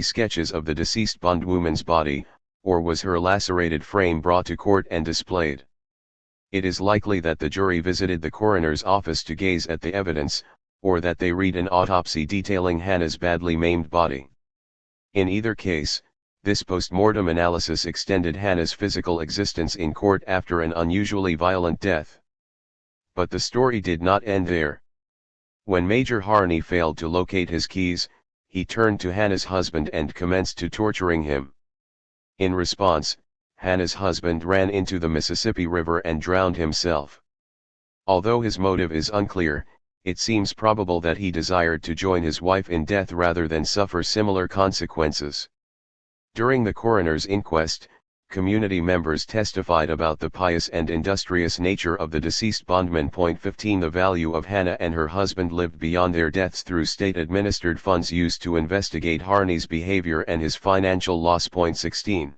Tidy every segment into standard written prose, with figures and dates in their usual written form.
sketches of the deceased bondwoman's body, or was her lacerated frame brought to court and displayed? It is likely that the jury visited the coroner's office to gaze at the evidence, or that they read an autopsy detailing Hannah's badly maimed body. In either case, this post-mortem analysis extended Hannah's physical existence in court after an unusually violent death. But the story did not end there. When Major Harney failed to locate his keys, he turned to Hannah's husband and commenced to torturing him. In response, Hannah's husband ran into the Mississippi River and drowned himself. Although his motive is unclear, it seems probable that he desired to join his wife in death rather than suffer similar consequences. During the coroner's inquest, community members testified about the pious and industrious nature of the deceased bondman. 15 The value of Hannah and her husband lived beyond their deaths through state-administered funds used to investigate Harney's behavior and his financial loss. 16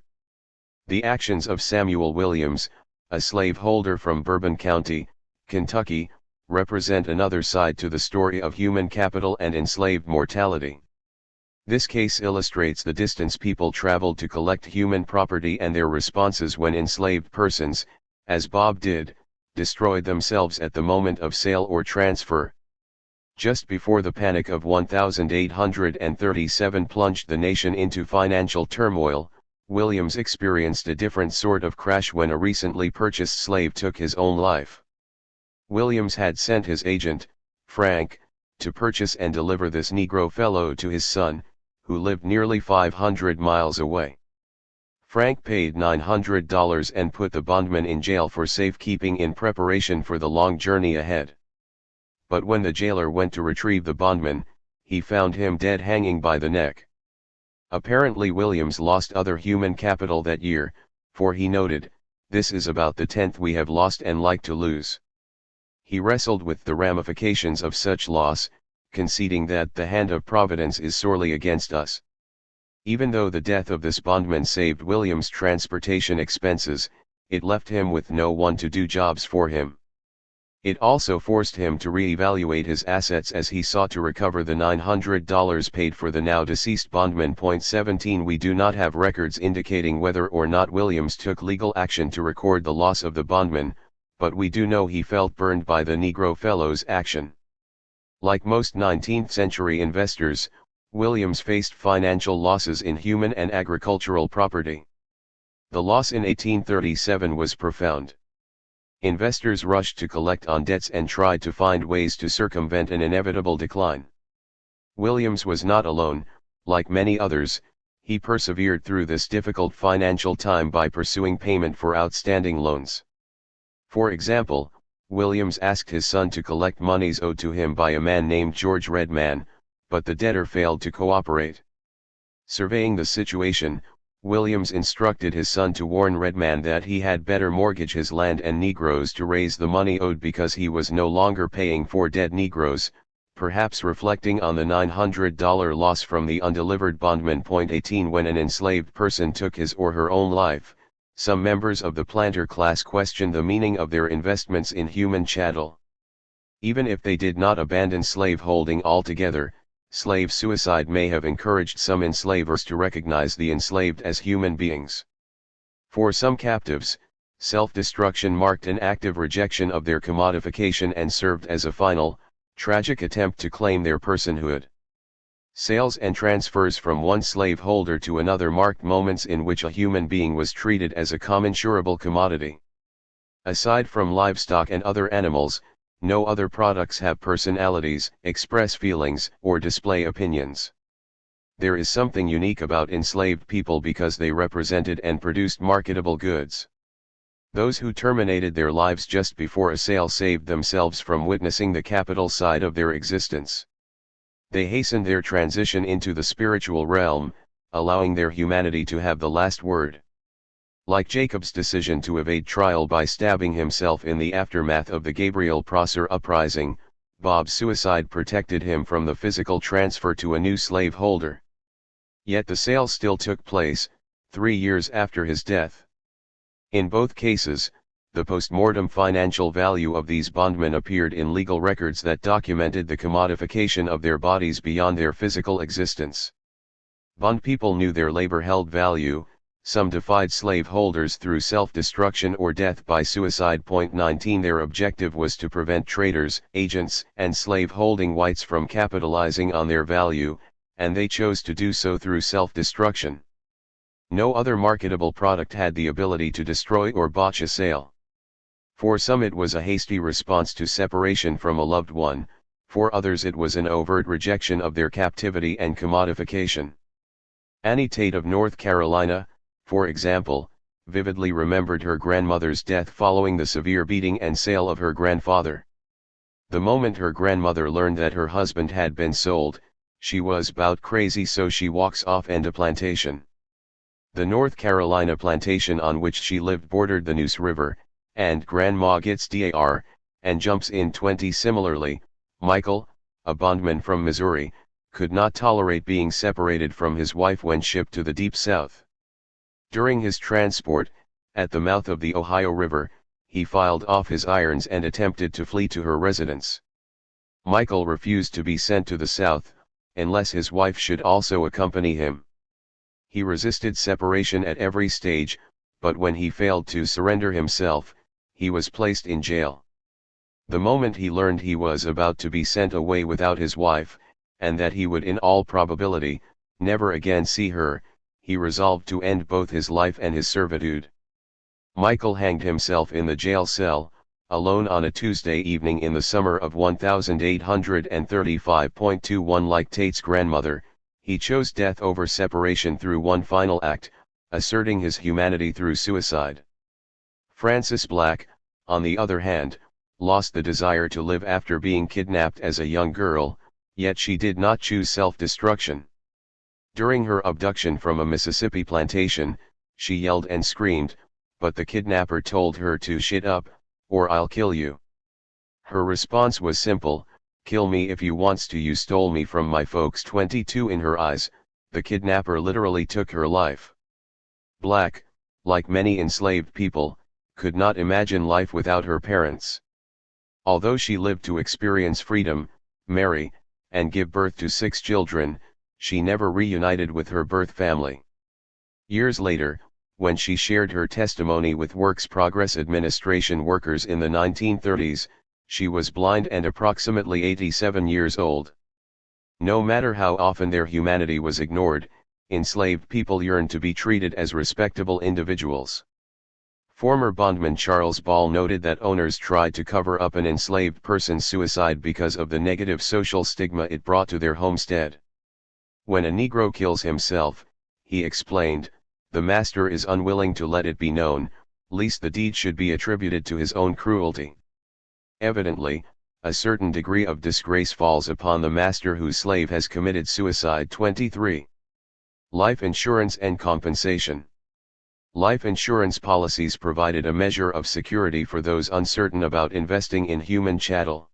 The actions of Samuel Williams, a slaveholder from Bourbon County, Kentucky, represent another side to the story of human capital and enslaved mortality. This case illustrates the distance people traveled to collect human property and their responses when enslaved persons, as Bob did, destroyed themselves at the moment of sale or transfer. Just before the Panic of 1837 plunged the nation into financial turmoil, Williams experienced a different sort of crash when a recently purchased slave took his own life. Williams had sent his agent, Frank, to purchase and deliver this Negro fellow to his son, who lived nearly 500 miles away. Frank paid $900 and put the bondman in jail for safekeeping in preparation for the long journey ahead. But when the jailer went to retrieve the bondman, he found him dead, hanging by the neck. Apparently Williams lost other human capital that year, for he noted, "This is about the 10th we have lost and like to lose." He wrestled with the ramifications of such loss, conceding that the hand of Providence is sorely against us. Even though the death of this bondman saved Williams' transportation expenses, it left him with no one to do jobs for him. It also forced him to re-evaluate his assets as he sought to recover the $900 paid for the now deceased bondman. 17 We do not have records indicating whether or not Williams took legal action to record the loss of the bondman, but we do know he felt burned by the Negro fellow's action. Like most 19th-century investors, Williams faced financial losses in human and agricultural property. The loss in 1837 was profound. Investors rushed to collect on debts and tried to find ways to circumvent an inevitable decline. Williams was not alone. Like many others, he persevered through this difficult financial time by pursuing payment for outstanding loans. For example, Williams asked his son to collect monies owed to him by a man named George Redman, but the debtor failed to cooperate. Surveying the situation, Williams instructed his son to warn Redman that he had better mortgage his land and Negroes to raise the money owed because he was no longer paying for dead Negroes, perhaps reflecting on the $900 loss from the undelivered bondman. 18 When an enslaved person took his or her own life, some members of the planter class questioned the meaning of their investments in human chattel. Even if they did not abandon slaveholding altogether, slave suicide may have encouraged some enslavers to recognize the enslaved as human beings. For some captives, self-destruction marked an active rejection of their commodification and served as a final, tragic attempt to claim their personhood. Sales and transfers from one slaveholder to another marked moments in which a human being was treated as a commensurable commodity. Aside from livestock and other animals, no other products have personalities, express feelings, or display opinions. There is something unique about enslaved people because they represented and produced marketable goods. Those who terminated their lives just before a sale saved themselves from witnessing the capital side of their existence. They hastened their transition into the spiritual realm, allowing their humanity to have the last word. Like Jacob's decision to evade trial by stabbing himself in the aftermath of the Gabriel Prosser uprising, Bob's suicide protected him from the physical transfer to a new slaveholder. Yet the sale still took place, 3 years after his death. In both cases, the post-mortem financial value of these bondmen appeared in legal records that documented the commodification of their bodies beyond their physical existence. Bond people knew their labor held value, some defied slaveholders through self-destruction or death by suicide. 19 Their objective was to prevent traders, agents, and slave-holding whites from capitalizing on their value, and they chose to do so through self-destruction. No other marketable product had the ability to destroy or botch a sale. For some it was a hasty response to separation from a loved one, for others it was an overt rejection of their captivity and commodification. Annie Tate of North Carolina, for example, vividly remembered her grandmother's death following the severe beating and sale of her grandfather. The moment her grandmother learned that her husband had been sold, she was 'bout crazy, so she walks off and a plantation. The North Carolina plantation on which she lived bordered the Neuse River, and Grandma gets DAR, and jumps in 20. Similarly, Michael, a bondman from Missouri, could not tolerate being separated from his wife when shipped to the Deep South. During his transport, at the mouth of the Ohio River, he filed off his irons and attempted to flee to her residence. Michael refused to be sent to the South, unless his wife should also accompany him. He resisted separation at every stage, but when he failed to surrender himself, he was placed in jail. The moment he learned he was about to be sent away without his wife, and that he would in all probability never again see her, he resolved to end both his life and his servitude. Michael hanged himself in the jail cell, alone on a Tuesday evening in the summer of 1835.21. Like Tate's grandmother, he chose death over separation through one final act, asserting his humanity through suicide. Frances Black, on the other hand, lost the desire to live after being kidnapped as a young girl, yet she did not choose self-destruction. During her abduction from a Mississippi plantation, she yelled and screamed, but the kidnapper told her to shut up, or I'll kill you. Her response was simple: kill me if you wants to, you stole me from my folks. 22 In her eyes, the kidnapper literally took her life. Black, like many enslaved people, could not imagine life without her parents. Although she lived to experience freedom, marry, and give birth to 6 children, she never reunited with her birth family. Years later, when she shared her testimony with Works Progress Administration workers in the 1930s, she was blind and approximately 87 years old. No matter how often their humanity was ignored, enslaved people yearned to be treated as respectable individuals. Former bondman Charles Ball noted that owners tried to cover up an enslaved person's suicide because of the negative social stigma it brought to their homestead. When a Negro kills himself, he explained, the master is unwilling to let it be known, lest the deed should be attributed to his own cruelty. Evidently, a certain degree of disgrace falls upon the master whose slave has committed suicide. 23. Life insurance and compensation. Life insurance policies provided a measure of security for those uncertain about investing in human chattel.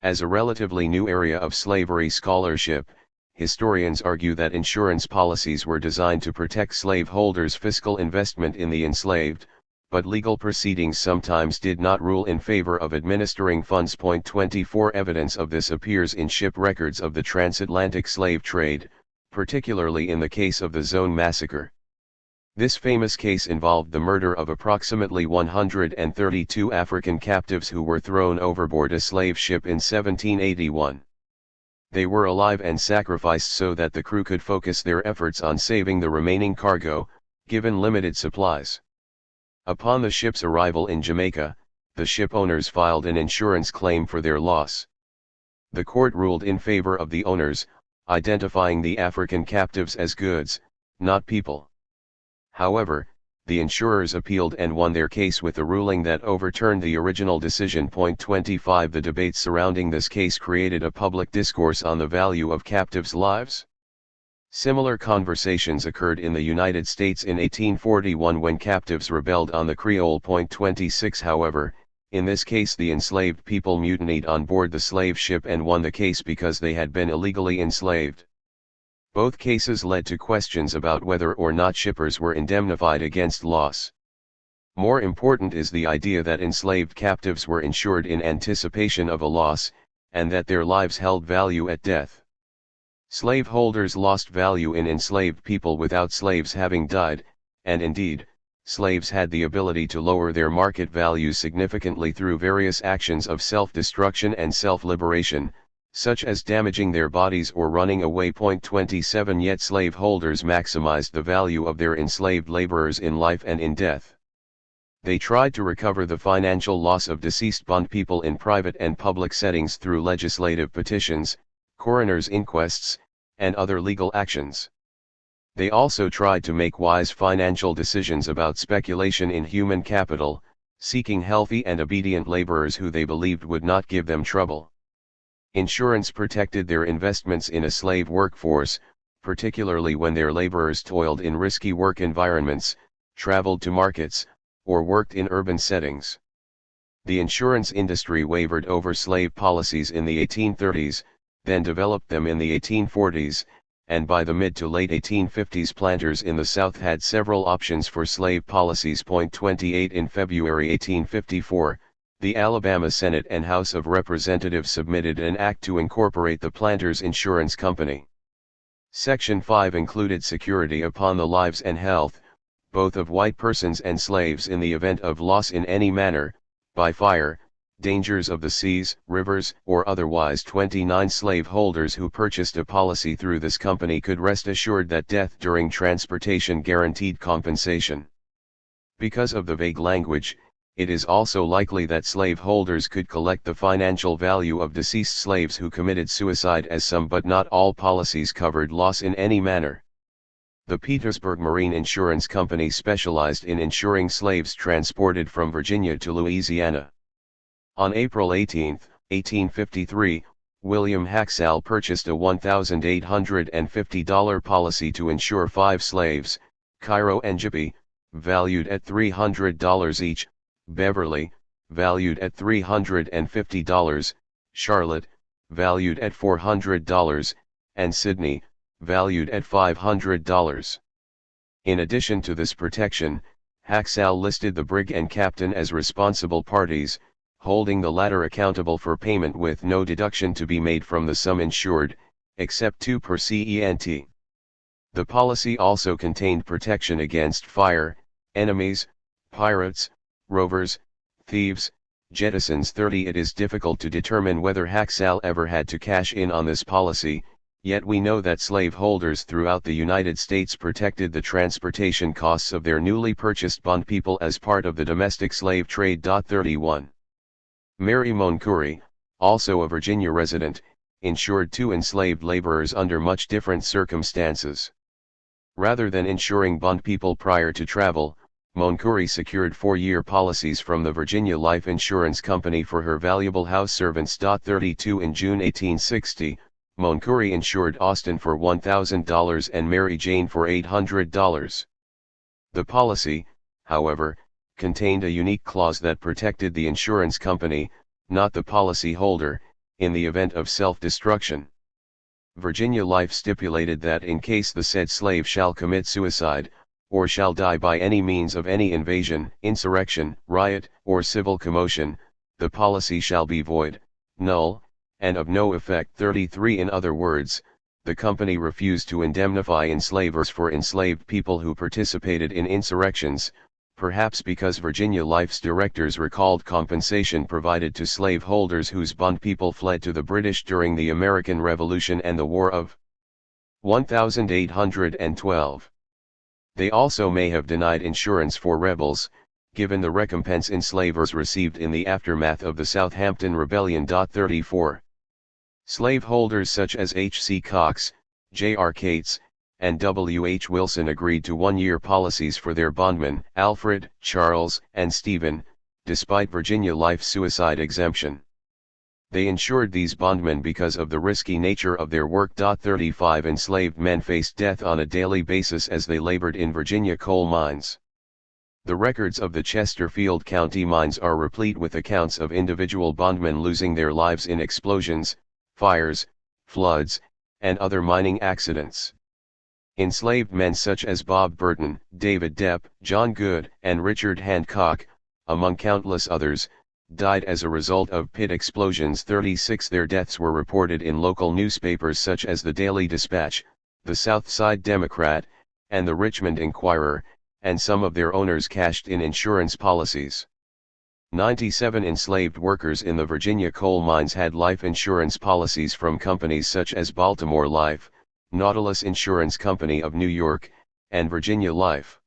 As a relatively new area of slavery scholarship, historians argue that insurance policies were designed to protect slaveholders' fiscal investment in the enslaved, but legal proceedings sometimes did not rule in favor of administering funds. 24 Evidence of this appears in ship records of the transatlantic slave trade, particularly in the case of the Zone Massacre. This famous case involved the murder of approximately 132 African captives who were thrown overboard a slave ship in 1781. They were alive and sacrificed so that the crew could focus their efforts on saving the remaining cargo, given limited supplies. Upon the ship's arrival in Jamaica, the ship owners filed an insurance claim for their loss. The court ruled in favor of the owners, identifying the African captives as goods, not people. However, the insurers appealed and won their case with a ruling that overturned the original decision. 25 The debates surrounding this case created a public discourse on the value of captives' lives. Similar conversations occurred in the United States in 1841 when captives rebelled on the Creole. 26 However, in this case the enslaved people mutinied on board the slave ship and won the case because they had been illegally enslaved. Both cases led to questions about whether or not shippers were indemnified against loss. More important is the idea that enslaved captives were insured in anticipation of a loss, and that their lives held value at death. Slaveholders lost value in enslaved people without slaves having died, and indeed, slaves had the ability to lower their market value significantly through various actions of self-destruction and self-liberation, such as damaging their bodies or running away. 27 Yet slaveholders maximized the value of their enslaved laborers in life and in death. They tried to recover the financial loss of deceased bondpeople in private and public settings through legislative petitions, coroners' inquests, and other legal actions. They also tried to make wise financial decisions about speculation in human capital, seeking healthy and obedient laborers who they believed would not give them trouble. Insurance protected their investments in a slave workforce, particularly when their laborers toiled in risky work environments, traveled to markets, or worked in urban settings. The insurance industry wavered over slave policies in the 1830s, then developed them in the 1840s, and by the mid to late 1850s planters in the South had several options for slave policies. 28 In February 1854, the Alabama Senate and House of Representatives submitted an act to incorporate the Planters Insurance Company. Section 5 included security upon the lives and health, both of white persons and slaves in the event of loss in any manner, by fire, dangers of the seas, rivers, or otherwise. 29 Slaveholders who purchased a policy through this company could rest assured that death during transportation guaranteed compensation. Because of the vague language, it is also likely that slaveholders could collect the financial value of deceased slaves who committed suicide, as some but not all policies covered loss in any manner. The Petersburg Marine Insurance Company specialized in insuring slaves transported from Virginia to Louisiana. On April 18, 1853, William Haxall purchased a $1,850 policy to insure 5 slaves, Cairo and Gippy, valued at $300 each, Beverly, valued at $350, Charlotte, valued at $400, and Sydney, valued at $500. In addition to this protection, Haxall listed the brig and captain as responsible parties, holding the latter accountable for payment with no deduction to be made from the sum insured, except 2 per cent. The policy also contained protection against fire, enemies, pirates, rovers, thieves, jettisons. 30 It is difficult to determine whether Haxall ever had to cash in on this policy, yet we know that slaveholders throughout the United States protected the transportation costs of their newly purchased bondpeople as part of the domestic slave trade. 31. Mary Moncure, also a Virginia resident, insured 2 enslaved laborers under much different circumstances. Rather than insuring bondpeople prior to travel, Moncure secured 4-year policies from the Virginia Life Insurance Company for her valuable house servants. 32 In June 1860, Moncure insured Austin for $1,000 and Mary Jane for $800. The policy, however, contained a unique clause that protected the insurance company, not the policy holder, in the event of self-destruction. Virginia Life stipulated that in case the said slave shall commit suicide, or shall die by any means of any invasion, insurrection, riot, or civil commotion, the policy shall be void, null, and of no effect. 33 In other words, the company refused to indemnify enslavers for enslaved people who participated in insurrections, perhaps because Virginia Life's directors recalled compensation provided to slaveholders whose bondpeople fled to the British during the American Revolution and the War of 1812. They also may have denied insurance for rebels, given the recompense enslavers received in the aftermath of the Southampton Rebellion. 34. Slaveholders such as H.C. Cox, J.R. Cates, and W.H. Wilson agreed to 1-year policies for their bondmen, Alfred, Charles, and Stephen, despite Virginia Life's suicide exemption. They insured these bondmen because of the risky nature of their work. 35 Enslaved men faced death on a daily basis as they labored in Virginia coal mines. The records of the Chesterfield County mines are replete with accounts of individual bondmen losing their lives in explosions, fires, floods, and other mining accidents. Enslaved men such as Bob Burton, David Depp, John Good, and Richard Hancock, among countless others, died as a result of pit explosions. 36 their deaths were reported in local newspapers such as the Daily Dispatch, the South Side Democrat, and the Richmond Enquirer, and some of their owners cashed in insurance policies. 97 enslaved workers in the Virginia coal mines had life insurance policies from companies such as Baltimore Life, Nautilus Insurance Company of New York, and Virginia Life.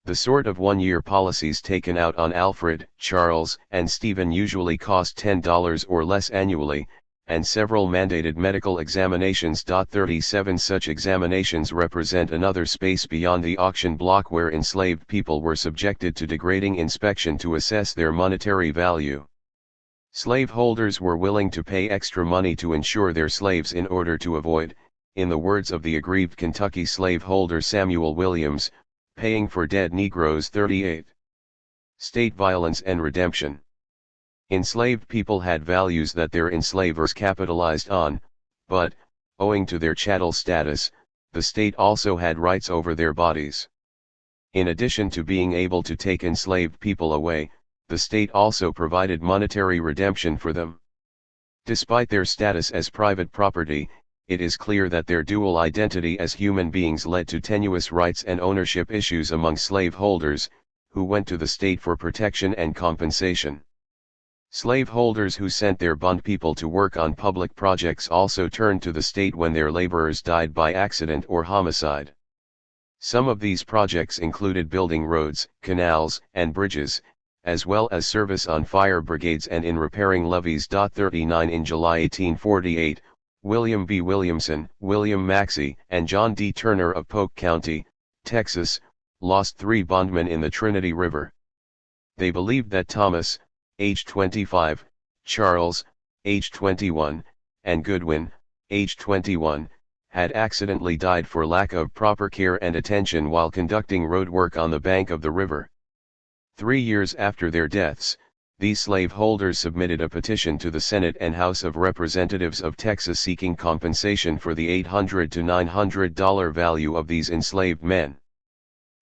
The sort of one-year policies taken out on Alfred, Charles, and Stephen usually cost $10 or less annually, and several mandated medical examinations. 37 Such examinations represent another space beyond the auction block where enslaved people were subjected to degrading inspection to assess their monetary value. Slaveholders were willing to pay extra money to insure their slaves in order to avoid, in the words of the aggrieved Kentucky slaveholder Samuel Williams, paying for dead Negroes. 38. State violence and redemption. Enslaved people had values that their enslavers capitalized on, but, owing to their chattel status, the state also had rights over their bodies. In addition to being able to take enslaved people away, the state also provided monetary redemption for them. Despite their status as private property, it is clear that their dual identity as human beings led to tenuous rights and ownership issues among slaveholders, who went to the state for protection and compensation. Slaveholders who sent their bondpeople to work on public projects also turned to the state when their laborers died by accident or homicide. Some of these projects included building roads, canals, and bridges, as well as service on fire brigades and in repairing levees. 39 In July 1848, William B. Williamson, William Maxey, and John D. Turner of Polk County, Texas, lost 3 bondmen in the Trinity River. They believed that Thomas, age 25, Charles, age 21, and Goodwin, age 21, had accidentally died for lack of proper care and attention while conducting road work on the bank of the river. 3 years after their deaths, these slaveholders submitted a petition to the Senate and House of Representatives of Texas seeking compensation for the $800 to $900 value of these enslaved men.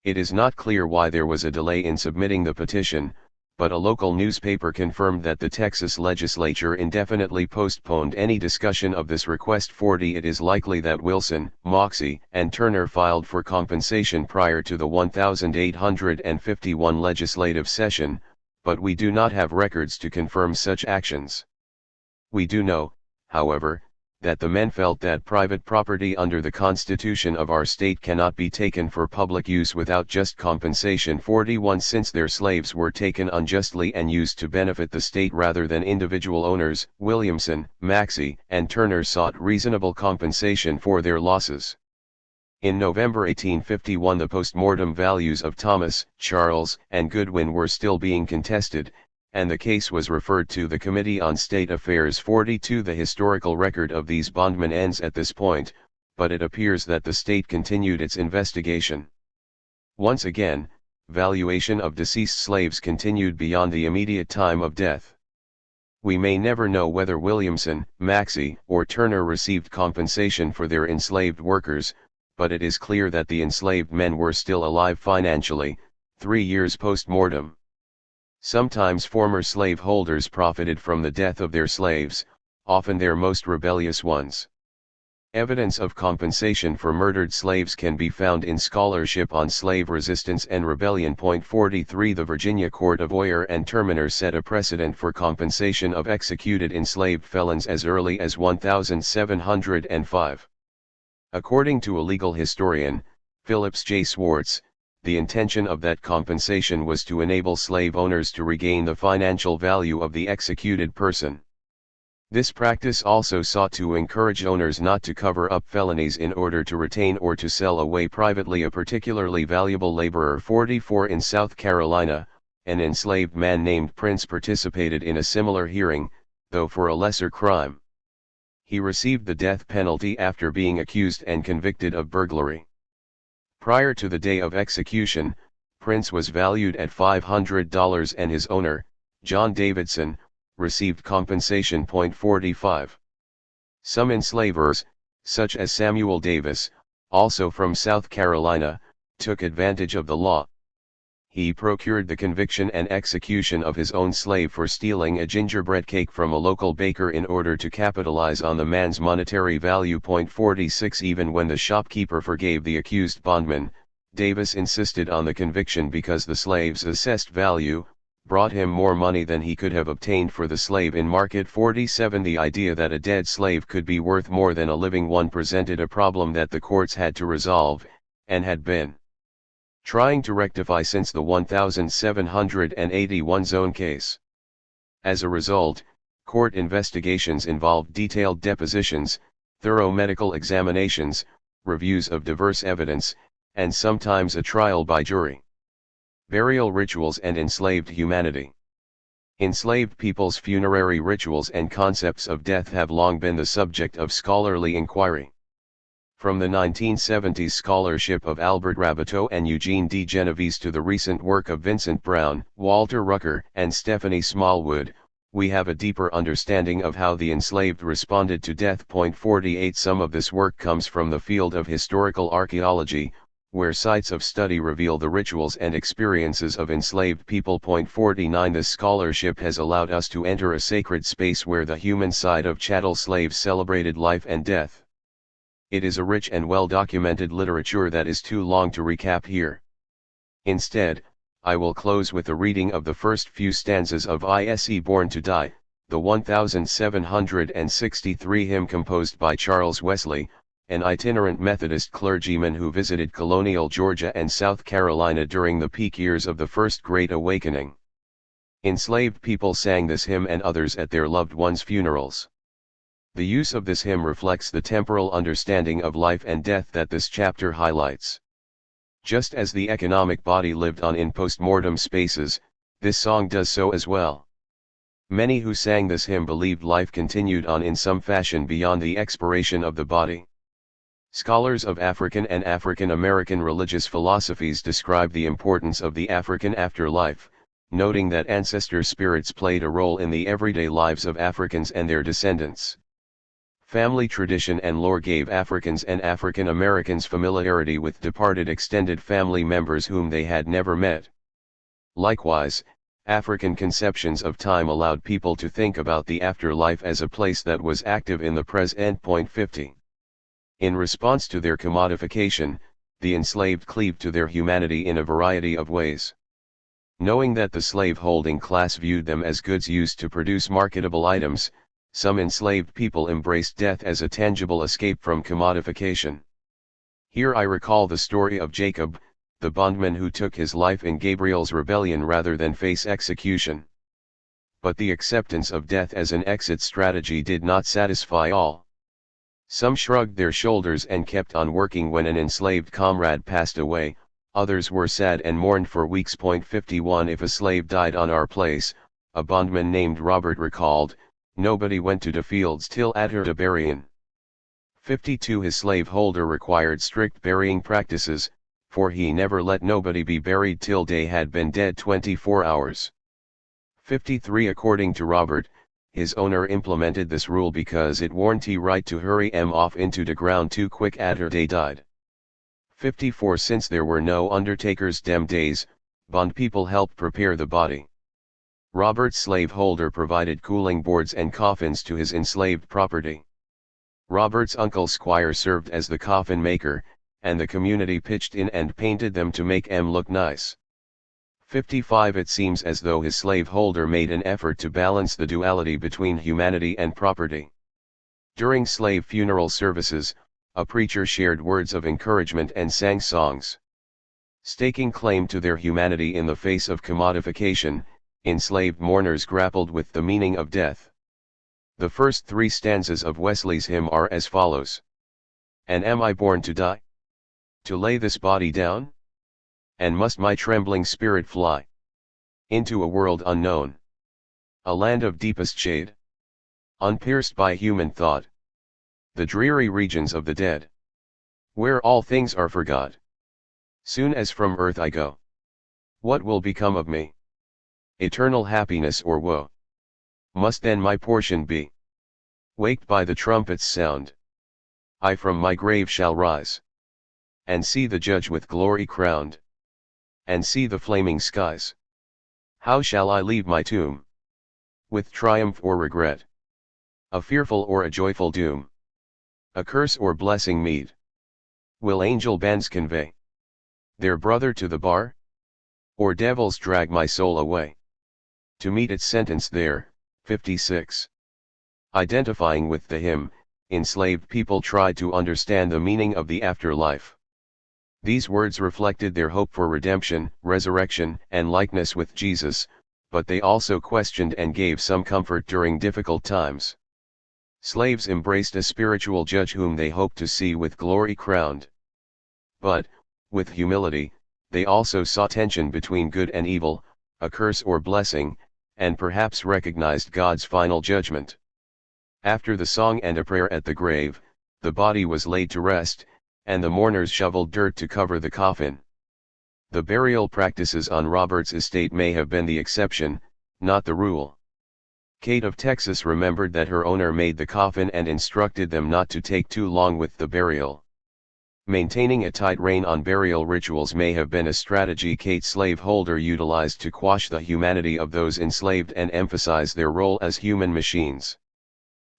It is not clear why there was a delay in submitting the petition, but a local newspaper confirmed that the Texas legislature indefinitely postponed any discussion of this request. 40 It is likely that Wilson, Moxey, and Turner filed for compensation prior to the 1851 legislative session, but we do not have records to confirm such actions. We do know, however, that the men felt that private property under the Constitution of our state cannot be taken for public use without just compensation. 41 Since their slaves were taken unjustly and used to benefit the state rather than individual owners, Williamson, Maxey, and Turner sought reasonable compensation for their losses. In November 1851 the post-mortem values of Thomas, Charles, and Goodwin were still being contested, and the case was referred to the Committee on State Affairs. 42 The historical record of these bondmen ends at this point, but it appears that the state continued its investigation. Once again, valuation of deceased slaves continued beyond the immediate time of death. We may never know whether Williamson, Maxey, or Turner received compensation for their enslaved workers, but it is clear that the enslaved men were still alive financially, 3 years post-mortem. Sometimes former slaveholders profited from the death of their slaves, often their most rebellious ones. Evidence of compensation for murdered slaves can be found in scholarship on slave resistance and rebellion. 43 The Virginia Court of Oyer and Terminer set a precedent for compensation of executed enslaved felons as early as 1705. According to a legal historian, Phillips J. Swartz, the intention of that compensation was to enable slave owners to regain the financial value of the executed person. This practice also sought to encourage owners not to cover up felonies in order to retain or to sell away privately a particularly valuable laborer. 44 In South Carolina, an enslaved man named Prince participated in a similar hearing, though for a lesser crime. He received the death penalty after being accused and convicted of burglary. Prior to the day of execution, Prince was valued at $500 and his owner, John Davidson, received compensation. 45. Some enslavers, such as Samuel Davis, also from South Carolina, took advantage of the law. he procured the conviction and execution of his own slave for stealing a gingerbread cake from a local baker in order to capitalize on the man's monetary value. 46 Even when the shopkeeper forgave the accused bondman, Davis insisted on the conviction because the slave's assessed value brought him more money than he could have obtained for the slave in market. 47 The idea that a dead slave could be worth more than a living one presented a problem that the courts had to resolve, and had been trying to rectify since the 1781 Zone case. As a result, court investigations involved detailed depositions, thorough medical examinations, reviews of diverse evidence, and sometimes a trial by jury. Burial rituals and enslaved humanity. Enslaved people's funerary rituals and concepts of death have long been the subject of scholarly inquiry. From the 1970s scholarship of Albert Rabateau and Eugene D. Genovese to the recent work of Vincent Brown, Walter Rucker, and Stephanie Smallwood, we have a deeper understanding of how the enslaved responded to death. 48 Some of this work comes from the field of historical archaeology, where sites of study reveal the rituals and experiences of enslaved people. 49 This scholarship has allowed us to enter a sacred space where the human side of chattel slaves celebrated life and death. It is a rich and well-documented literature that is too long to recap here. Instead, I will close with a reading of the first few stanzas of ISE Born to Die, the 1763 hymn composed by Charles Wesley, an itinerant Methodist clergyman who visited colonial Georgia and South Carolina during the peak years of the First Great Awakening. Enslaved people sang this hymn and others at their loved ones' funerals. The use of this hymn reflects the temporal understanding of life and death that this chapter highlights. Just as the economic body lived on in post-mortem spaces, this song does so as well. Many who sang this hymn believed life continued on in some fashion beyond the expiration of the body. Scholars of African and African American religious philosophies describe the importance of the African afterlife, noting that ancestor spirits played a role in the everyday lives of Africans and their descendants. Family tradition and lore gave Africans and African Americans familiarity with departed extended family members whom they had never met. Likewise, African conceptions of time allowed people to think about the afterlife as a place that was active in the present. 50. In response to their commodification, the enslaved cleaved to their humanity in a variety of ways. Knowing that the slave-holding class viewed them as goods used to produce marketable items, some enslaved people embraced death as a tangible escape from commodification. Here I recall the story of Jacob, the bondman who took his life in Gabriel's rebellion rather than face execution. But the acceptance of death as an exit strategy did not satisfy all. Some shrugged their shoulders and kept on working when an enslaved comrade passed away, others were sad and mourned for weeks. 51 If a slave died on our place, a bondman named Robert recalled, nobody went to the fields till after the burying. 52 His slaveholder required strict burying practices, for he never let nobody be buried till they had been dead 24 hours. 53 According to Robert, his owner implemented this rule because it warned he right to hurry off into the ground too quick after they died. 54 Since there were no undertakers dem days, bond people helped prepare the body. Robert's slaveholder provided cooling boards and coffins to his enslaved property. Robert's uncle Squire served as the coffin maker, and the community pitched in and painted them to make them look nice. 55 It seems as though his slaveholder made an effort to balance the duality between humanity and property. During slave funeral services, a preacher shared words of encouragement and sang songs. Staking claim to their humanity in the face of commodification, enslaved mourners grappled with the meaning of death. The first three stanzas of Wesley's hymn are as follows. And am I born to die? To lay this body down? And must my trembling spirit fly into a world unknown, a land of deepest shade, unpierced by human thought, the dreary regions of the dead, where all things are forgot? Soon as from earth I go, what will become of me? Eternal happiness or woe must then my portion be. Waked by the trumpet's sound, I from my grave shall rise, and see the Judge with glory crowned. and see the flaming skies. How shall I leave my tomb? With triumph or regret? A fearful or a joyful doom? A curse or blessing meet? Will angel bands convey their brother to the bar? Or devils drag my soul away to meet its sentence there? 56. Identifying with the hymn, enslaved people tried to understand the meaning of the afterlife. These words reflected their hope for redemption, resurrection, and likeness with Jesus, but they also questioned and gave some comfort during difficult times. Slaves embraced a spiritual judge whom they hoped to see with glory crowned. But, with humility, they also saw tension between good and evil, a curse or blessing, and perhaps recognized God's final judgment. After the song and a prayer at the grave, the body was laid to rest, and the mourners shoveled dirt to cover the coffin. The burial practices on Robert's estate may have been the exception, not the rule. Kate of Texas remembered that her owner made the coffin and instructed them not to take too long with the burial. Maintaining a tight rein on burial rituals may have been a strategy Kate's slaveholder utilized to quash the humanity of those enslaved and emphasize their role as human machines.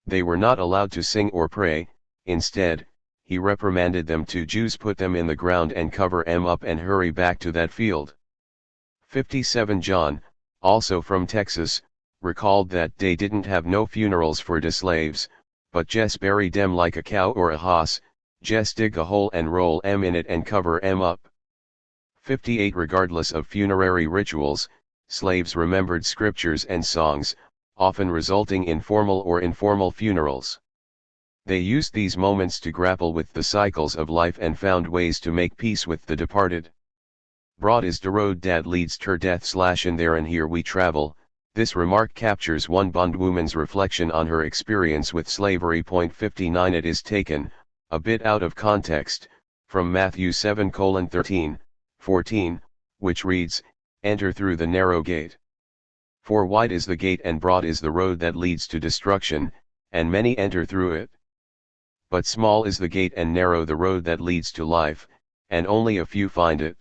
They were not allowed to sing or pray. Instead, he reprimanded them to Jews, put them in the ground and cover them up and hurry back to that field. 57 John, also from Texas, recalled that they didn't have no funerals for de slaves, but just bury dem like a cow or a hoss, just dig a hole and roll em in it and cover em up. 58 Regardless of funerary rituals, slaves remembered scriptures and songs, often resulting in formal or informal funerals. They used these moments to grapple with the cycles of life and found ways to make peace with the departed. Broad is the road that leads ter death / in there and here we travel. This remark captures one bondwoman's reflection on her experience with slavery. 59 It is taken, a bit out of context, from Matthew 7:13, 14, which reads, "Enter through the narrow gate. For wide is the gate and broad is the road that leads to destruction, and many enter through it. But small is the gate and narrow the road that leads to life, and only a few find it."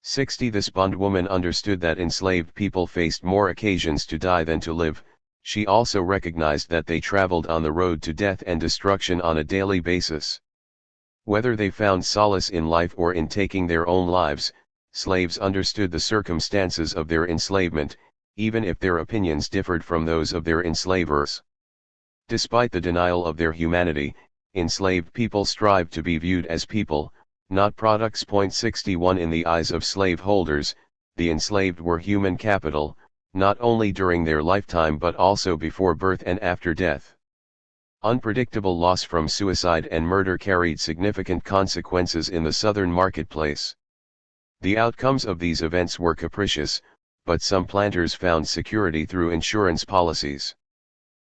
60 This bondwoman understood that enslaved people faced more occasions to die than to live. She also recognized that they traveled on the road to death and destruction on a daily basis. Whether they found solace in life or in taking their own lives, slaves understood the circumstances of their enslavement, even if their opinions differed from those of their enslavers. Despite the denial of their humanity, enslaved people strived to be viewed as people, not products. 61 In the eyes of slaveholders, the enslaved were human capital, not only during their lifetime but also before birth and after death. Unpredictable loss from suicide and murder carried significant consequences in the Southern marketplace. The outcomes of these events were capricious, but some planters found security through insurance policies.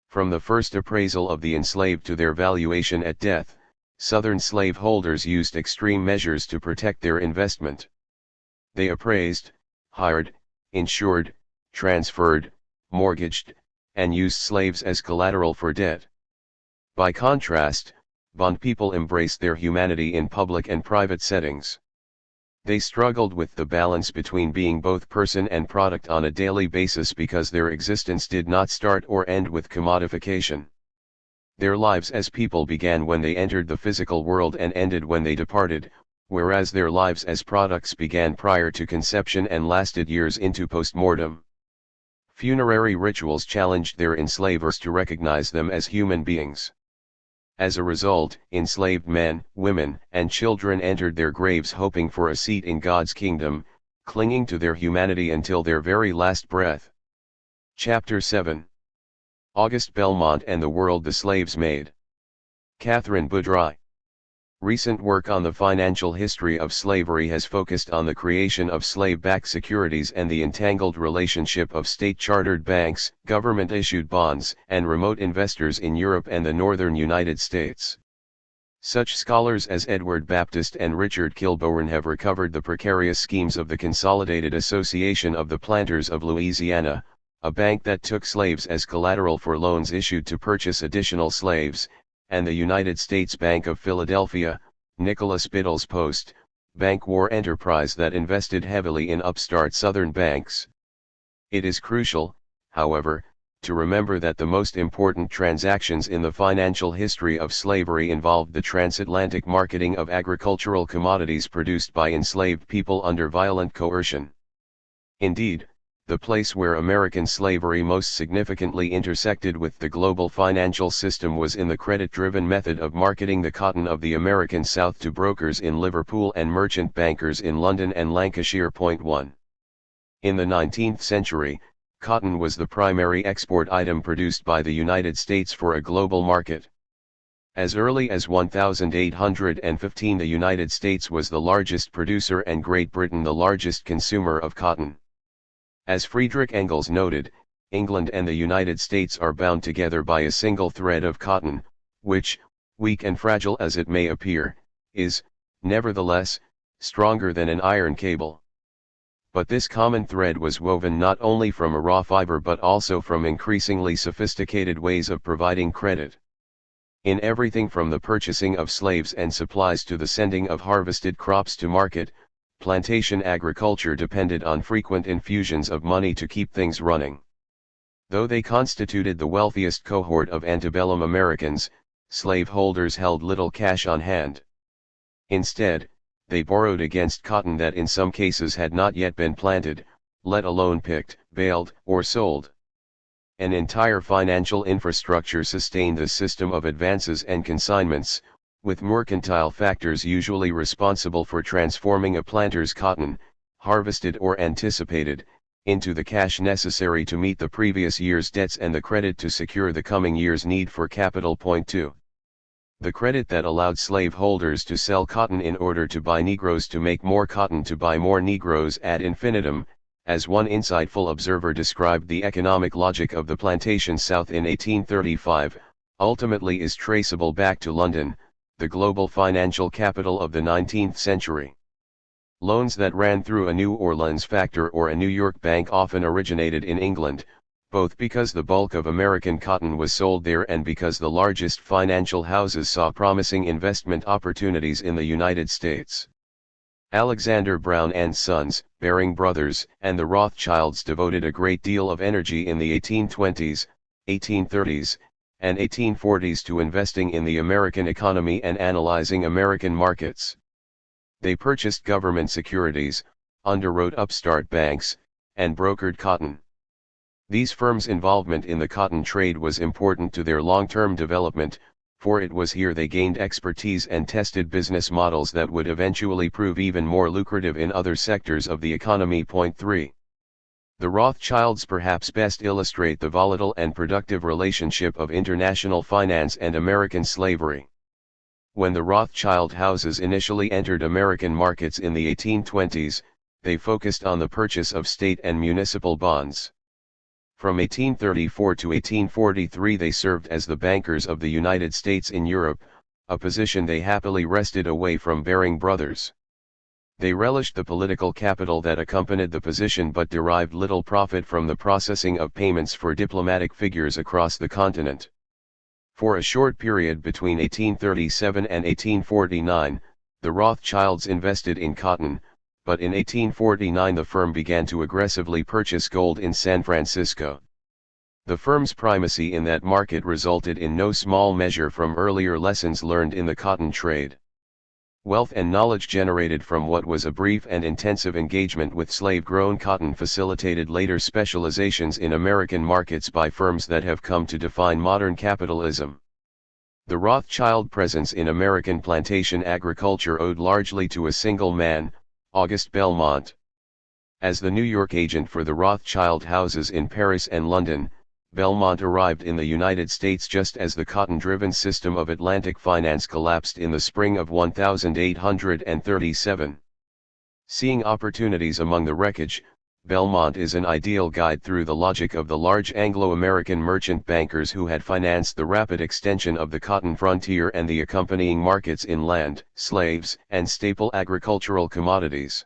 From the first appraisal of the enslaved to their valuation at death, Southern slaveholders used extreme measures to protect their investment. They appraised, hired, insured, transferred, mortgaged, and used slaves as collateral for debt. By contrast, bond people embraced their humanity in public and private settings. They struggled with the balance between being both person and product on a daily basis because their existence did not start or end with commodification. Their lives as people began when they entered the physical world and ended when they departed, whereas their lives as products began prior to conception and lasted years into postmortem. Funerary rituals challenged their enslavers to recognize them as human beings. As a result, enslaved men, women, and children entered their graves hoping for a seat in God's kingdom, clinging to their humanity until their very last breath. Chapter 7. Auguste Belmont and the World the Slaves Made. Catherine Boudry. Recent work on the financial history of slavery has focused on the creation of slave-backed securities and the entangled relationship of state-chartered banks, government-issued bonds, and remote investors in Europe and the northern United States. Such scholars as Edward Baptist and Richard Kilbourne have recovered the precarious schemes of the Consolidated Association of the Planters of Louisiana, a bank that took slaves as collateral for loans issued to purchase additional slaves, and the United States Bank of Philadelphia, Nicholas Biddle's Post, bank war enterprise that invested heavily in upstart Southern banks. It is crucial, however, to remember that the most important transactions in the financial history of slavery involved the transatlantic marketing of agricultural commodities produced by enslaved people under violent coercion. Indeed, the place where American slavery most significantly intersected with the global financial system was in the credit-driven method of marketing the cotton of the American South to brokers in Liverpool and merchant bankers in London and Lancashire. 1. In the 19th century, cotton was the primary export item produced by the United States for a global market. As early as 1815, the United States was the largest producer and Great Britain the largest consumer of cotton. As Friedrich Engels noted, England and the United States are bound together by a single thread of cotton, which, weak and fragile as it may appear, is, nevertheless, stronger than an iron cable. But this common thread was woven not only from a raw fiber but also from increasingly sophisticated ways of providing credit. In everything from the purchasing of slaves and supplies to the sending of harvested crops to market, plantation agriculture depended on frequent infusions of money to keep things running. Though they constituted the wealthiest cohort of antebellum Americans, slaveholders held little cash on hand. Instead, they borrowed against cotton that in some cases had not yet been planted, let alone picked, baled, or sold. An entire financial infrastructure sustained this system of advances and consignments, with mercantile factors usually responsible for transforming a planter's cotton, harvested or anticipated, into the cash necessary to meet the previous year's debts and the credit to secure the coming year's need for capital. 2. The credit that allowed slaveholders to sell cotton in order to buy Negroes to make more cotton to buy more Negroes ad infinitum, as one insightful observer described the economic logic of the plantation South in 1835, ultimately is traceable back to London, the global financial capital of the 19th century. Loans that ran through a New Orleans factor or a New York bank often originated in England, both because the bulk of American cotton was sold there and because the largest financial houses saw promising investment opportunities in the United States. Alexander Brown and Sons, Baring Brothers, and the Rothschilds devoted a great deal of energy in the 1820s, 1830s, and 1840s to investing in the American economy and analyzing American markets. They purchased government securities, underwrote upstart banks, and brokered cotton. These firms' involvement in the cotton trade was important to their long-term development, for it was here they gained expertise and tested business models that would eventually prove even more lucrative in other sectors of the economy. 3. The Rothschilds perhaps best illustrate the volatile and productive relationship of international finance and American slavery. When the Rothschild houses initially entered American markets in the 1820s, they focused on the purchase of state and municipal bonds. From 1834 to 1843 they served as the bankers of the United States in Europe, a position they happily wrested away from Baring Brothers. They relished the political capital that accompanied the position but derived little profit from the processing of payments for diplomatic figures across the continent. For a short period between 1837 and 1849, the Rothschilds invested in cotton, but in 1849 the firm began to aggressively purchase gold in San Francisco. The firm's primacy in that market resulted in no small measure from earlier lessons learned in the cotton trade. Wealth and knowledge generated from what was a brief and intensive engagement with slave-grown cotton facilitated later specializations in American markets by firms that have come to define modern capitalism. The Rothschild presence in American plantation agriculture owed largely to a single man, Auguste Belmont. As the New York agent for the Rothschild houses in Paris and London, Belmont arrived in the United States just as the cotton-driven system of Atlantic finance collapsed in the spring of 1837. Seeing opportunities among the wreckage, Belmont is an ideal guide through the logic of the large Anglo-American merchant bankers who had financed the rapid extension of the cotton frontier and the accompanying markets in land, slaves, and staple agricultural commodities.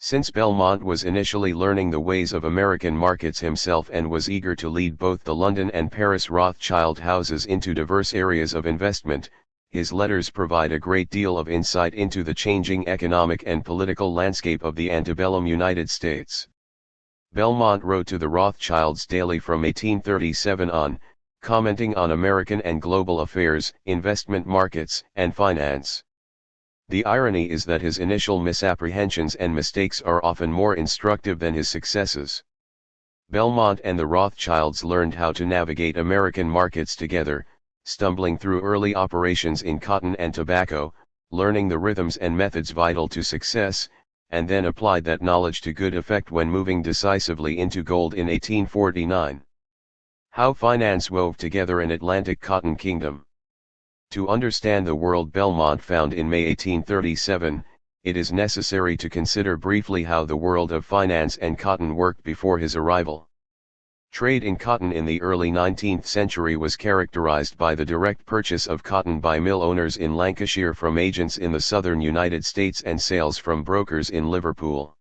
Since Belmont was initially learning the ways of American markets himself and was eager to lead both the London and Paris Rothschild houses into diverse areas of investment, his letters provide a great deal of insight into the changing economic and political landscape of the antebellum United States. Belmont wrote to the Rothschilds daily from 1837 on, commenting on American and global affairs, investment markets, and finance. The irony is that his initial misapprehensions and mistakes are often more instructive than his successes. Belmont and the Rothschilds learned how to navigate American markets together, stumbling through early operations in cotton and tobacco, learning the rhythms and methods vital to success, and then applied that knowledge to good effect when moving decisively into gold in 1849. How finance wove together an Atlantic cotton kingdom. To understand the world Belmont found in May 1837, it is necessary to consider briefly how the world of finance and cotton worked before his arrival. Trade in cotton in the early 19th century was characterized by the direct purchase of cotton by mill owners in Lancashire from agents in the southern United States and sales from brokers in Liverpool.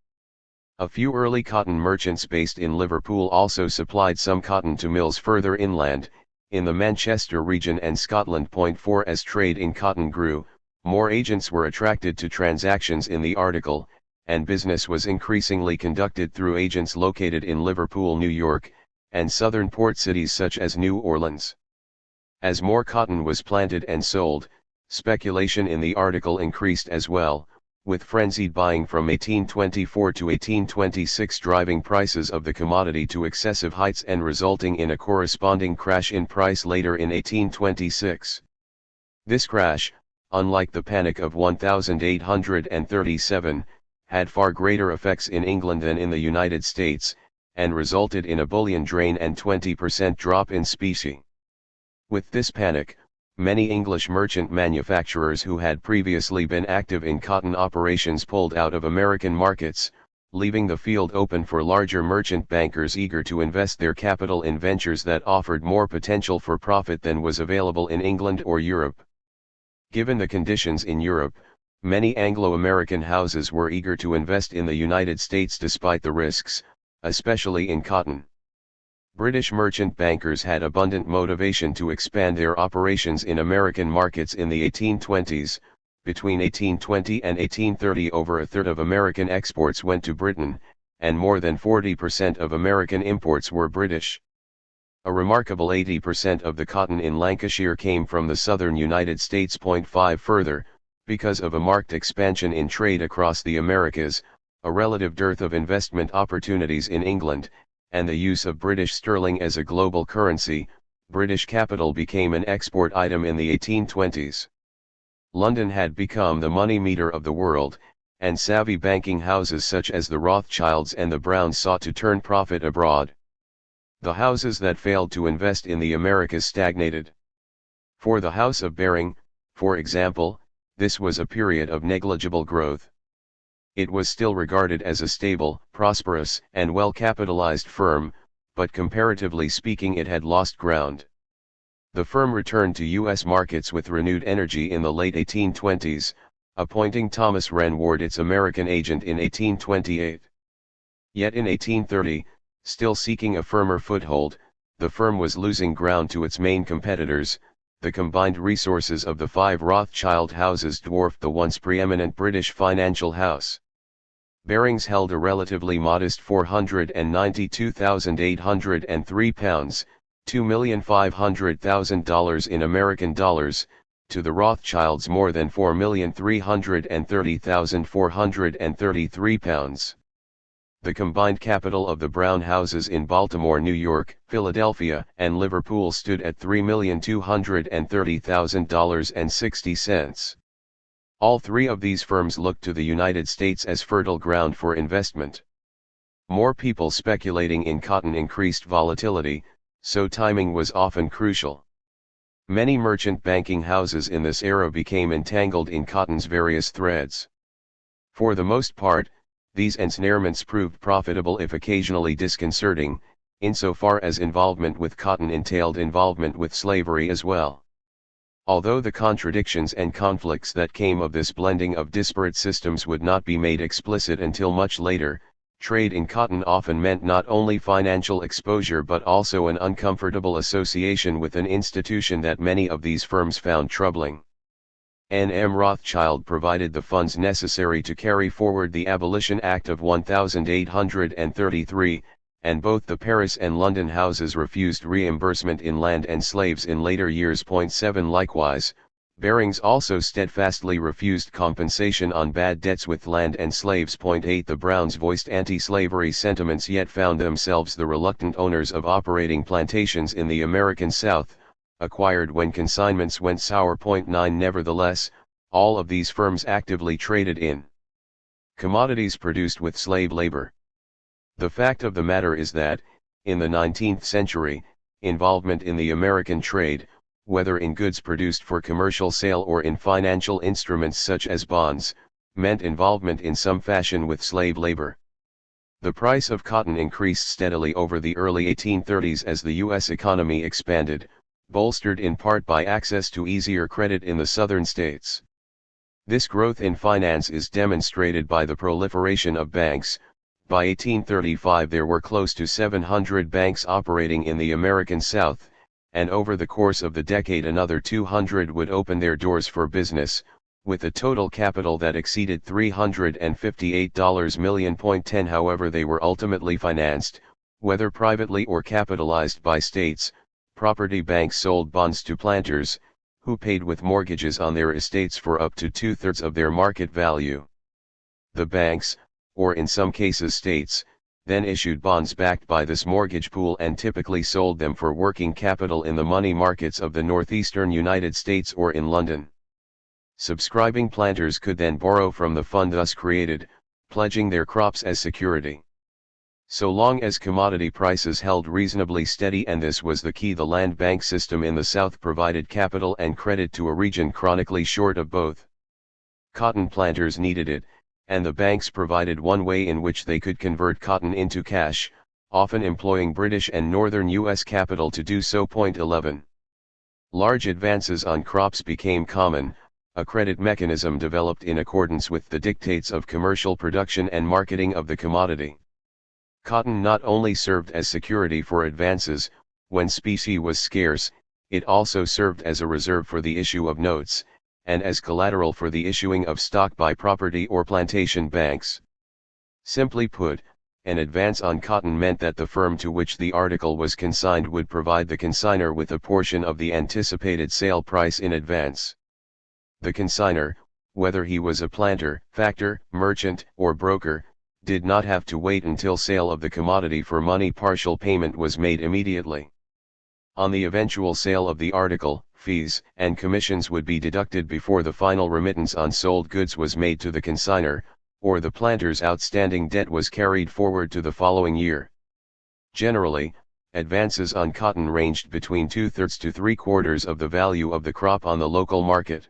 A few early cotton merchants based in Liverpool also supplied some cotton to mills further inland, in the Manchester region and Scotland. 4 As trade in cotton grew, more agents were attracted to transactions in the article, and business was increasingly conducted through agents located in Liverpool, New York, and southern port cities such as New Orleans. As more cotton was planted and sold, speculation in the article increased as well, with frenzied buying from 1824 to 1826 driving prices of the commodity to excessive heights and resulting in a corresponding crash in price later in 1826. This crash, unlike the Panic of 1837, had far greater effects in England than in the United States, and resulted in a bullion drain and 20% drop in specie. With this panic, many English merchant manufacturers who had previously been active in cotton operations pulled out of American markets, leaving the field open for larger merchant bankers eager to invest their capital in ventures that offered more potential for profit than was available in England or Europe. Given the conditions in Europe, many Anglo-American houses were eager to invest in the United States despite the risks, especially in cotton. British merchant bankers had abundant motivation to expand their operations in American markets in the 1820s. Between 1820 and 1830, over a third of American exports went to Britain, and more than 40% of American imports were British. A remarkable 80% of the cotton in Lancashire came from the southern United States. 5 Further, because of a marked expansion in trade across the Americas, a relative dearth of investment opportunities in England, and the use of British sterling as a global currency, British capital became an export item in the 1820s. London had become the money meter of the world, and savvy banking houses such as the Rothschilds and the Browns sought to turn profit abroad. The houses that failed to invest in the Americas stagnated. For the House of Baring, for example, this was a period of negligible growth. It was still regarded as a stable, prosperous, and well-capitalized firm, but comparatively speaking it had lost ground. The firm returned to U.S. markets with renewed energy in the late 1820s, appointing Thomas Wren Ward its American agent in 1828. Yet in 1830, still seeking a firmer foothold, the firm was losing ground to its main competitors. The combined resources of the 5 Rothschild houses dwarfed the once preeminent British financial house. Barings held a relatively modest £492,803, $2,500,000 in American dollars, to the Rothschilds more than £4,330,433. The combined capital of the Brown houses in Baltimore, New York, Philadelphia, and Liverpool stood at $3,230,000.60. All three of these firms looked to the United States as fertile ground for investment. More people speculating in cotton increased volatility, so timing was often crucial. Many merchant banking houses in this era became entangled in cotton's various threads. For the most part, these ensnarements proved profitable if occasionally disconcerting, insofar as involvement with cotton entailed involvement with slavery as well. Although the contradictions and conflicts that came of this blending of disparate systems would not be made explicit until much later, trade in cotton often meant not only financial exposure but also an uncomfortable association with an institution that many of these firms found troubling. N.M. Rothschild provided the funds necessary to carry forward the Abolition Act of 1833, and both the Paris and London houses refused reimbursement in land and slaves in later years. 7 Likewise, Barings also steadfastly refused compensation on bad debts with land and slaves. 8 The Browns voiced anti-slavery sentiments yet found themselves the reluctant owners of operating plantations in the American South, acquired when consignments went sour. 9 Nevertheless, all of these firms actively traded in commodities produced with slave labor. The fact of the matter is that, in the 19th century, involvement in the American trade, whether in goods produced for commercial sale or in financial instruments such as bonds, meant involvement in some fashion with slave labor. The price of cotton increased steadily over the early 1830s as the U.S. economy expanded, bolstered in part by access to easier credit in the southern states. This growth in finance is demonstrated by the proliferation of banks. By 1835 there were close to 700 banks operating in the American South, and over the course of the decade another 200 would open their doors for business, with a total capital that exceeded $358 million. 10 However, they were ultimately financed, whether privately or capitalized by states. Property banks sold bonds to planters, who paid with mortgages on their estates for up to 2/3 of their market value. The banks, or in some cases states, then issued bonds backed by this mortgage pool and typically sold them for working capital in the money markets of the northeastern United States or in London. Subscribing planters could then borrow from the fund thus created, pledging their crops as security. So long as commodity prices held reasonably steady, and this was the key, the land bank system in the South provided capital and credit to a region chronically short of both. Cotton planters needed it, and the banks provided one way in which they could convert cotton into cash, often employing British and Northern U.S. capital to do so. 11. Large advances on crops became common, a credit mechanism developed in accordance with the dictates of commercial production and marketing of the commodity. Cotton not only served as security for advances, when specie was scarce, it also served as a reserve for the issue of notes, and as collateral for the issuing of stock by property or plantation banks. Simply put, an advance on cotton meant that the firm to which the article was consigned would provide the consignor with a portion of the anticipated sale price in advance. The consignor, whether he was a planter, factor, merchant, or broker, did not have to wait until sale of the commodity for money. Partial payment was made immediately. On the eventual sale of the article, fees and commissions would be deducted before the final remittance on sold goods was made to the consignor, or the planter's outstanding debt was carried forward to the following year. Generally, advances on cotton ranged between 2/3 to 3/4 of the value of the crop on the local market.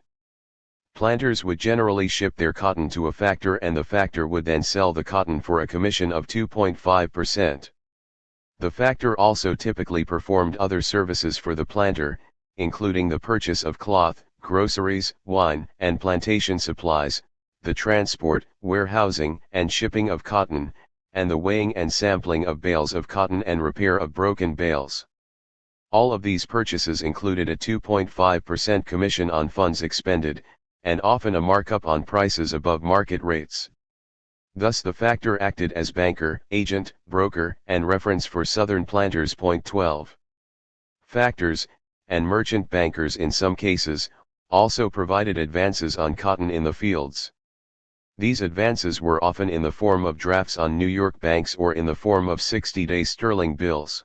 Planters would generally ship their cotton to a factor, and the factor would then sell the cotton for a commission of 2.5%. The factor also typically performed other services for the planter, including the purchase of cloth, groceries, wine, and plantation supplies, the transport, warehousing, and shipping of cotton, and the weighing and sampling of bales of cotton and repair of broken bales. All of these purchases included a 2.5% commission on funds expended, and often a markup on prices above market rates. Thus the factor acted as banker, agent, broker, and reference for Southern planters. 12. Factors, and merchant bankers in some cases, also provided advances on cotton in the fields. These advances were often in the form of drafts on New York banks or in the form of 60-day sterling bills.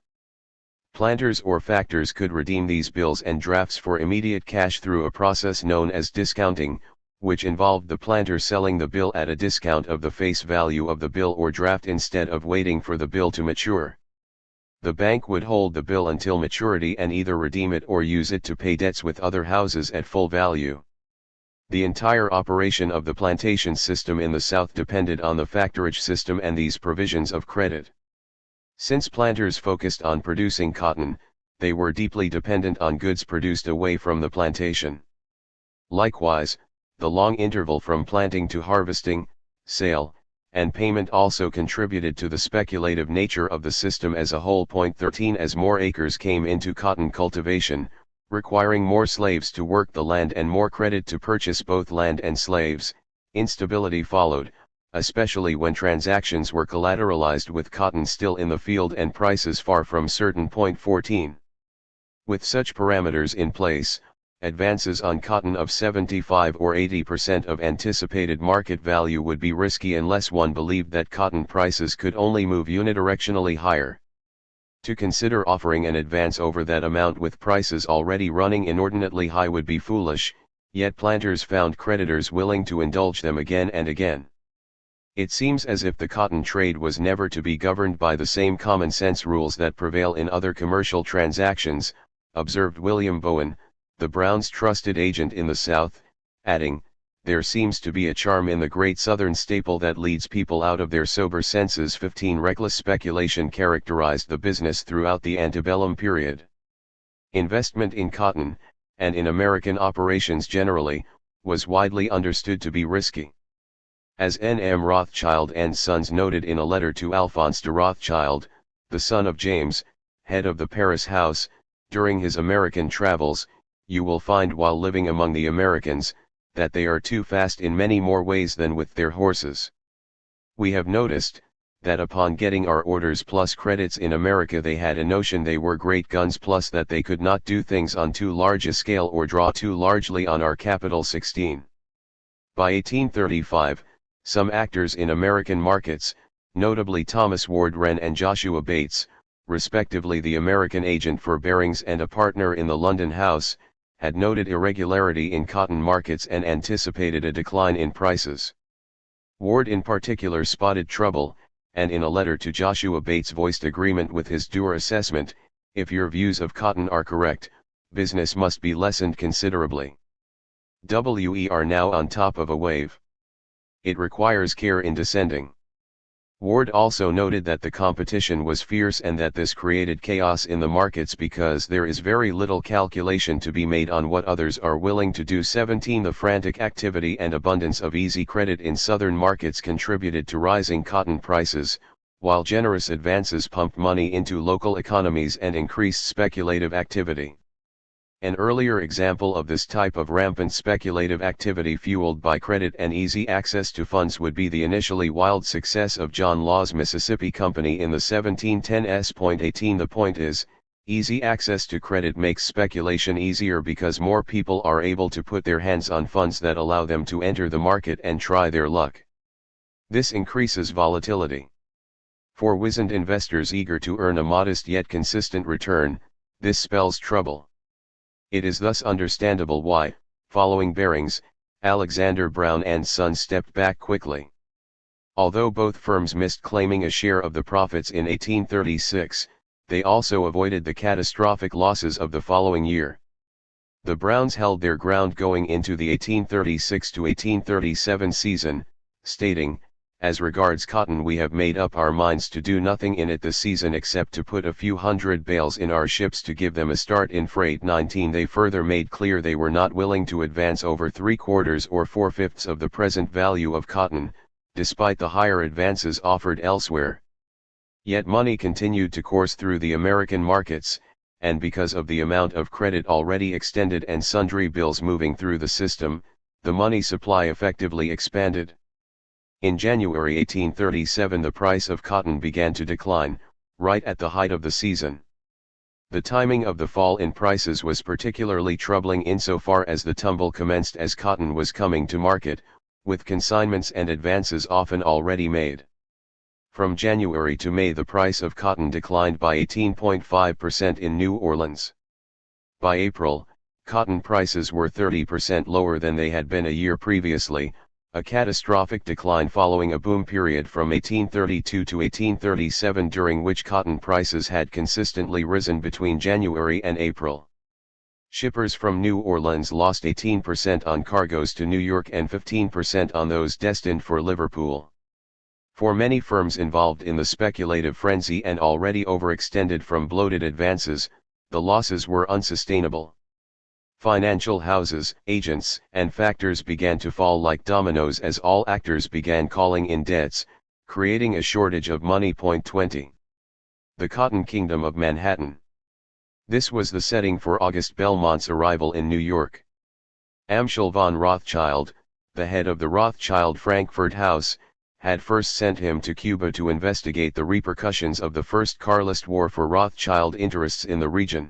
Planters or factors could redeem these bills and drafts for immediate cash through a process known as discounting, which involved the planter selling the bill at a discount of the face value of the bill or draft instead of waiting for the bill to mature. The bank would hold the bill until maturity and either redeem it or use it to pay debts with other houses at full value. The entire operation of the plantation system in the South depended on the factorage system and these provisions of credit. Since planters focused on producing cotton, they were deeply dependent on goods produced away from the plantation. Likewise, the long interval from planting to harvesting, sale, and payment also contributed to the speculative nature of the system as a whole. 13 As more acres came into cotton cultivation, requiring more slaves to work the land and more credit to purchase both land and slaves. Instability followed, especially when transactions were collateralized with cotton still in the field and prices far from certain. 14. With such parameters in place, advances on cotton of 75 or 80% of anticipated market value would be risky unless one believed that cotton prices could only move unidirectionally higher. To consider offering an advance over that amount with prices already running inordinately high would be foolish, yet planters found creditors willing to indulge them again and again. It seems as if the cotton trade was never to be governed by the same common sense rules that prevail in other commercial transactions, observed William Bowen, the Browns' trusted agent in the South, adding, "There seems to be a charm in the great Southern staple that leads people out of their sober senses." 15. Reckless speculation characterized the business throughout the antebellum period. Investment in cotton, and in American operations generally, was widely understood to be risky. As N. M. Rothschild and Sons noted in a letter to Alphonse de Rothschild, the son of James, head of the Paris house, during his American travels, "You will find while living among the Americans, that they are too fast in many more ways than with their horses. We have noticed, that upon getting our orders plus credits in America they had a notion they were great guns, plus that they could not do things on too large a scale or draw too largely on our capital." 16. By 1835, some actors in American markets, notably Thomas Ward Wren and Joshua Bates, respectively the American agent for Barings and a partner in the London house, had noted irregularity in cotton markets and anticipated a decline in prices. Ward in particular spotted trouble, and in a letter to Joshua Bates voiced agreement with his dour assessment: "If your views of cotton are correct, business must be lessened considerably. We are now on top of a wave. It requires care in descending." Ward also noted that the competition was fierce and that this created chaos in the markets because there is very little calculation to be made on what others are willing to do. 17. The frantic activity and abundance of easy credit in southern markets contributed to rising cotton prices, while generous advances pumped money into local economies and increased speculative activity. An earlier example of this type of rampant speculative activity fueled by credit and easy access to funds would be the initially wild success of John Law's Mississippi Company in the 1710s. 18. The point is, easy access to credit makes speculation easier because more people are able to put their hands on funds that allow them to enter the market and try their luck. This increases volatility. For wizened investors eager to earn a modest yet consistent return, this spells trouble. It is thus understandable why, following Barings, Alexander Brown and Sons stepped back quickly. Although both firms missed claiming a share of the profits in 1836, they also avoided the catastrophic losses of the following year. The Browns held their ground going into the 1836 to 1837 season, stating, "As regards cotton, we have made up our minds to do nothing in it this season except to put a few hundred bales in our ships to give them a start in freight." 19. They further made clear they were not willing to advance over 3/4 or 4/5 of the present value of cotton, despite the higher advances offered elsewhere. Yet money continued to course through the American markets, and because of the amount of credit already extended and sundry bills moving through the system, the money supply effectively expanded. In January 1837 the price of cotton began to decline, right at the height of the season. The timing of the fall in prices was particularly troubling insofar as the tumble commenced as cotton was coming to market, with consignments and advances often already made. From January to May the price of cotton declined by 18.5% in New Orleans. By April, cotton prices were 30% lower than they had been a year previously, a catastrophic decline following a boom period from 1832 to 1837 during which cotton prices had consistently risen between January and April. Shippers from New Orleans lost 18% on cargoes to New York and 15% on those destined for Liverpool. For many firms involved in the speculative frenzy and already overextended from bloated advances, the losses were unsustainable. Financial houses, agents, and factors began to fall like dominoes as all actors began calling in debts, creating a shortage of money. 20. The Cotton Kingdom of Manhattan. This was the setting for August Belmont's arrival in New York. Amschel von Rothschild, the head of the Rothschild Frankfurt House, had first sent him to Cuba to investigate the repercussions of the First Carlist War for Rothschild interests in the region.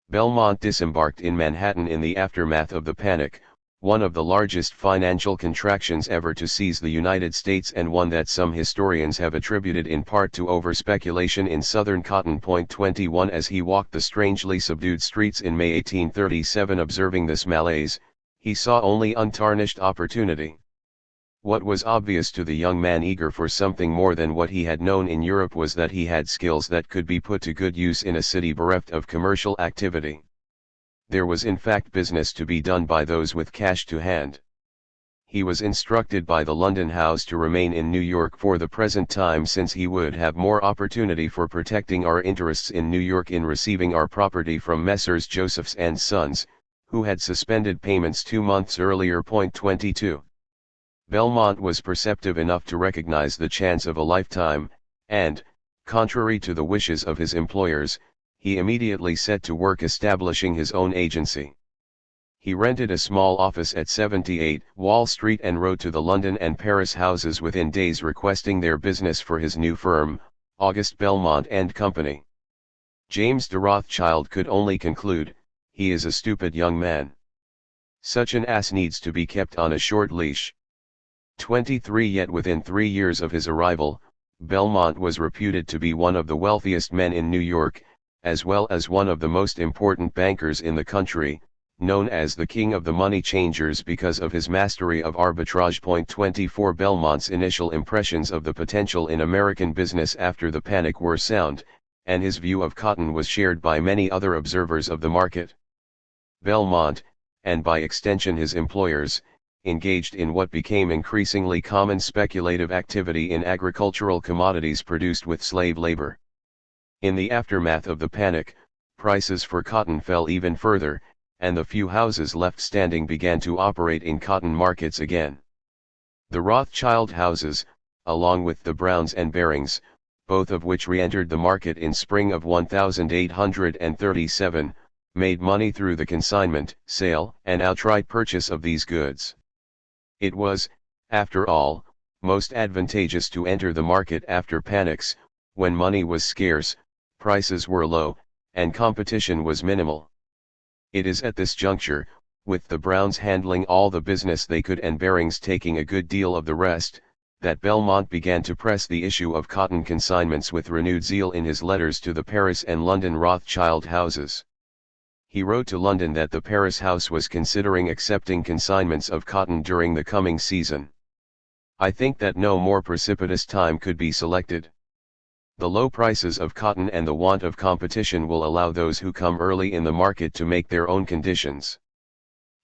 Belmont disembarked in Manhattan in the aftermath of the panic, one of the largest financial contractions ever to seize the United States and one that some historians have attributed in part to over-speculation in southern cotton. 21 As he walked the strangely subdued streets in May 1837 observing this malaise, he saw only untarnished opportunity. What was obvious to the young man eager for something more than what he had known in Europe was that he had skills that could be put to good use in a city bereft of commercial activity. There was in fact business to be done by those with cash to hand. He was instructed by the London House to remain in New York for the present time, since he would have more opportunity for protecting our interests in New York in receiving our property from Messrs. Josephs and Sons, who had suspended payments 2 months earlier. 22. Belmont was perceptive enough to recognize the chance of a lifetime, and, contrary to the wishes of his employers, he immediately set to work establishing his own agency. He rented a small office at 78 Wall Street and wrote to the London and Paris houses within days requesting their business for his new firm, August Belmont and Company. James de Rothschild could only conclude, "He is a stupid young man. Such an ass needs to be kept on a short leash." 23 Yet within 3 years of his arrival, Belmont was reputed to be one of the wealthiest men in New York, as well as one of the most important bankers in the country, known as the King of the Money Changers because of his mastery of arbitrage. 24 Belmont's initial impressions of the potential in American business after the panic were sound, and his view of cotton was shared by many other observers of the market. Belmont, and by extension his employers, engaged in what became increasingly common speculative activity in agricultural commodities produced with slave labor. In the aftermath of the panic, prices for cotton fell even further, and the few houses left standing began to operate in cotton markets again. The Rothschild houses, along with the Browns and Barings, both of which re-entered the market in spring of 1837, made money through the consignment, sale, and outright purchase of these goods. It was, after all, most advantageous to enter the market after panics, when money was scarce, prices were low, and competition was minimal. It is at this juncture, with the Browns handling all the business they could and Barings taking a good deal of the rest, that Belmont began to press the issue of cotton consignments with renewed zeal in his letters to the Paris and London Rothschild houses. He wrote to London that the Paris house was considering accepting consignments of cotton during the coming season. "I think that no more precipitous time could be selected. The low prices of cotton and the want of competition will allow those who come early in the market to make their own conditions."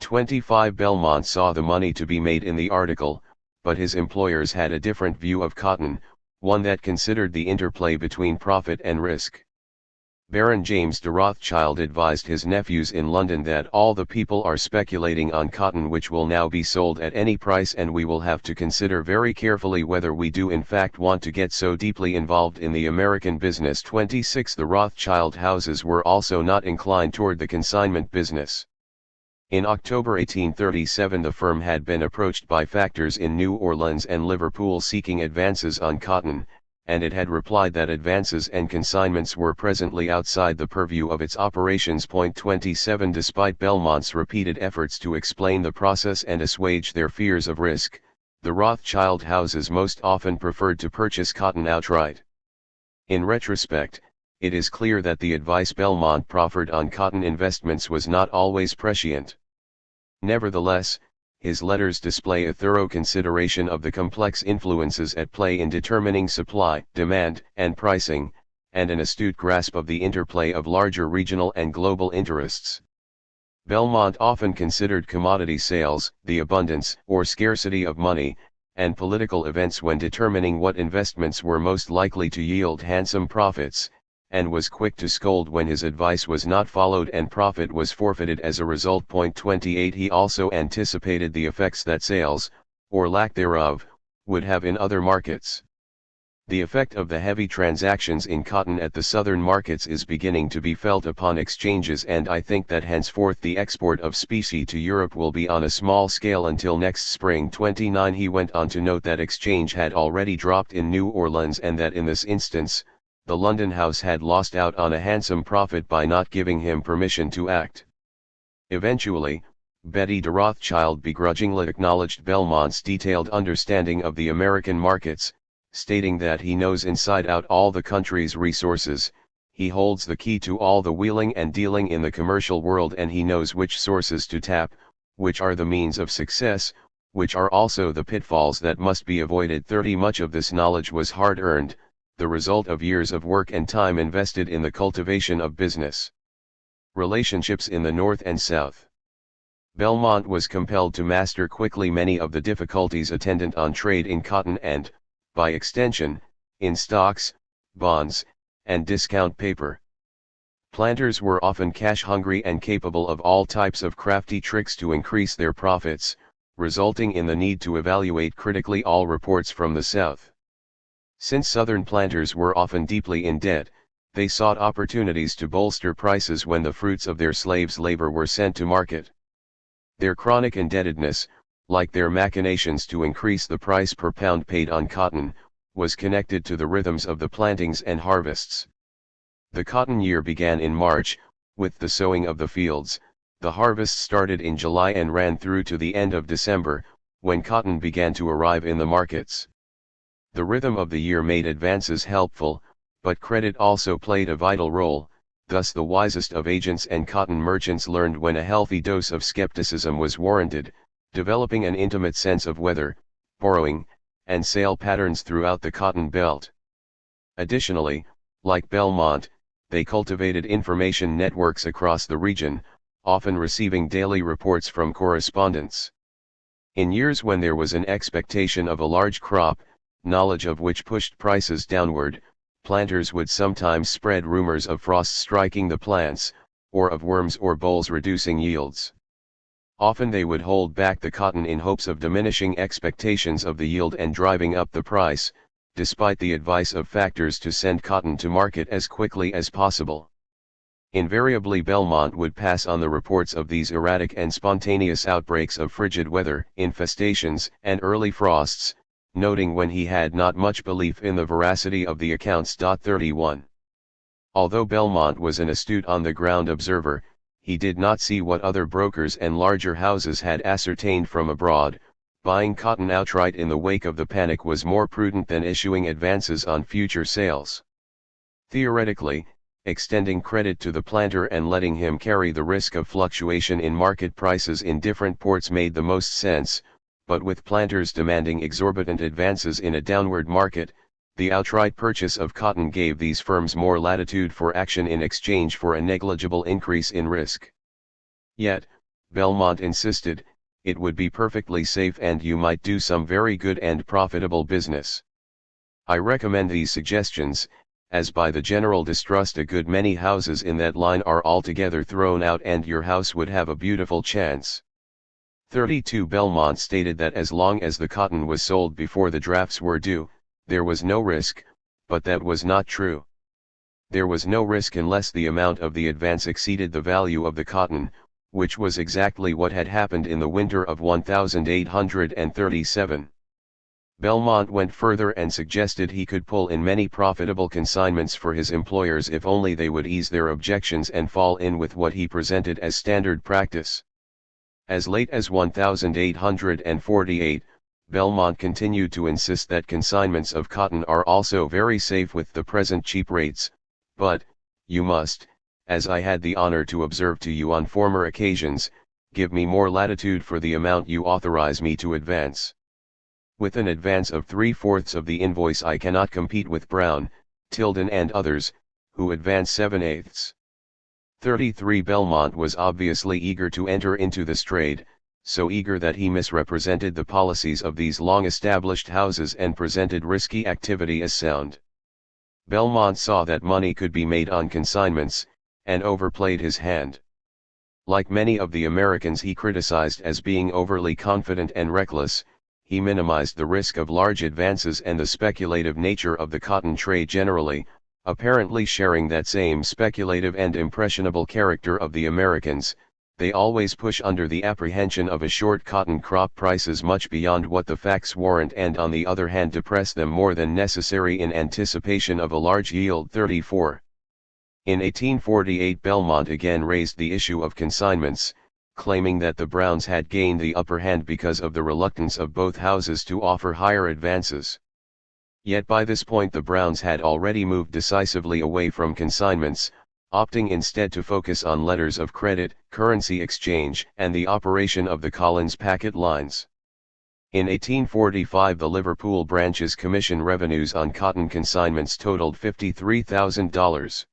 25 Belmont saw the money to be made in the article, but his employers had a different view of cotton, one that considered the interplay between profit and risk. Baron James de Rothschild advised his nephews in London that all the people are speculating on cotton which will now be sold at any price, and we will have to consider very carefully whether we do in fact want to get so deeply involved in the American business. 26 The Rothschild houses were also not inclined toward the consignment business. In October 1837 the firm had been approached by factors in New Orleans and Liverpool seeking advances on cotton, and it had replied that advances and consignments were presently outside the purview of its operations. 27 Despite Belmont's repeated efforts to explain the process and assuage their fears of risk, the Rothschild houses most often preferred to purchase cotton outright. In retrospect, it is clear that the advice Belmont proffered on cotton investments was not always prescient. Nevertheless, his letters display a thorough consideration of the complex influences at play in determining supply, demand, and pricing, and an astute grasp of the interplay of larger regional and global interests. Belmont often considered commodity sales, the abundance or scarcity of money, and political events when determining what investments were most likely to yield handsome profits, and was quick to scold when his advice was not followed and profit was forfeited as a result. 28 He also anticipated the effects that sales, or lack thereof, would have in other markets. The effect of the heavy transactions in cotton at the southern markets is beginning to be felt upon exchanges, and I think that henceforth the export of specie to Europe will be on a small scale until next spring. 29. He went on to note that exchange had already dropped in New Orleans, and that in this instance, the London house had lost out on a handsome profit by not giving him permission to act. Eventually, Betty de Rothschild begrudgingly acknowledged Belmont's detailed understanding of the American markets, stating that he knows inside out all the country's resources, he holds the key to all the wheeling and dealing in the commercial world, and he knows which sources to tap, which are the means of success, which are also the pitfalls that must be avoided. 30. Much of this knowledge was hard-earned, the result of years of work and time invested in the cultivation of business relationships in the North and South. Belmont was compelled to master quickly many of the difficulties attendant on trade in cotton and, by extension, in stocks, bonds, and discount paper. Planters were often cash-hungry and capable of all types of crafty tricks to increase their profits, resulting in the need to evaluate critically all reports from the South. Since Southern planters were often deeply in debt, they sought opportunities to bolster prices when the fruits of their slaves' labor were sent to market. Their chronic indebtedness, like their machinations to increase the price per pound paid on cotton, was connected to the rhythms of the plantings and harvests. The cotton year began in March, with the sowing of the fields. The harvest started in July and ran through to the end of December, when cotton began to arrive in the markets. The rhythm of the year made advances helpful, but credit also played a vital role. Thus the wisest of agents and cotton merchants learned when a healthy dose of skepticism was warranted, developing an intimate sense of weather, borrowing, and sale patterns throughout the cotton belt. Additionally, like Belmont, they cultivated information networks across the region, often receiving daily reports from correspondents. In years when there was an expectation of a large crop, knowledge of which pushed prices downward, planters would sometimes spread rumors of frost striking the plants, or of worms or bolls reducing yields. Often they would hold back the cotton in hopes of diminishing expectations of the yield and driving up the price, despite the advice of factors to send cotton to market as quickly as possible. Invariably Belmont would pass on the reports of these erratic and spontaneous outbreaks of frigid weather, infestations, and early frosts, noting when he had not much belief in the veracity of the accounts. 31. Although Belmont was an astute on-the-ground observer, he did not see what other brokers and larger houses had ascertained from abroad. Buying cotton outright in the wake of the panic was more prudent than issuing advances on future sales. Theoretically, extending credit to the planter and letting him carry the risk of fluctuation in market prices in different ports made the most sense, but with planters demanding exorbitant advances in a downward market, the outright purchase of cotton gave these firms more latitude for action in exchange for a negligible increase in risk. Yet, Belmont insisted, it would be perfectly safe and you might do some very good and profitable business. I recommend these suggestions, as by the general distrust a good many houses in that line are altogether thrown out and your house would have a beautiful chance. 32. Belmont stated that as long as the cotton was sold before the drafts were due, there was no risk, but that was not true. There was no risk unless the amount of the advance exceeded the value of the cotton, which was exactly what had happened in the winter of 1837. Belmont went further and suggested he could pull in many profitable consignments for his employers if only they would ease their objections and fall in with what he presented as standard practice. As late as 1848, Belmont continued to insist that consignments of cotton are also very safe with the present cheap rates, but, you must, as I had the honor to observe to you on former occasions, give me more latitude for the amount you authorize me to advance. With an advance of 3/4 of the invoice I cannot compete with Brown, Tilden and others, who advance 7/8. 33. Belmont was obviously eager to enter into this trade, so eager that he misrepresented the policies of these long-established houses and presented risky activity as sound. Belmont saw that money could be made on consignments, and overplayed his hand. Like many of the Americans he criticized as being overly confident and reckless, he minimized the risk of large advances and the speculative nature of the cotton trade generally, apparently sharing that same speculative and impressionable character of the Americans. They always push under the apprehension of a short cotton crop prices much beyond what the facts warrant, and on the other hand depress them more than necessary in anticipation of a large yield. 34. In 1848 Belmont again raised the issue of consignments, claiming that the Browns had gained the upper hand because of the reluctance of both houses to offer higher advances. Yet by this point the Browns had already moved decisively away from consignments, opting instead to focus on letters of credit, currency exchange, and the operation of the Collins packet lines. In 1845 the Liverpool branch's commission revenues on cotton consignments totaled $53,000.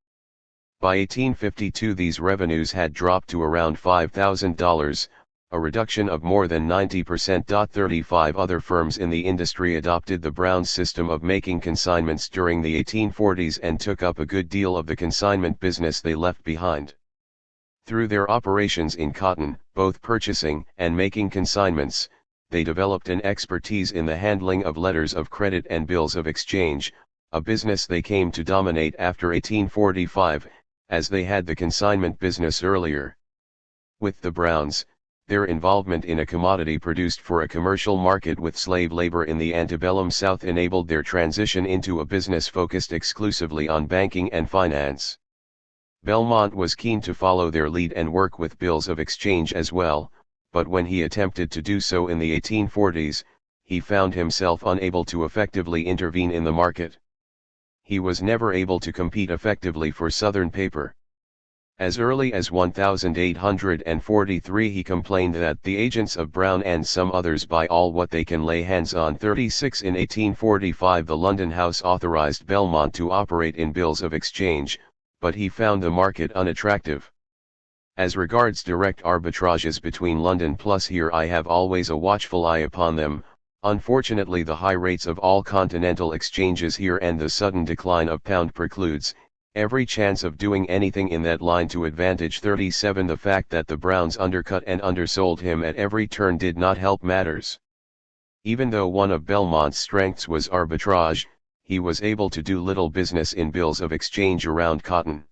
By 1852 these revenues had dropped to around $5,000, a reduction of more than 90%. 35 other firms in the industry adopted the Browns system of making consignments during the 1840s and took up a good deal of the consignment business they left behind. Through their operations in cotton, both purchasing and making consignments, they developed an expertise in the handling of letters of credit and bills of exchange, a business they came to dominate after 1845, as they had the consignment business earlier. With the Browns, their involvement in a commodity produced for a commercial market with slave labor in the antebellum South enabled their transition into a business focused exclusively on banking and finance. Belmont was keen to follow their lead and work with bills of exchange as well, but when he attempted to do so in the 1840s, he found himself unable to effectively intervene in the market. He was never able to compete effectively for Southern paper. As early as 1843 he complained that the agents of Brown and some others buy all what they can lay hands on. 36 In 1845 the London House authorized Belmont to operate in bills of exchange, but he found the market unattractive. As regards direct arbitrages between London plus here I have always a watchful eye upon them. Unfortunately the high rates of all continental exchanges here and the sudden decline of pound precludes every chance of doing anything in that line to advantage. 37 The fact that the Browns undercut and undersold him at every turn did not help matters. Even though one of Belmont's strengths was arbitrage, he was able to do little business in bills of exchange around cotton.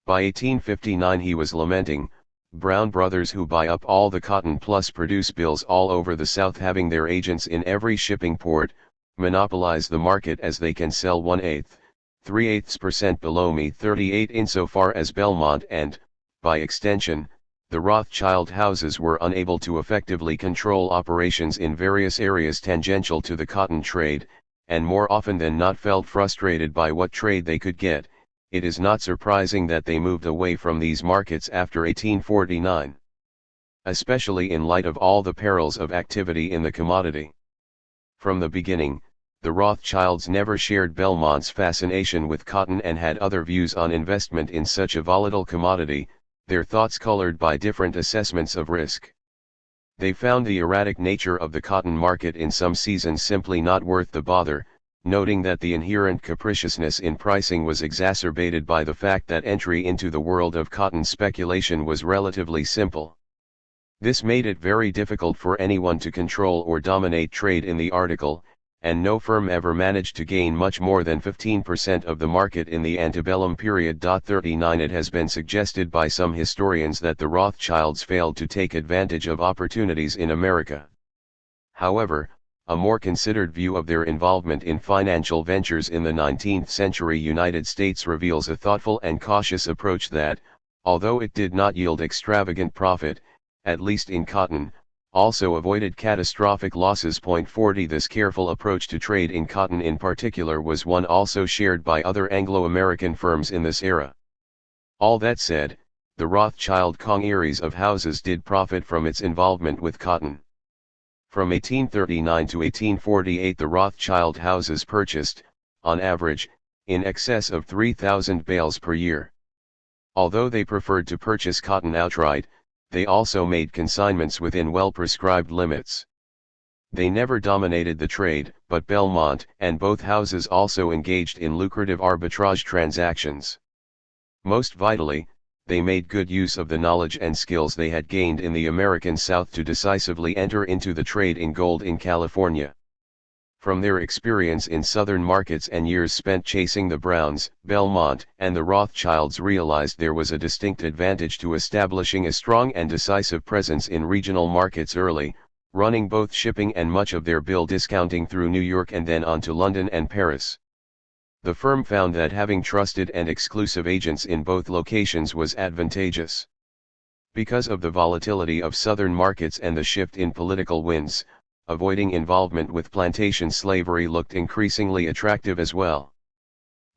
By 1859 he was lamenting, Brown Brothers who buy up all the cotton plus produce bills all over the South, having their agents in every shipping port, monopolize the market as they can sell 1/8, 3/8% below me. 38 Insofar as Belmont and, by extension, the Rothschild houses were unable to effectively control operations in various areas tangential to the cotton trade, and more often than not felt frustrated by what trade they could get, it is not surprising that they moved away from these markets after 1849. Especially in light of all the perils of activity in the commodity. From the beginning, the Rothschilds never shared Belmont's fascination with cotton and had other views on investment in such a volatile commodity, their thoughts colored by different assessments of risk. They found the erratic nature of the cotton market in some seasons simply not worth the bother, noting that the inherent capriciousness in pricing was exacerbated by the fact that entry into the world of cotton speculation was relatively simple. This made it very difficult for anyone to control or dominate trade in the article, and no firm ever managed to gain much more than 15% of the market in the antebellum period. 39 It has been suggested by some historians that the Rothschilds failed to take advantage of opportunities in America. However, a more considered view of their involvement in financial ventures in the 19th century United States reveals a thoughtful and cautious approach that, although it did not yield extravagant profit, at least in cotton, also avoided catastrophic losses. 40 This careful approach to trade in cotton in particular was one also shared by other Anglo-American firms in this era. All that said, the Rothschild congeries of houses did profit from its involvement with cotton. From 1839 to 1848 the Rothschild houses purchased, on average, in excess of 3,000 bales per year. Although they preferred to purchase cotton outright, they also made consignments within well-prescribed limits. They never dominated the trade, but Belmont and both houses also engaged in lucrative arbitrage transactions. Most vitally, they made good use of the knowledge and skills they had gained in the American South to decisively enter into the trade in gold in California. From their experience in southern markets and years spent chasing the Browns, Belmont, and the Rothschilds realized there was a distinct advantage to establishing a strong and decisive presence in regional markets early, running both shipping and much of their bill discounting through New York and then on to London and Paris. The firm found that having trusted and exclusive agents in both locations was advantageous. Because of the volatility of southern markets and the shift in political winds, avoiding involvement with plantation slavery looked increasingly attractive as well.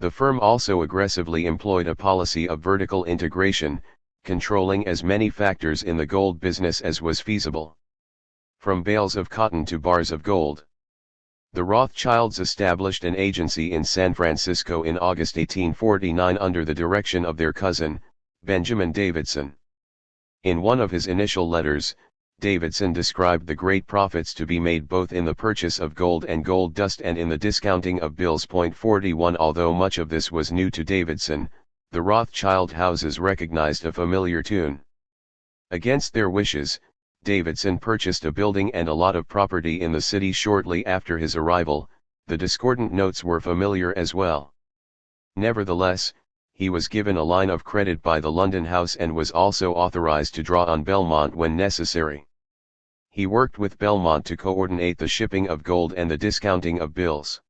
The firm also aggressively employed a policy of vertical integration, controlling as many factors in the gold business as was feasible. From bales of cotton to bars of gold. The Rothschilds established an agency in San Francisco in August 1849 under the direction of their cousin, Benjamin Davidson. In one of his initial letters, Davidson described the great profits to be made both in the purchase of gold and gold dust and in the discounting of bills. 41 Although much of this was new to Davidson, the Rothschild houses recognized a familiar tune. Against their wishes, Davidson purchased a building and a lot of property in the city shortly after his arrival. The discordant notes were familiar as well. Nevertheless, he was given a line of credit by the London House and was also authorized to draw on Belmont when necessary. He worked with Belmont to coordinate the shipping of gold and the discounting of bills.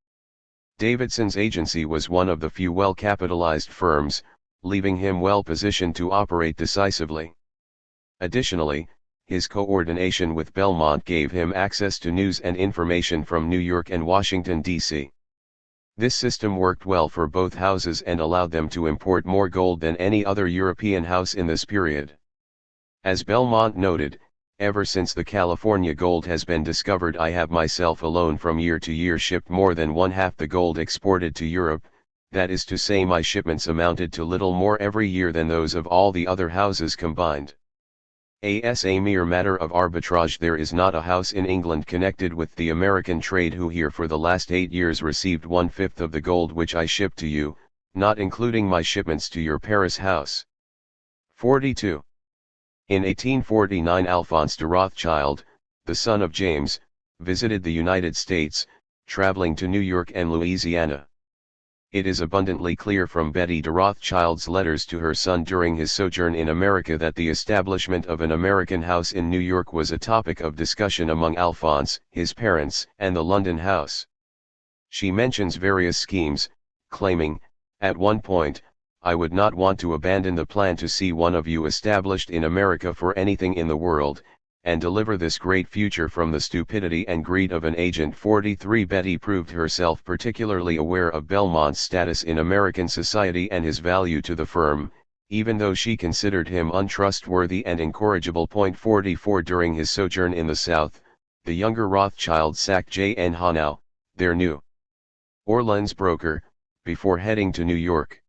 Davidson's agency was one of the few well-capitalized firms, leaving him well positioned to operate decisively. Additionally, his coordination with Belmont gave him access to news and information from New York and Washington, D.C. This system worked well for both houses and allowed them to import more gold than any other European house in this period. As Belmont noted, ever since the California gold has been discovered, I have myself alone from year to year shipped more than one-half the gold exported to Europe, that is to say my shipments amounted to little more every year than those of all the other houses combined. As a mere matter of arbitrage, there is not a house in England connected with the American trade who here for the last 8 years received 1/5 of the gold which I shipped to you, not including my shipments to your Paris house. 42. In 1849 Alphonse de Rothschild, the son of James, visited the United States, traveling to New York and Louisiana. It is abundantly clear from Betty de Rothschild's letters to her son during his sojourn in America that the establishment of an American house in New York was a topic of discussion among Alphonse, his parents, and the London house. She mentions various schemes, claiming, at one point, I would not want to abandon the plan to see one of you established in America for anything in the world, and deliver this great future from the stupidity and greed of an agent. 43 Betty proved herself particularly aware of Belmont's status in American society and his value to the firm, even though she considered him untrustworthy and incorrigible. 44 During his sojourn in the South, the younger Rothschild sacked J.N. Hanau, their New Orleans broker, before heading to New York.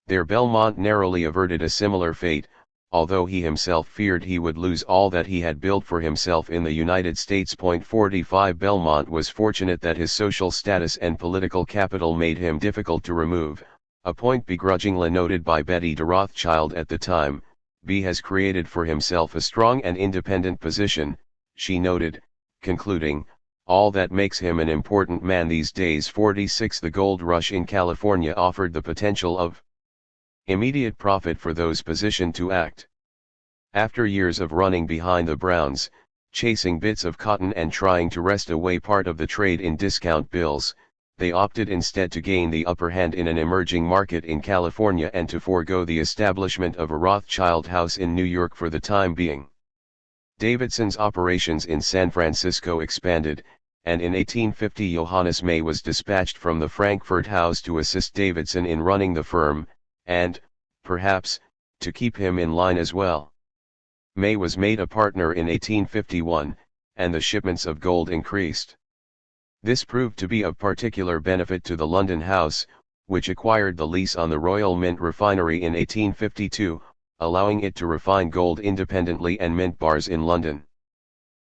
There Belmont narrowly averted a similar fate, although he himself feared he would lose all that he had built for himself in the United States. 45 Belmont was fortunate that his social status and political capital made him difficult to remove, a point begrudgingly noted by Betty de Rothschild at the time. B has created for himself a strong and independent position, she noted, concluding, all that makes him an important man these days. 46 The gold rush in California offered the potential of immediate profit for those positioned to act. After years of running behind the Browns, chasing bits of cotton and trying to wrest away part of the trade in discount bills, they opted instead to gain the upper hand in an emerging market in California and to forego the establishment of a Rothschild house in New York for the time being. Davidson's operations in San Francisco expanded, and in 1850 Johannes May was dispatched from the Frankfurt house to assist Davidson in running the firm, and, perhaps, to keep him in line as well. May was made a partner in 1851, and the shipments of gold increased. This proved to be of particular benefit to the London house, which acquired the lease on the Royal Mint refinery in 1852, allowing it to refine gold independently and mint bars in London.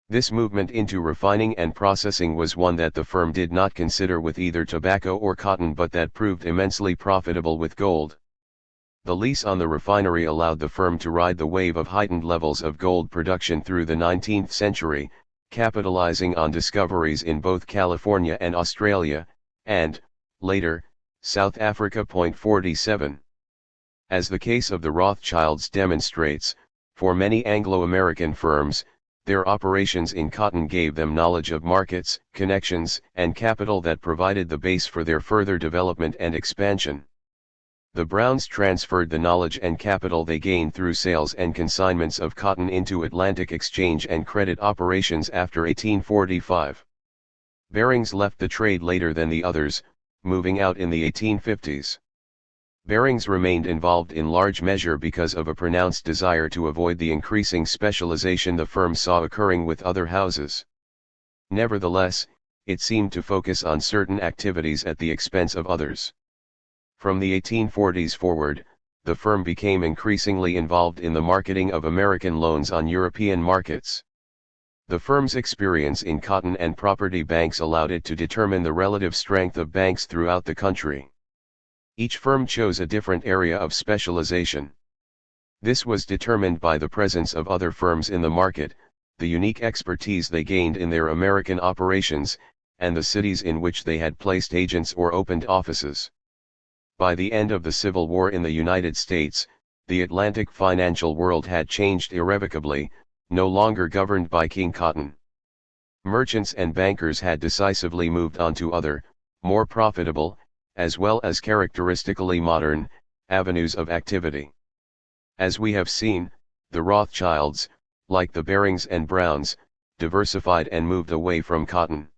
This movement into refining and processing was one that the firm did not consider with either tobacco or cotton, but that proved immensely profitable with gold. The lease on the refinery allowed the firm to ride the wave of heightened levels of gold production through the 19th century, capitalizing on discoveries in both California and Australia, and, later, South Africa. 47. As the case of the Rothschilds demonstrates, for many Anglo-American firms, their operations in cotton gave them knowledge of markets, connections, and capital that provided the base for their further development and expansion. The Browns transferred the knowledge and capital they gained through sales and consignments of cotton into Atlantic exchange and credit operations after 1845. Barings left the trade later than the others, moving out in the 1850s. Barings remained involved in large measure because of a pronounced desire to avoid the increasing specialization the firm saw occurring with other houses. Nevertheless, it seemed to focus on certain activities at the expense of others. From the 1840s forward, the firm became increasingly involved in the marketing of American loans on European markets. The firm's experience in cotton and property banks allowed it to determine the relative strength of banks throughout the country. Each firm chose a different area of specialization. This was determined by the presence of other firms in the market, the unique expertise they gained in their American operations, and the cities in which they had placed agents or opened offices. By the end of the Civil War in the United States, the Atlantic financial world had changed irrevocably, no longer governed by King Cotton. Merchants and bankers had decisively moved on to other, more profitable, as well as characteristically modern, avenues of activity. As we have seen, the Rothschilds, like the Barings and Browns, diversified and moved away from cotton.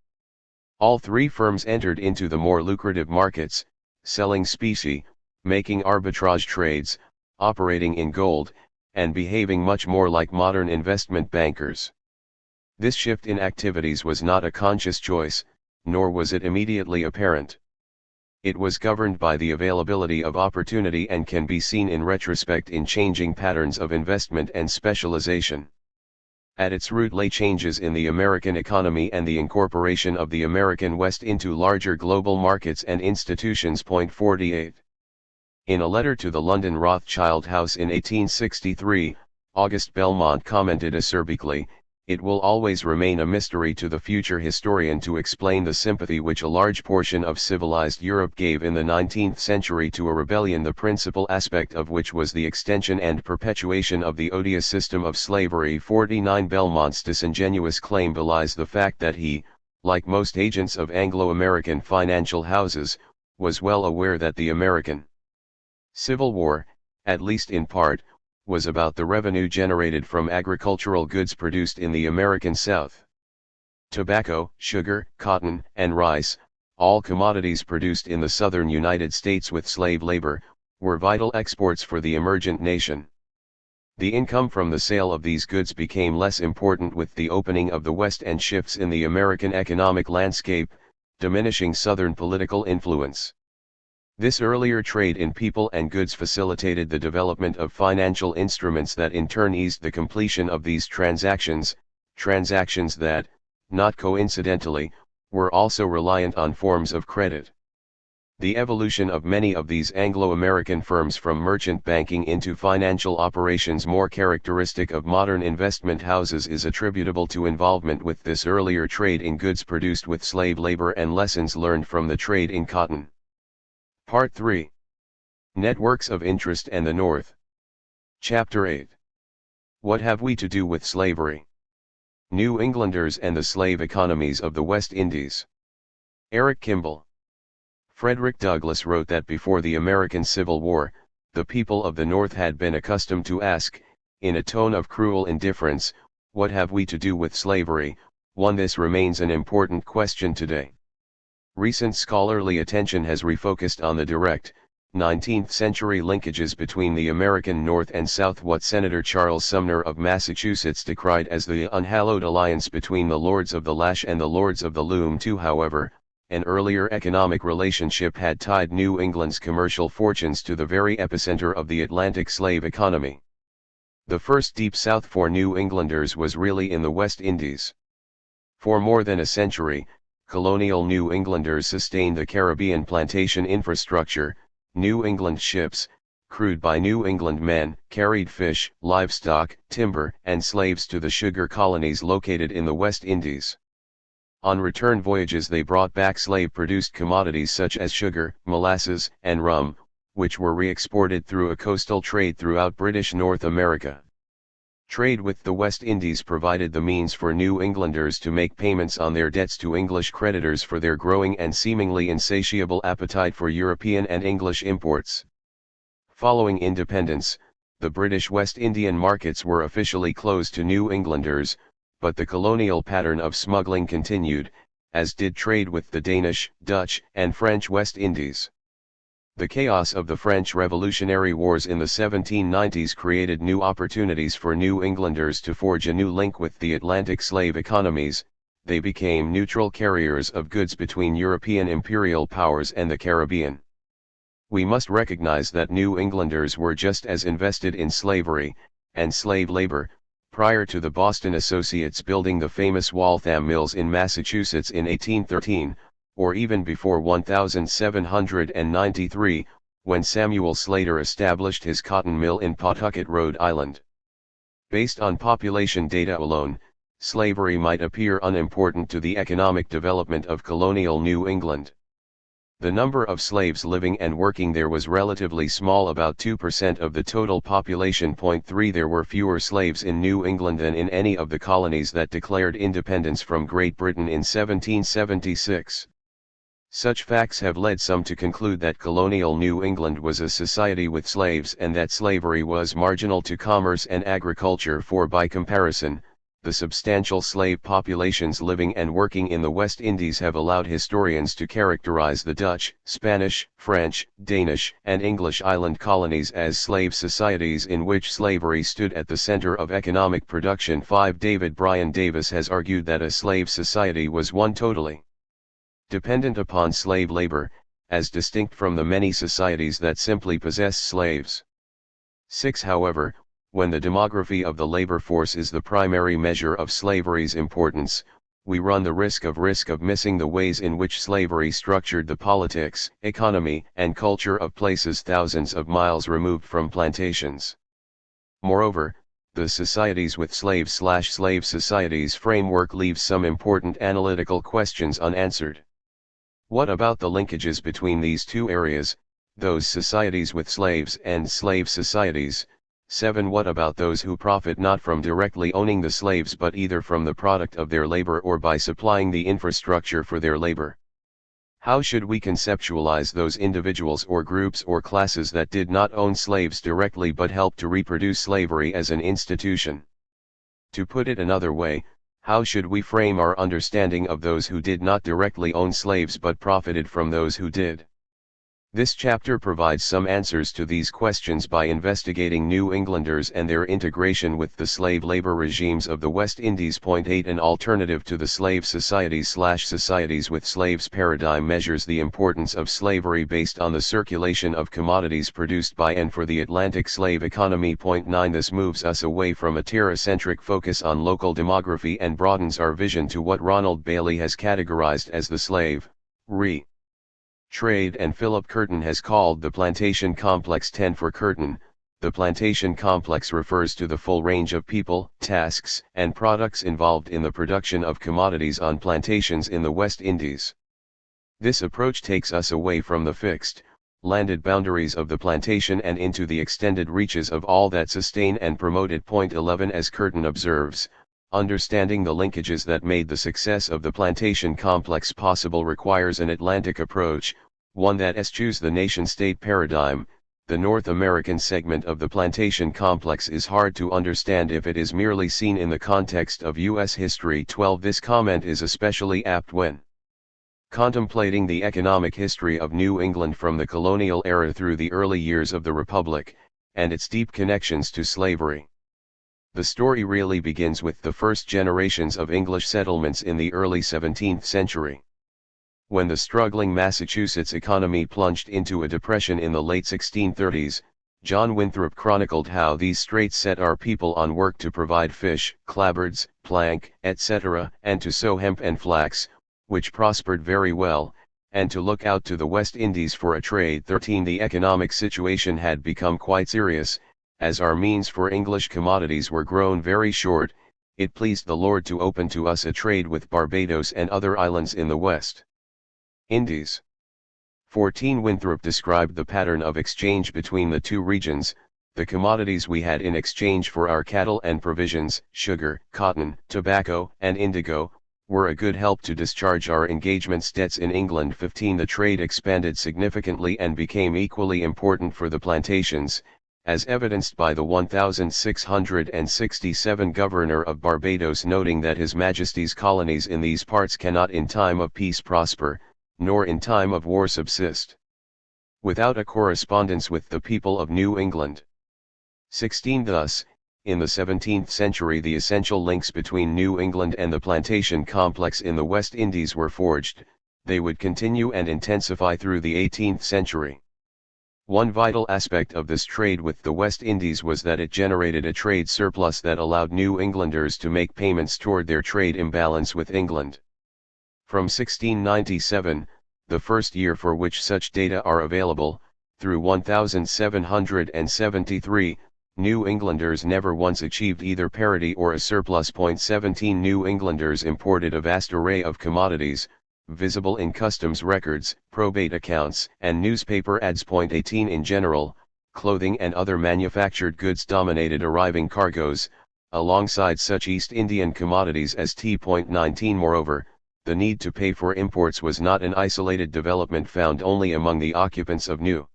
All three firms entered into the more lucrative markets, selling specie, making arbitrage trades, operating in gold, and behaving much more like modern investment bankers. This shift in activities was not a conscious choice, nor was it immediately apparent. It was governed by the availability of opportunity and can be seen in retrospect in changing patterns of investment and specialization. At its root lay changes in the American economy and the incorporation of the American West into larger global markets and institutions. 48. In a letter to the London Rothschild House in 1863, August Belmont commented acerbically, "It will always remain a mystery to the future historian to explain the sympathy which a large portion of civilized Europe gave in the 19th century to a rebellion the principal aspect of which was the extension and perpetuation of the odious system of slavery." 49. Belmont's disingenuous claim belies the fact that he, like most agents of Anglo-American financial houses, was well aware that the American Civil War, at least in part, was about the revenue generated from agricultural goods produced in the American South. Tobacco, sugar, cotton, and rice, all commodities produced in the southern United States with slave labor, were vital exports for the emergent nation. The income from the sale of these goods became less important with the opening of the West and shifts in the American economic landscape, diminishing Southern political influence. This earlier trade in people and goods facilitated the development of financial instruments that in turn eased the completion of these transactions that, not coincidentally, were also reliant on forms of credit. The evolution of many of these Anglo-American firms from merchant banking into financial operations more characteristic of modern investment houses is attributable to involvement with this earlier trade in goods produced with slave labor and lessons learned from the trade in cotton. Part 3. Networks of Interest and the North. Chapter 8. What have we to do with slavery? New Englanders and the Slave Economies of the West Indies. Eric Kimball. Frederick Douglass wrote that before the American Civil War, the people of the North had been accustomed to ask, in a tone of cruel indifference, "What have we to do with slavery?" This remains an important question today. Recent scholarly attention has refocused on the direct, 19th-century linkages between the American North and South, what Senator Charles Sumner of Massachusetts decried as the unhallowed alliance between the Lords of the Lash and the Lords of the Loom. However, an earlier economic relationship had tied New England's commercial fortunes to the very epicenter of the Atlantic slave economy. The first deep south for New Englanders was really in the West Indies. For more than a century, colonial New Englanders sustained the Caribbean plantation infrastructure, New England ships, crewed by New England men, carried fish, livestock, timber, and slaves to the sugar colonies located in the West Indies. On return voyages they brought back slave-produced commodities such as sugar, molasses, and rum, which were re-exported through a coastal trade throughout British North America. Trade with the West Indies provided the means for New Englanders to make payments on their debts to English creditors for their growing and seemingly insatiable appetite for European and English imports. Following independence, the British West Indian markets were officially closed to New Englanders, but the colonial pattern of smuggling continued, as did trade with the Danish, Dutch, and French West Indies. The chaos of the French Revolutionary Wars in the 1790s created new opportunities for New Englanders to forge a new link with the Atlantic slave economies. They became neutral carriers of goods between European imperial powers and the Caribbean. We must recognize that New Englanders were just as invested in slavery, and slave labor, prior to the Boston Associates building the famous Waltham Mills in Massachusetts in 1813, or even before 1793, when Samuel Slater established his cotton mill in Pawtucket, Rhode Island. Based on population data alone, slavery might appear unimportant to the economic development of colonial New England. The number of slaves living and working there was relatively small, about 2% of the total population. 3 There were fewer slaves in New England than in any of the colonies that declared independence from Great Britain in 1776. Such facts have led some to conclude that colonial New England was a society with slaves and that slavery was marginal to commerce and agriculture, for by comparison, the substantial slave populations living and working in the West Indies have allowed historians to characterize the Dutch, Spanish, French, Danish, and English island colonies as slave societies in which slavery stood at the center of economic production. 5 David Bryan Davis has argued that a slave society was one totally dependent upon slave labor, as distinct from the many societies that simply possess slaves. 6 However, when the demography of the labor force is the primary measure of slavery's importance, we run the risk of missing the ways in which slavery structured the politics, economy, and culture of places thousands of miles removed from plantations. Moreover, the societies with slaves/slave societies framework leaves some important analytical questions unanswered. What about the linkages between these two areas, those societies with slaves and slave societies? 7 What about those who profit not from directly owning the slaves but either from the product of their labor or by supplying the infrastructure for their labor? How should we conceptualize those individuals or groups or classes that did not own slaves directly but helped to reproduce slavery as an institution? To put it another way, how should we frame our understanding of those who did not directly own slaves but profited from those who did? This chapter provides some answers to these questions by investigating New Englanders and their integration with the slave labor regimes of the West Indies. 8 An alternative to the slave societies/societies with slaves paradigm measures the importance of slavery based on the circulation of commodities produced by and for the Atlantic slave economy. 9 This moves us away from a terra-centric focus on local demography and broadens our vision to what Ronald Bailey has categorized as the slave trade, and Philip Curtin has called the plantation complex. 10 For Curtin, the plantation complex refers to the full range of people, tasks, and products involved in the production of commodities on plantations in the West Indies. This approach takes us away from the fixed, landed boundaries of the plantation and into the extended reaches of all that sustain and promote it. 11 As Curtin observes, understanding the linkages that made the success of the plantation complex possible requires an Atlantic approach, one that eschews the nation-state paradigm. The North American segment of the plantation complex is hard to understand if it is merely seen in the context of U.S. history. 12 This comment is especially apt when contemplating the economic history of New England from the colonial era through the early years of the Republic, and its deep connections to slavery. The story really begins with the first generations of English settlements in the early 17th century. When the struggling Massachusetts economy plunged into a depression in the late 1630s, John Winthrop chronicled how these straits set our people on work to provide fish, clapboards, plank, etc., and to sow hemp and flax, which prospered very well, and to look out to the West Indies for a trade. 13. The economic situation had become quite serious, as our means for English commodities were grown very short. It pleased the Lord to open to us a trade with Barbados and other islands in the West Indies. 14. Winthrop described the pattern of exchange between the two regions. The commodities we had in exchange for our cattle and provisions, sugar, cotton, tobacco, and indigo, were a good help to discharge our engagements debts in England. 15. The trade expanded significantly and became equally important for the plantations, as evidenced by the 1667 Governor of Barbados noting that His Majesty's colonies in these parts cannot in time of peace prosper, nor in time of war subsist, without a correspondence with the people of New England. 16. Thus, in the 17th century the essential links between New England and the plantation complex in the West Indies were forged. They would continue and intensify through the 18th century. One vital aspect of this trade with the West Indies was that it generated a trade surplus that allowed New Englanders to make payments toward their trade imbalance with England. From 1697, the first year for which such data are available, through 1773, New Englanders never once achieved either parity or a surplus. 17. New Englanders imported a vast array of commodities, visible in customs records, probate accounts, and newspaper ads. 18. In general, clothing and other manufactured goods dominated arriving cargoes, alongside such East Indian commodities as tea. 19. Moreover, the need to pay for imports was not an isolated development found only among the occupants of New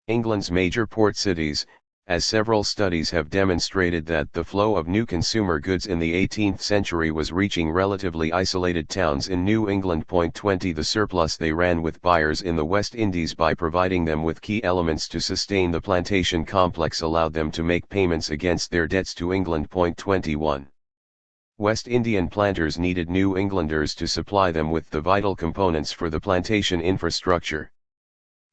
England's major port cities, as several studies have demonstrated that the flow of new consumer goods in the 18th century was reaching relatively isolated towns in New England. 20. The surplus they ran with buyers in the West Indies by providing them with key elements to sustain the plantation complex allowed them to make payments against their debts to England. 21. West Indian planters needed New Englanders to supply them with the vital components for the plantation infrastructure.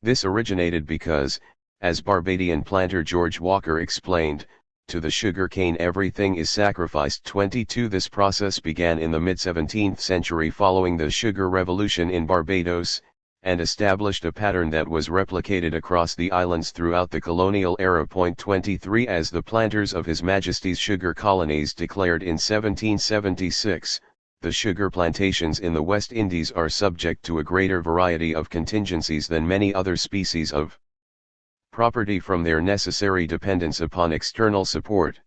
This originated because, as Barbadian planter George Walker explained, to the sugar cane everything is sacrificed. 22. This process began in the mid-17th century following the sugar revolution in Barbados, and established a pattern that was replicated across the islands throughout the colonial era. 23. As the planters of His Majesty's sugar colonies declared in 1776, the sugar plantations in the West Indies are subject to a greater variety of contingencies than many other species of property from their necessary dependence upon external support.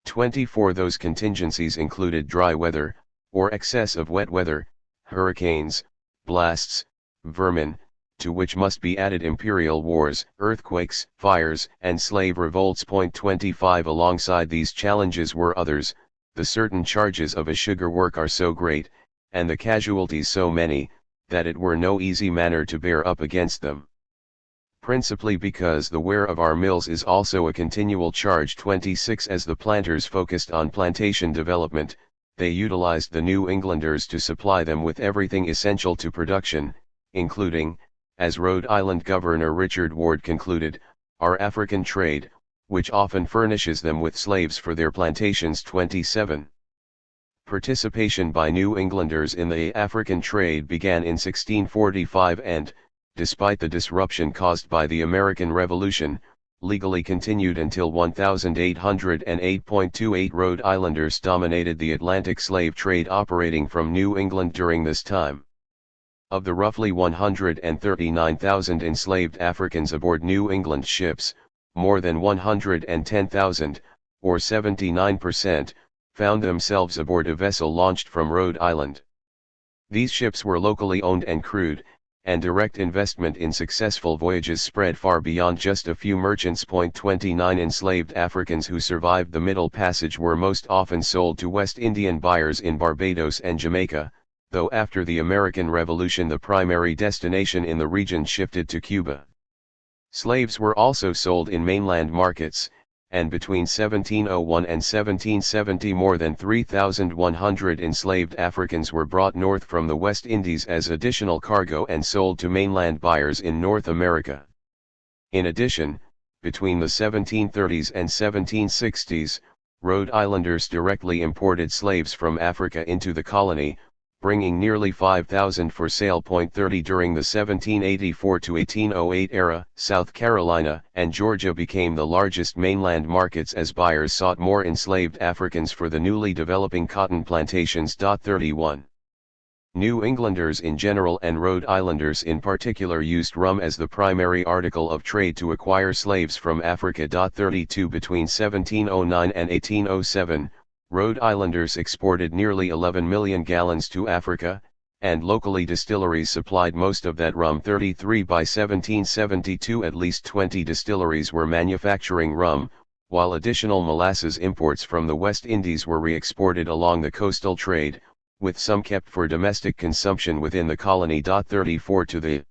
24. Those contingencies included dry weather, or excess of wet weather, hurricanes, blasts, vermin, to which must be added imperial wars, earthquakes, fires, and slave revolts. 25. Alongside these challenges were others. The certain charges of a sugar work are so great, and the casualties so many, that it were no easy matter to bear up against them. Principally because the wear of our mills is also a continual charge. 26. As the planters focused on plantation development, they utilized the New Englanders to supply them with everything essential to production, including, as Rhode Island Governor Richard Ward concluded, our African trade, which often furnishes them with slaves for their plantations. 27. Participation by New Englanders in the African trade began in 1645 and, despite the disruption caused by the American Revolution, legally continued until 1808. 28. Rhode Islanders dominated the Atlantic slave trade operating from New England during this time. Of the roughly 139,000 enslaved Africans aboard New England ships, more than 110,000, or 79%, found themselves aboard a vessel launched from Rhode Island. These ships were locally owned and crewed, and direct investment in successful voyages spread far beyond just a few merchants. 29. Enslaved Africans who survived the Middle Passage were most often sold to West Indian buyers in Barbados and Jamaica, though after the American Revolution the primary destination in the region shifted to Cuba. Slaves were also sold in mainland markets, and between 1701 and 1770 more than 3,100 enslaved Africans were brought north from the West Indies as additional cargo and sold to mainland buyers in North America. In addition, between the 1730s and 1760s, Rhode Islanders directly imported slaves from Africa into the colony, bringing nearly 5,000 for sale. 30 During the 1784 to 1808 era, South Carolina and Georgia became the largest mainland markets as buyers sought more enslaved Africans for the newly developing cotton plantations. 31 New Englanders in general and Rhode Islanders in particular used rum as the primary article of trade to acquire slaves from Africa. 32 Between 1709 and 1807, Rhode Islanders exported nearly 11 million gallons to Africa, and locally distilleries supplied most of that rum. 33 By 1772 at least 20 distilleries were manufacturing rum, while additional molasses imports from the West Indies were re-exported along the coastal trade, with some kept for domestic consumption within the colony. 34 To the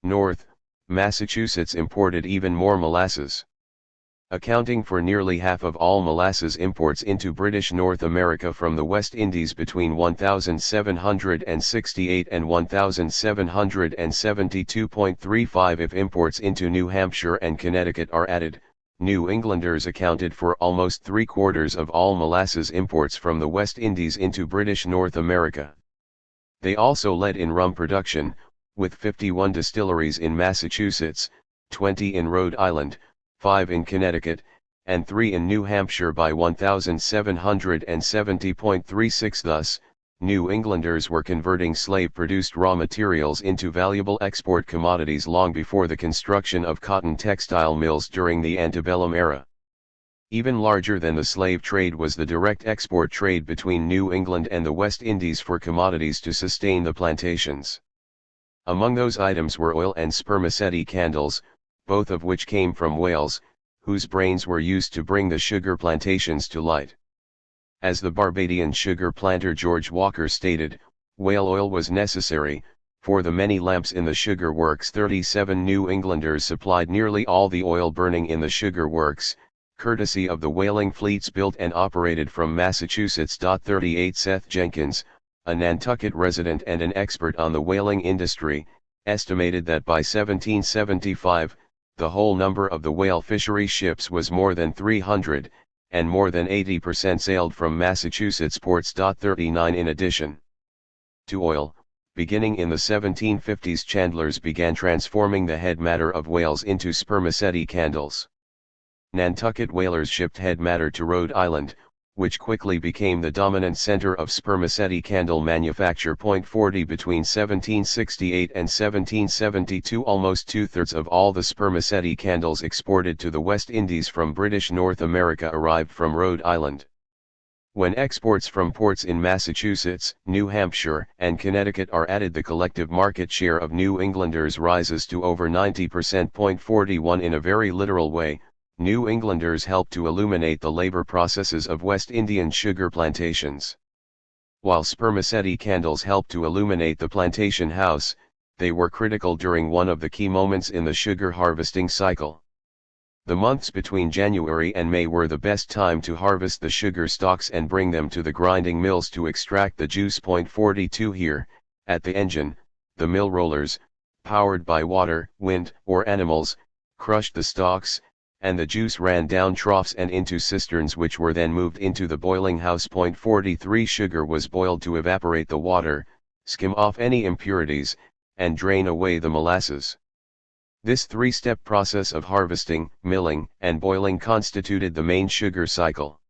north, Massachusetts imported even more molasses. Accounting for nearly half of all molasses imports into British North America from the West Indies between 1768 and 1772.35. If imports into New Hampshire and Connecticut are added, New Englanders accounted for almost 3/4 of all molasses imports from the West Indies into British North America. They also led in rum production, with 51 distilleries in Massachusetts, 20 in Rhode Island, 5 in Connecticut, and 3 in New Hampshire by 1770.36. Thus, New Englanders were converting slave-produced raw materials into valuable export commodities long before the construction of cotton textile mills during the antebellum era. Even larger than the slave trade was the direct export trade between New England and the West Indies for commodities to sustain the plantations. Among those items were oil and spermaceti candles, both of which came from Wales, whose brains were used to bring the sugar plantations to light. As the Barbadian sugar planter George Walker stated, whale oil was necessary, for the many lamps in the sugar works. 37 New Englanders supplied nearly all the oil burning in the sugar works, courtesy of the whaling fleets built and operated from Massachusetts. 38 Seth Jenkins, a Nantucket resident and an expert on the whaling industry, estimated that by 1775, the whole number of the whale fishery ships was more than 300, and more than 80% sailed from Massachusetts ports. 39 In addition to oil, beginning in the 1750s, chandlers began transforming the head matter of whales into spermaceti candles. Nantucket whalers shipped head matter to Rhode Island, which quickly became the dominant center of spermaceti candle manufacture. 40 Between 1768 and 1772, almost 2/3 of all the spermaceti candles exported to the West Indies from British North America arrived from Rhode Island. When exports from ports in Massachusetts, New Hampshire, and Connecticut are added, the collective market share of New Englanders rises to over 90%. 41 In a very literal way, New Englanders helped to illuminate the labor processes of West Indian sugar plantations. While spermaceti candles helped to illuminate the plantation house, they were critical during one of the key moments in the sugar harvesting cycle. The months between January and May were the best time to harvest the sugar stalks and bring them to the grinding mills to extract the juice. 42 Here, at the engine, the mill rollers, powered by water, wind, or animals, crushed the stalks, and the juice ran down troughs and into cisterns, which were then moved into the boiling house. 43 Sugar was boiled to evaporate the water, skim off any impurities, and drain away the molasses. This three-step process of harvesting, milling, and boiling constituted the main sugar cycle.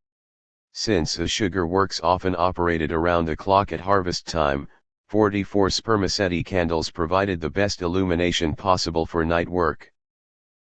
Since the sugar works often operated around the clock at harvest time, 44 spermaceti candles provided the best illumination possible for night work.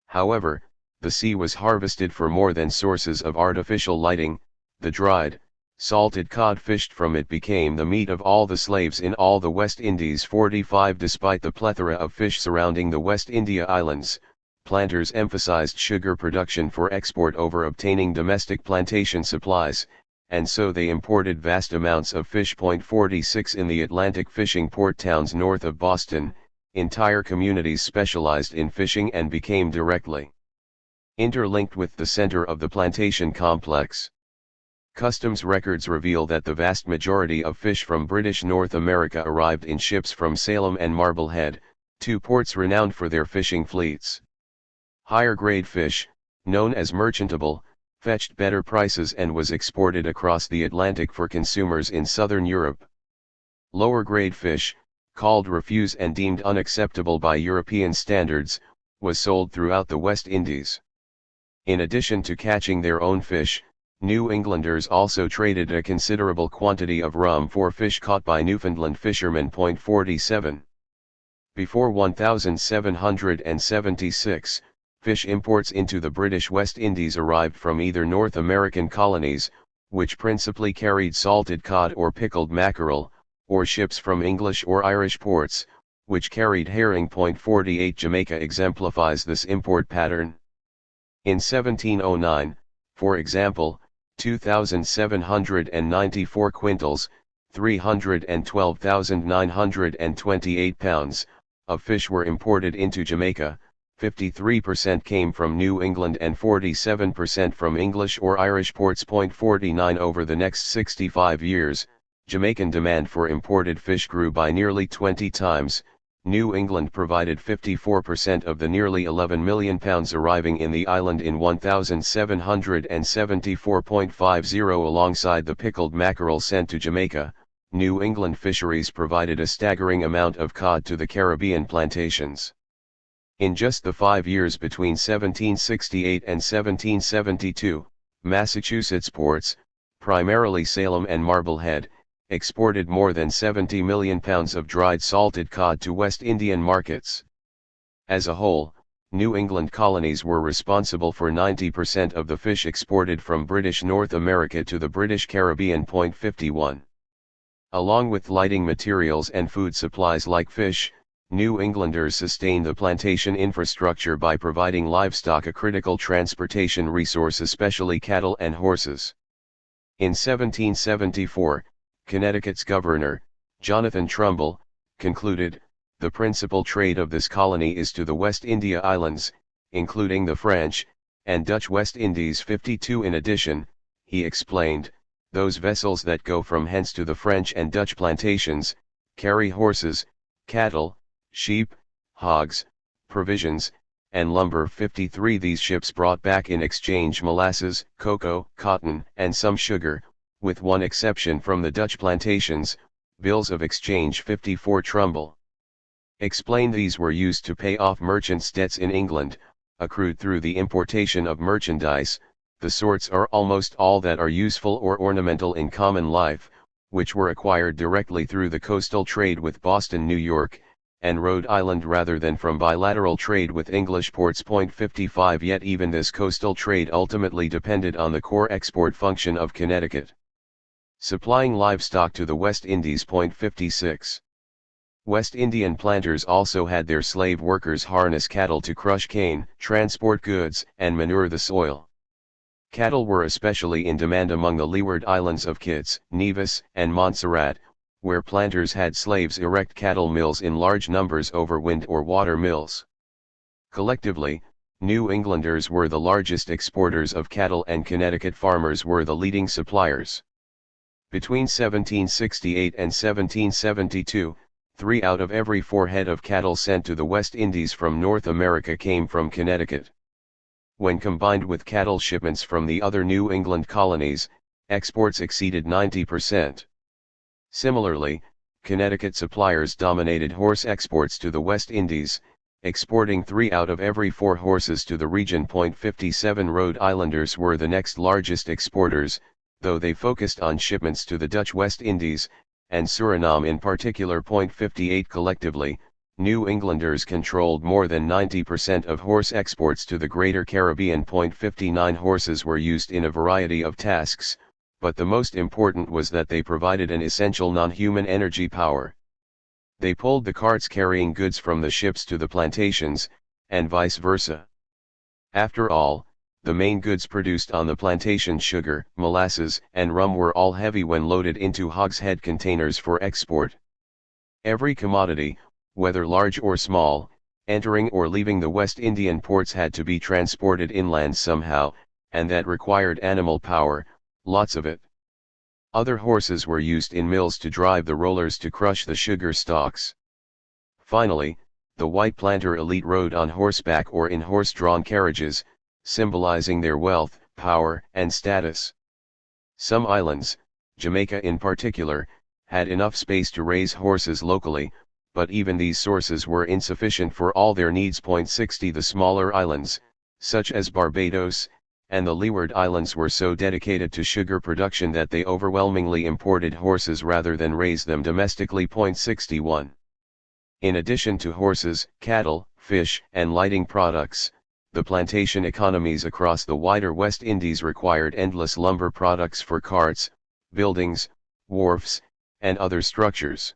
However, the sea was harvested for more than sources of artificial lighting. The dried, salted cod fished from it became the meat of all the slaves in all the West Indies. 45 Despite the plethora of fish surrounding the West India Islands, planters emphasized sugar production for export over obtaining domestic plantation supplies, and so they imported vast amounts of fish. 46 In the Atlantic fishing port towns north of Boston, entire communities specialized in fishing and became directly interlinked with the center of the plantation complex. Customs records reveal that the vast majority of fish from British North America arrived in ships from Salem and Marblehead, two ports renowned for their fishing fleets. Higher grade fish, known as merchantable, fetched better prices and was exported across the Atlantic for consumers in southern Europe. Lower grade fish, called refuse and deemed unacceptable by European standards, was sold throughout the West Indies. In addition to catching their own fish, New Englanders also traded a considerable quantity of rum for fish caught by Newfoundland fishermen. 47. Before 1776, fish imports into the British West Indies arrived from either North American colonies, which principally carried salted cod or pickled mackerel, or ships from English or Irish ports, which carried herring. 48 Jamaica exemplifies this import pattern. In 1709, for example, 2,794 quintals, 312,928 pounds, of fish were imported into Jamaica. 53% came from New England and 47% from English or Irish ports. 49 Over the next 65 years, Jamaican demand for imported fish grew by nearly 20 times. New England provided 54% of the nearly 11 million pounds arriving in the island in 1774.50. Alongside the pickled mackerel sent to Jamaica, New England fisheries provided a staggering amount of cod to the Caribbean plantations. In just the 5 years between 1768 and 1772, Massachusetts ports, primarily Salem and Marblehead, exported more than 70 million pounds of dried salted cod to West Indian markets. As a whole, New England colonies were responsible for 90% of the fish exported from British North America to the British Caribbean. 51. Along with lighting materials and food supplies like fish, New Englanders sustained the plantation infrastructure by providing livestock a critical transportation resource, especially cattle and horses. In 1774, Connecticut's governor, Jonathan Trumbull, concluded, "The principal trade of this colony is to the West India Islands, including the French and Dutch West Indies." 52 In addition, he explained, "Those vessels that go from hence to the French and Dutch plantations, carry horses, cattle, sheep, hogs, provisions, and lumber." 53 These ships brought back in exchange molasses, cocoa, cotton, and some sugar, with one exception from the Dutch plantations, bills of exchange. 54 Trumbull explained these were used to pay off merchants' debts in England, accrued through the importation of merchandise. The sorts are almost all that are useful or ornamental in common life, which were acquired directly through the coastal trade with Boston, New York, and Rhode Island rather than from bilateral trade with English ports. 55 Yet even this coastal trade ultimately depended on the core export function of Connecticut, supplying livestock to the West Indies. 56 West Indian planters also had their slave workers harness cattle to crush cane, transport goods, and manure the soil. Cattle were especially in demand among the Leeward Islands of Kitts, Nevis, and Montserrat, where planters had slaves erect cattle mills in large numbers over wind or water mills. Collectively, New Englanders were the largest exporters of cattle and Connecticut farmers were the leading suppliers. Between 1768 and 1772, 3 out of every 4 head of cattle sent to the West Indies from North America came from Connecticut. When combined with cattle shipments from the other New England colonies, exports exceeded 90%. Similarly, Connecticut suppliers dominated horse exports to the West Indies, exporting 3 out of every 4 horses to the region. 57 Rhode Islanders were the next largest exporters, though they focused on shipments to the Dutch West Indies, and Suriname in particular. 58 Collectively, New Englanders controlled more than 90% of horse exports to the Greater Caribbean. 59 Horses were used in a variety of tasks, but the most important was that they provided an essential non-human energy power. They pulled the carts carrying goods from the ships to the plantations, and vice versa. After all, the main goods produced on the plantation, sugar, molasses, and rum, were all heavy when loaded into hogshead containers for export. Every commodity, whether large or small, entering or leaving the West Indian ports had to be transported inland somehow, and that required animal power, lots of it. Other horses were used in mills to drive the rollers to crush the sugar stalks. Finally, the white planter elite rode on horseback or in horse-drawn carriages, symbolizing their wealth, power, and status. Some islands, Jamaica in particular, had enough space to raise horses locally, but even these sources were insufficient for all their needs. 60 The smaller islands, such as Barbados, and the Leeward Islands were so dedicated to sugar production that they overwhelmingly imported horses rather than raise them domestically. 61 In addition to horses, cattle, fish, and lighting products, the plantation economies across the wider West Indies required endless lumber products for carts, buildings, wharfs, and other structures.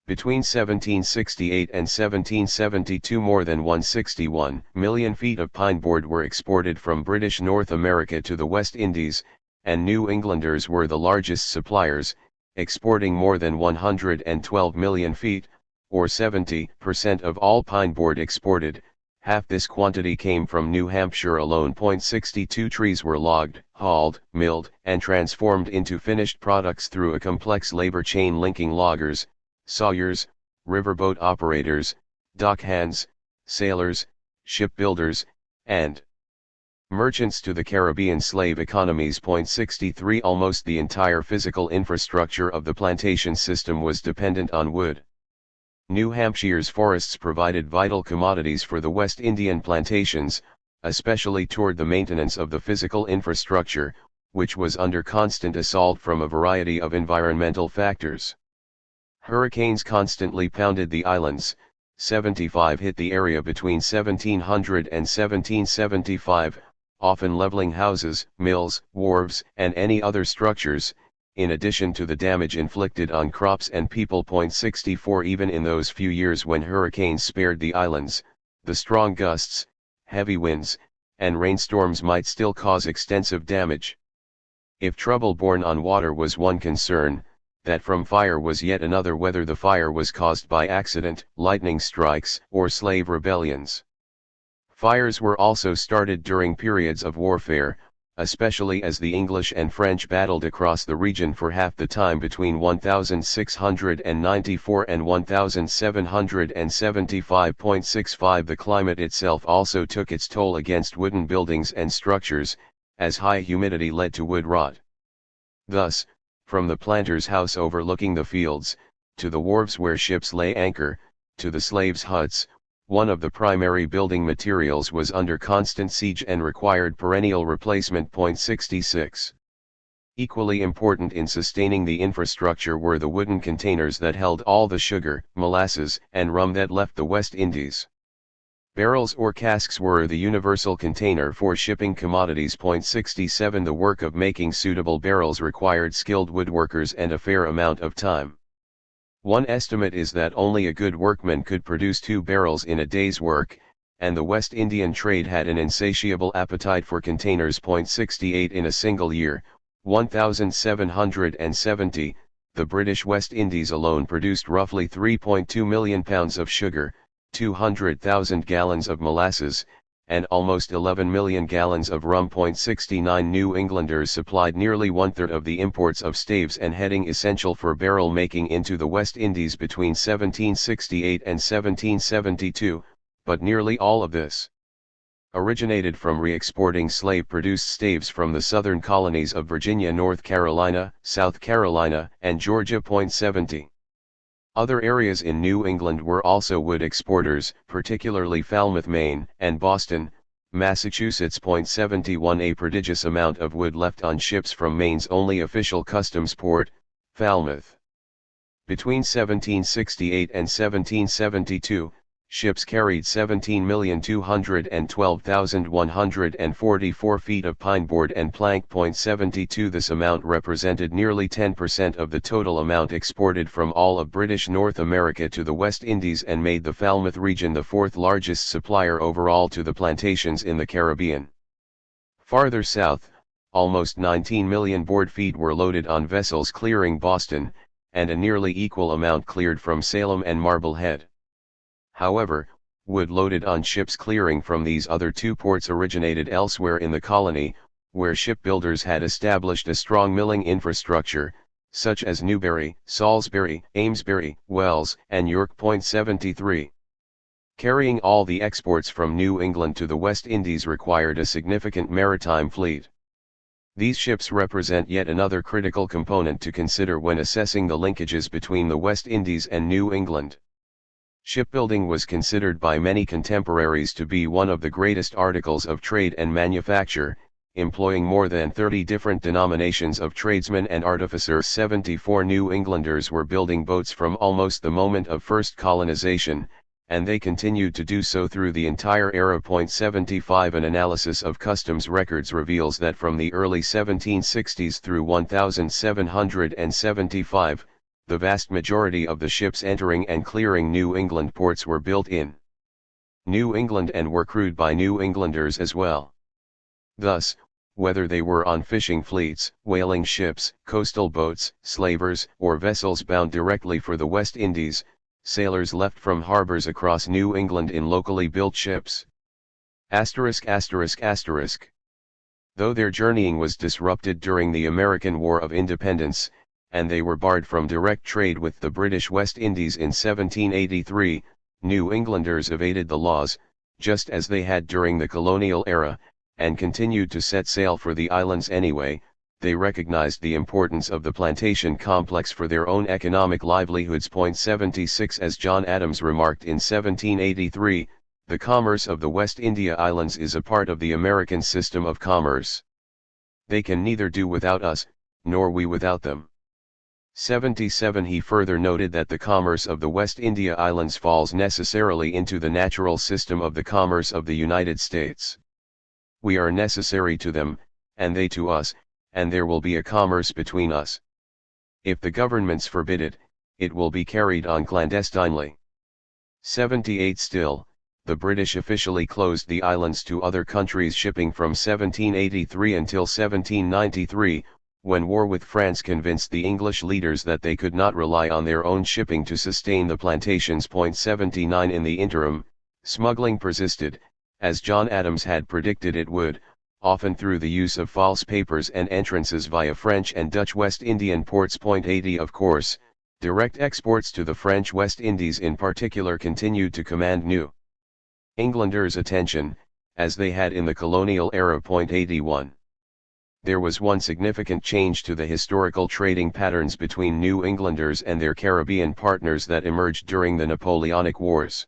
Between 1768 and 1772 more than 161 million feet of pine board were exported from British North America to the West Indies, and New Englanders were the largest suppliers, exporting more than 112 million feet, or 70% of all pine board exported. Half this quantity came from New Hampshire alone. 62 Trees were logged, hauled, milled, and transformed into finished products through a complex labor chain linking loggers, sawyers, riverboat operators, dockhands, sailors, shipbuilders, and merchants to the Caribbean slave economies. 63 Almost the entire physical infrastructure of the plantation system was dependent on wood. New Hampshire's forests provided vital commodities for the West Indian plantations, especially toward the maintenance of the physical infrastructure, which was under constant assault from a variety of environmental factors. Hurricanes constantly pounded the islands. 75 hit the area between 1700 and 1775, often leveling houses, mills, wharves, and any other structures, in addition to the damage inflicted on crops and people. 64 Even in those few years when hurricanes spared the islands, the strong gusts, heavy winds, and rainstorms might still cause extensive damage. If trouble borne on water was one concern, that from fire was yet another, whether the fire was caused by accident, lightning strikes, or slave rebellions. Fires were also started during periods of warfare, especially as the English and French battled across the region for half the time between 1694 and 1775.65. The climate itself also took its toll against wooden buildings and structures, as high humidity led to wood rot. Thus, from the planter's house overlooking the fields, to the wharves where ships lay anchor, to the slaves' huts, one of the primary building materials was under constant siege and required perennial replacement. 66 Equally important in sustaining the infrastructure were the wooden containers that held all the sugar, molasses, and rum that left the West Indies. Barrels or casks were the universal container for shipping commodities. 67 The work of making suitable barrels required skilled woodworkers and a fair amount of time. One estimate is that only a good workman could produce 2 barrels in a day's work, and the West Indian trade had an insatiable appetite for containers. 68 In a single year, 1770, the British West Indies alone produced roughly 3.2 million pounds of sugar, 200,000 gallons of molasses, and almost 11 million gallons of rum. 69 New Englanders supplied nearly one-third of the imports of staves and heading essential for barrel making into the West Indies between 1768 and 1772, but nearly all of this originated from re-exporting slave-produced staves from the southern colonies of Virginia, North Carolina, South Carolina, and Georgia. 70 Other areas in New England were also wood exporters, particularly Falmouth, Maine, and Boston, Massachusetts. 71 A prodigious amount of wood left on ships from Maine's only official customs port, Falmouth. Between 1768 and 1772, ships carried 17,212,144 feet of pine board and plank. 72 This amount represented nearly 10% of the total amount exported from all of British North America to the West Indies and made the Falmouth region the fourth largest supplier overall to the plantations in the Caribbean. Farther south, almost 19 million board feet were loaded on vessels clearing Boston, and a nearly equal amount cleared from Salem and Marblehead. However, wood loaded on ships clearing from these other 2 ports originated elsewhere in the colony, where shipbuilders had established a strong milling infrastructure, such as Newbury, Salisbury, Amesbury, Wells, and York. 73 Carrying all the exports from New England to the West Indies required a significant maritime fleet. These ships represent yet another critical component to consider when assessing the linkages between the West Indies and New England. Shipbuilding was considered by many contemporaries to be one of the greatest articles of trade and manufacture, employing more than 30 different denominations of tradesmen and artificers. 74 New Englanders were building boats from almost the moment of first colonization, and they continued to do so through the entire era. 75 An analysis of customs records reveals that from the early 1760s through 1775, the vast majority of the ships entering and clearing New England ports were built in New England and were crewed by New Englanders as well. Thus, whether they were on fishing fleets, whaling ships, coastal boats, slavers, or vessels bound directly for the West Indies, sailors left from harbors across New England in locally built ships. Though their journeying was disrupted during the American War of Independence, and they were barred from direct trade with the British West Indies in 1783, New Englanders evaded the laws, just as they had during the colonial era, and continued to set sail for the islands anyway. They recognized the importance of the plantation complex for their own economic livelihoods. 76 As John Adams remarked in 1783, the commerce of the West India Islands is a part of the American system of commerce. They can neither do without us, nor we without them. 77 He further noted that the commerce of the West India Islands falls necessarily into the natural system of the commerce of the United States. We are necessary to them, and they to us, and there will be a commerce between us. If the governments forbid it, it will be carried on clandestinely. 78 Still, the British officially closed the islands to other countries' shipping from 1783 until 1793, when war with France convinced the English leaders that they could not rely on their own shipping to sustain the plantations. 79 In the interim, smuggling persisted, as John Adams had predicted it would, often through the use of false papers and entrances via French and Dutch West Indian ports. 80 Of course, direct exports to the French West Indies in particular continued to command New Englanders' attention, as they had in the colonial era. 81 There was one significant change to the historical trading patterns between New Englanders and their Caribbean partners that emerged during the Napoleonic Wars.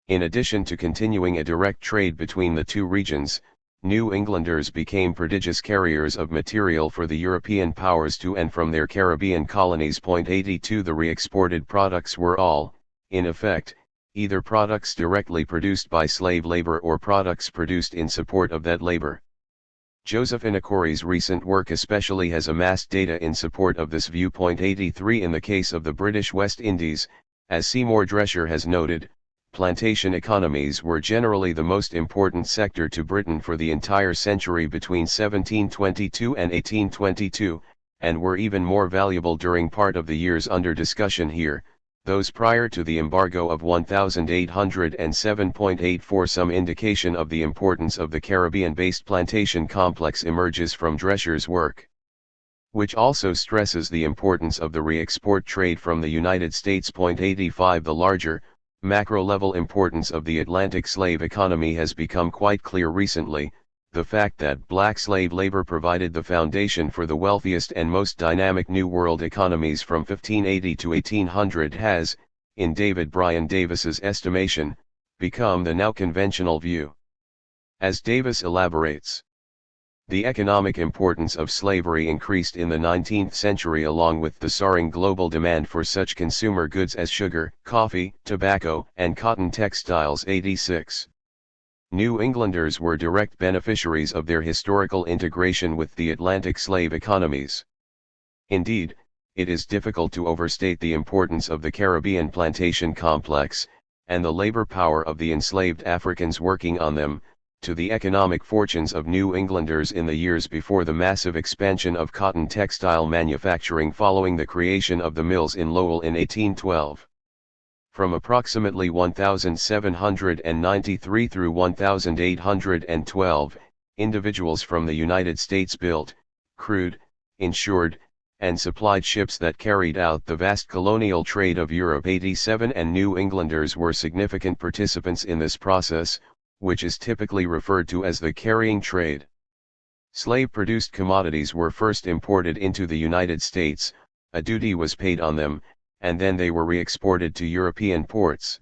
In addition to continuing a direct trade between the two regions, New Englanders became prodigious carriers of material for the European powers to and from their Caribbean colonies. 82 The re-exported products were all, in effect, either products directly produced by slave labor or products produced in support of that labor. Joseph Inakori's recent work especially has amassed data in support of this view. 83 In the case of the British West Indies, as Seymour Drescher has noted, plantation economies were generally the most important sector to Britain for the entire century between 1722 and 1822, and were even more valuable during part of the years under discussion here, those prior to the embargo of 1807.84. Some indication of the importance of the Caribbean-based plantation complex emerges from Drescher's work, which also stresses the importance of the re-export trade from the United States. 85 The larger, macro-level importance of the Atlantic slave economy has become quite clear recently. The fact that black slave labor provided the foundation for the wealthiest and most dynamic New World economies from 1580 to 1800 has, in David Bryan Davis's estimation, become the now conventional view. As Davis elaborates, the economic importance of slavery increased in the 19th century along with the soaring global demand for such consumer goods as sugar, coffee, tobacco, and cotton textiles. 86 New Englanders were direct beneficiaries of their historical integration with the Atlantic slave economies. Indeed, it is difficult to overstate the importance of the Caribbean plantation complex, and the labor power of the enslaved Africans working on them, to the economic fortunes of New Englanders in the years before the massive expansion of cotton textile manufacturing following the creation of the mills in Lowell in 1812. From approximately 1793 through 1812, individuals from the United States built, crewed, insured, and supplied ships that carried out the vast colonial trade of Europe. 87 And New Englanders were significant participants in this process, which is typically referred to as the carrying trade. Slave-produced commodities were first imported into the United States, a duty was paid on them, and then they were re-exported to European ports.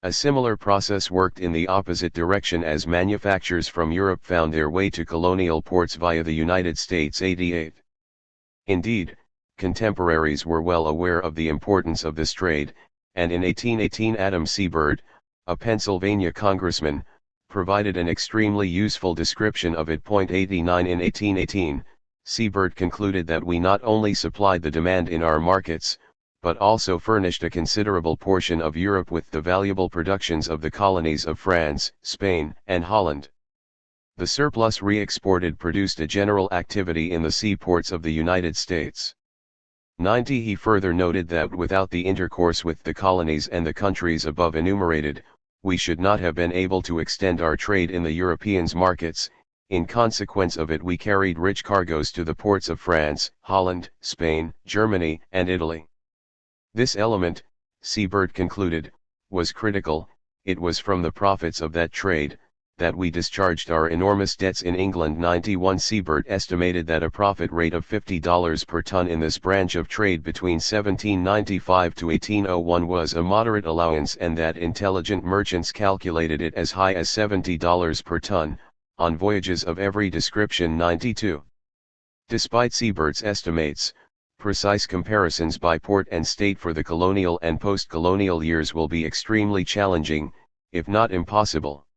A similar process worked in the opposite direction as manufactures from Europe found their way to colonial ports via the United States. 88. Indeed, contemporaries were well aware of the importance of this trade, and in 1818 Adam C. Byrd, a Pennsylvania congressman, provided an extremely useful description of it. 89 In 1818, Seabird concluded that we not only supplied the demand in our markets, but also furnished a considerable portion of Europe with the valuable productions of the colonies of France, Spain, and Holland. The surplus re-exported produced a general activity in the seaports of the United States. 90 He further noted that without the intercourse with the colonies and the countries above enumerated, we should not have been able to extend our trade in the Europeans' markets. In consequence of it we carried rich cargoes to the ports of France, Holland, Spain, Germany, and Italy. This element, Seabird concluded, was critical. It was from the profits of that trade that we discharged our enormous debts in England. 91 Seabird estimated that a profit rate of $50 per ton in this branch of trade between 1795 to 1801 was a moderate allowance, and that intelligent merchants calculated it as high as $70 per ton, on voyages of every description. 92. Despite Seabird's estimates, precise comparisons by port and state for the colonial and post-colonial years will be extremely challenging, if not impossible.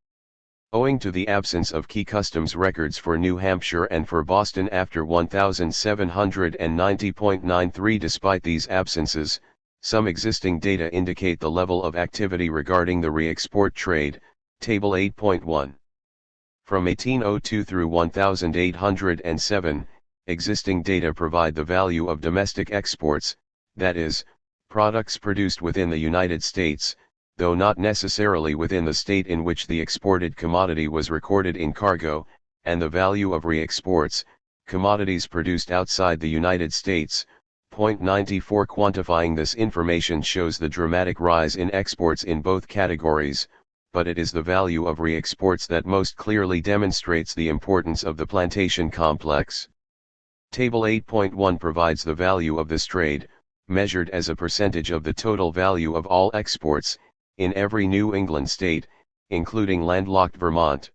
Owing to the absence of key customs records for New Hampshire and for Boston after 1790.93. Despite these absences, some existing data indicate the level of activity regarding the re-export trade, Table 8.1. From 1802 through 1807, existing data provide the value of domestic exports, that is, products produced within the United States, though not necessarily within the state in which the exported commodity was recorded in cargo, and the value of re-exports, commodities produced outside the United States. 94 Quantifying this information shows the dramatic rise in exports in both categories, but it is the value of re-exports that most clearly demonstrates the importance of the plantation complex. Table 8.1 provides the value of this trade, measured as a percentage of the total value of all exports, in every New England state, including landlocked Vermont.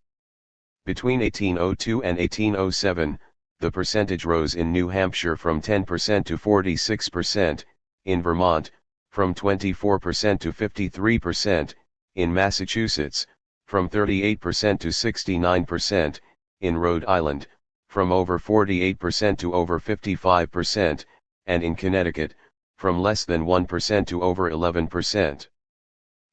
Between 1802 and 1807, the percentage rose in New Hampshire from 10% to 46%, in Vermont, from 24% to 53%, in Massachusetts, from 38% to 69%, in Rhode Island, from over 48% to over 55%, and in Connecticut, from less than 1% to over 11%.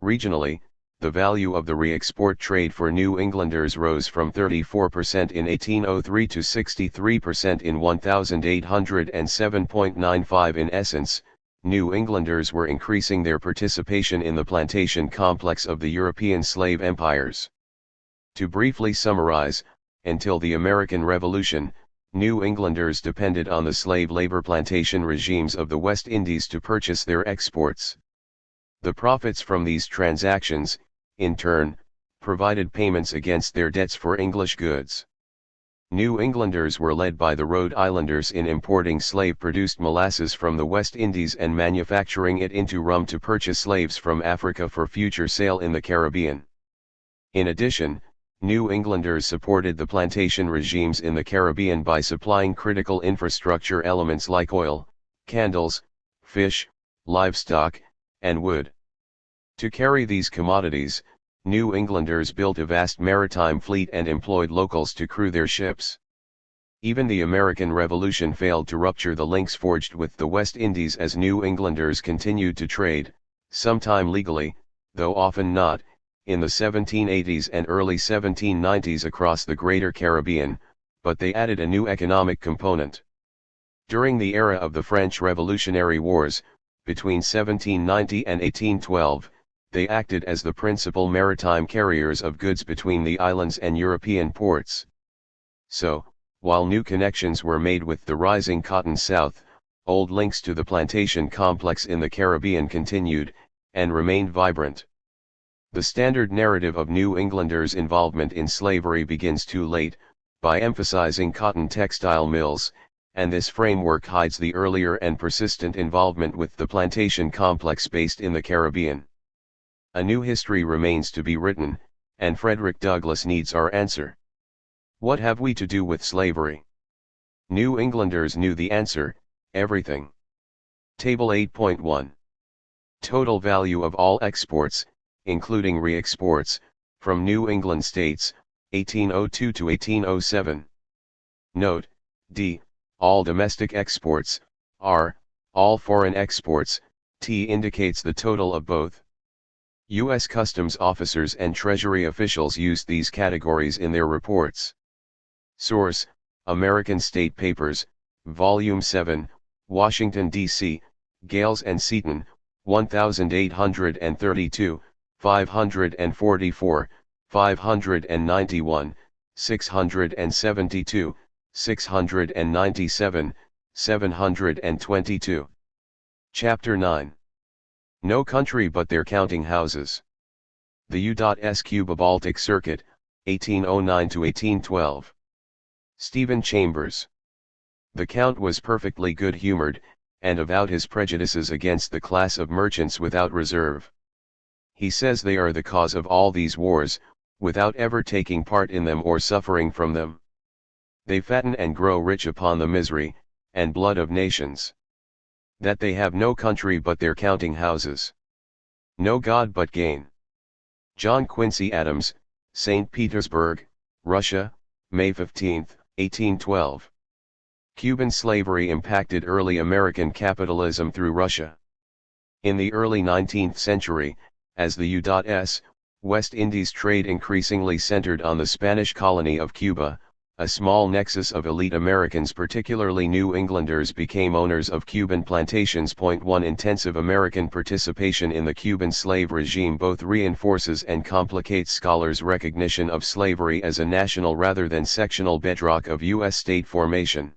Regionally, the value of the re-export trade for New Englanders rose from 34% in 1803 to 63% in 1807.95. In essence, New Englanders were increasing their participation in the plantation complex of the European slave empires. To briefly summarize, until the American Revolution, New Englanders depended on the slave labor plantation regimes of the West Indies to purchase their exports. The profits from these transactions, in turn, provided payments against their debts for English goods. New Englanders were led by the Rhode Islanders in importing slave-produced molasses from the West Indies and manufacturing it into rum to purchase slaves from Africa for future sale in the Caribbean. In addition, New Englanders supported the plantation regimes in the Caribbean by supplying critical infrastructure elements like oil, candles, fish, livestock, and wood. To carry these commodities, New Englanders built a vast maritime fleet and employed locals to crew their ships. Even the American Revolution failed to rupture the links forged with the West Indies as New Englanders continued to trade, sometime legally, though often not, in the 1780s and early 1790s across the Greater Caribbean, but they added a new economic component. During the era of the French Revolutionary Wars, between 1790 and 1812, they acted as the principal maritime carriers of goods between the islands and European ports. So, while new connections were made with the rising cotton south, old links to the plantation complex in the Caribbean continued, and remained vibrant. The standard narrative of New Englanders' involvement in slavery begins too late, by emphasizing cotton textile mills, and this framework hides the earlier and persistent involvement with the plantation complex based in the Caribbean. A new history remains to be written, and Frederick Douglass needs our answer. What have we to do with slavery? New Englanders knew the answer: everything. Table 8.1. Total value of all exports, including re-exports, from New England states, 1802 to 1807. Note, D. All domestic exports, R. All foreign exports, T indicates the total of both. U.S. Customs officers and Treasury officials used these categories in their reports. Source: American State Papers, Volume 7, Washington, D.C., Gales and Seaton, 1832, 544, 591, 672, 697, 722. Chapter 9. No country but their counting houses. The U.S. Cuba Baltic Circuit, 1809 to 1812. Stephen Chambers. The Count was perfectly good-humored, and avowed his prejudices against the class of merchants without reserve. He says they are the cause of all these wars, without ever taking part in them or suffering from them. They fatten and grow rich upon the misery and blood of nations. That they have no country but their counting houses. No God but gain. John Quincy Adams, St. Petersburg, Russia, May 15, 1812. Cuban slavery impacted early American capitalism through Russia. In the early 19th century, as the U.S. West Indies trade increasingly centered on the Spanish colony of Cuba, a small nexus of elite Americans, particularly New Englanders, became owners of Cuban plantations. 1. Intensive American participation in the Cuban slave regime both reinforces and complicates scholars' recognition of slavery as a national rather than sectional bedrock of U.S. state formation.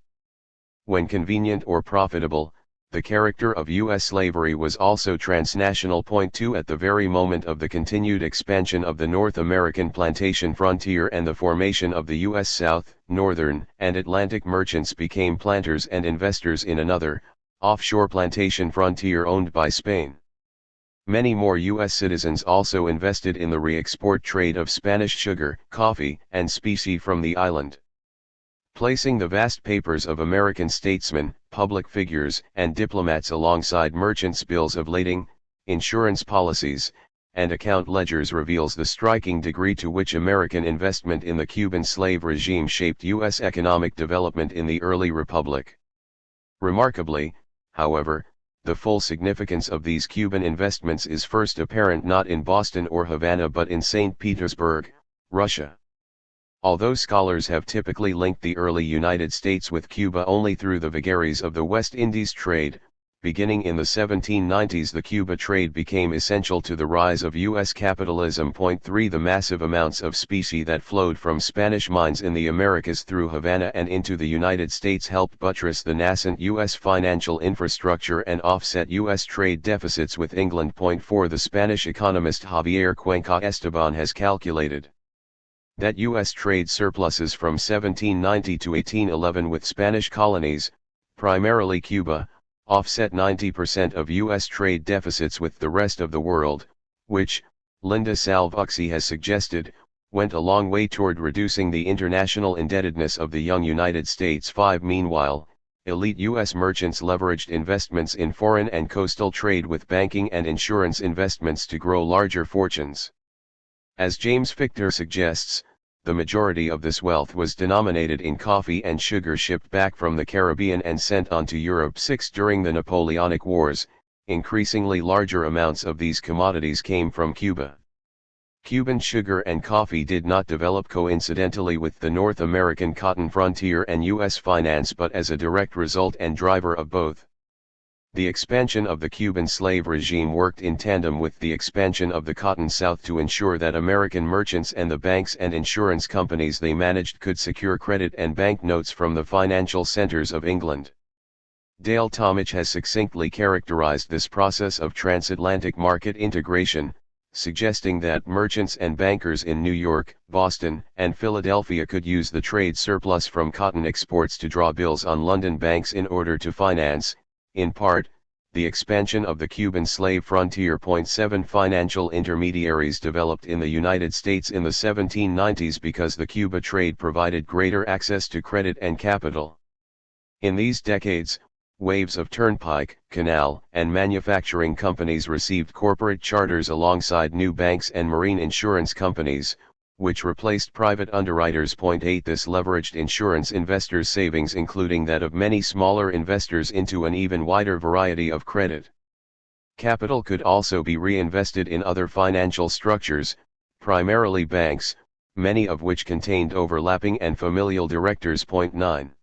When convenient or profitable, the character of U.S. slavery was also transnational. 2. At the very moment of the continued expansion of the North American plantation frontier and the formation of the U.S. South, Northern, and Atlantic, merchants became planters and investors in another, offshore plantation frontier owned by Spain. Many more U.S. citizens also invested in the re-export trade of Spanish sugar, coffee, and specie from the island. Placing the vast papers of American statesmen, public figures, and diplomats alongside merchants' bills of lading, insurance policies, and account ledgers reveals the striking degree to which American investment in the Cuban slave regime shaped U.S. economic development in the early republic. Remarkably, however, the full significance of these Cuban investments is first apparent not in Boston or Havana but in St. Petersburg, Russia. Although scholars have typically linked the early United States with Cuba only through the vagaries of the West Indies trade, beginning in the 1790s the Cuba trade became essential to the rise of U.S. capitalism. 3. The massive amounts of specie that flowed from Spanish mines in the Americas through Havana and into the United States helped buttress the nascent U.S. financial infrastructure and offset U.S. trade deficits with England. 4. The Spanish economist Javier Cuenca Esteban has calculated that U.S. trade surpluses from 1790 to 1811 with Spanish colonies, primarily Cuba, offset 90% of U.S. trade deficits with the rest of the world, which, Linda Salvucci has suggested, went a long way toward reducing the international indebtedness of the young United States. 5. Meanwhile, elite U.S. merchants leveraged investments in foreign and coastal trade with banking and insurance investments to grow larger fortunes. As James Fichter suggests, the majority of this wealth was denominated in coffee and sugar shipped back from the Caribbean and sent on to Europe. 6. During the Napoleonic Wars, increasingly larger amounts of these commodities came from Cuba. Cuban sugar and coffee did not develop coincidentally with the North American cotton frontier and U.S. finance but as a direct result and driver of both. The expansion of the Cuban slave regime worked in tandem with the expansion of the Cotton South to ensure that American merchants and the banks and insurance companies they managed could secure credit and bank notes from the financial centers of England. Dale Talmage has succinctly characterized this process of transatlantic market integration, suggesting that merchants and bankers in New York, Boston, and Philadelphia could use the trade surplus from cotton exports to draw bills on London banks in order to finance, in part, the expansion of the Cuban slave frontier. 7 Financial intermediaries developed in the United States in the 1790s because the Cuba trade provided greater access to credit and capital. In these decades, waves of turnpike, canal, and manufacturing companies received corporate charters alongside new banks and marine insurance companies, which replaced private underwriters. 8 This leveraged insurance investors' savings, including that of many smaller investors, into an even wider variety of credit. Capital could also be reinvested in other financial structures, primarily banks, many of which contained overlapping and familial directors. 9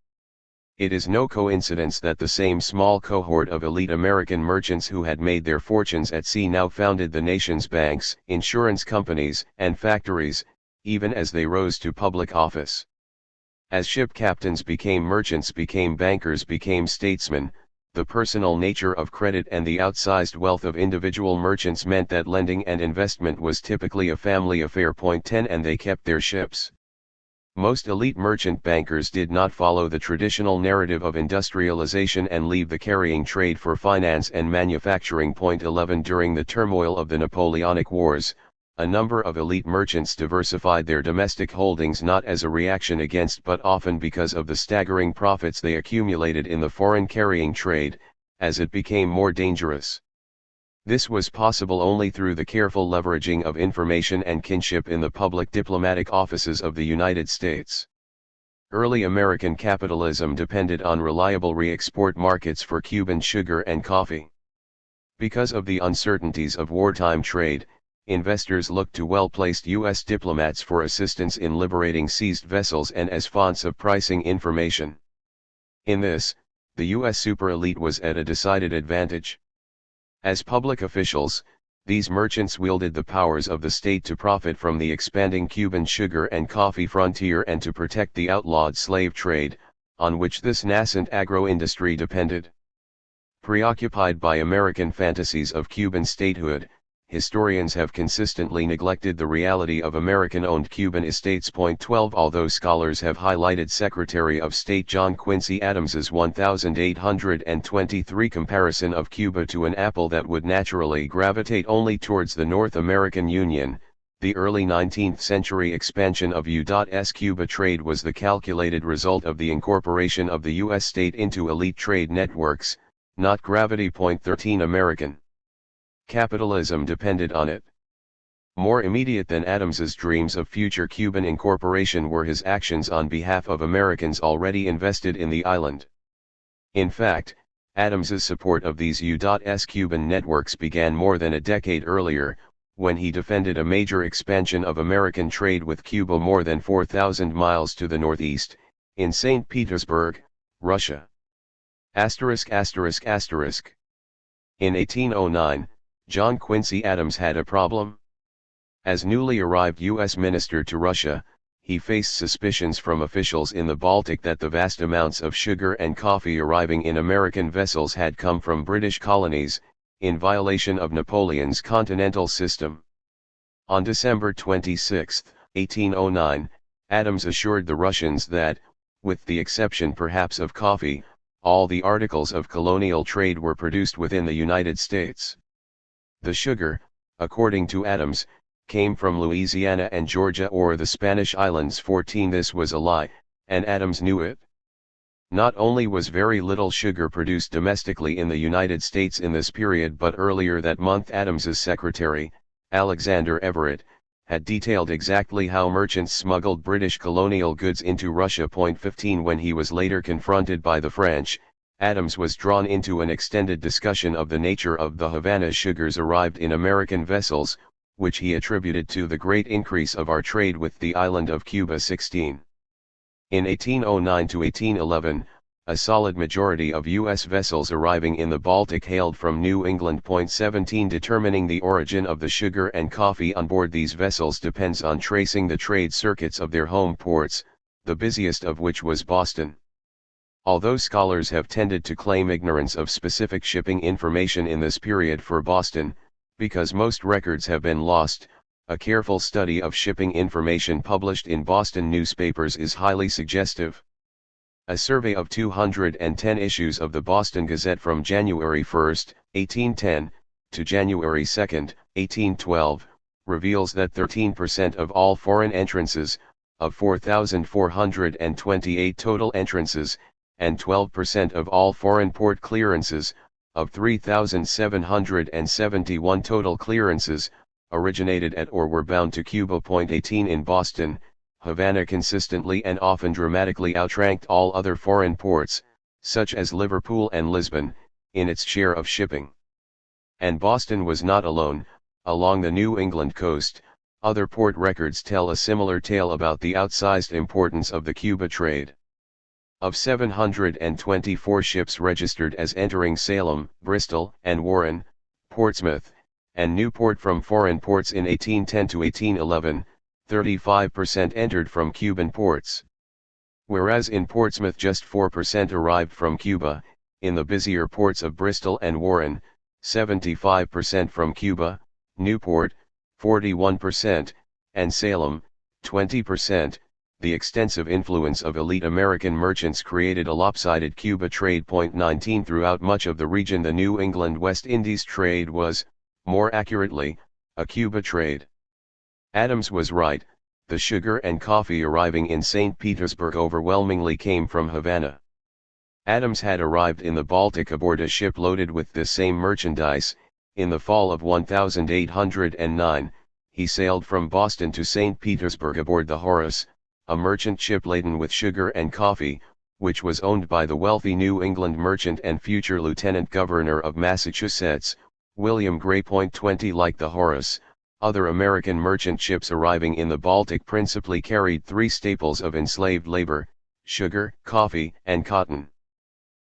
It is no coincidence that the same small cohort of elite American merchants who had made their fortunes at sea now founded the nation's banks, insurance companies, and factories, even as they rose to public office. As ship captains became merchants, became bankers, became statesmen, the personal nature of credit and the outsized wealth of individual merchants meant that lending and investment was typically a family affair. 10 And they kept their ships. Most elite merchant bankers did not follow the traditional narrative of industrialization and leave the carrying trade for finance and manufacturing. 11 During the turmoil of the Napoleonic Wars, a number of elite merchants diversified their domestic holdings not as a reaction against but often because of the staggering profits they accumulated in the foreign carrying trade, as it became more dangerous. This was possible only through the careful leveraging of information and kinship in the public diplomatic offices of the United States. Early American capitalism depended on reliable re-export markets for Cuban sugar and coffee. Because of the uncertainties of wartime trade, investors looked to well-placed U.S. diplomats for assistance in liberating seized vessels and as fonts of pricing information. In this, the U.S. super-elite was at a decided advantage. As public officials, these merchants wielded the powers of the state to profit from the expanding Cuban sugar and coffee frontier and to protect the outlawed slave trade, on which this nascent agro-industry depended. Preoccupied by American fantasies of Cuban statehood, historians have consistently neglected the reality of American-owned Cuban estates. 12 Although scholars have highlighted Secretary of State John Quincy Adams's 1823 comparison of Cuba to an apple that would naturally gravitate only towards the North American Union, the early 19th century expansion of U.S. Cuba trade was the calculated result of the incorporation of the U.S. state into elite trade networks, not gravity. 13 American capitalism depended on it. More immediate than Adams's dreams of future Cuban incorporation were his actions on behalf of Americans already invested in the island. In fact, Adams's support of these U.S. Cuban networks began more than a decade earlier, when he defended a major expansion of American trade with Cuba more than 4,000 miles to the northeast, in St. Petersburg, Russia. ******. In 1809, John Quincy Adams had a problem. As newly arrived U.S. minister to Russia, he faced suspicions from officials in the Baltic that the vast amounts of sugar and coffee arriving in American vessels had come from British colonies, in violation of Napoleon's continental system. On December 26, 1809, Adams assured the Russians that, with the exception perhaps of coffee, all the articles of colonial trade were produced within the United States. The sugar, according to Adams, came from Louisiana and Georgia or the Spanish Islands. 14 This was a lie, and Adams knew it. Not only was very little sugar produced domestically in the United States in this period, but earlier that month Adams's secretary, Alexander Everett, had detailed exactly how merchants smuggled British colonial goods into Russia. 15 When he was later confronted by the French, Adams was drawn into an extended discussion of the nature of the Havana sugars arrived in American vessels, which he attributed to the great increase of our trade with the island of Cuba. 16 In 1809 to 1811, a solid majority of U.S. vessels arriving in the Baltic hailed from New England. 17 Determining the origin of the sugar and coffee on board these vessels depends on tracing the trade circuits of their home ports, the busiest of which was Boston. Although scholars have tended to claim ignorance of specific shipping information in this period for Boston, Because most records have been lost, a careful study of shipping information published in Boston newspapers is highly suggestive. A survey of 210 issues of the Boston Gazette from January 1, 1810, to January 2, 1812, reveals that 13% of all foreign entrances, of 4,428 total entrances, and 12% of all foreign port clearances, of 3,771 total clearances, originated at or were bound to Cuba. 18 In Boston, Havana consistently and often dramatically outranked all other foreign ports, such as Liverpool and Lisbon, in its share of shipping. And Boston was not alone. Along the New England coast, other port records tell a similar tale about the outsized importance of the Cuba trade. Of 724 ships registered as entering Salem, Bristol, and Warren, Portsmouth, and Newport from foreign ports in 1810 to 1811, 35% entered from Cuban ports. Whereas in Portsmouth just 4% arrived from Cuba, in the busier ports of Bristol and Warren, 75% from Cuba, Newport, 41%, and Salem, 20%. The extensive influence of elite American merchants created a lopsided Cuba trade. 19 Throughout much of the region, the New England West Indies trade was, more accurately, a Cuba trade. Adams was right. The sugar and coffee arriving in St. Petersburg overwhelmingly came from Havana. Adams had arrived in the Baltic aboard a ship loaded with this same merchandise. In the fall of 1809, he sailed from Boston to St. Petersburg aboard the Horace, a merchant ship laden with sugar and coffee, which was owned by the wealthy New England merchant and future Lieutenant Governor of Massachusetts, William Gray. 20 Like the Horace, other American merchant ships arriving in the Baltic principally carried three staples of enslaved labor: sugar, coffee, and cotton.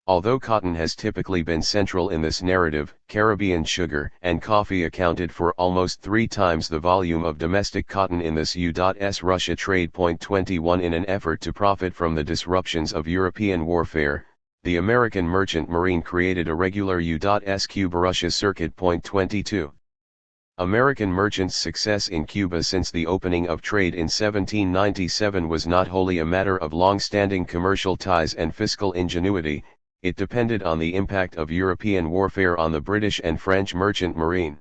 Although cotton has typically been central in this narrative, Caribbean sugar and coffee accounted for almost 3 times the volume of domestic cotton in this U.S. Russia trade. 21 In an effort to profit from the disruptions of European warfare, the American merchant marine created a regular U.S. Cuba-Russia circuit. 22 American merchants' success in Cuba since the opening of trade in 1797 was not wholly a matter of long-standing commercial ties and fiscal ingenuity. It depended on the impact of European warfare on the British and French merchant marine.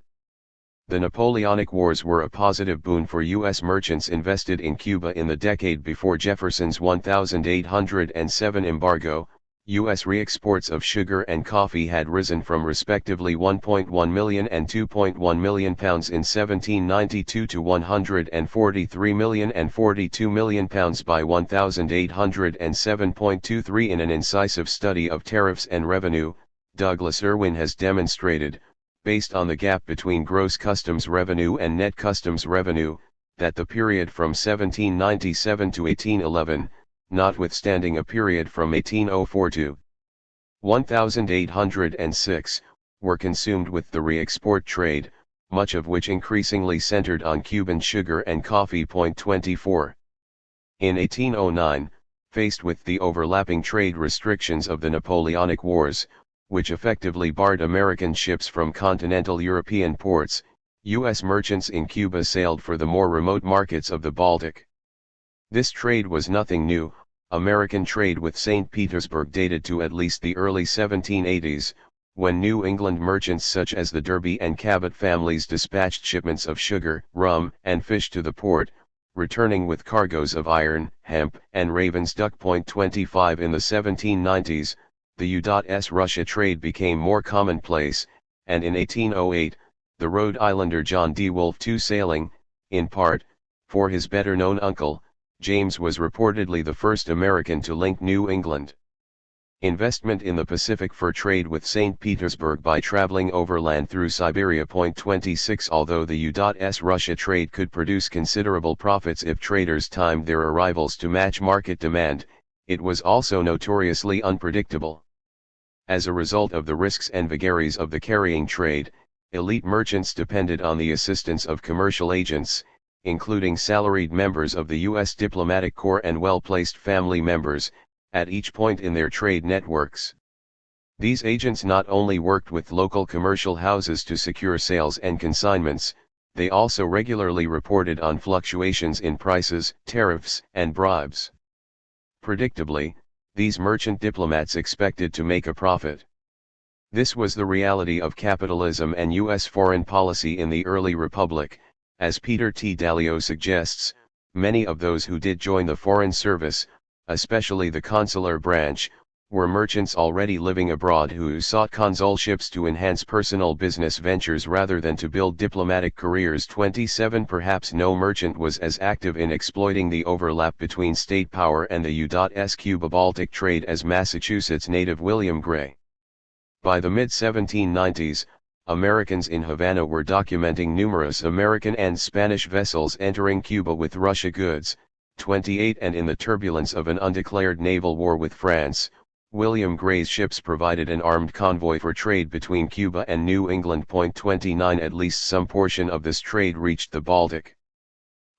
The Napoleonic Wars were a positive boon for U.S. merchants invested in Cuba in the decade before Jefferson's 1807 embargo. U.S. re-exports of sugar and coffee had risen from respectively 1.1 million and 2.1 million pounds in 1792 to 143 million and 42 million pounds by 1807.23. In an incisive study of tariffs and revenue, Douglas Irwin has demonstrated, based on the gap between gross customs revenue and net customs revenue, that the period from 1797 to 1811, notwithstanding a period from 1804 to 1806, were consumed with the re-export trade, much of which increasingly centered on Cuban sugar and coffee. 24 In 1809, faced with the overlapping trade restrictions of the Napoleonic Wars, which effectively barred American ships from continental European ports, U.S. merchants in Cuba sailed for the more remote markets of the Baltic. This trade was nothing new. American trade with St. Petersburg dated to at least the early 1780s, when New England merchants such as the Derby and Cabot families dispatched shipments of sugar, rum, and fish to the port, returning with cargoes of iron, hemp, and raven's duck. 25 In the 1790s, the U.S. Russia trade became more commonplace, and in 1808, the Rhode Islander John D. Wolfe II sailing, in part, for his better-known uncle, James, was reportedly the first American to link New England investment in the Pacific for trade with St. Petersburg by traveling overland through Siberia. 26 Although the U.S. Russia trade could produce considerable profits if traders timed their arrivals to match market demand, it was also notoriously unpredictable. As a result of the risks and vagaries of the carrying trade, elite merchants depended on the assistance of commercial agents, including salaried members of the U.S. diplomatic corps and well-placed family members, at each point in their trade networks. These agents not only worked with local commercial houses to secure sales and consignments, they also regularly reported on fluctuations in prices, tariffs, and bribes. Predictably, these merchant diplomats expected to make a profit. This was the reality of capitalism and U.S. foreign policy in the early republic. As Peter T. Dalio suggests, many of those who did join the Foreign Service, especially the consular branch, were merchants already living abroad who sought consulships to enhance personal business ventures rather than to build diplomatic careers. 27 Perhaps no merchant was as active in exploiting the overlap between state power and the U.S. Cuba-Baltic trade as Massachusetts native William Gray. By the mid-1790s, Americans in Havana were documenting numerous American and Spanish vessels entering Cuba with Russia goods. 28 And in the turbulence of an undeclared naval war with France, William Gray's ships provided an armed convoy for trade between Cuba and New England. 29 At least some portion of this trade reached the Baltic.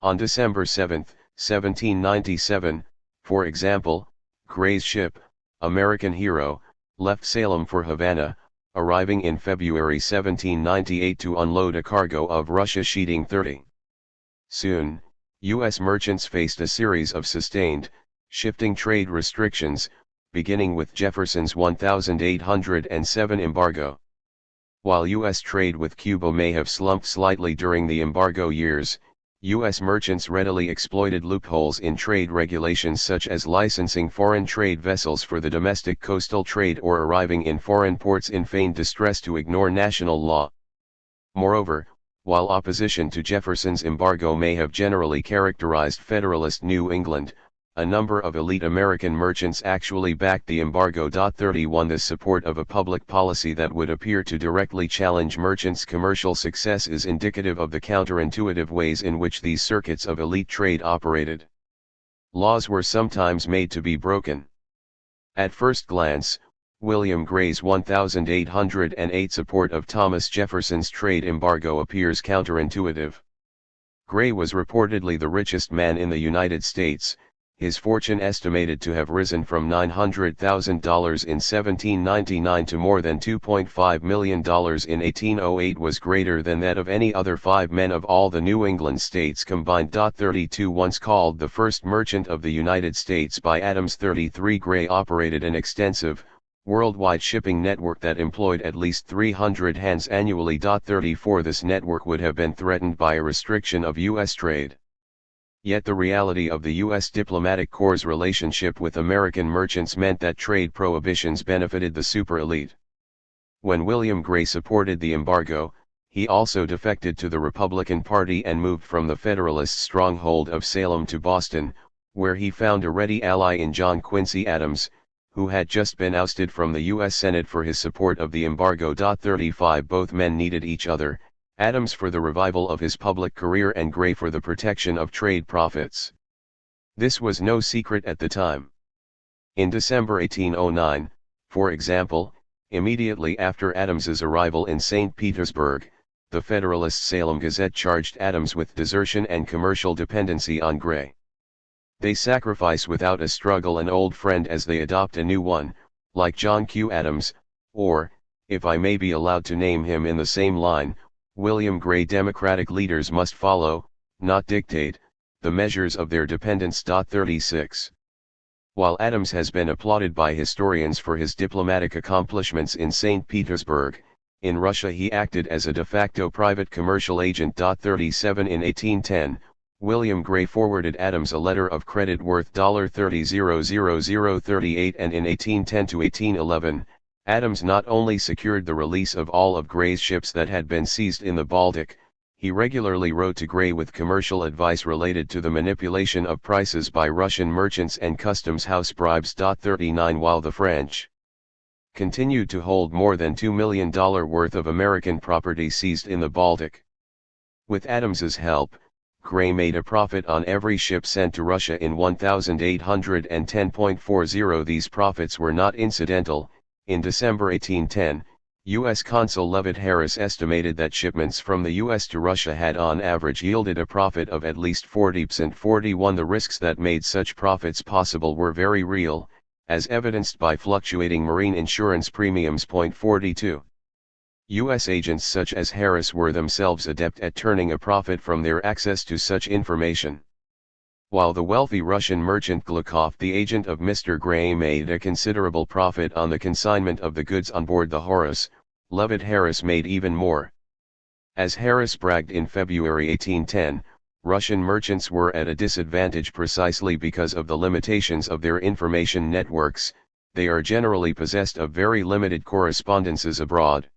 On December 7, 1797, for example, Gray's ship, American Hero, left Salem for Havana, arriving in February 1798 to unload a cargo of Russia sheeting 30. Soon, U.S. merchants faced a series of sustained, shifting trade restrictions, beginning with Jefferson's 1807 embargo. While U.S. trade with Cuba may have slumped slightly during the embargo years, U.S. merchants readily exploited loopholes in trade regulations such as licensing foreign trade vessels for the domestic coastal trade or arriving in foreign ports in feigned distress to ignore national law. Moreover, while opposition to Jefferson's embargo may have generally characterized Federalist New England, a number of elite American merchants actually backed the embargo. 31 The support of a public policy that would appear to directly challenge merchants' commercial success is indicative of the counterintuitive ways in which these circuits of elite trade operated. Laws were sometimes made to be broken. At first glance, William Gray's 1808 support of Thomas Jefferson's trade embargo appears counterintuitive. Gray was reportedly the richest man in the United States, his fortune estimated to have risen from $900,000 in 1799 to more than $2.5 million in 1808 was greater than that of any other 5 men of all the New England states combined. 32 Once called the first merchant of the United States by Adams. 33 Gray operated an extensive, worldwide shipping network that employed at least 300 hands annually. 34 This network would have been threatened by a restriction of U.S. trade. Yet the reality of the U.S. diplomatic corps' relationship with American merchants meant that trade prohibitions benefited the super elite. When William Gray supported the embargo, he also defected to the Republican Party and moved from the Federalist stronghold of Salem to Boston, where he found a ready ally in John Quincy Adams, who had just been ousted from the U.S. Senate for his support of the embargo. 35 Both men needed each other, Adams for the revival of his public career and Gray for the protection of trade profits. This was no secret at the time. In December 1809, for example, immediately after Adams's arrival in St. Petersburg, the Federalist Salem Gazette charged Adams with desertion and commercial dependency on Gray. They sacrifice without a struggle an old friend as they adopt a new one, like John Q. Adams, or, if I may be allowed to name him in the same line, William Gray. Democratic leaders must follow, not dictate, the measures of their dependents. 36. While Adams has been applauded by historians for his diplomatic accomplishments in St. Petersburg, in Russia he acted as a de facto private commercial agent. 37 In 1810, William Gray forwarded Adams a letter of credit worth $30,00038 and in 1810 to 1811, Adams not only secured the release of all of Gray's ships that had been seized in the Baltic, he regularly wrote to Gray with commercial advice related to the manipulation of prices by Russian merchants and customs house bribes. 39 While the French continued to hold more than $2 million worth of American property seized in the Baltic. With Adams's help, Gray made a profit on every ship sent to Russia in 1810.40. These profits were not incidental. In December 1810, U.S. Consul Levitt Harris estimated that shipments from the U.S. to Russia had on average yielded a profit of at least 40%. 41 The risks that made such profits possible were very real, as evidenced by fluctuating marine insurance premiums. 42. U.S. agents such as Harris were themselves adept at turning a profit from their access to such information. While the wealthy Russian merchant Glukov, the agent of Mr. Gray, made a considerable profit on the consignment of the goods on board the Horace, Leavitt Harris made even more. As Harris bragged in February 1810, Russian merchants were at a disadvantage precisely because of the limitations of their information networks. They are generally possessed of very limited correspondences abroad.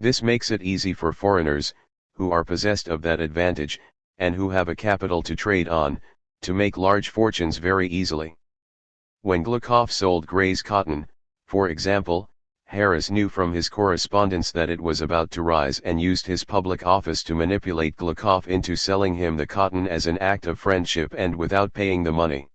This makes it easy for foreigners, who are possessed of that advantage, and who have a capital to trade on, to make large fortunes very easily. When Glukov sold Gray's cotton, for example, Harris knew from his correspondence that it was about to rise and used his public office to manipulate Glukov into selling him the cotton as an act of friendship and without paying the money.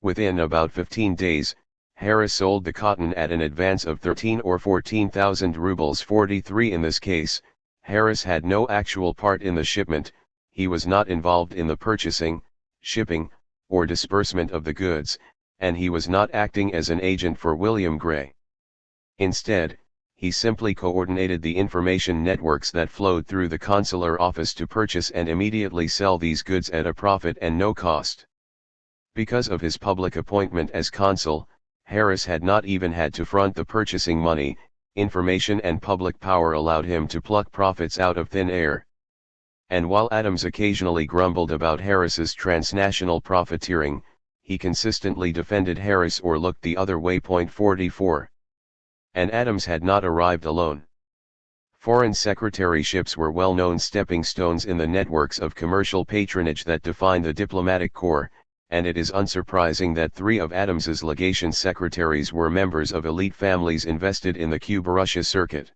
Within about 15 days, Harris sold the cotton at an advance of 13 or 14,000 rubles 43. In this case, Harris had no actual part in the shipment, he was not involved in the purchasing, shipping, or disbursement of the goods, and he was not acting as an agent for William Gray. Instead, he simply coordinated the information networks that flowed through the consular office to purchase and immediately sell these goods at a profit and no cost. Because of his public appointment as consul, Harris had not even had to front the purchasing money. Information and public power allowed him to pluck profits out of thin air. And while Adams occasionally grumbled about Harris's transnational profiteering, he consistently defended Harris or looked the other way. 44. And Adams had not arrived alone. Foreign secretaryships were well-known stepping stones in the networks of commercial patronage that define the diplomatic corps, and it is unsurprising that 3 of Adams's legation secretaries were members of elite families invested in the Cuba-Russia circuit.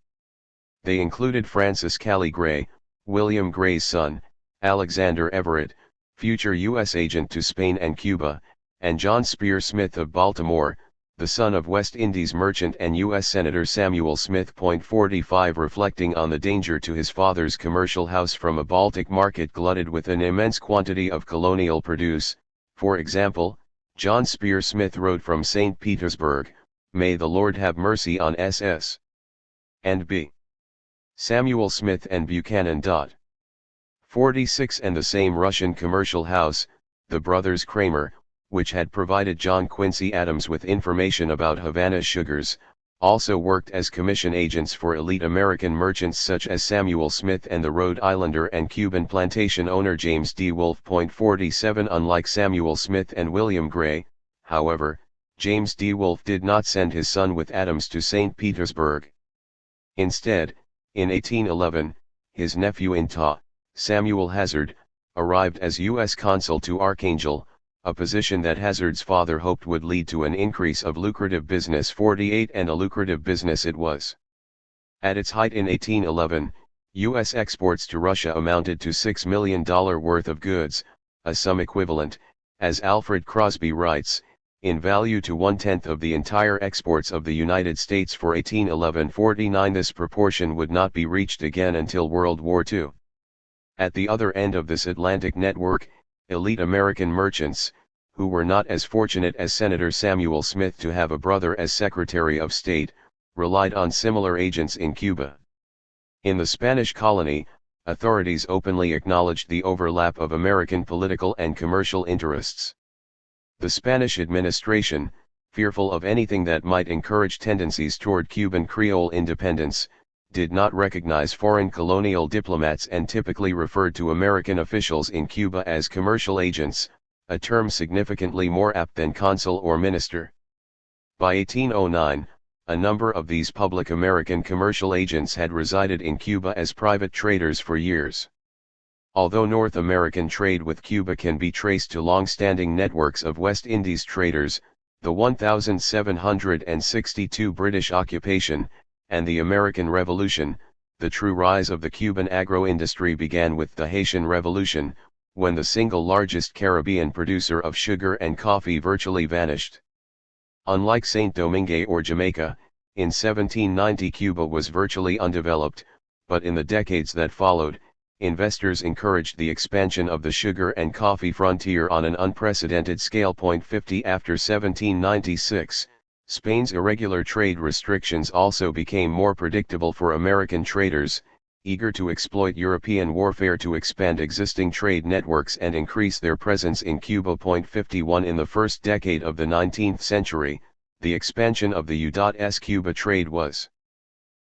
They included Francis Cally Gray, William Gray's son, Alexander Everett, future U.S. agent to Spain and Cuba, and John Spear Smith of Baltimore, the son of West Indies merchant and U.S. Senator Samuel Smith. 45. Reflecting on the danger to his father's commercial house from a Baltic market glutted with an immense quantity of colonial produce, for example, John Spear Smith wrote from St. Petersburg, "May the Lord have mercy on S.S. and B. Samuel Smith and Buchanan." 46. And the same Russian commercial house, the brothers Kramer, which had provided John Quincy Adams with information about Havana sugars, also worked as commission agents for elite American merchants such as Samuel Smith and the Rhode Islander and Cuban plantation owner James D. Wolfe. 47. Unlike Samuel Smith and William Gray, however, James D. Wolfe did not send his son with Adams to St. Petersburg. Instead, in 1811, his nephew-in-law, Samuel Hazard, arrived as U.S. consul to Archangel, a position that Hazard's father hoped would lead to an increase of lucrative business. 48. And a lucrative business it was. At its height in 1811, U.S. exports to Russia amounted to $6 million worth of goods, a sum equivalent, as Alfred Crosby writes, in value to 1/10 of the entire exports of the United States for 1811-49. This proportion would not be reached again until World War II. At the other end of this Atlantic network, elite American merchants, who were not as fortunate as Senator Samuel Smith to have a brother as Secretary of State, relied on similar agents in Cuba. In the Spanish colony, authorities openly acknowledged the overlap of American political and commercial interests. The Spanish administration, fearful of anything that might encourage tendencies toward Cuban Creole independence, did not recognize foreign colonial diplomats and typically referred to American officials in Cuba as commercial agents, a term significantly more apt than consul or minister. By 1809, a number of these public American commercial agents had resided in Cuba as private traders for years. Although North American trade with Cuba can be traced to long-standing networks of West Indies traders, the 1762 British occupation, and the American Revolution, the true rise of the Cuban agro-industry began with the Haitian Revolution, when the single largest Caribbean producer of sugar and coffee virtually vanished. Unlike Saint Domingue or Jamaica, in 1790 Cuba was virtually undeveloped, but in the decades that followed, investors encouraged the expansion of the sugar and coffee frontier on an unprecedented scale. 50 After 1796, Spain's irregular trade restrictions also became more predictable for American traders, eager to exploit European warfare to expand existing trade networks and increase their presence in Cuba. 51 In the first decade of the 19th century, the expansion of the U.S. Cuba trade was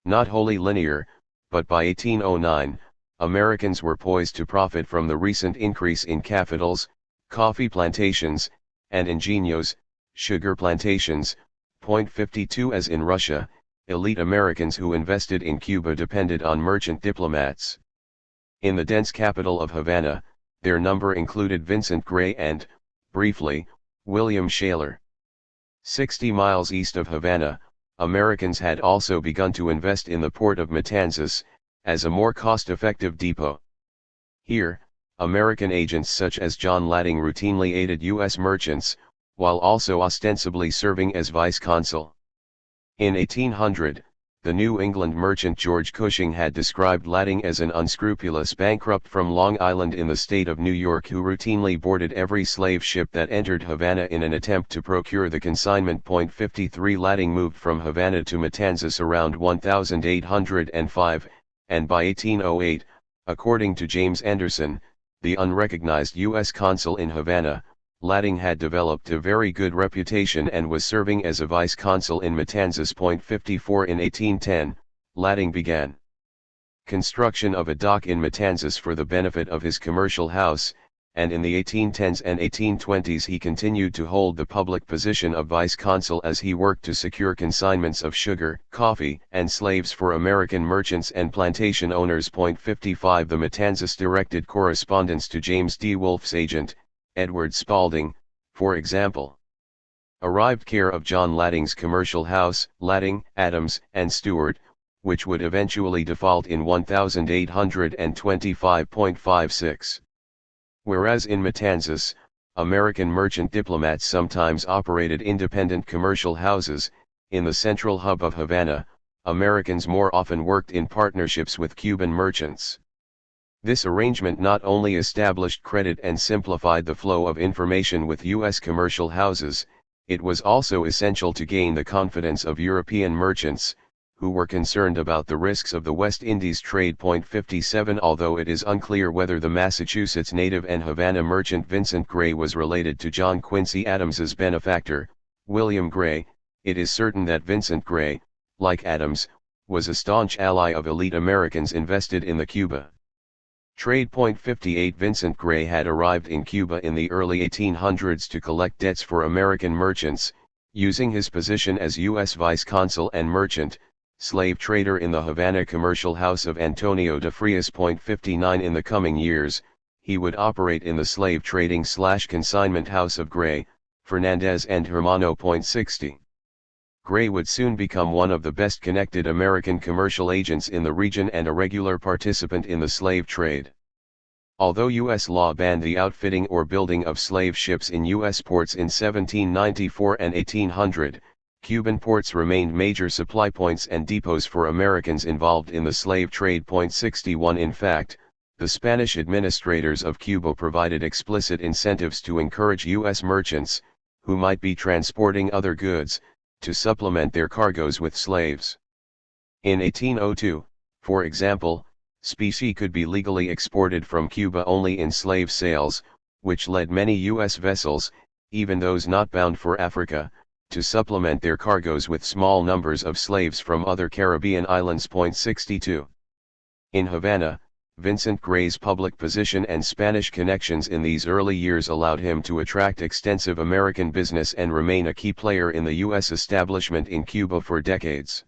not wholly linear, but by 1809, Americans were poised to profit from the recent increase in capitals, coffee plantations, and ingenios, sugar plantations. 52 As in Russia, elite Americans who invested in Cuba depended on merchant diplomats. In the dense capital of Havana, their number included Vincent Gray and, briefly, William Shaler. 60 miles east of Havana, Americans had also begun to invest in the port of Matanzas, as a more cost-effective depot. Here, American agents such as John Ladding routinely aided U.S. merchants, while also ostensibly serving as vice-consul. In 1800, the New England merchant George Cushing had described Ladding as an unscrupulous bankrupt from Long Island in the state of New York who routinely boarded every slave ship that entered Havana in an attempt to procure the consignment. 53 Ladding moved from Havana to Matanzas around 1805, and by 1808, according to James Anderson, the unrecognized U.S. consul in Havana, Ladding had developed a very good reputation and was serving as a vice-consul in Matanzas. 54 In 1810, Ladding began construction of a dock in Matanzas for the benefit of his commercial house, and in the 1810s and 1820s he continued to hold the public position of vice-consul as he worked to secure consignments of sugar, coffee, and slaves for American merchants and plantation owners. 55 The Matanzas directed correspondence to James D. Wolfe's agent, Edward Spalding, for example. Arrived care of John Ladding's commercial house, Ladding, Adams, and Stewart, which would eventually default in 1825.56. Whereas in Matanzas, American merchant diplomats sometimes operated independent commercial houses, in the central hub of Havana, Americans more often worked in partnerships with Cuban merchants. This arrangement not only established credit and simplified the flow of information with U.S. commercial houses, it was also essential to gain the confidence of European merchants, who were concerned about the risks of the West Indies trade. 57 Although it is unclear whether the Massachusetts native and Havana merchant Vincent Gray was related to John Quincy Adams's benefactor, William Gray, it is certain that Vincent Gray, like Adams, was a staunch ally of elite Americans invested in the Cuba trade. 58 Vincent Gray had arrived in Cuba in the early 1800s to collect debts for American merchants, using his position as U.S. vice-consul and merchant, slave trader in the Havana commercial house of Antonio de Frias. 59 In the coming years, he would operate in the slave trading/consignment house of Gray, Fernandez and Hermano. 60 Gray would soon become one of the best connected American commercial agents in the region and a regular participant in the slave trade. Although U.S. law banned the outfitting or building of slave ships in U.S. ports in 1794 and 1800, Cuban ports remained major supply points and depots for Americans involved in the slave trade. 61 In fact, the Spanish administrators of Cuba provided explicit incentives to encourage U.S. merchants, who might be transporting other goods, to supplement their cargoes with slaves. In 1802, for example, specie could be legally exported from Cuba only in slave sales, which led many U.S. vessels, even those not bound for Africa, to supplement their cargoes with small numbers of slaves from other Caribbean islands. 62 In Havana, Vincent Gray's public position and Spanish connections in these early years allowed him to attract extensive American business and remain a key player in the U.S. establishment in Cuba for decades.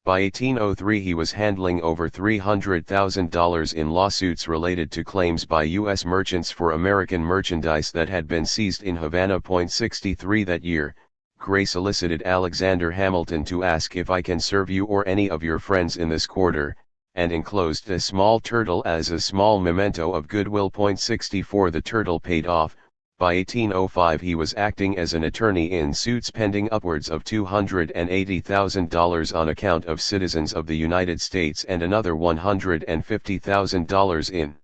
By 1803 he was handling over $300,000 in lawsuits related to claims by U.S. merchants for American merchandise that had been seized in Havana. 63 That year, Gray solicited Alexander Hamilton to ask if I can serve you or any of your friends in this quarter, and enclosed a small turtle as a small memento of goodwill. 64 The turtle paid off. By 1805 he was acting as an attorney in suits pending upwards of $280,000 on account of citizens of the United States and another $150,000 in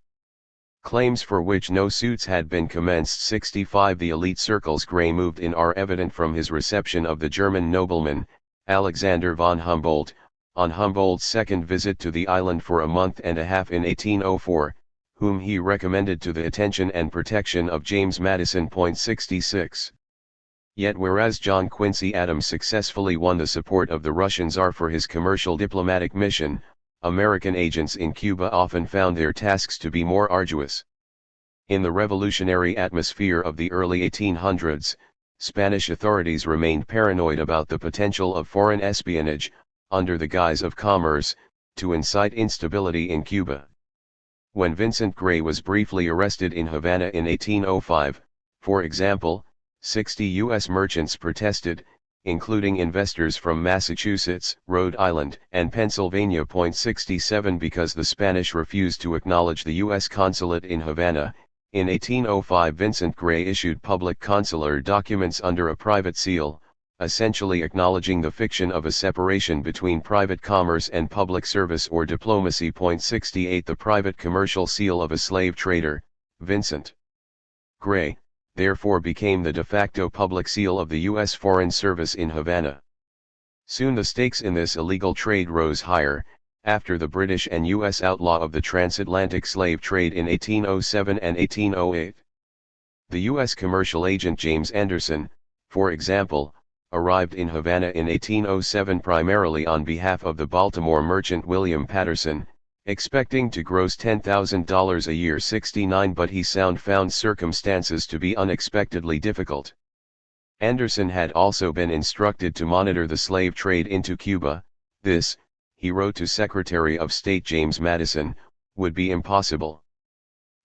claims for which no suits had been commenced. 65 The elite circles Gray moved in are evident from his reception of the German nobleman, Alexander von Humboldt, on Humboldt's second visit to the island for a month and a half in 1804, whom he recommended to the attention and protection of James Madison. 66. Yet whereas John Quincy Adams successfully won the support of the Russian Tsar for his commercial diplomatic mission, American agents in Cuba often found their tasks to be more arduous. In the revolutionary atmosphere of the early 1800s, Spanish authorities remained paranoid about the potential of foreign espionage, under the guise of commerce, to incite instability in Cuba. When Vincent Gray was briefly arrested in Havana in 1805, for example, 60 U.S. merchants protested, including investors from Massachusetts, Rhode Island, and Pennsylvania. 67 Because the Spanish refused to acknowledge the U.S. consulate in Havana, in 1805 Vincent Gray issued public consular documents under a private seal, essentially acknowledging the fiction of a separation between private commerce and public service or diplomacy. 68 The private commercial seal of a slave trader, Vincent Gray, therefore became the de facto public seal of the U.S. Foreign Service in Havana. Soon the stakes in this illegal trade rose higher, after the British and U.S. outlaw of the transatlantic slave trade in 1807 and 1808. The U.S. commercial agent James Anderson, for example, arrived in Havana in 1807 primarily on behalf of the Baltimore merchant William Patterson, expecting to gross $10,000 a year. 69 But he found circumstances to be unexpectedly difficult. Anderson had also been instructed to monitor the slave trade into Cuba. This, he wrote to Secretary of State James Madison, would be impossible.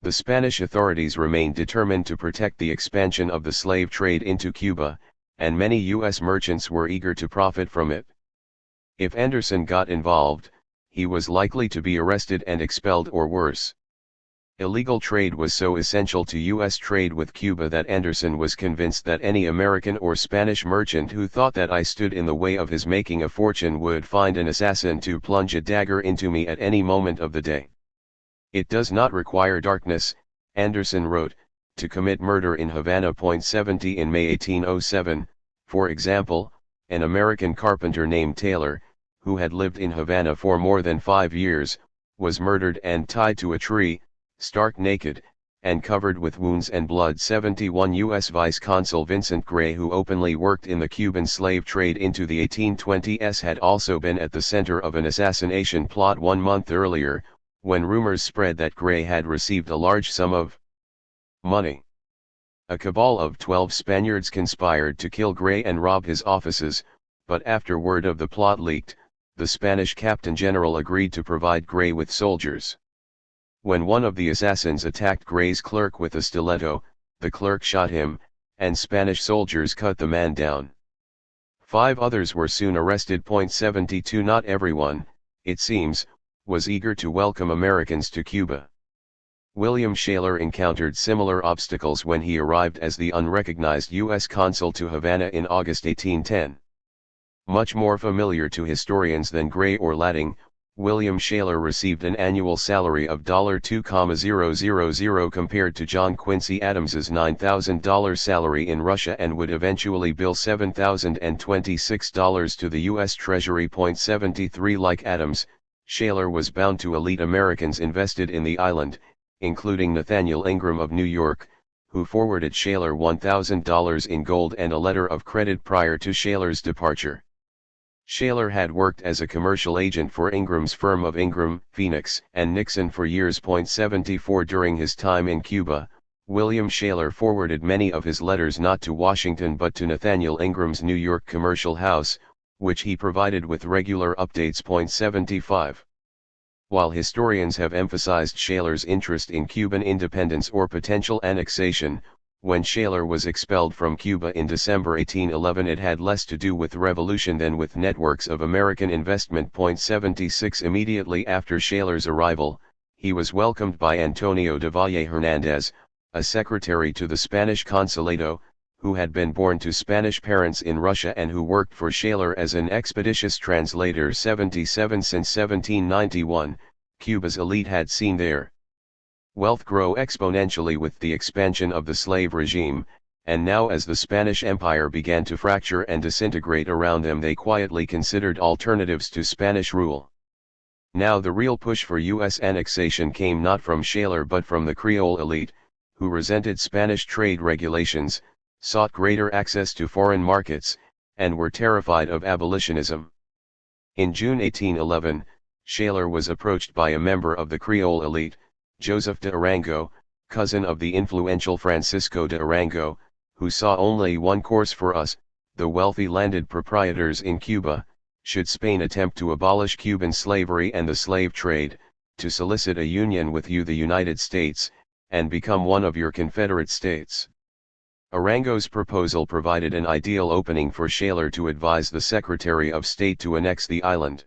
The Spanish authorities remained determined to protect the expansion of the slave trade into Cuba, and many U.S. merchants were eager to profit from it. If Anderson got involved, he was likely to be arrested and expelled or worse. Illegal trade was so essential to U.S. trade with Cuba that Anderson was convinced that any American or Spanish merchant who thought that I stood in the way of his making a fortune would find an assassin to plunge a dagger into me at any moment of the day. It does not require darkness, Anderson wrote, to commit murder in Havana. 70 In May 1807, for example, an American carpenter named Taylor, who had lived in Havana for more than 5 years, was murdered and tied to a tree, stark naked, and covered with wounds and blood. 71 U.S. Vice Consul Vincent Gray, who openly worked in the Cuban slave trade into the 1820s, had also been at the center of an assassination plot 1 month earlier, when rumors spread that Gray had received a large sum of money. A cabal of 12 Spaniards conspired to kill Gray and rob his offices, but after word of the plot leaked, the Spanish Captain General agreed to provide Gray with soldiers. When one of the assassins attacked Gray's clerk with a stiletto, the clerk shot him, and Spanish soldiers cut the man down. 5 others were soon arrested. 72 Not everyone, it seems, was eager to welcome Americans to Cuba. William Shaler encountered similar obstacles when he arrived as the unrecognized U.S. consul to Havana in August 1810. Much more familiar to historians than Gray or Ladding, William Shaler received an annual salary of $2,000 compared to John Quincy Adams's $9,000 salary in Russia, and would eventually bill $7,026 to the U.S. Treasury. 73 Like Adams, Shaler was bound to elite Americans invested in the island, including Nathaniel Ingram of New York, who forwarded Shaler $1,000 in gold and a letter of credit prior to Shaler's departure. Shaler had worked as a commercial agent for Ingram's firm of Ingram, Phoenix, and Nixon for years. 74 During his time in Cuba, William Shaler forwarded many of his letters not to Washington but to Nathaniel Ingram's New York commercial house, which he provided with regular updates. 75 While historians have emphasized Shaler's interest in Cuban independence or potential annexation, when Shaler was expelled from Cuba in December 1811, it had less to do with revolution than with networks of American investment. 76 Immediately after Shaler's arrival, he was welcomed by Antonio de Valle Hernandez, a secretary to the Spanish Consulado, who had been born to Spanish parents in Russia and who worked for Shaler as an expeditious translator 77 since 1791, Cuba's elite had seen their wealth grow exponentially with the expansion of the slave regime, and now as the Spanish Empire began to fracture and disintegrate around them, they quietly considered alternatives to Spanish rule. Now the real push for U.S. annexation came not from Shaler but from the Creole elite, who resented Spanish trade regulations, sought greater access to foreign markets, and were terrified of abolitionism. In June 1811, Shaler was approached by a member of the Creole elite, Joseph de Arango, cousin of the influential Francisco de Arango, who saw only one course for us, the wealthy landed proprietors in Cuba, should Spain attempt to abolish Cuban slavery and the slave trade, to solicit a union with you, the United States, and become one of your Confederate States. Arango's proposal provided an ideal opening for Shaler to advise the Secretary of State to annex the island.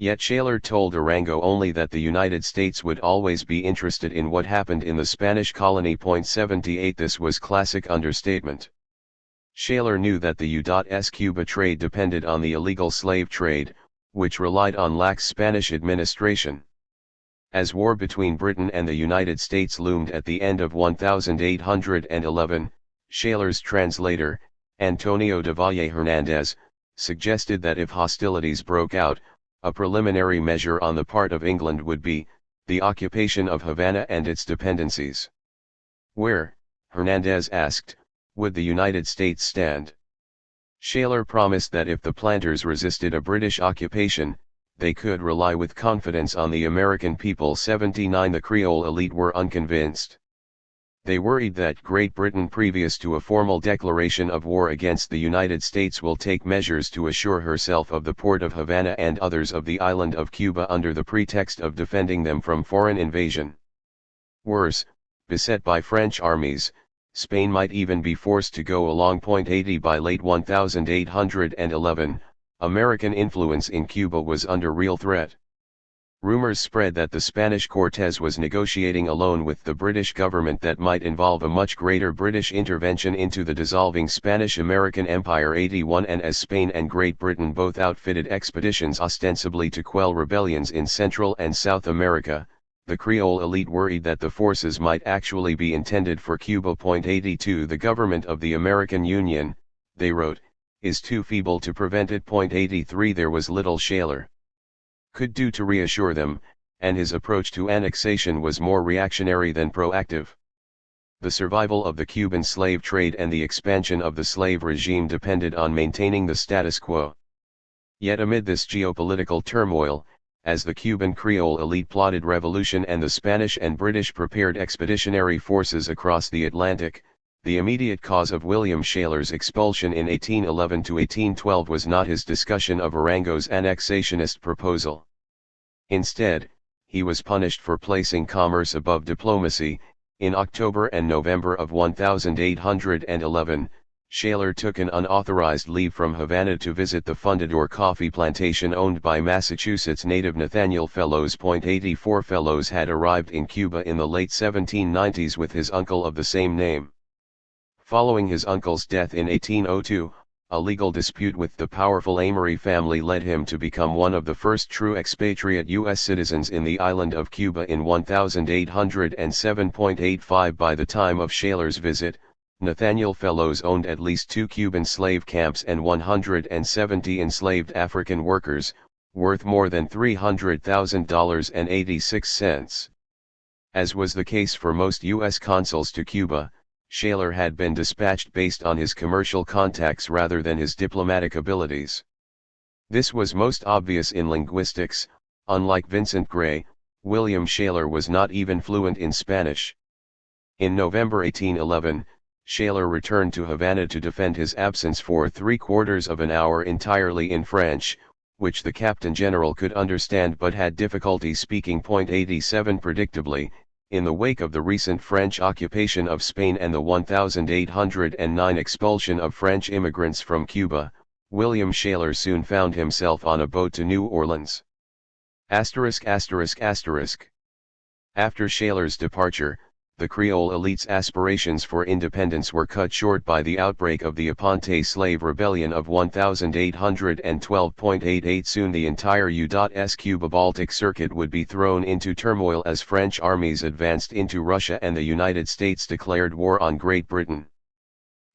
Yet Shaler told Arango only that the United States would always be interested in what happened in the Spanish colony. 78 This was classic understatement. Shaler knew that the U.S. Cuba trade depended on the illegal slave trade, which relied on lax Spanish administration. As war between Britain and the United States loomed at the end of 1811, Shaler's translator, Antonio de Valle Hernandez, suggested that if hostilities broke out, a preliminary measure on the part of England would be the occupation of Havana and its dependencies. Where, Hernandez asked, would the United States stand? Shaler promised that if the planters resisted a British occupation, they could rely with confidence on the American people. 79 The Creole elite were unconvinced. They worried that Great Britain, previous to a formal declaration of war against the United States, will take measures to assure herself of the port of Havana and others of the island of Cuba under the pretext of defending them from foreign invasion. Worse, beset by French armies, Spain might even be forced to go along. 80 By late 1811, American influence in Cuba was under real threat. Rumors spread that the Spanish Cortes was negotiating alone with the British government that might involve a much greater British intervention into the dissolving Spanish-American Empire. 81 And as Spain and Great Britain both outfitted expeditions ostensibly to quell rebellions in Central and South America, the Creole elite worried that the forces might actually be intended for Cuba. 82 The government of the American Union, they wrote, is too feeble to prevent it. 83 There was little Shaler could do to reassure them, and his approach to annexation was more reactionary than proactive. The survival of the Cuban slave trade and the expansion of the slave regime depended on maintaining the status quo. Yet amid this geopolitical turmoil, as the Cuban Creole elite plotted revolution and the Spanish and British prepared expeditionary forces across the Atlantic, the immediate cause of William Shaler's expulsion in 1811 to 1812 was not his discussion of Arango's annexationist proposal. Instead, he was punished for placing commerce above diplomacy. In October and November of 1811, Shaler took an unauthorized leave from Havana to visit the Fundador coffee plantation owned by Massachusetts native Nathaniel Fellows. 84 Fellows had arrived in Cuba in the late 1790s with his uncle of the same name. Following his uncle's death in 1802, a legal dispute with the powerful Amory family led him to become one of the first true expatriate U.S. citizens in the island of Cuba in 1807. 85 By the time of Shaler's visit, Nathaniel Fellows owned at least 2 Cuban slave camps and 170 enslaved African workers, worth more than $300,000.86. As was the case for most U.S. consuls to Cuba, Shaler had been dispatched based on his commercial contacts rather than his diplomatic abilities. This was most obvious in linguistics. Unlike Vincent Gray, William Shaler was not even fluent in Spanish. In November 1811, Shaler returned to Havana to defend his absence for 3/4 of an hour entirely in French, which the Captain General could understand but had difficulty speaking. 87 Predictably, in the wake of the recent French occupation of Spain and the 1809 expulsion of French immigrants from Cuba, William Shaler soon found himself on a boat to New Orleans. ******* After Shaler's departure, the Creole elite's aspirations for independence were cut short by the outbreak of the Aponte slave rebellion of 1812.88. Soon the entire U.S. Baltic circuit would be thrown into turmoil as French armies advanced into Russia and the United States declared war on Great Britain.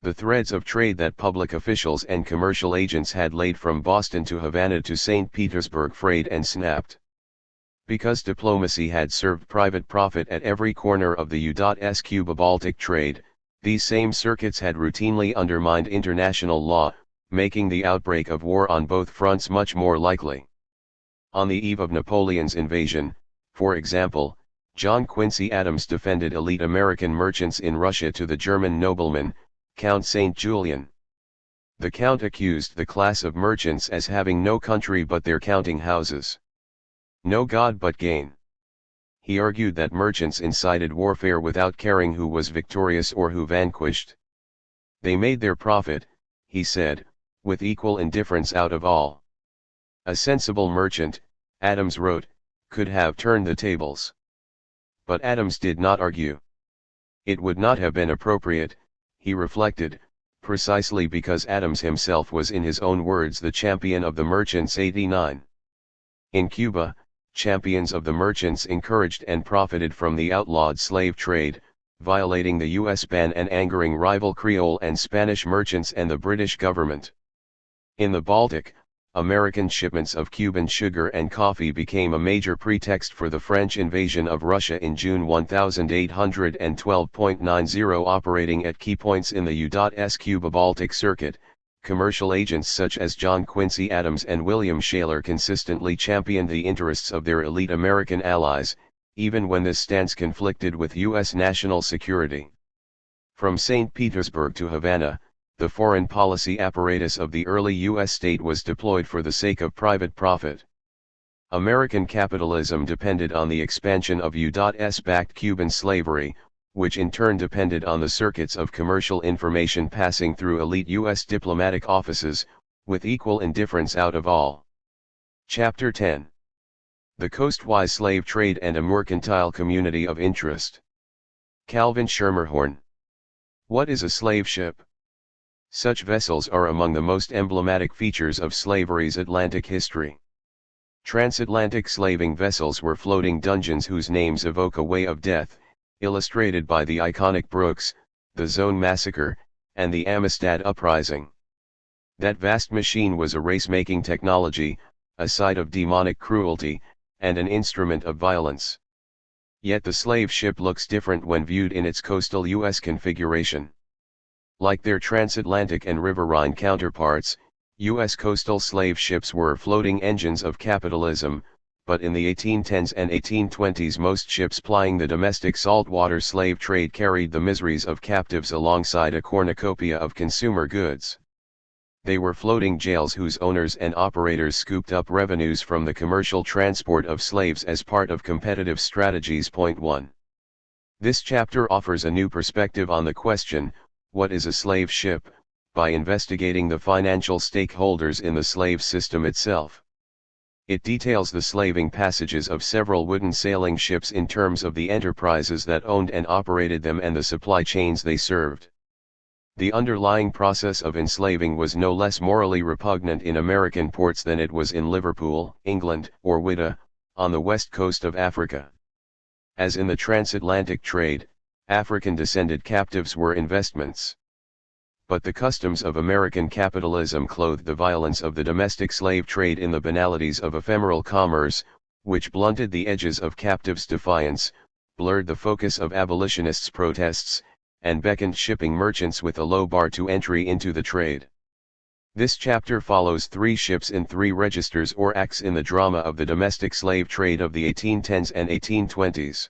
The threads of trade that public officials and commercial agents had laid from Boston to Havana to St. Petersburg frayed and snapped. Because diplomacy had served private profit at every corner of the U.S. Cuba-Baltic trade, these same circuits had routinely undermined international law, making the outbreak of war on both fronts much more likely. On the eve of Napoleon's invasion, for example, John Quincy Adams defended elite American merchants in Russia to the German nobleman, Count St. Julian. The Count accused the class of merchants as having no country but their counting houses. No God but gain. He argued that merchants incited warfare without caring who was victorious or who vanquished. They made their profit, he said, with equal indifference out of all. A sensible merchant, Adams wrote, could have turned the tables. But Adams did not argue. It would not have been appropriate, he reflected, precisely because Adams himself was in his own words the champion of the merchants. 89. In Cuba, champions of the merchants encouraged and profited from the outlawed slave trade, violating the U.S. ban and angering rival Creole and Spanish merchants and the British government. In the Baltic, American shipments of Cuban sugar and coffee became a major pretext for the French invasion of Russia in June 1812.90. Operating at key points in the U.S. Cuba-Baltic circuit, commercial agents such as John Quincy Adams and William Shaler consistently championed the interests of their elite American allies, even when this stance conflicted with U.S. national security. From St. Petersburg to Havana, the foreign policy apparatus of the early U.S. state was deployed for the sake of private profit. American capitalism depended on the expansion of U.S.-backed Cuban slavery, which in turn depended on the circuits of commercial information passing through elite U.S. diplomatic offices, with equal indifference out of all. Chapter 10. The Coastwise Slave Trade and a Mercantile Community of Interest. Calvin Schermerhorn. What is a slave ship? Such vessels are among the most emblematic features of slavery's Atlantic history. Transatlantic slaving vessels were floating dungeons whose names evoke a way of death, illustrated by the iconic Brooks, the Zone Massacre, and the Amistad Uprising. That vast machine was a race-making technology, a site of demonic cruelty, and an instrument of violence. Yet the slave ship looks different when viewed in its coastal U.S. configuration. Like their transatlantic and riverine counterparts, U.S. coastal slave ships were floating engines of capitalism, but in the 1810s and 1820s most ships plying the domestic saltwater slave trade carried the miseries of captives alongside a cornucopia of consumer goods. They were floating jails whose owners and operators scooped up revenues from the commercial transport of slaves as part of competitive strategies. Point 1. This chapter offers a new perspective on the question, what is a slave ship, by investigating the financial stakeholders in the slave system itself. It details the slaving passages of several wooden sailing ships in terms of the enterprises that owned and operated them and the supply chains they served. The underlying process of enslaving was no less morally repugnant in American ports than it was in Liverpool, England, or Whydah, on the west coast of Africa. As in the transatlantic trade, African-descended captives were investments. But the customs of American capitalism clothed the violence of the domestic slave trade in the banalities of ephemeral commerce, which blunted the edges of captives' defiance, blurred the focus of abolitionists' protests, and beckoned shipping merchants with a low bar to entry into the trade. This chapter follows 3 ships in 3 registers or acts in the drama of the domestic slave trade of the 1810s and 1820s.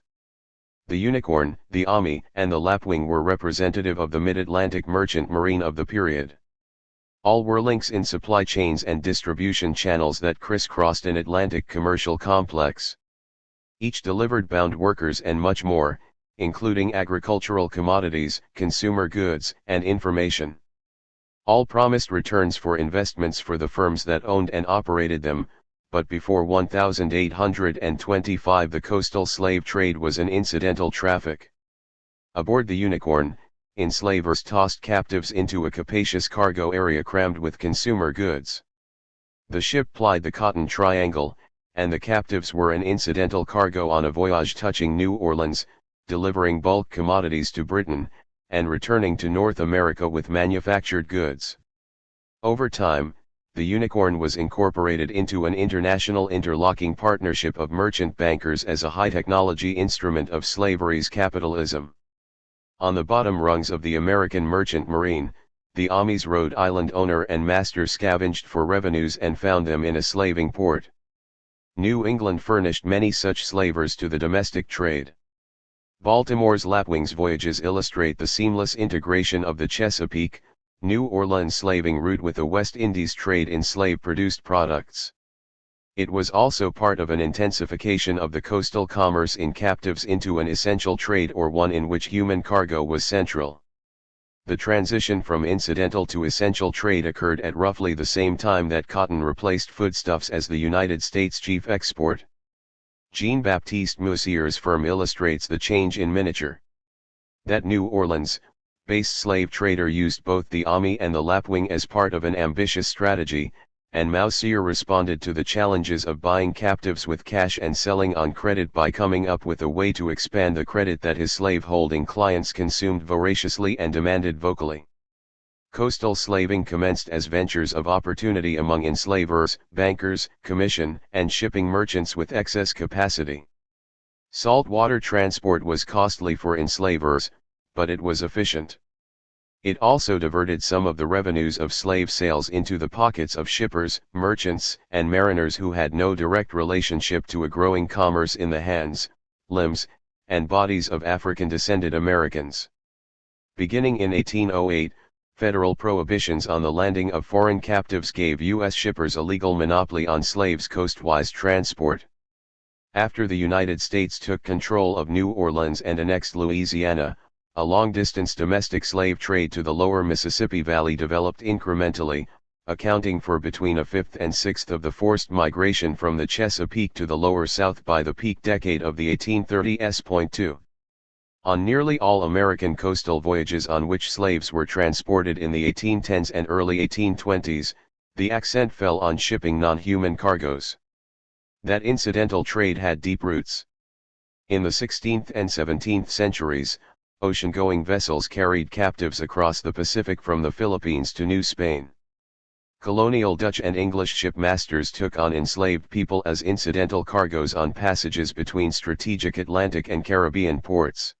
The Unicorn, the Ami, and the Lapwing were representative of the mid-Atlantic merchant marine of the period. All were links in supply chains and distribution channels that crisscrossed an Atlantic commercial complex. Each delivered bound workers and much more, including agricultural commodities, consumer goods, and information. All promised returns for investments for the firms that owned and operated them, but before 1825 the coastal slave trade was an incidental traffic. Aboard the Unicorn, enslavers tossed captives into a capacious cargo area crammed with consumer goods. The ship plied the Cotton Triangle, and the captives were an incidental cargo on a voyage touching New Orleans, delivering bulk commodities to Britain, and returning to North America with manufactured goods. Over time, the Unicorn was incorporated into an international interlocking partnership of merchant bankers as a high-technology instrument of slavery's capitalism. On the bottom rungs of the American merchant marine, the Amis Rhode Island owner and master scavenged for revenues and found them in a slaving port. New England furnished many such slavers to the domestic trade. Baltimore's Lapwings voyages illustrate the seamless integration of the Chesapeake, New Orleans slaving route with the West Indies trade in slave-produced products. It was also part of an intensification of the coastal commerce in captives into an essential trade or one in which human cargo was central. The transition from incidental to essential trade occurred at roughly the same time that cotton replaced foodstuffs as the United States' chief export. Jean-Baptiste Moussier's firm illustrates the change in miniature. That New Orleans-based slave trader used both the Ami and the Lapwing as part of an ambitious strategy, and Moussier responded to the challenges of buying captives with cash and selling on credit by coming up with a way to expand the credit that his slave-holding clients consumed voraciously and demanded vocally. Coastal slaving commenced as ventures of opportunity among enslavers, bankers, commission, and shipping merchants with excess capacity. Saltwater transport was costly for enslavers, but it was efficient. It also diverted some of the revenues of slave sales into the pockets of shippers, merchants, and mariners who had no direct relationship to a growing commerce in the hands, limbs, and bodies of African-descended Americans. Beginning in 1808, federal prohibitions on the landing of foreign captives gave U.S. shippers a legal monopoly on slaves' coastwise transport. After the United States took control of New Orleans and annexed Louisiana, a long-distance domestic slave trade to the lower Mississippi Valley developed incrementally, accounting for between a fifth and sixth of the forced migration from the Chesapeake to the lower South by the peak decade of the 1830s. On nearly all American coastal voyages on which slaves were transported in the 1810s and early 1820s, the accent fell on shipping non-human cargoes. That incidental trade had deep roots. In the 16th and 17th centuries, ocean-going vessels carried captives across the Pacific from the Philippines to New Spain. Colonial Dutch and English shipmasters took on enslaved people as incidental cargoes on passages between strategic Atlantic and Caribbean ports.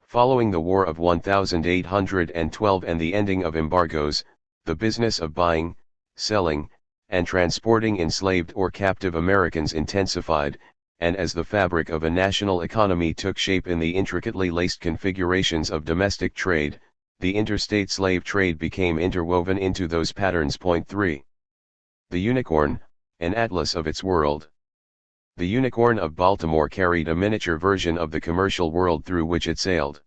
Following the War of 1812 and the ending of embargoes, the business of buying, selling, and transporting enslaved or captive Americans intensified, and as the fabric of a national economy took shape in the intricately laced configurations of domestic trade, the interstate slave trade became interwoven into those patterns. 3. The Unicorn, an atlas of its world. The Unicorn of Baltimore carried a miniature version of the commercial world through which it sailed.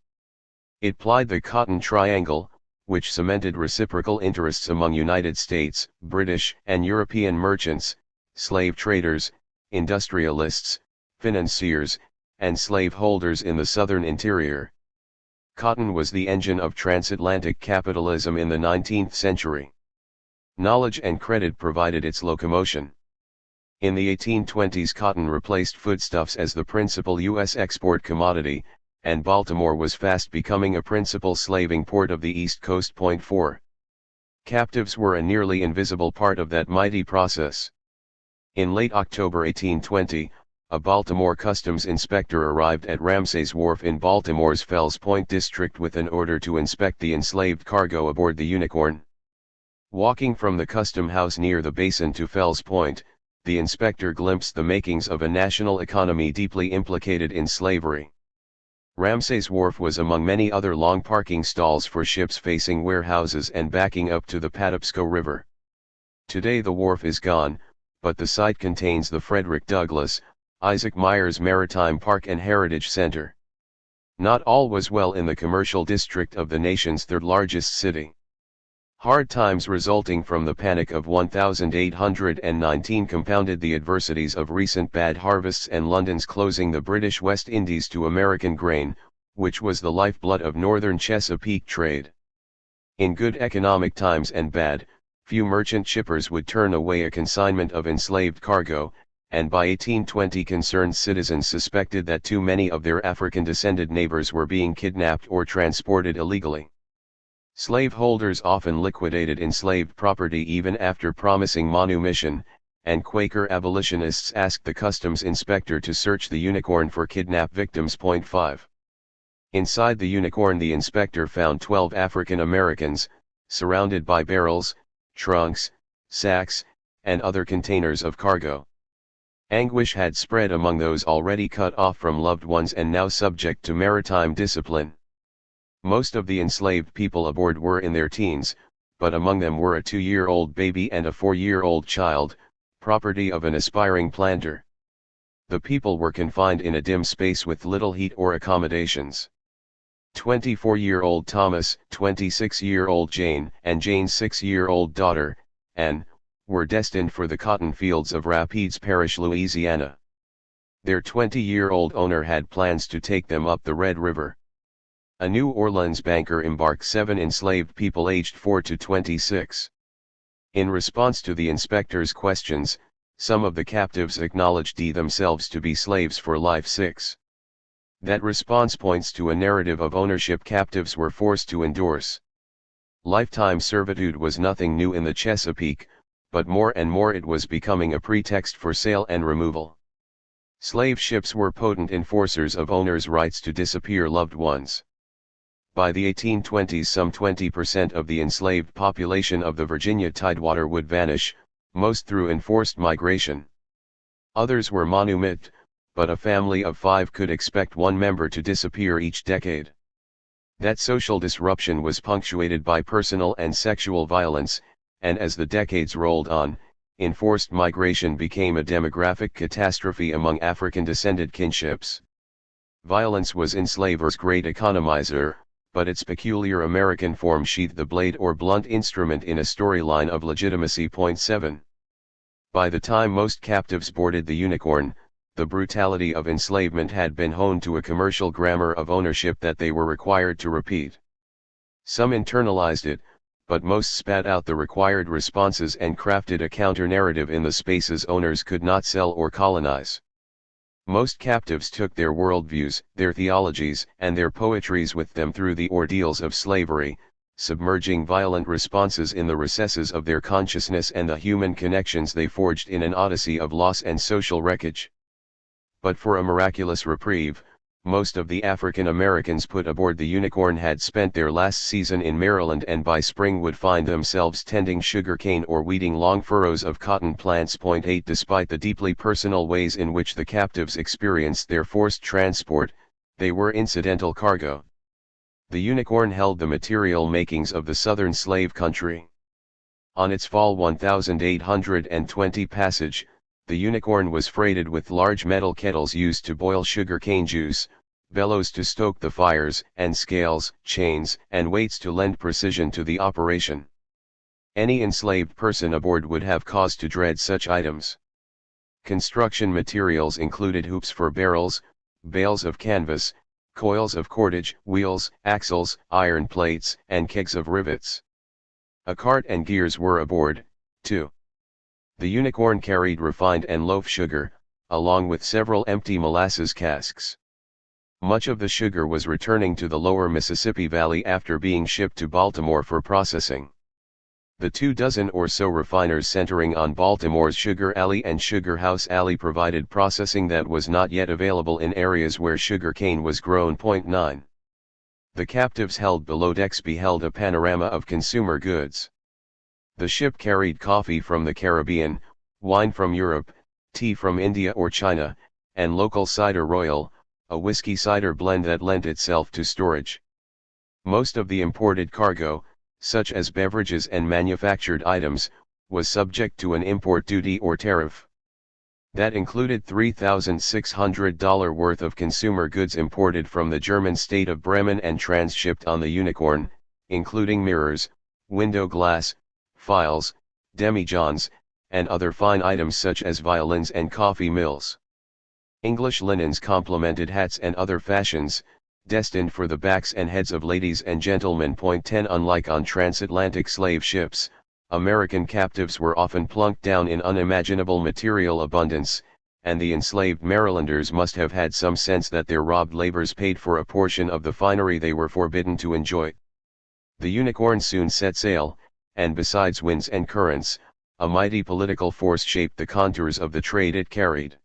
It plied the Cotton Triangle, which cemented reciprocal interests among United States, British, and European merchants, slave traders, industrialists, financiers, and slaveholders in the southern interior. Cotton was the engine of transatlantic capitalism in the 19th century. Knowledge and credit provided its locomotion. In the 1820s, cotton replaced foodstuffs as the principal U.S. export commodity, and Baltimore was fast becoming a principal slaving port of the East Coast. 4. Captives were a nearly invisible part of that mighty process. In late October 1820, a Baltimore customs inspector arrived at Ramsay's Wharf in Baltimore's Fells Point district with an order to inspect the enslaved cargo aboard the Unicorn. Walking from the custom house near the basin to Fells Point, the inspector glimpsed the makings of a national economy deeply implicated in slavery. Ramsay's Wharf was among many other long parking stalls for ships facing warehouses and backing up to the Patapsco River. Today the wharf is gone, but the site contains the Frederick Douglass, Isaac Myers Maritime Park and Heritage Center. Not all was well in the commercial district of the nation's third-largest city. Hard times resulting from the Panic of 1819 compounded the adversities of recent bad harvests and London's closing the British West Indies to American grain, which was the lifeblood of northern Chesapeake trade. In good economic times and bad, few merchant shippers would turn away a consignment of enslaved cargo, and by 1820 concerned citizens suspected that too many of their African-descended neighbors were being kidnapped or transported illegally. Slaveholders often liquidated enslaved property even after promising manumission, and Quaker abolitionists asked the customs inspector to search the Unicorn for kidnap victims. 5. Inside the Unicorn, the inspector found 12 African Americans, surrounded by barrels, trunks, sacks, and other containers of cargo. Anguish had spread among those already cut off from loved ones and now subject to maritime discipline. Most of the enslaved people aboard were in their teens, but among them were a 2-year-old baby and a 4-year-old child, property of an aspiring planter. The people were confined in a dim space with little heat or accommodations. 24-year-old Thomas, 26-year-old Jane, and Jane's 6-year-old daughter, Anne, were destined for the cotton fields of Rapides Parish, Louisiana. Their 20-year-old owner had plans to take them up the Red River. A New Orleans banker embarked 7 enslaved people aged 4 to 26. In response to the inspector's questions, some of the captives acknowledged themselves to be slaves for life. 6. That response points to a narrative of ownership captives were forced to endorse. Lifetime servitude was nothing new in the Chesapeake, but more and more it was becoming a pretext for sale and removal. Slave ships were potent enforcers of owners' rights to disappear loved ones. By the 1820s, some 20% of the enslaved population of the Virginia Tidewater would vanish, most through enforced migration. Others were manumitted, but a family of 5 could expect one member to disappear each decade. That social disruption was punctuated by personal and sexual violence, and as the decades rolled on, enforced migration became a demographic catastrophe among African-descended kinships. Violence was enslaver's great economizer, but its peculiar American form sheathed the blade or blunt instrument in a storyline of legitimacy. 7. By the time most captives boarded the Unicorn, the brutality of enslavement had been honed to a commercial grammar of ownership that they were required to repeat. Some internalized it, but most spat out the required responses and crafted a counter-narrative in the spaces owners could not sell or colonize. Most captives took their worldviews, their theologies, and their poetries with them through the ordeals of slavery, submerging violent responses in the recesses of their consciousness and the human connections they forged in an odyssey of loss and social wreckage. But for a miraculous reprieve, most of the African Americans put aboard the Unicorn had spent their last season in Maryland and by spring would find themselves tending sugarcane or weeding long furrows of cotton plants. 8. Despite the deeply personal ways in which the captives experienced their forced transport, they were incidental cargo. The Unicorn held the material makings of the southern slave country. On its fall 1820 passage, the Unicorn was freighted with large metal kettles used to boil sugar cane juice, bellows to stoke the fires, and scales, chains, and weights to lend precision to the operation. Any enslaved person aboard would have cause to dread such items. Construction materials included hoops for barrels, bales of canvas, coils of cordage, wheels, axles, iron plates, and kegs of rivets. A cart and gears were aboard, too. The Unicorn carried refined and loaf sugar, along with several empty molasses casks. Much of the sugar was returning to the lower Mississippi Valley after being shipped to Baltimore for processing. The 24 or so refiners centering on Baltimore's Sugar Alley and Sugar House Alley provided processing that was not yet available in areas where sugar cane was grown. 9. The captives held below decks beheld a panorama of consumer goods. The ship carried coffee from the Caribbean, wine from Europe, tea from India or China, and local cider royal, a whiskey cider blend that lent itself to storage. Most of the imported cargo, such as beverages and manufactured items, was subject to an import duty or tariff. That included $3,600 worth of consumer goods imported from the German state of Bremen and transshipped on the Unicorn, including mirrors, window glass, files, demijohns, and other fine items such as violins and coffee mills. English linens complemented hats and other fashions, destined for the backs and heads of ladies and gentlemen. Point 10 Unlike on transatlantic slave ships, American captives were often plunked down in unimaginable material abundance, and the enslaved Marylanders must have had some sense that their robbed labors paid for a portion of the finery they were forbidden to enjoy. The Unicorn soon set sail, and besides winds and currents, a mighty political force shaped the contours of the trade it carried.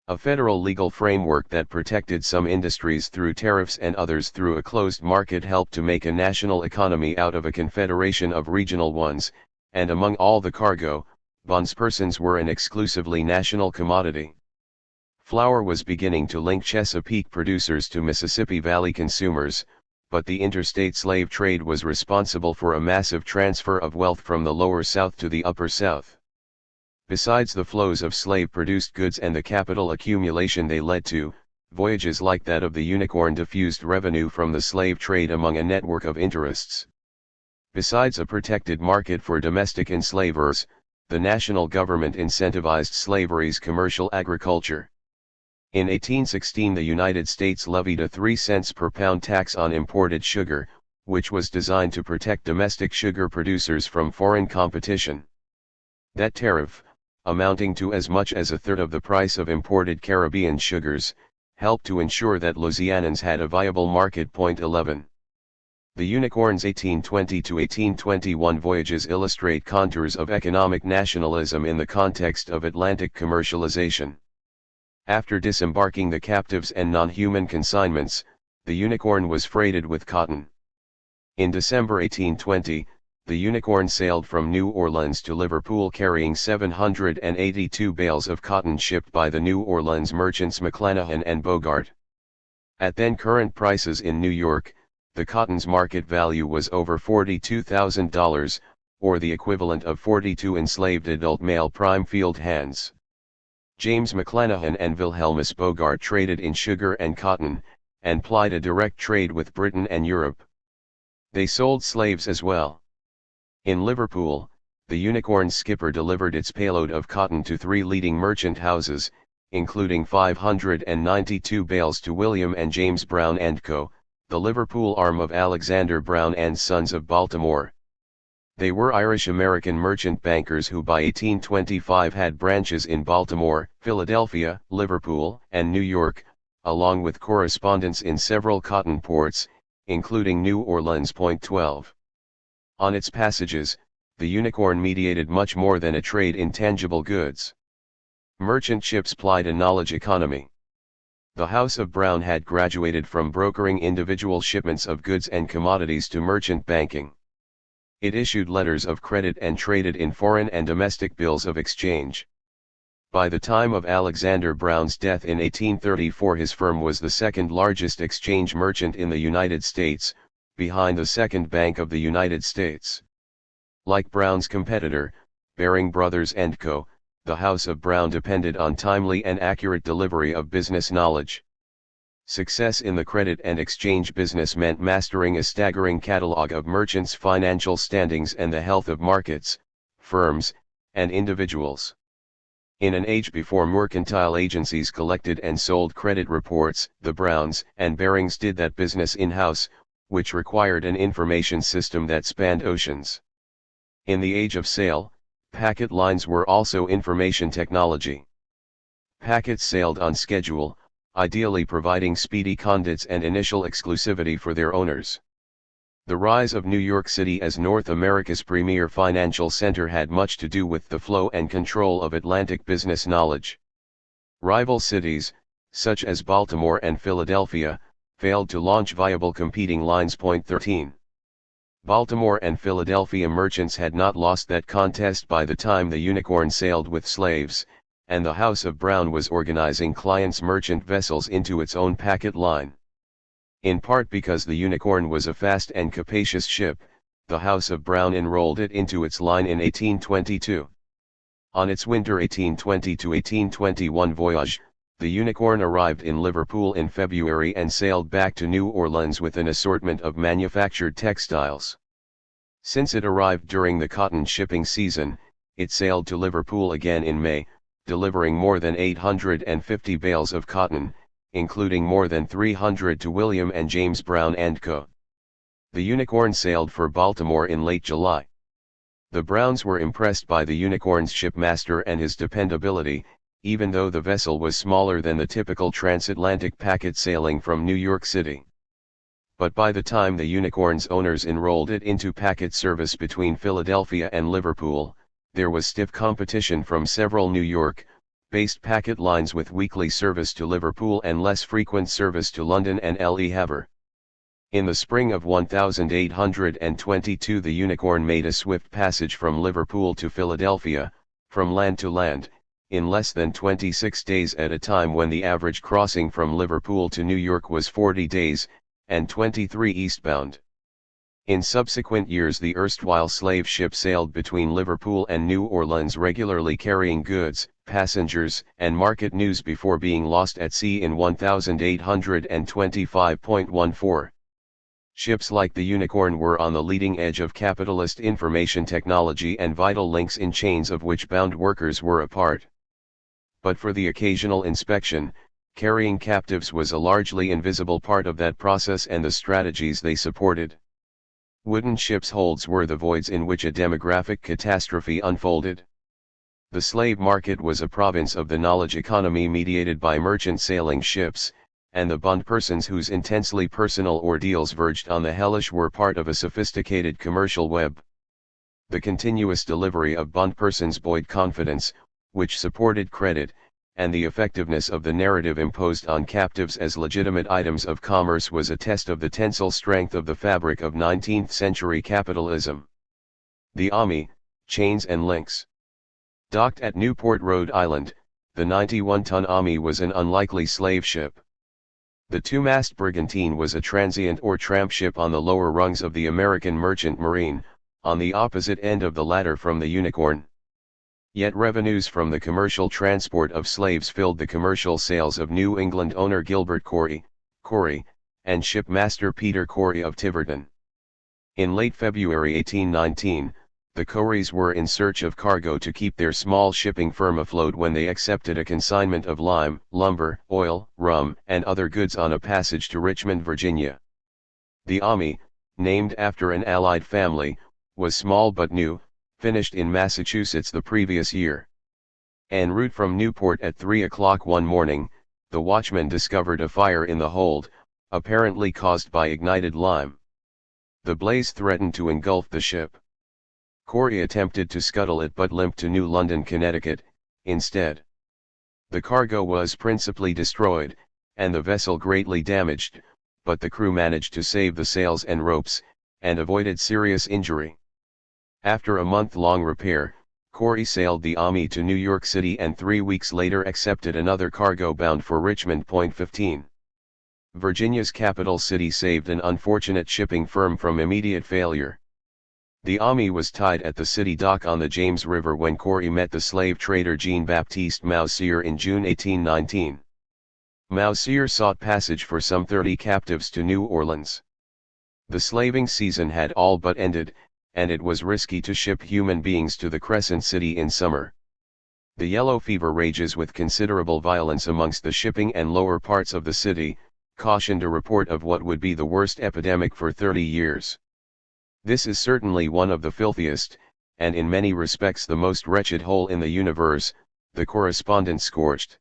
A federal legal framework that protected some industries through tariffs and others through a closed market helped to make a national economy out of a confederation of regional ones, and among all the cargo, bondspersons were an exclusively national commodity. Flour was beginning to link Chesapeake producers to Mississippi Valley consumers, but the interstate slave trade was responsible for a massive transfer of wealth from the lower South to the upper South. Besides the flows of slave-produced goods and the capital accumulation they led to, voyages like that of the Unicorn diffused revenue from the slave trade among a network of interests. Besides a protected market for domestic enslavers, the national government incentivized slavery's commercial agriculture. In 1816 the United States levied a 3 cents per pound tax on imported sugar, which was designed to protect domestic sugar producers from foreign competition. That tariff, amounting to as much as a third of the price of imported Caribbean sugars, helped to ensure that Louisianans had a viable market. Point 11. The Unicorn's 1820 to 1821 voyages illustrate contours of economic nationalism in the context of Atlantic commercialization. After disembarking the captives and non-human consignments, the Unicorn was freighted with cotton. In December 1820, the Unicorn sailed from New Orleans to Liverpool carrying 782 bales of cotton shipped by the New Orleans merchants McClanahan and Bogart. At then current prices in New York, the cotton's market value was over $42,000, or the equivalent of 42 enslaved adult male prime field hands. James McClanahan and Wilhelmus Bogart traded in sugar and cotton, and plied a direct trade with Britain and Europe. They sold slaves as well. In Liverpool, the Unicorn's skipper delivered its payload of cotton to 3 leading merchant houses, including 592 bales to William and James Brown & Co., the Liverpool arm of Alexander Brown and Sons of Baltimore. They were Irish-American merchant bankers who by 1825 had branches in Baltimore, Philadelphia, Liverpool, and New York, along with correspondents in several cotton ports, including New Orleans. Point 12. On its passages, the Unicorn mediated much more than a trade in tangible goods. Merchant ships plied a knowledge economy. The House of Brown had graduated from brokering individual shipments of goods and commodities to merchant banking. It issued letters of credit and traded in foreign and domestic bills of exchange. By the time of Alexander Brown's death in 1834 his firm was the second largest exchange merchant in the United States, behind the Second Bank of the United States. Like Brown's competitor, Baring Brothers & Co., the House of Brown depended on timely and accurate delivery of business knowledge. Success in the credit and exchange business meant mastering a staggering catalog of merchants' financial standings and the health of markets, firms, and individuals. In an age before mercantile agencies collected and sold credit reports, the Browns and Barings did that business in-house, which required an information system that spanned oceans. In the age of sail, packet lines were also information technology. Packets sailed on schedule, ideally providing speedy conduits and initial exclusivity for their owners. The rise of New York City as North America's premier financial center had much to do with the flow and control of Atlantic business knowledge. Rival cities, such as Baltimore and Philadelphia, failed to launch viable competing lines. Point 13. Baltimore and Philadelphia merchants had not lost that contest by the time the Unicorn sailed with slaves, and the House of Brown was organizing clients' merchant vessels into its own packet line. In part because the Unicorn was a fast and capacious ship, the House of Brown enrolled it into its line in 1822. On its winter 1820 to 1821 voyage, the Unicorn arrived in Liverpool in February and sailed back to New Orleans with an assortment of manufactured textiles. Since it arrived during the cotton shipping season, it sailed to Liverpool again in May, delivering more than 850 bales of cotton, including more than 300 to William and James Brown & Co. The Unicorn sailed for Baltimore in late July. The Browns were impressed by the Unicorn's shipmaster and his dependability, even though the vessel was smaller than the typical transatlantic packet sailing from New York City. But by the time the Unicorn's owners enrolled it into packet service between Philadelphia and Liverpool, there was stiff competition from several New York-based packet lines with weekly service to Liverpool and less frequent service to London and Le Havre. In the spring of 1822 the Unicorn made a swift passage from Liverpool to Philadelphia, from land to land, in less than 26 days at a time when the average crossing from Liverpool to New York was 40 days, and 23 eastbound. In subsequent years the erstwhile slave ship sailed between Liverpool and New Orleans regularly carrying goods, passengers, and market news before being lost at sea in 1825.14. Ships like the Unicorn were on the leading edge of capitalist information technology and vital links in chains of which bound workers were a part. But for the occasional inspection, carrying captives was a largely invisible part of that process and the strategies they supported. Wooden ships' holds were the voids in which a demographic catastrophe unfolded. The slave market was a province of the knowledge economy mediated by merchant sailing ships, and the bondpersons whose intensely personal ordeals verged on the hellish were part of a sophisticated commercial web. The continuous delivery of bondpersons buoyed confidence, which supported credit, and the effectiveness of the narrative imposed on captives as legitimate items of commerce was a test of the tensile strength of the fabric of 19th-century capitalism. The Ami, Chains and Links. Docked at Newport, Rhode Island, the 91-ton Ami was an unlikely slave ship. The two-mast brigantine was a transient or tramp ship on the lower rungs of the American merchant marine, on the opposite end of the ladder from the Unicorn. Yet revenues from the commercial transport of slaves filled the commercial sales of New England owner Gilbert Corey, and shipmaster Peter Corey of Tiverton. In late February 1819, the Coreys were in search of cargo to keep their small shipping firm afloat when they accepted a consignment of lime, lumber, oil, rum, and other goods on a passage to Richmond, Virginia. The Ami, named after an Allied family, was small but new, finished in Massachusetts the previous year. En route from Newport at 3 o'clock one morning, the watchman discovered a fire in the hold, apparently caused by ignited lime. The blaze threatened to engulf the ship. Corey attempted to scuttle it but limped to New London, Connecticut, instead. The cargo was principally destroyed, and the vessel greatly damaged, but the crew managed to save the sails and ropes, and avoided serious injury. After a month-long repair, Corey sailed the Ami to New York City and 3 weeks later accepted another cargo bound for Richmond. 15. Virginia's capital city saved an unfortunate shipping firm from immediate failure. The Ami was tied at the city dock on the James River when Corey met the slave trader Jean-Baptiste Moussier in June 1819. Moussier sought passage for some 30 captives to New Orleans. The slaving season had all but ended, and it was risky to ship human beings to the Crescent City in summer. The yellow fever rages with considerable violence amongst the shipping and lower parts of the city, cautioned a report of what would be the worst epidemic for 30 years. This is certainly one of the filthiest, and in many respects the most wretched hole in the universe, the correspondent scorched.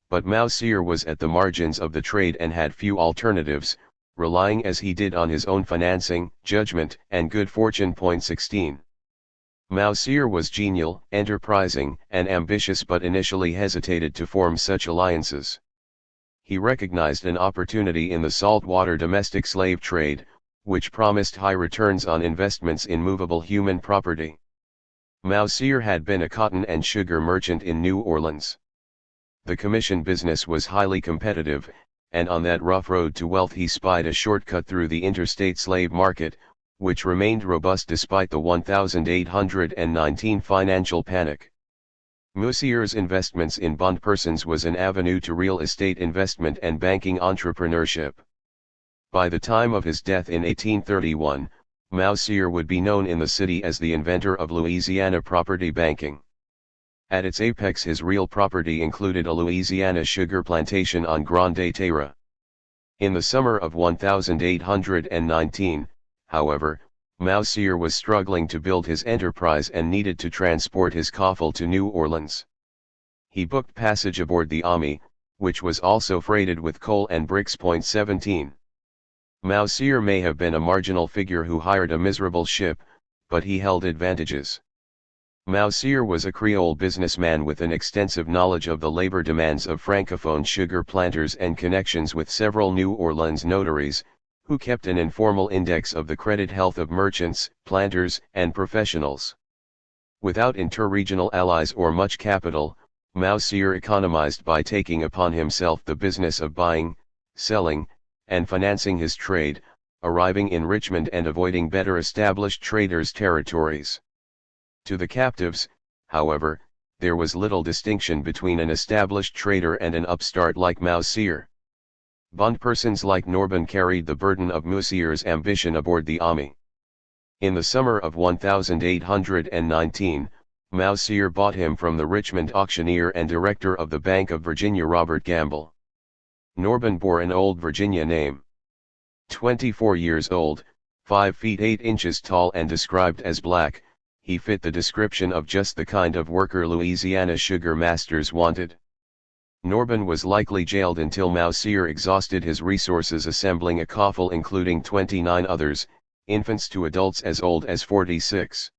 But Moussier was at the margins of the trade and had few alternatives, relying as he did on his own financing, judgment, and good fortune. 16. Moussier was genial, enterprising, and ambitious but initially hesitated to form such alliances. He recognized an opportunity in the saltwater domestic slave trade, which promised high returns on investments in movable human property. Moussier had been a cotton and sugar merchant in New Orleans. The commission business was highly competitive, and on that rough road to wealth he spied a shortcut through the interstate slave market, which remained robust despite the 1819 financial panic. Moussier's investments in bondpersons was an avenue to real estate investment and banking entrepreneurship. By the time of his death in 1831, Moussier would be known in the city as the inventor of Louisiana property banking. At its apex his real property included a Louisiana sugar plantation on Grande Terre. In the summer of 1819, however, Moussier was struggling to build his enterprise and needed to transport his coffle to New Orleans. He booked passage aboard the Ami, which was also freighted with coal and bricks. 17. Moussier may have been a marginal figure who hired a miserable ship, but he held advantages. Moussier was a Creole businessman with an extensive knowledge of the labor demands of francophone sugar planters and connections with several New Orleans notaries, who kept an informal index of the credit health of merchants, planters, and professionals. Without interregional allies or much capital, Moussier economized by taking upon himself the business of buying, selling, and financing his trade, arriving in Richmond and avoiding better established traders' territories. To the captives, however, there was little distinction between an established trader and an upstart like Moussier. Bondpersons like Norbin carried the burden of Moussier's ambition aboard the Ami. In the summer of 1819, Moussier bought him from the Richmond auctioneer and director of the Bank of Virginia Robert Gamble. Norbin bore an old Virginia name. 24 years old, 5 feet 8 inches tall and described as black, he fit the description of just the kind of worker Louisiana sugar masters wanted. Norbin was likely jailed until Moussier exhausted his resources assembling a coffle including 29 others, infants to adults as old as 46.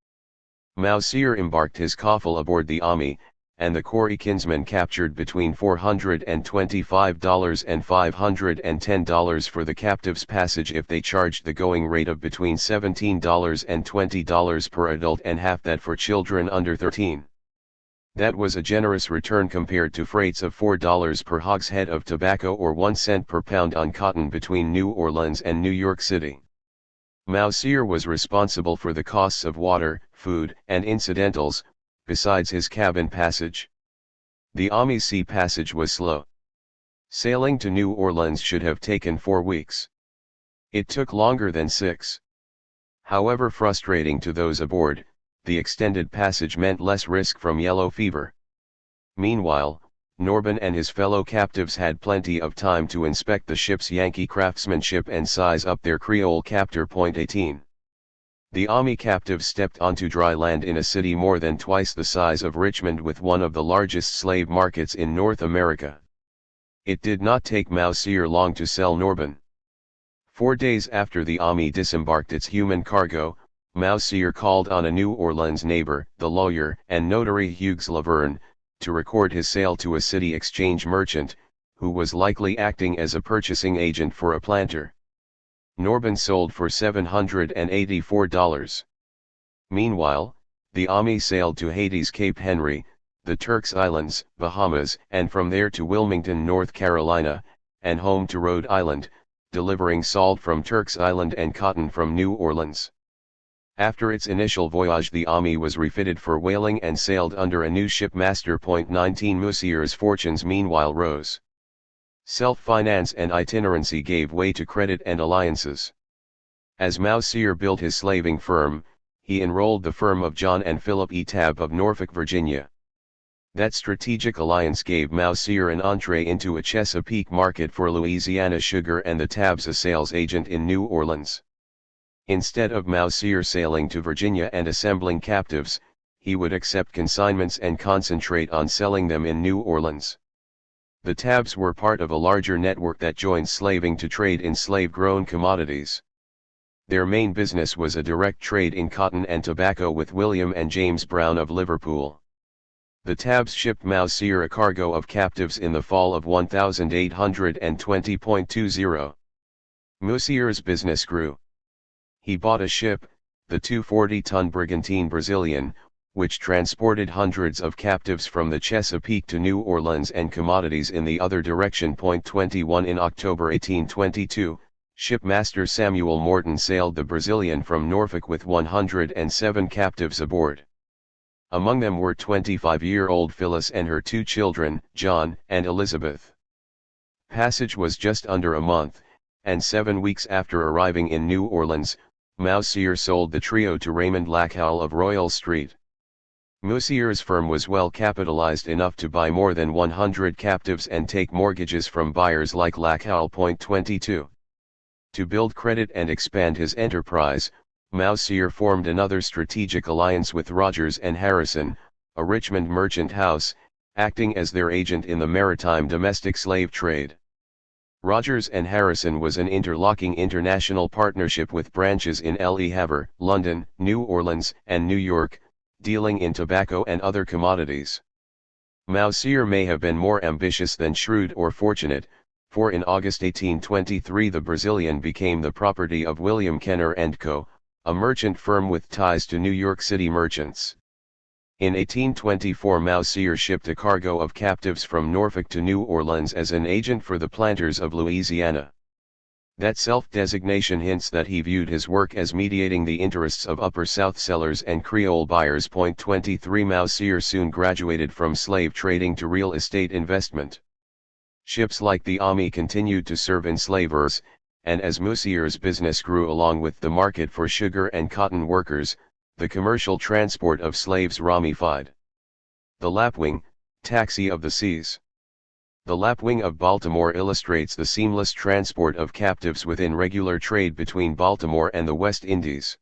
Moussier embarked his coffle aboard the Ami, and the Corey kinsmen captured between $425 and $510 for the captives' passage if they charged the going rate of between $17 and $20 per adult and half that for children under 13. That was a generous return compared to freights of $4 per hogshead of tobacco or 1 cent per pound on cotton between New Orleans and New York City. Moussier was responsible for the costs of water, food, and incidentals, besides his cabin passage. The Ami sea passage was slow. Sailing to New Orleans should have taken 4 weeks. It took longer than 6. However frustrating to those aboard, the extended passage meant less risk from yellow fever. Meanwhile, Norbin and his fellow captives had plenty of time to inspect the ship's Yankee craftsmanship and size up their Creole captor. 18. The Ami captives stepped onto dry land in a city more than twice the size of Richmond with one of the largest slave markets in North America. It did not take Moussier long to sell Norbin. 4 days after the Ami disembarked its human cargo, Moussier called on a New Orleans neighbor, the lawyer and notary Hugues Laverne, to record his sale to a city exchange merchant, who was likely acting as a purchasing agent for a planter. Norbin sold for $784. Meanwhile, the Ami sailed to Haiti's Cape Henry, the Turks Islands, Bahamas, and from there to Wilmington, North Carolina, and home to Rhode Island, delivering salt from Turks Island and cotton from New Orleans. After its initial voyage the Ami was refitted for whaling and sailed under a new shipmaster. 19 Moussier's fortunes meanwhile rose. Self-finance and itinerancy gave way to credit and alliances. As Moussier built his slaving firm, he enrolled the firm of John and Philip E. Tabb of Norfolk, Virginia. That strategic alliance gave Moussier an entree into a Chesapeake market for Louisiana sugar and the Tabbs a sales agent in New Orleans. Instead of Moussier sailing to Virginia and assembling captives, he would accept consignments and concentrate on selling them in New Orleans. The Tabbs were part of a larger network that joined slaving to trade in slave-grown commodities. Their main business was a direct trade in cotton and tobacco with William and James Brown of Liverpool. The Tabbs shipped Moussier a cargo of captives in the fall of 1820. Moussier's business grew. He bought a ship, the 240-ton brigantine Brazilian, which transported hundreds of captives from the Chesapeake to New Orleans and commodities in the other direction. 21 In October 1822, shipmaster Samuel Morton sailed the Brazilian from Norfolk with 107 captives aboard. Among them were 25-year-old Phyllis and her 2 children, John and Elizabeth. Passage was just under a month, and 7 weeks after arriving in New Orleans, Moussier sold the trio to Raymond Lacalle of Royal Street. Musier's firm was well capitalized enough to buy more than 100 captives and take mortgages from buyers like Lacalle.22. To build credit and expand his enterprise, Mousier formed another strategic alliance with Rogers and Harrison, a Richmond merchant house, acting as their agent in the maritime domestic slave trade. Rogers and Harrison was an interlocking international partnership with branches in Le Havre, London, New Orleans, and New York, dealing in tobacco and other commodities. Mousier may have been more ambitious than shrewd or fortunate, for in August 1823 the Brazilian became the property of William Kenner & Co., a merchant firm with ties to New York City merchants. In 1824 Mousier shipped a cargo of captives from Norfolk to New Orleans as an agent for the planters of Louisiana. That self-designation hints that he viewed his work as mediating the interests of Upper South sellers and Creole buyers. 23 Mousier soon graduated from slave trading to real estate investment. Ships like the Ami continued to serve enslavers, and as Mousier's business grew along with the market for sugar and cotton workers, the commercial transport of slaves ramified. The Lapwing, taxi of the seas. The Lapwing of Baltimore illustrates the seamless transport of captives within regular trade between Baltimore and the West Indies.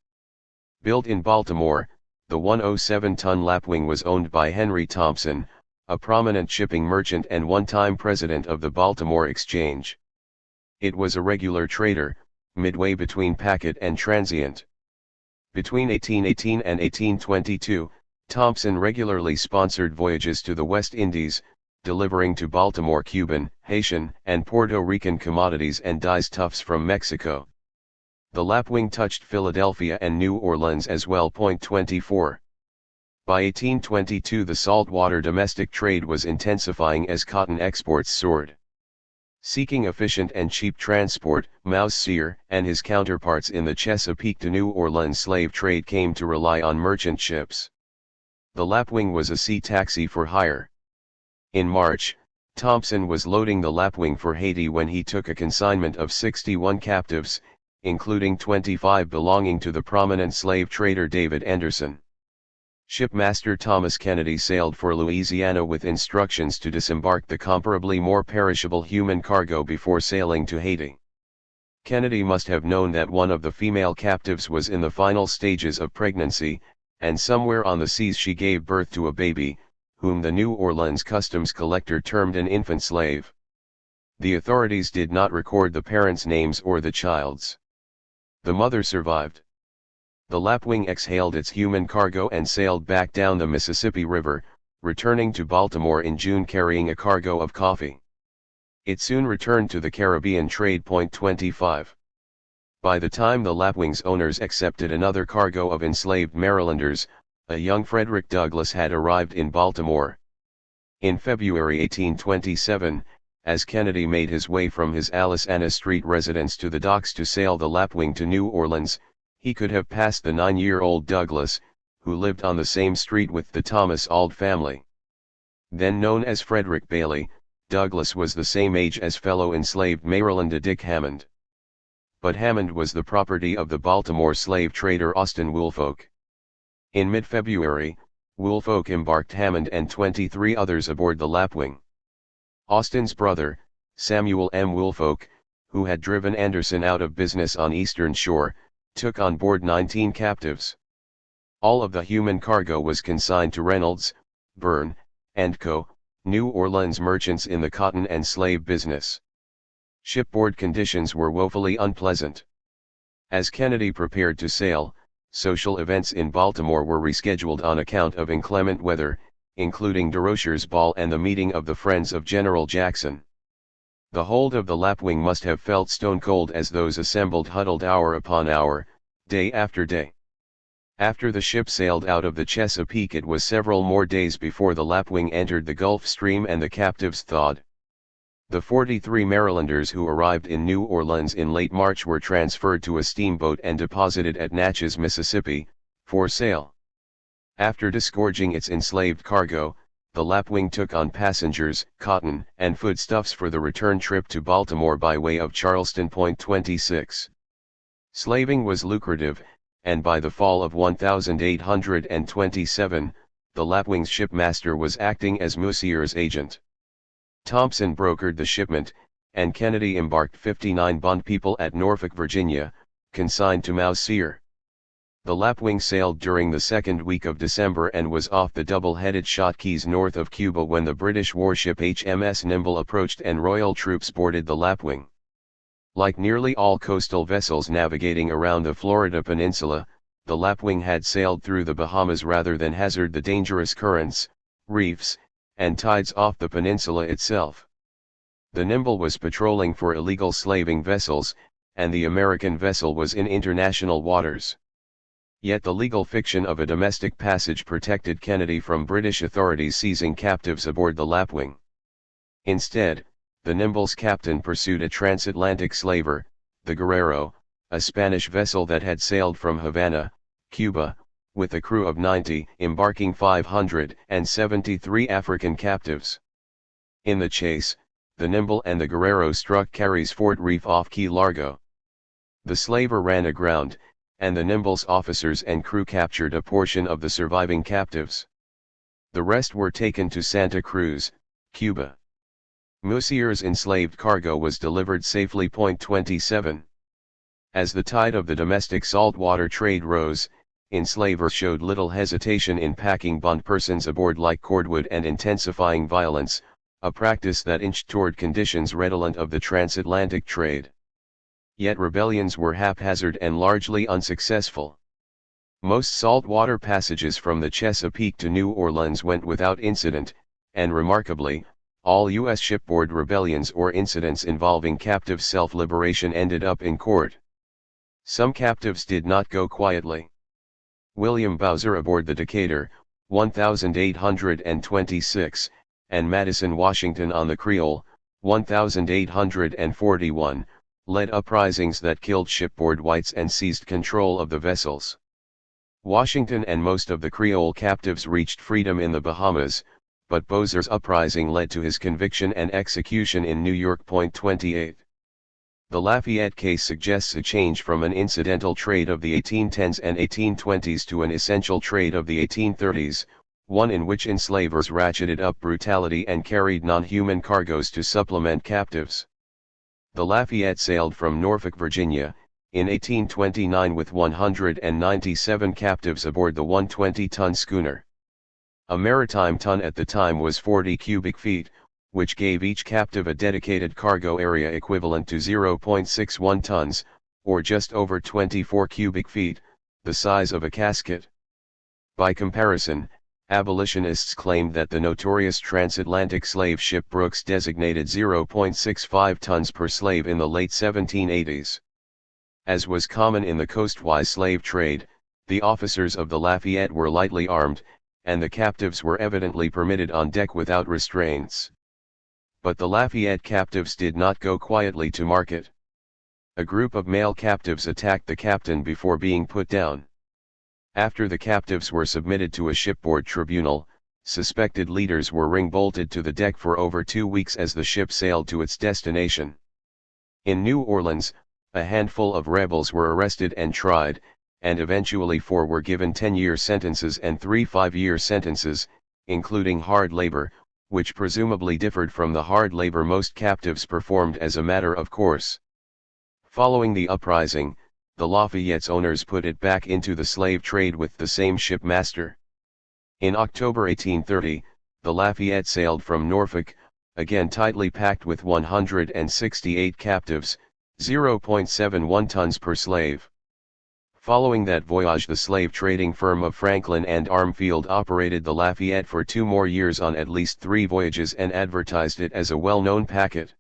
Built in Baltimore, the 107-ton Lapwing was owned by Henry Thompson, a prominent shipping merchant and one-time president of the Baltimore Exchange. It was a regular trader, midway between packet and transient. Between 1818 and 1822, Thompson regularly sponsored voyages to the West Indies, delivering to Baltimore Cuban, Haitian, and Puerto Rican commodities and dyes tufts from Mexico. The Lapwing touched Philadelphia and New Orleans as well. 24. By 1822 the saltwater domestic trade was intensifying as cotton exports soared. Seeking efficient and cheap transport, Mousier and his counterparts in the Chesapeake to New Orleans slave trade came to rely on merchant ships. The Lapwing was a sea taxi for hire. In March, Thompson was loading the Lapwing for Haiti when he took a consignment of 61 captives, including 25 belonging to the prominent slave trader David Anderson. Shipmaster Thomas Kennedy sailed for Louisiana with instructions to disembark the comparably more perishable human cargo before sailing to Haiti. Kennedy must have known that one of the female captives was in the final stages of pregnancy, and somewhere on the seas she gave birth to a baby, whom the New Orleans customs collector termed an infant slave. The authorities did not record the parents' names or the child's. The mother survived. The Lapwing exhaled its human cargo and sailed back down the Mississippi River, returning to Baltimore in June carrying a cargo of coffee. It soon returned to the Caribbean trade. 25. By the time the Lapwing's owners accepted another cargo of enslaved Marylanders, a young Frederick Douglass had arrived in Baltimore. In February 1827, as Kennedy made his way from his Alice Anna Street residence to the docks to sail the Lapwing to New Orleans, he could have passed the 9-year-old Douglass, who lived on the same street with the Thomas Auld family. Then known as Frederick Bailey, Douglass was the same age as fellow enslaved Marylander Dick Hammond. But Hammond was the property of the Baltimore slave trader Austin Woolfolk. In mid-February, Woolfolk embarked Hammond and 23 others aboard the Lapwing. Austin's brother, Samuel M. Woolfolk, who had driven Anderson out of business on Eastern Shore, took on board 19 captives. All of the human cargo was consigned to Reynolds, Byrne, & Co., New Orleans merchants in the cotton and slave business. Shipboard conditions were woefully unpleasant. As Kennedy prepared to sail, social events in Baltimore were rescheduled on account of inclement weather, including Desrochers's ball and the meeting of the Friends of General Jackson. The hold of the Lapwing must have felt stone cold as those assembled huddled hour upon hour, day after day. After the ship sailed out of the Chesapeake, it was several more days before the Lapwing entered the Gulf Stream and the captives thawed. The 43 Marylanders who arrived in New Orleans in late March were transferred to a steamboat and deposited at Natchez, Mississippi, for sale. After disgorging its enslaved cargo, the Lapwing took on passengers, cotton, and foodstuffs for the return trip to Baltimore by way of Charleston. 26. Slaving was lucrative, and by the fall of 1827, the Lapwing's shipmaster was acting as Musier's agent. Thompson brokered the shipment, and Kennedy embarked 59 bondpeople at Norfolk, Virginia, consigned to Musier. The Lapwing sailed during the second week of December and was off the double-headed shot keys north of Cuba when the British warship HMS Nimble approached and Royal troops boarded the Lapwing. Like nearly all coastal vessels navigating around the Florida Peninsula, the Lapwing had sailed through the Bahamas rather than hazard the dangerous currents, reefs, and tides off the peninsula itself. The Nimble was patrolling for illegal slaving vessels, and the American vessel was in international waters. Yet the legal fiction of a domestic passage protected Kennedy from British authorities seizing captives aboard the Lapwing. Instead, the Nimble's captain pursued a transatlantic slaver, the Guerrero, a Spanish vessel that had sailed from Havana, Cuba, with a crew of 90, embarking 573 African captives. In the chase, the Nimble and the Guerrero struck Carey's Fort Reef off Key Largo. The slaver ran aground, and the Nimble's officers and crew captured a portion of the surviving captives. The rest were taken to Santa Cruz, Cuba. Musier's enslaved cargo was delivered safely. 27. As the tide of the domestic saltwater trade rose, enslavers showed little hesitation in packing bondpersons aboard like cordwood and intensifying violence, a practice that inched toward conditions redolent of the transatlantic trade. Yet rebellions were haphazard and largely unsuccessful. Most saltwater passages from the Chesapeake to New Orleans went without incident, and remarkably, all U.S. shipboard rebellions or incidents involving captive self-liberation ended up in court. Some captives did not go quietly. William Bowser aboard the Decatur, 1826, and Madison Washington on the Creole, 1841, led uprisings that killed shipboard whites and seized control of the vessels. Washington and most of the Creole captives reached freedom in the Bahamas, but Bowser's uprising led to his conviction and execution in New York. 28. The Lafayette case suggests a change from an incidental trade of the 1810s and 1820s to an essential trade of the 1830s, one in which enslavers ratcheted up brutality and carried non-human cargoes to supplement captives. The Lafayette sailed from Norfolk, Virginia, in 1829 with 197 captives aboard the 120-ton schooner. A maritime ton at the time was 40 cubic feet, which gave each captive a dedicated cargo area equivalent to 0.61 tons, or just over 24 cubic feet, the size of a casket. By comparison, abolitionists claimed that the notorious transatlantic slave ship Brooks designated 0.65 tons per slave in the late 1780s. As was common in the coastwise slave trade, the officers of the Lafayette were lightly armed, and the captives were evidently permitted on deck without restraints. But the Lafayette captives did not go quietly to market. A group of male captives attacked the captain before being put down. After the captives were submitted to a shipboard tribunal, suspected leaders were ring-bolted to the deck for over 2 weeks as the ship sailed to its destination. In New Orleans, a handful of rebels were arrested and tried, and eventually 4 were given 10-year sentences and 3 5-year sentences, including hard labor, which presumably differed from the hard labor most captives performed as a matter of course. Following the uprising, the Lafayette's owners put it back into the slave trade with the same shipmaster. In October 1830, the Lafayette sailed from Norfolk, again tightly packed with 168 captives, 0.71 tons per slave. Following that voyage, the slave trading firm of Franklin and Armfield operated the Lafayette for 2 more years on at least 3 voyages and advertised it as a well-known packet.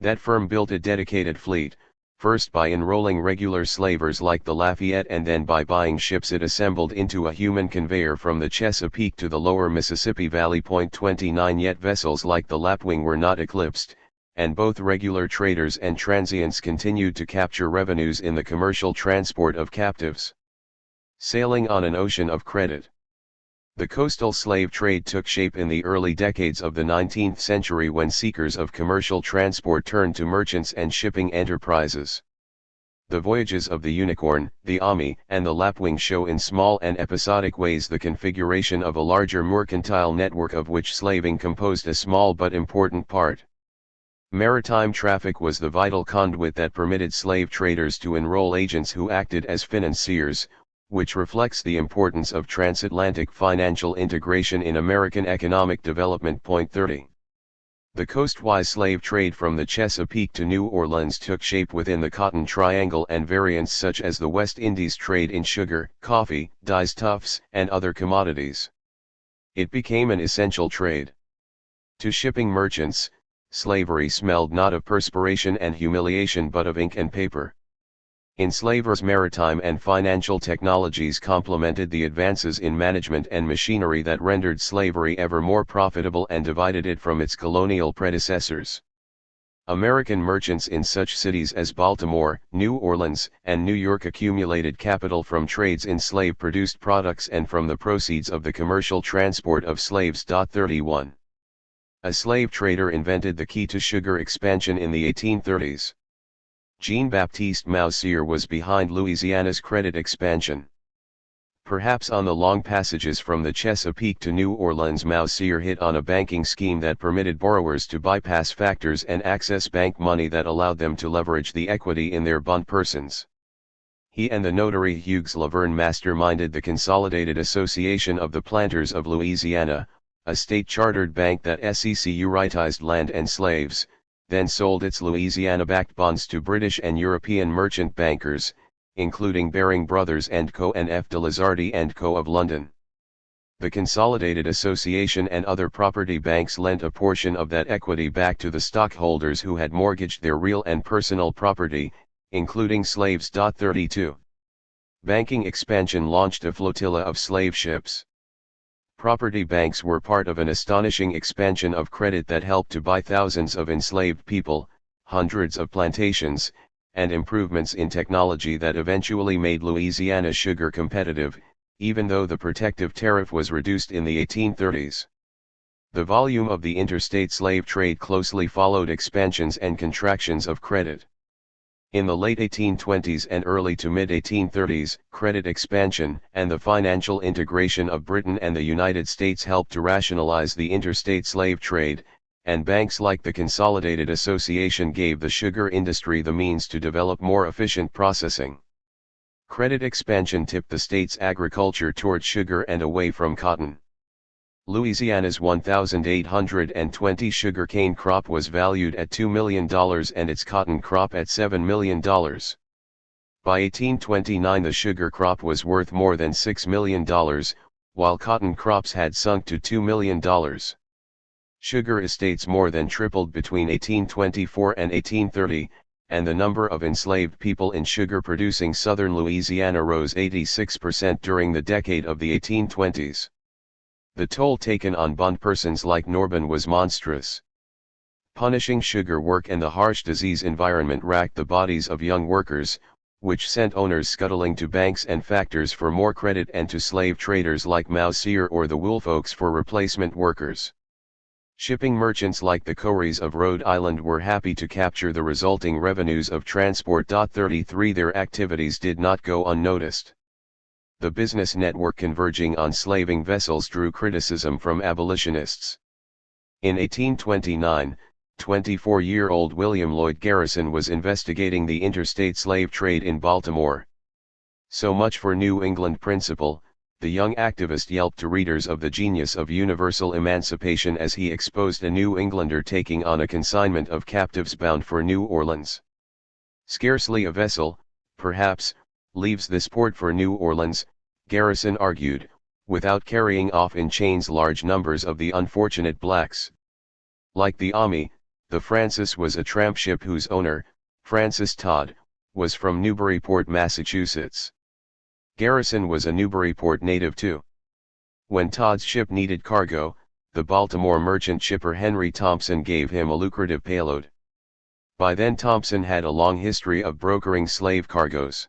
That firm built a dedicated fleet, first by enrolling regular slavers like the Lafayette and then by buying ships it assembled into a human conveyor from the Chesapeake to the lower Mississippi Valley. 29 Yet vessels like the Lapwing were not eclipsed, and both regular traders and transients continued to capture revenues in the commercial transport of captives. Sailing on an ocean of credit. The coastal slave trade took shape in the early decades of the 19th century when seekers of commercial transport turned to merchants and shipping enterprises. The voyages of the Unicorn, the Ami, and the Lapwing show in small and episodic ways the configuration of a larger mercantile network of which slaving composed a small but important part. Maritime traffic was the vital conduit that permitted slave traders to enroll agents who acted as financiers, which reflects the importance of transatlantic financial integration in American economic development. Point 30. The coastwise slave trade from the Chesapeake to New Orleans took shape within the Cotton Triangle, and variants such as the West Indies trade in sugar, coffee, dyes, tufts, and other commodities. It became an essential trade. To shipping merchants, slavery smelled not of perspiration and humiliation but of ink and paper. Enslavers' maritime and financial technologies complemented the advances in management and machinery that rendered slavery ever more profitable and divided it from its colonial predecessors. American merchants in such cities as Baltimore, New Orleans, and New York accumulated capital from trades in slave-produced products and from the proceeds of the commercial transport of slaves. 31. A slave trader invented the key to sugar expansion in the 1830s. Jean-Baptiste Moussier was behind Louisiana's credit expansion. Perhaps on the long passages from the Chesapeake to New Orleans, Moussier hit on a banking scheme that permitted borrowers to bypass factors and access bank money that allowed them to leverage the equity in their bond persons. He and the notary Hugues Laverne masterminded the Consolidated Association of the Planters of Louisiana, a state-chartered bank that securitized land and slaves, then sold its Louisiana-backed bonds to British and European merchant bankers, including Baring Brothers & Co. and F. de Lizardi & Co. of London. The Consolidated Association and other property banks lent a portion of that equity back to the stockholders who had mortgaged their real and personal property, including slaves. 32. Banking expansion launched a flotilla of slave ships. Property banks were part of an astonishing expansion of credit that helped to buy thousands of enslaved people, hundreds of plantations, and improvements in technology that eventually made Louisiana sugar competitive, even though the protective tariff was reduced in the 1830s. The volume of the interstate slave trade closely followed expansions and contractions of credit. In the late 1820s and early to mid-1830s, credit expansion and the financial integration of Britain and the United States helped to rationalize the interstate slave trade, and banks like the Consolidated Association gave the sugar industry the means to develop more efficient processing. Credit expansion tipped the state's agriculture toward sugar and away from cotton. Louisiana's 1,820 sugarcane crop was valued at $2 million and its cotton crop at $7 million. By 1829 the sugar crop was worth more than $6 million, while cotton crops had sunk to $2 million. Sugar estates more than tripled between 1824 and 1830, and the number of enslaved people in sugar-producing southern Louisiana rose 86% during the decade of the 1820s. The toll taken on bond persons like Norbin was monstrous. Punishing sugar work and the harsh disease environment racked the bodies of young workers, which sent owners scuttling to banks and factors for more credit and to slave traders like Moussier or the Woolfolks for replacement workers. Shipping merchants like the Coreys of Rhode Island were happy to capture the resulting revenues of transport. 33 Their activities did not go unnoticed. The business network converging on slaving vessels drew criticism from abolitionists. In 1829, 24-year-old William Lloyd Garrison was investigating the interstate slave trade in Baltimore. So much for New England principle, the young activist yelped to readers of the genius of universal emancipation as he exposed a New Englander taking on a consignment of captives bound for New Orleans. Scarcely a vessel, perhaps, leaves this port for New Orleans, Garrison argued, without carrying off in chains large numbers of the unfortunate blacks. Like the Ami, the Francis was a tramp ship whose owner, Francis Todd, was from Newburyport, Massachusetts. Garrison was a Newburyport native too. When Todd's ship needed cargo, the Baltimore merchant shipper Henry Thompson gave him a lucrative payload. By then Thompson had a long history of brokering slave cargoes.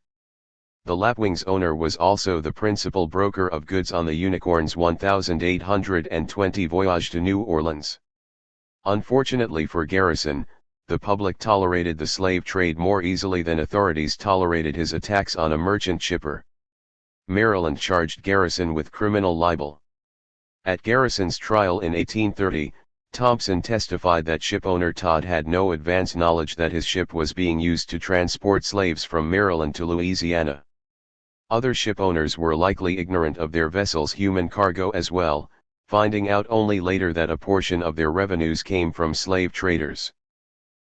The Lapwing's owner was also the principal broker of goods on the Unicorn's 1,820 voyage to New Orleans. Unfortunately for Garrison, the public tolerated the slave trade more easily than authorities tolerated his attacks on a merchant shipper. Maryland charged Garrison with criminal libel. At Garrison's trial in 1830, Thompson testified that shipowner Todd had no advance knowledge that his ship was being used to transport slaves from Maryland to Louisiana. Other shipowners were likely ignorant of their vessel's human cargo as well, finding out only later that a portion of their revenues came from slave traders.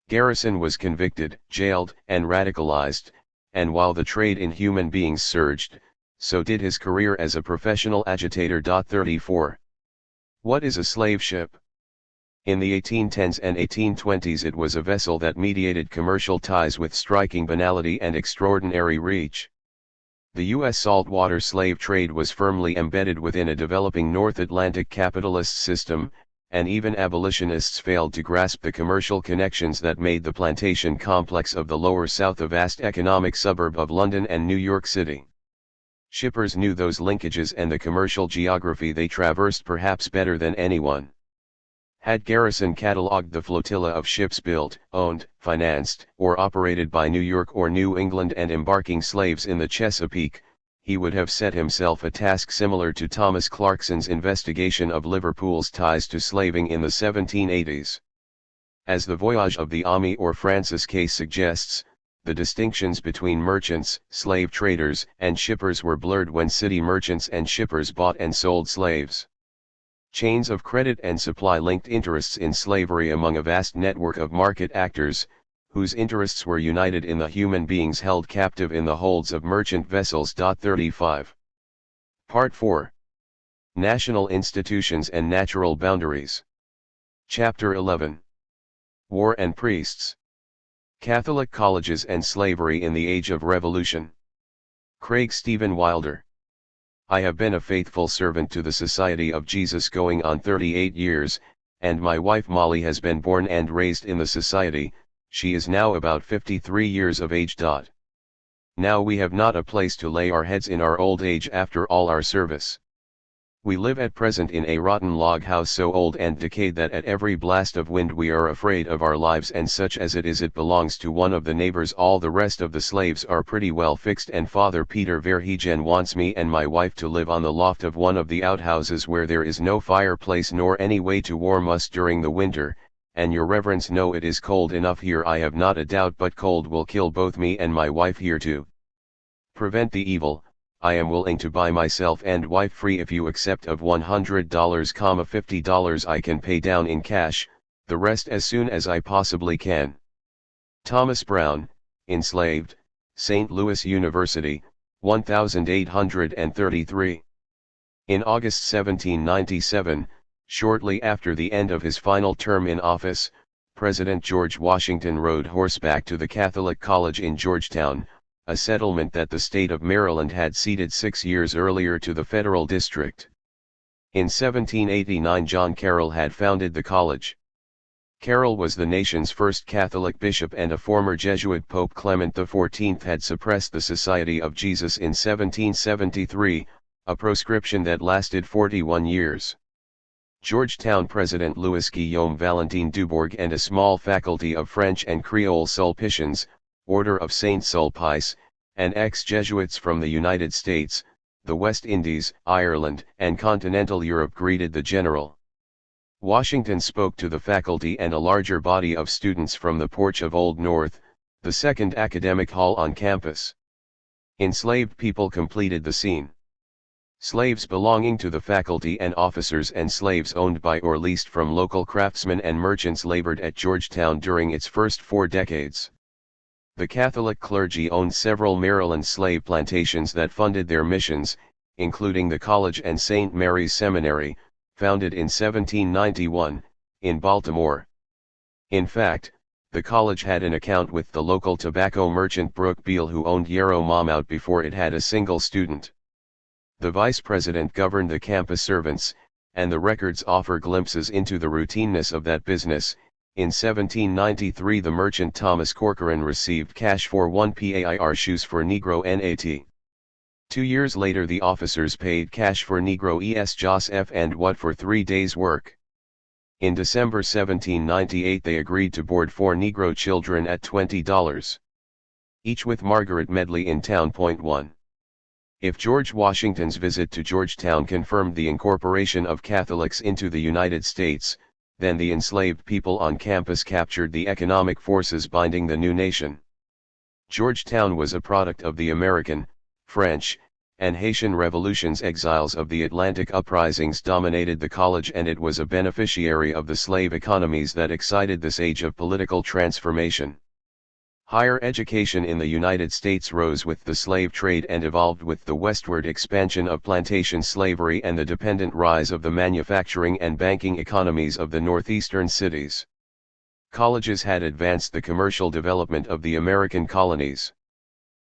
Garrison was convicted, jailed, and radicalized, and while the trade in human beings surged, so did his career as a professional agitator. 34. What is a slave ship? In the 1810s and 1820s it was a vessel that mediated commercial ties with striking banality and extraordinary reach. The U.S. saltwater slave trade was firmly embedded within a developing North Atlantic capitalist system, and even abolitionists failed to grasp the commercial connections that made the plantation complex of the Lower South a vast economic suburb of London and New York City. Shippers knew those linkages and the commercial geography they traversed perhaps better than anyone. Had Garrison catalogued the flotilla of ships built, owned, financed, or operated by New York or New England and embarking slaves in the Chesapeake, he would have set himself a task similar to Thomas Clarkson's investigation of Liverpool's ties to slaving in the 1780s. As the Voyage of the Ami or Francis case suggests, the distinctions between merchants, slave traders, and shippers were blurred when city merchants and shippers bought and sold slaves. Chains of credit and supply linked interests in slavery among a vast network of market actors, whose interests were united in the human beings held captive in the holds of merchant vessels. 35. Part 4. National Institutions and Natural Boundaries. Chapter 11. War and Priests. Catholic Colleges and Slavery in the Age of Revolution. Craig Stephen Wilder. I have been a faithful servant to the Society of Jesus going on 38 years, and my wife Molly has been born and raised in the Society. She is now about 53 years of age. Now we have not a place to lay our heads in our old age after all our service. We live at present in a rotten log house so old and decayed that at every blast of wind we are afraid of our lives, and such as it is it belongs to one of the neighbors. All the rest of the slaves are pretty well fixed, and Father Peter Verhegen wants me and my wife to live on the loft of one of the outhouses where there is no fireplace nor any way to warm us during the winter, and your reverence know it is cold enough here. I have not a doubt but cold will kill both me and my wife here too. Prevent the evil, I am willing to buy myself and wife free if you accept of $100, $50 I can pay down in cash, the rest as soon as I possibly can. Thomas Brown, enslaved, St. Louis University, 1833. In August 1797, shortly after the end of his final term in office, President George Washington rode horseback to the Catholic College in Georgetown, a settlement that the state of Maryland had ceded 6 years earlier to the federal district. In 1789 John Carroll had founded the college. Carroll was the nation's first Catholic bishop, and a former Jesuit Pope Clement XIV had suppressed the Society of Jesus in 1773, a proscription that lasted 41 years. Georgetown President Louis Guillaume Valentin Dubourg and a small faculty of French and Creole Sulpicians, Order of Saint Sulpice, and ex-Jesuits from the United States, the West Indies, Ireland, and continental Europe greeted the general. Washington spoke to the faculty and a larger body of students from the porch of Old North, the second academic hall on campus. Enslaved people completed the scene. Slaves belonging to the faculty and officers and slaves owned by or leased from local craftsmen and merchants labored at Georgetown during its first 4 decades. The Catholic clergy owned several Maryland slave plantations that funded their missions, including the college and St. Mary's Seminary, founded in 1791, in Baltimore. In fact, the college had an account with the local tobacco merchant Brooke Beale, who owned Yarrow Monmouth before it had a single student. The vice president governed the campus servants, and the records offer glimpses into the routineness of that business. In 1793 the merchant Thomas Corcoran received cash for 1 pair shoes for Negro Nat. 2 years later the officers paid cash for Negro es Jos F and what for 3 days' work. In December 1798 they agreed to board 4 Negro children at $20 each with Margaret Medley in town. 1. If George Washington's visit to Georgetown confirmed the incorporation of Catholics into the United States, then the enslaved people on campus captured the economic forces binding the new nation. Georgetown was a product of the American, French, and Haitian revolutions. Exiles of the Atlantic uprisings dominated the college, and it was a beneficiary of the slave economies that excited this age of political transformation. Higher education in the United States rose with the slave trade and evolved with the westward expansion of plantation slavery and the dependent rise of the manufacturing and banking economies of the northeastern cities. Colleges had advanced the commercial development of the American colonies.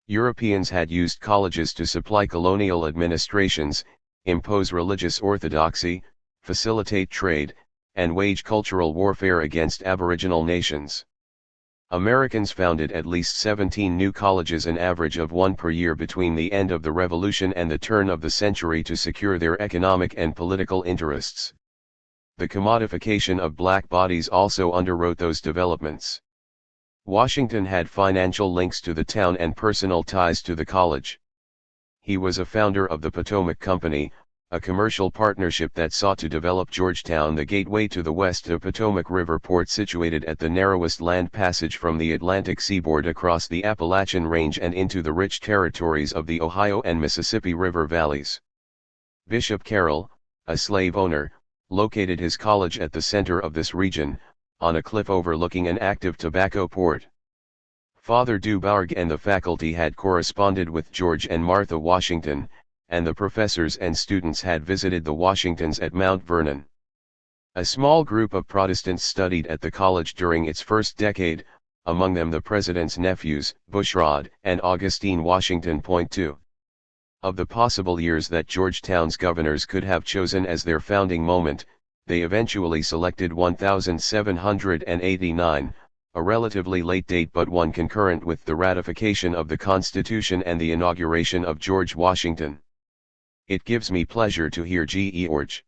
Europeans had used colleges to supply colonial administrations, impose religious orthodoxy, facilitate trade, and wage cultural warfare against aboriginal nations. Americans founded at least 17 new colleges, an average of 1 per year between the end of the Revolution and the turn of the century, to secure their economic and political interests. The commodification of black bodies also underwrote those developments. Washington had financial links to the town and personal ties to the college. He was a founder of the Potomac Company, a commercial partnership that sought to develop Georgetown, the gateway to the west of Potomac River port, situated at the narrowest land passage from the Atlantic seaboard across the Appalachian Range and into the rich territories of the Ohio and Mississippi River valleys. Bishop Carroll, a slave owner, located his college at the center of this region, on a cliff overlooking an active tobacco port. Father Dubourg and the faculty had corresponded with George and Martha Washington, and the professors and students had visited the Washingtons at Mount Vernon. A small group of Protestants studied at the college during its first decade, among them the president's nephews, Bushrod and Augustine Washington. 2. Of the possible years that Georgetown's governors could have chosen as their founding moment, they eventually selected 1789, a relatively late date but one concurrent with the ratification of the Constitution and the inauguration of George Washington. It gives me pleasure to hear George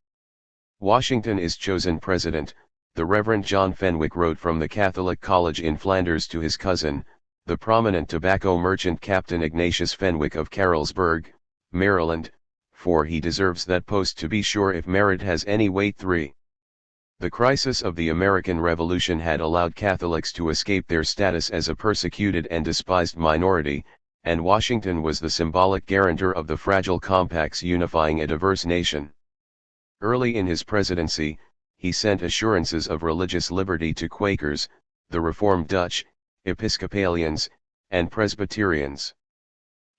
Washington is chosen president, the Reverend John Fenwick wrote from the Catholic College in Flanders to his cousin, the prominent tobacco merchant Captain Ignatius Fenwick of Carrollsburg, Maryland, for he deserves that post to be sure if merit has any weight. 3. The crisis of the American Revolution had allowed Catholics to escape their status as a persecuted and despised minority, and Washington was the symbolic guarantor of the fragile compacts unifying a diverse nation. Early in his presidency, he sent assurances of religious liberty to Quakers, the Reformed Dutch, Episcopalians, and Presbyterians.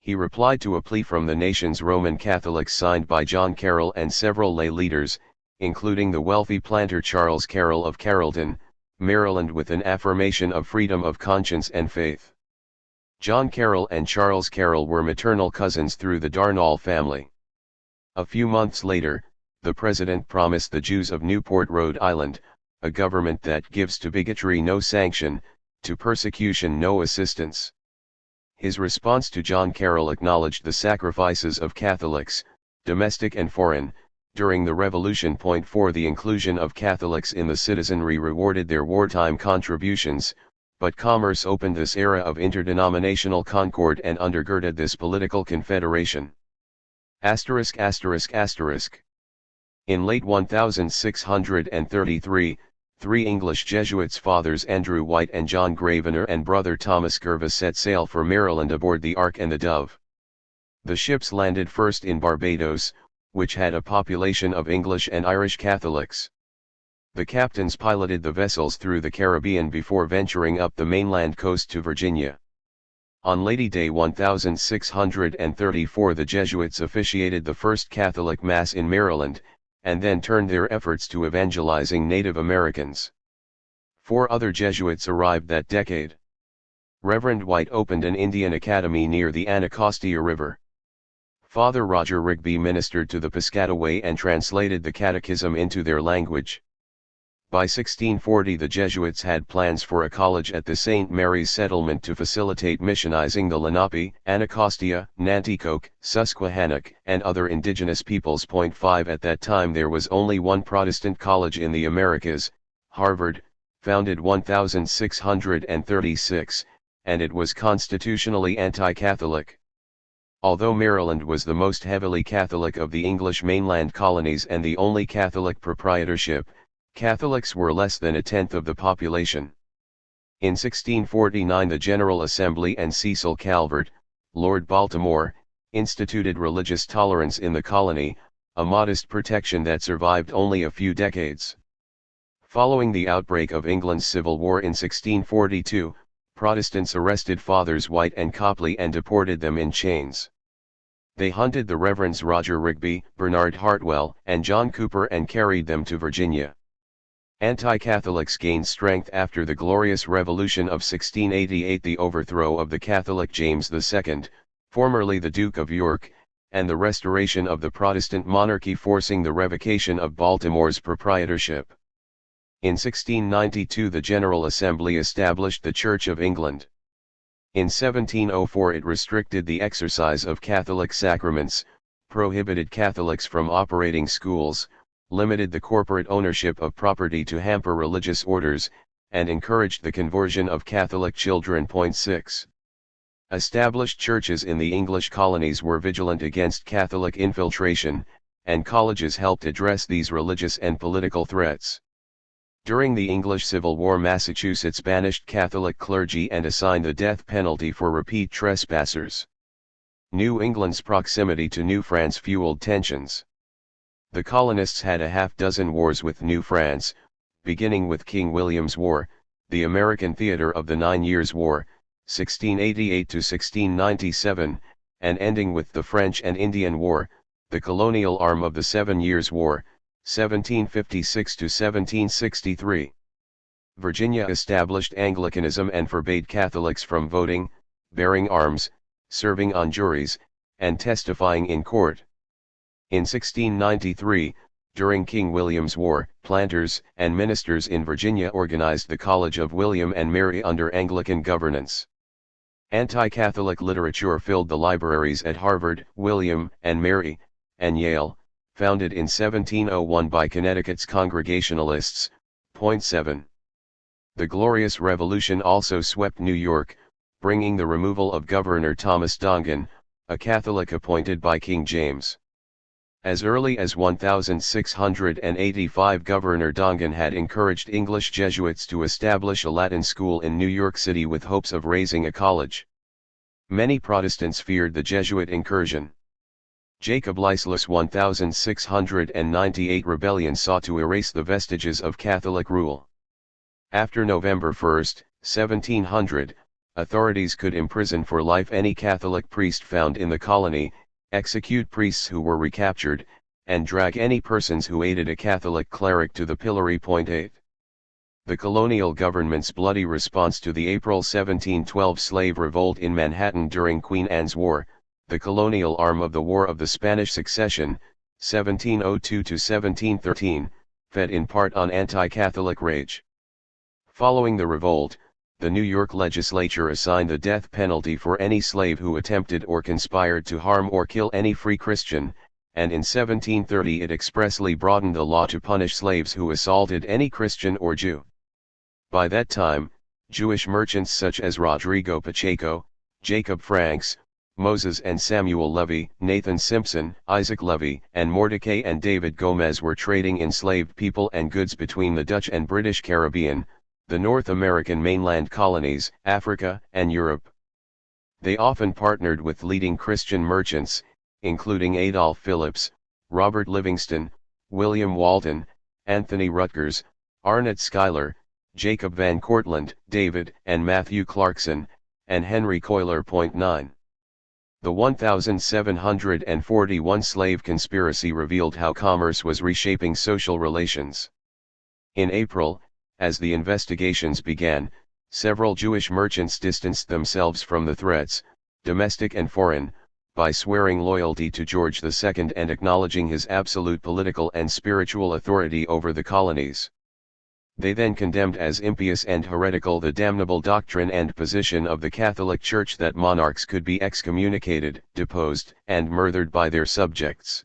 He replied to a plea from the nation's Roman Catholics signed by John Carroll and several lay leaders, including the wealthy planter Charles Carroll of Carrollton, Maryland, with an affirmation of freedom of conscience and faith. John Carroll and Charles Carroll were maternal cousins through the Darnall family. A few months later, the president promised the Jews of Newport, Rhode Island, a government that gives to bigotry no sanction, to persecution no assistance. His response to John Carroll acknowledged the sacrifices of Catholics, domestic and foreign, during the Revolution. 4. The inclusion of Catholics in the citizenry rewarded their wartime contributions, but commerce opened this era of interdenominational concord and undergirded this political confederation. ******* In late 1633, 3 English Jesuits, Fathers Andrew White and John Gravener and Brother Thomas Gerva, set sail for Maryland aboard the Ark and the Dove. The ships landed first in Barbados, which had a population of English and Irish Catholics. The captains piloted the vessels through the Caribbean before venturing up the mainland coast to Virginia. On Lady Day 1634, the Jesuits officiated the first Catholic Mass in Maryland, and then turned their efforts to evangelizing Native Americans. 4 other Jesuits arrived that decade. Reverend White opened an Indian academy near the Anacostia River. Father Roger Rigby ministered to the Piscataway and translated the Catechism into their language. By 1640 the Jesuits had plans for a college at the St. Mary's settlement to facilitate missionizing the Lenape, Anacostia, Nanticoke, Susquehannock, and other indigenous peoples. 5 At that time there was only one Protestant college in the Americas, Harvard, founded 1636, and it was constitutionally anti-Catholic. Although Maryland was the most heavily Catholic of the English mainland colonies and the only Catholic proprietorship, Catholics were less than a tenth of the population. In 1649 the General Assembly and Cecil Calvert, Lord Baltimore, instituted religious tolerance in the colony, a modest protection that survived only a few decades. Following the outbreak of England's Civil War in 1642, Protestants arrested Fathers White and Copley and deported them in chains. They hunted the Reverends Roger Rigby, Bernard Hartwell, and John Cooper and carried them to Virginia. Anti-Catholics gained strength after the Glorious Revolution of 1688, the overthrow of the Catholic James II, formerly the Duke of York, and the restoration of the Protestant monarchy, forcing the revocation of Baltimore's proprietorship. In 1692 the General Assembly established the Church of England. In 1704 it restricted the exercise of Catholic sacraments, prohibited Catholics from operating schools, limited the corporate ownership of property to hamper religious orders, and encouraged the conversion of Catholic children. 6. Established churches in the English colonies were vigilant against Catholic infiltration, and colleges helped address these religious and political threats. During the English Civil War Massachusetts banished Catholic clergy and assigned the death penalty for repeat trespassers. New England's proximity to New France fueled tensions. The colonists had a half-dozen wars with New France, beginning with King William's War, the American theater of the 9 Years' War, 1688 to 1697, and ending with the French and Indian War, the colonial arm of the 7 Years' War, 1756 to 1763. Virginia established Anglicanism and forbade Catholics from voting, bearing arms, serving on juries, and testifying in court. In 1693, during King William's War, planters and ministers in Virginia organized the College of William and Mary under Anglican governance. Anti-Catholic literature filled the libraries at Harvard, William and Mary, and Yale, founded in 1701 by Connecticut's Congregationalists. 7. The Glorious Revolution also swept New York, bringing the removal of Governor Thomas Dongan, a Catholic appointed by King James. As early as 1685 Governor Dongan had encouraged English Jesuits to establish a Latin school in New York City with hopes of raising a college. Many Protestants feared the Jesuit incursion. Jacob Leisler's 1698 rebellion sought to erase the vestiges of Catholic rule. After November 1, 1700, authorities could imprison for life any Catholic priest found in the colony, execute priests who were recaptured, and drag any persons who aided a Catholic cleric to the pillory. 8. The colonial government's bloody response to the April 1712 slave revolt in Manhattan during Queen Anne's War, the colonial arm of the War of the Spanish Succession, 1702 to 1713, fed in part on anti-Catholic rage. Following the revolt, the New York legislature assigned the death penalty for any slave who attempted or conspired to harm or kill any free Christian, and in 1730 it expressly broadened the law to punish slaves who assaulted any Christian or Jew. By that time, Jewish merchants such as Rodrigo Pacheco, Jacob Franks, Moses and Samuel Levy, Nathan Simpson, Isaac Levy, and Mordecai and David Gomez were trading enslaved people and goods between the Dutch and British Caribbean, the North American mainland colonies, Africa, and Europe. They often partnered with leading Christian merchants, including Adolph Phillips, Robert Livingston, William Walton, Anthony Rutgers, Arnott Schuyler, Jacob Van Cortlandt, David and Matthew Clarkson, and Henry Coiler. 9. The 1741 slave conspiracy revealed how commerce was reshaping social relations. In April, as the investigations began, several Jewish merchants distanced themselves from the threats, domestic and foreign, by swearing loyalty to George II and acknowledging his absolute political and spiritual authority over the colonies. They then condemned as impious and heretical the damnable doctrine and position of the Catholic Church that monarchs could be excommunicated, deposed, and murdered by their subjects.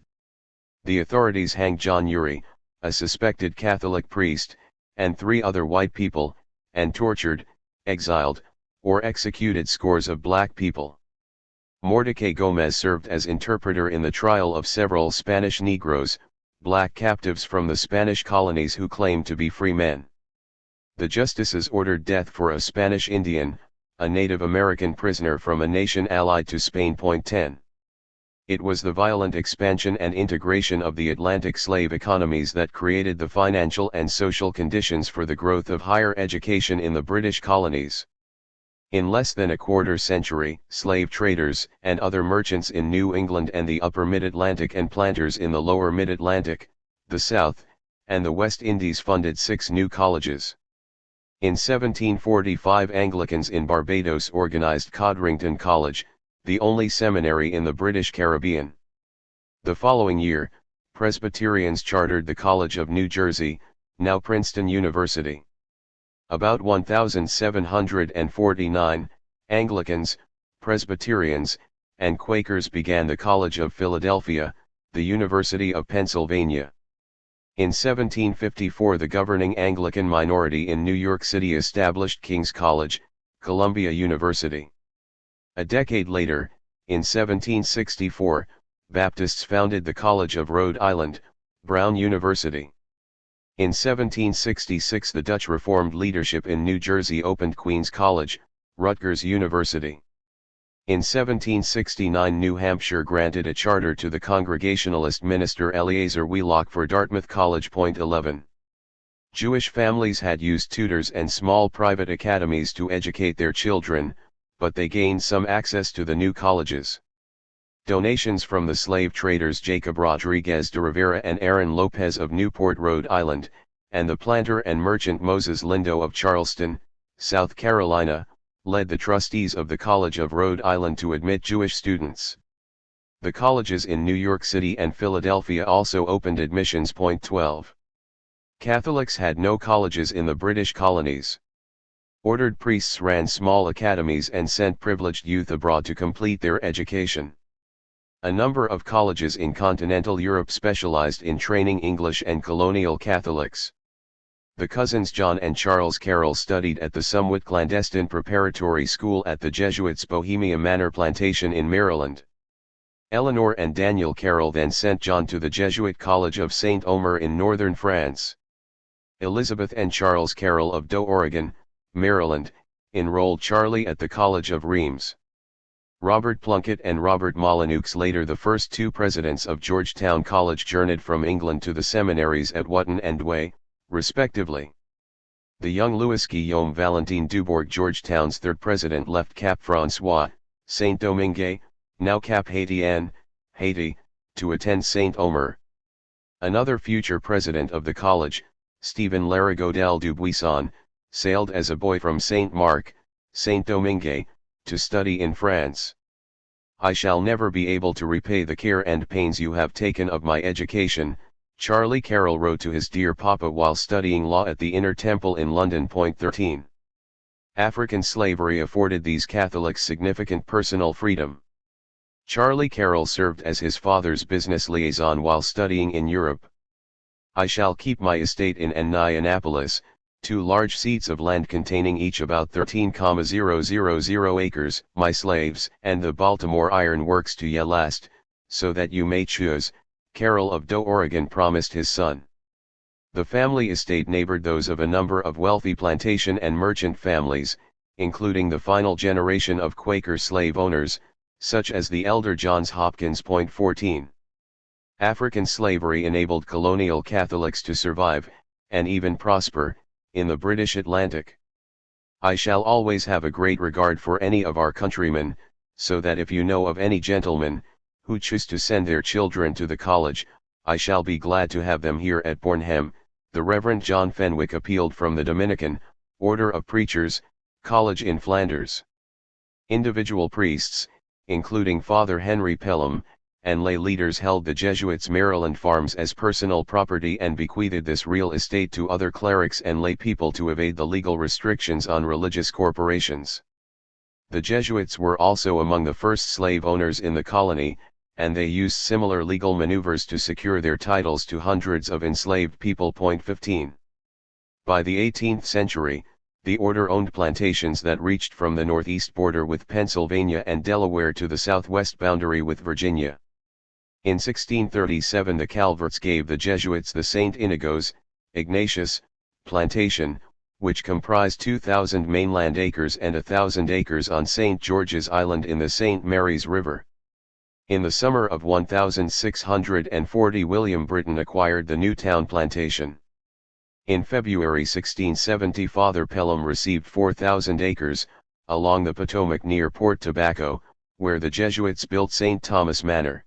The authorities hanged John Urey, a suspected Catholic priest, and 3 other white people, and tortured, exiled, or executed scores of black people. Mordecai Gomez served as interpreter in the trial of several Spanish Negroes, black captives from the Spanish colonies who claimed to be free men. The justices ordered death for a Spanish Indian, a Native American prisoner from a nation allied to Spain. 10. It was the violent expansion and integration of the Atlantic slave economies that created the financial and social conditions for the growth of higher education in the British colonies. In less than a quarter century, slave traders and other merchants in New England and the upper mid-Atlantic and planters in the lower mid-Atlantic, the South, and the West Indies funded 6 new colleges. In 1745 Anglicans in Barbados organized Codrington College, the only seminary in the British Caribbean. The following year, Presbyterians chartered the College of New Jersey, now Princeton University. About 1749, Anglicans, Presbyterians, and Quakers began the College of Philadelphia, the University of Pennsylvania. In 1754 the governing Anglican minority in New York City established King's College, Columbia University. A decade later, in 1764, Baptists founded the College of Rhode Island, Brown University. In 1766 the Dutch Reformed leadership in New Jersey opened Queen's College, Rutgers University. In 1769 New Hampshire granted a charter to the Congregationalist minister Eleazar Wheelock for Dartmouth College. 11. Jewish families had used tutors and small private academies to educate their children, but they gained some access to the new colleges. Donations from the slave traders Jacob Rodriguez de Rivera and Aaron Lopez of Newport, Rhode Island, and the planter and merchant Moses Lindo of Charleston, South Carolina, led the trustees of the College of Rhode Island to admit Jewish students. The colleges in New York City and Philadelphia also opened admissions. 12. Catholics had no colleges in the British colonies. Ordered priests ran small academies and sent privileged youth abroad to complete their education. A number of colleges in continental Europe specialized in training English and colonial Catholics. The cousins John and Charles Carroll studied at the somewhat clandestine preparatory school at the Jesuits' Bohemia Manor Plantation in Maryland. Eleanor and Daniel Carroll then sent John to the Jesuit College of St. Omer in northern France. Elizabeth and Charles Carroll of Doe, Oregon, Maryland, enrolled Charlie at the College of Reims. Robert Plunkett and Robert Molyneux, later the first 2 presidents of Georgetown College, journeyed from England to the seminaries at Wotton and Douai, respectively. The young Louis Guillaume Valentin Dubourg, Georgetown's 3rd president, left Cap François, Saint-Domingue, now Cap Haitien, Haiti, to attend St. Omer. Another future president of the college, Stephen Larigodel Dubuisson, sailed as a boy from St. Marc, Saint-Domingue, to study in France. I shall never be able to repay the care and pains you have taken of my education, Charlie Carroll wrote to his dear papa while studying law at the Inner Temple in London. 13. African slavery afforded these Catholics significant personal freedom. Charlie Carroll served as his father's business liaison while studying in Europe. I shall keep my estate in Annapolis, 2 large seats of land containing each about 13,000 acres, my slaves, and the Baltimore Iron Works to ye last, so that you may choose, Carroll of Doe, Oregon promised his son. The family estate neighbored those of a number of wealthy plantation and merchant families, including the final generation of Quaker slave owners, such as the elder Johns Hopkins. 14. African slavery enabled colonial Catholics to survive, and even prosper, in the British Atlantic. I shall always have a great regard for any of our countrymen, so that if you know of any gentlemen, who choose to send their children to the college, I shall be glad to have them here at Bornham. The Reverend John Fenwick appealed from the Dominican Order of Preachers, College in Flanders. Individual priests, including Father Henry Pelham, and lay leaders held the Jesuits' Maryland farms as personal property and bequeathed this real estate to other clerics and lay people to evade the legal restrictions on religious corporations. The Jesuits were also among the first slave owners in the colony, and they used similar legal maneuvers to secure their titles to hundreds of enslaved people. 15. By the 18th century, the order owned plantations that reached from the northeast border with Pennsylvania and Delaware to the southwest boundary with Virginia. In 1637 the Calverts gave the Jesuits the St. Inigo's, Ignatius, plantation, which comprised 2,000 mainland acres and 1,000 acres on St. George's Island in the St. Mary's River. In the summer of 1640 William Britton acquired the Newtown plantation. In February 1670 Father Pelham received 4,000 acres, along the Potomac near Port Tobacco, where the Jesuits built St. Thomas Manor.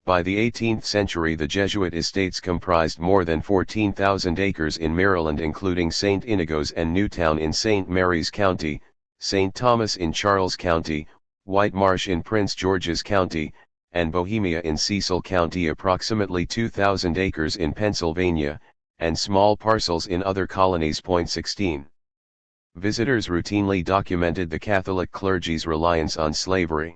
By the 18th century the Jesuit estates comprised more than 14,000 acres in Maryland, including St. Inigo's and Newtown in St. Mary's County, St. Thomas in Charles County, White Marsh in Prince George's County, and Bohemia in Cecil County. Approximately 2,000 acres in Pennsylvania, and small parcels in other colonies. 16. Visitors routinely documented the Catholic clergy's reliance on slavery.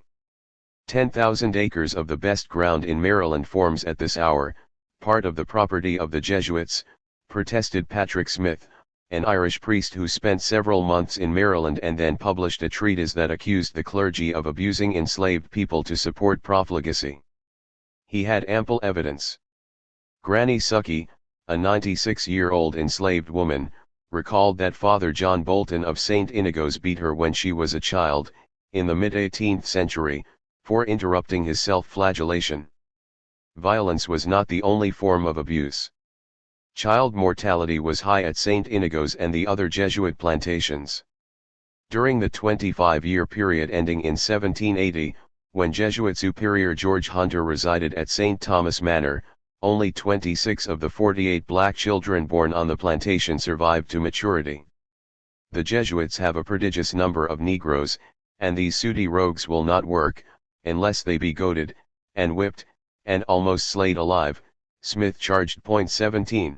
10,000 acres of the best ground in Maryland forms at this hour part of the property of the Jesuits, protested Patrick Smith, an Irish priest who spent several months in Maryland and then published a treatise that accused the clergy of abusing enslaved people to support profligacy. He had ample evidence. Granny Sucky, a 96-year-old enslaved woman, recalled that Father John Bolton of St. Inigo's beat her when she was a child, in the mid-18th century, for interrupting his self-flagellation. Violence was not the only form of abuse. Child mortality was high at St. Inigo's and the other Jesuit plantations. During the 25-year period ending in 1780, when Jesuit Superior George Hunter resided at St. Thomas Manor, only 26 of the 48 black children born on the plantation survived to maturity. The Jesuits have a prodigious number of Negroes, and these sooty rogues will not work, unless they be goaded, and whipped, and almost slayed alive, Smith charged. 17.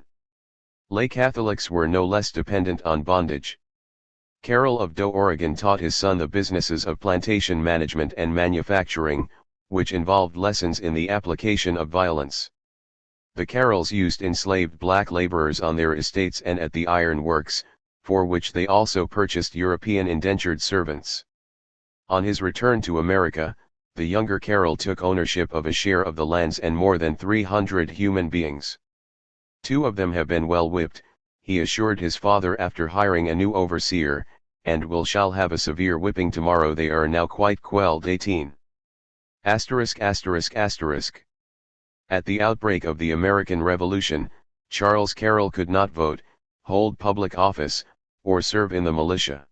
Lay Catholics were no less dependent on bondage. Carroll of Doe, Oregon taught his son the businesses of plantation management and manufacturing, which involved lessons in the application of violence. The Carrolls used enslaved black laborers on their estates and at the iron works, for which they also purchased European indentured servants. On his return to America, the younger Carroll took ownership of a share of the lands and more than 300 human beings. 2 of them have been well whipped, he assured his father after hiring a new overseer, and shall have a severe whipping tomorrow. They are now quite quelled. 18. At the outbreak of the American Revolution, Charles Carroll could not vote, hold public office, or serve in the militia.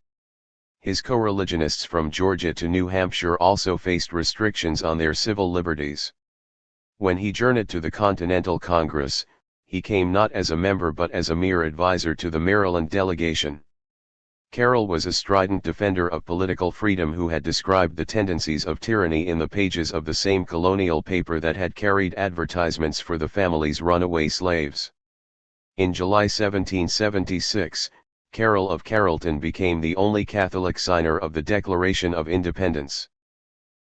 His co-religionists from Georgia to New Hampshire also faced restrictions on their civil liberties. When he journeyed to the Continental Congress, he came not as a member but as a mere advisor to the Maryland delegation. Carroll was a strident defender of political freedom who had described the tendencies of tyranny in the pages of the same colonial paper that had carried advertisements for the family's runaway slaves. In July 1776, Carroll of Carrollton became the only Catholic signer of the Declaration of Independence.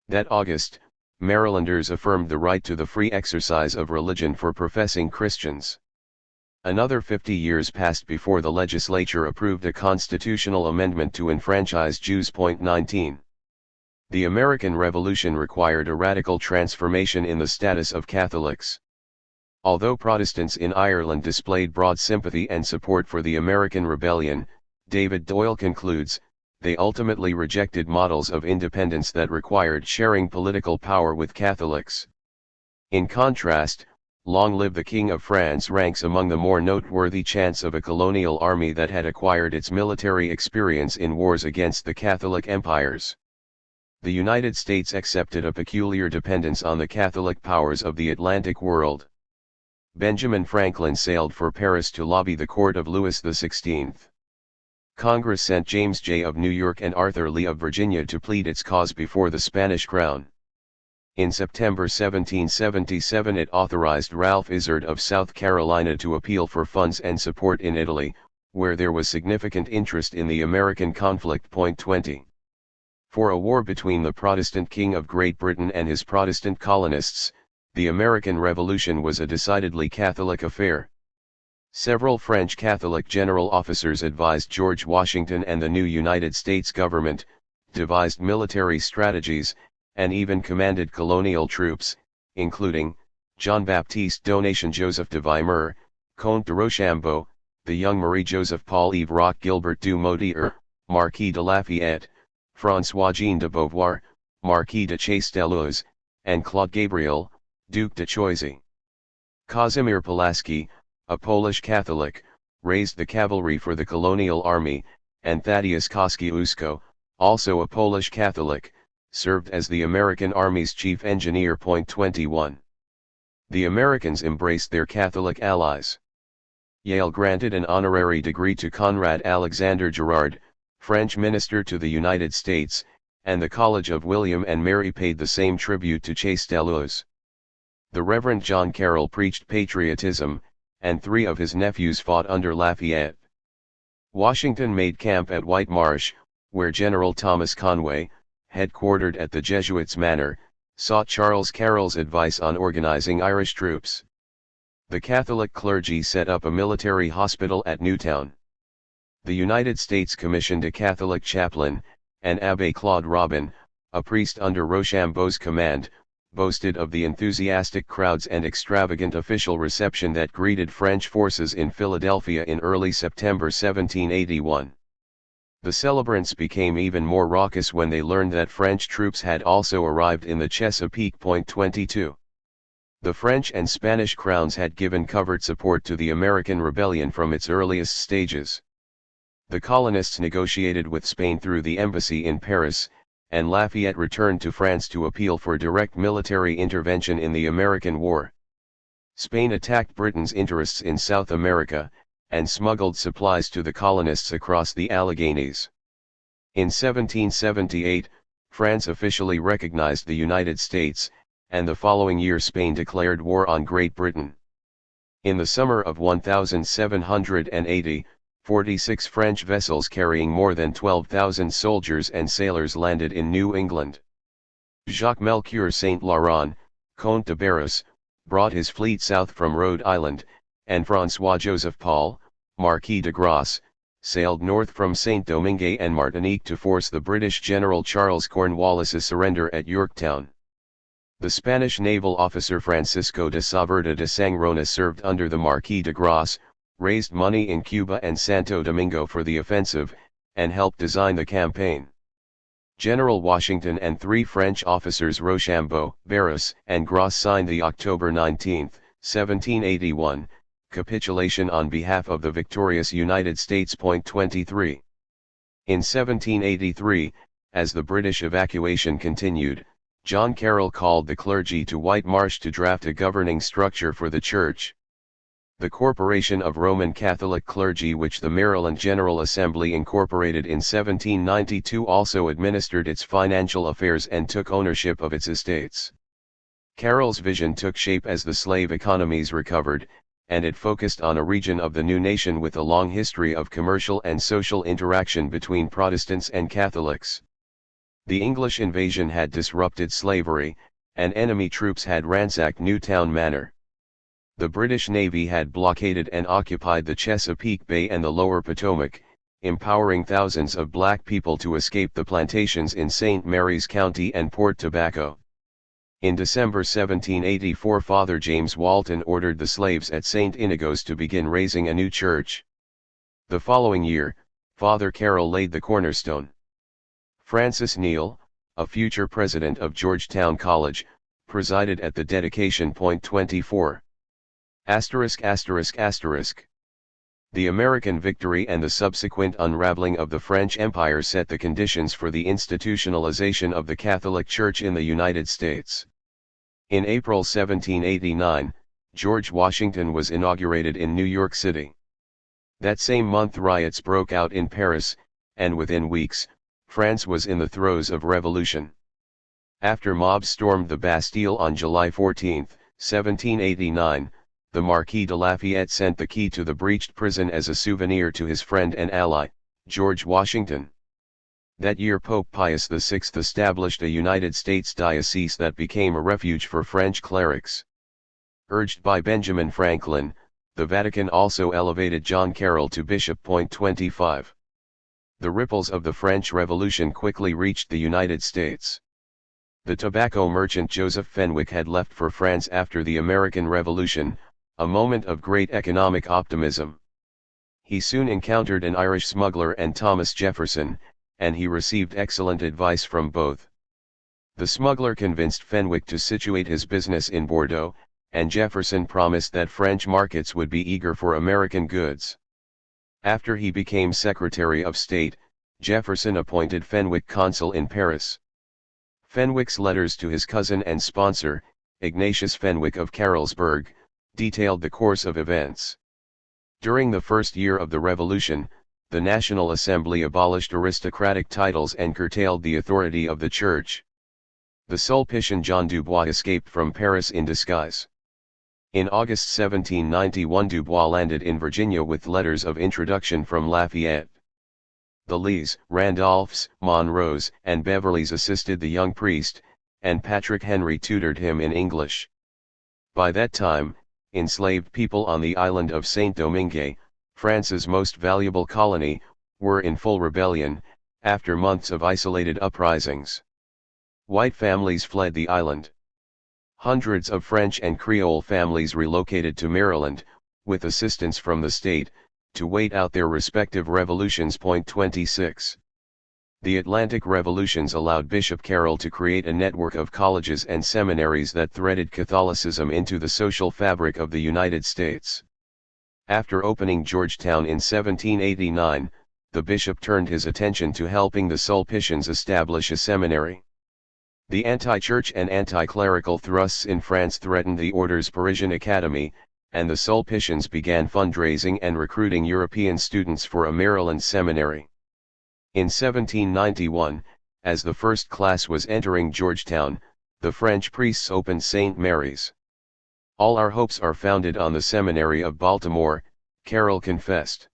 That August, Marylanders affirmed the right to the free exercise of religion for professing Christians. Another 50 years passed before the legislature approved a constitutional amendment to enfranchise Jews. 19. The American Revolution required a radical transformation in the status of Catholics. Although Protestants in Ireland displayed broad sympathy and support for the American Rebellion, David Doyle concludes, they ultimately rejected models of independence that required sharing political power with Catholics. In contrast, Long Live the King of France ranks among the more noteworthy chants of a colonial army that had acquired its military experience in wars against the Catholic empires. The United States accepted a peculiar dependence on the Catholic powers of the Atlantic world. Benjamin Franklin sailed for Paris to lobby the court of Louis XVI. Congress sent James Jay of New York and Arthur Lee of Virginia to plead its cause before the Spanish crown. In September 1777 it authorized Ralph Izard of South Carolina to appeal for funds and support in Italy, where there was significant interest in the American conflict. 20. For a war between the Protestant King of Great Britain and his Protestant colonists, the American Revolution was a decidedly Catholic affair. Several French Catholic general officers advised George Washington and the new United States government, devised military strategies, and even commanded colonial troops, including Jean-Baptiste Donation, Joseph de Weimar, Comte de Rochambeau, the young Marie-Joseph Paul-Yves Roch, Gilbert du Motier, Marquis de Lafayette, François-Jean de Beauvoir, Marquis de Chastellux, and Claude Gabriel, Duc de Choisy. Kazimierz Pulaski, a Polish Catholic, raised the cavalry for the colonial army, and Thaddeus Kosciuszko, also a Polish Catholic, served as the American Army's chief engineer. 21. The Americans embraced their Catholic allies. Yale granted an honorary degree to Conrad Alexander Girard, French minister to the United States, and the College of William and Mary paid the same tribute to Chastellux. The Reverend John Carroll preached patriotism, and 3 of his nephews fought under Lafayette. Washington made camp at White Marsh, where General Thomas Conway, headquartered at the Jesuits' manor, sought Charles Carroll's advice on organizing Irish troops. The Catholic clergy set up a military hospital at Newtown. The United States commissioned a Catholic chaplain, and Abbé Claude Robin, a priest under Rochambeau's command, boasted of the enthusiastic crowds and extravagant official reception that greeted French forces in Philadelphia in early September 1781. The celebrants became even more raucous when they learned that French troops had also arrived in the Chesapeake. 22. The French and Spanish crowns had given covert support to the American rebellion from its earliest stages. The colonists negotiated with Spain through the embassy in Paris, and Lafayette returned to France to appeal for direct military intervention in the American War. Spain attacked Britain's interests in South America, and smuggled supplies to the colonists across the Alleghenies. In 1778, France officially recognized the United States, and the following year Spain declared war on Great Britain. In the summer of 1780, 46 French vessels carrying more than 12,000 soldiers and sailors landed in New England. Jacques Melchior Saint Laurent, Comte de Barras, brought his fleet south from Rhode Island, and François-Joseph Paul, Marquis de Grasse, sailed north from Saint-Domingue and Martinique to force the British General Charles Cornwallis's surrender at Yorktown. The Spanish naval officer Francisco de Saverda de Sangrona served under the Marquis de Grasse, raised money in Cuba and Santo Domingo for the offensive, and helped design the campaign. General Washington and 3 French officers Rochambeau, Barras, and Grasse signed the October 19, 1781, capitulation on behalf of the victorious United States. 23. In 1783, as the British evacuation continued, John Carroll called the clergy to White Marsh to draft a governing structure for the church. The Corporation of Roman Catholic Clergy, which the Maryland General Assembly incorporated in 1792, also administered its financial affairs and took ownership of its estates. Carroll's vision took shape as the slave economies recovered, and it focused on a region of the new nation with a long history of commercial and social interaction between Protestants and Catholics. The English invasion had disrupted slavery, and enemy troops had ransacked Newtown Manor. The British Navy had blockaded and occupied the Chesapeake Bay and the lower Potomac, empowering thousands of black people to escape the plantations in St. Mary's County and Port Tobacco. In December 1784, Father James Walton ordered the slaves at St. Inigo's to begin raising a new church. The following year, Father Carroll laid the cornerstone. Francis Neal, a future president of Georgetown College, presided at the dedication. 24. The American victory and the subsequent unraveling of the French Empire set the conditions for the institutionalization of the Catholic Church in the United States. In April 1789, George Washington was inaugurated in New York City. That same month riots broke out in Paris, and within weeks, France was in the throes of revolution. After mobs stormed the Bastille on July 14, 1789, the Marquis de Lafayette sent the key to the breached prison as a souvenir to his friend and ally, George Washington. That year Pope Pius VI established a United States diocese that became a refuge for French clerics. Urged by Benjamin Franklin, the Vatican also elevated John Carroll to bishop. 25. The ripples of the French Revolution quickly reached the United States. The tobacco merchant Joseph Fenwick had left for France after the American Revolution, a moment of great economic optimism. He soon encountered an Irish smuggler and Thomas Jefferson, and he received excellent advice from both. The smuggler convinced Fenwick to situate his business in Bordeaux, and Jefferson promised that French markets would be eager for American goods. After he became Secretary of State, Jefferson appointed Fenwick consul in Paris. Fenwick's letters to his cousin and sponsor, Ignatius Fenwick of Carrollsburg, detailed the course of events. During the first year of the Revolution, the National Assembly abolished aristocratic titles and curtailed the authority of the Church. The Sulpician John Dubois escaped from Paris in disguise. In August 1791 Dubois landed in Virginia with letters of introduction from Lafayette. The Lees, Randolphs, Monroes, and Beverleys assisted the young priest, and Patrick Henry tutored him in English. By that time, enslaved people on the island of Saint-Domingue, France's most valuable colony, were in full rebellion, after months of isolated uprisings. White families fled the island. Hundreds of French and Creole families relocated to Maryland, with assistance from the state, to wait out their respective revolutions. 26. The Atlantic revolutions allowed Bishop Carroll to create a network of colleges and seminaries that threaded Catholicism into the social fabric of the United States. After opening Georgetown in 1789, the bishop turned his attention to helping the Sulpicians establish a seminary. The anti-church and anti-clerical thrusts in France threatened the order's Parisian academy, and the Sulpicians began fundraising and recruiting European students for a Maryland seminary. In 1791, as the first class was entering Georgetown, the French priests opened St. Mary's. "All our hopes are founded on the Seminary of Baltimore," Carroll confessed.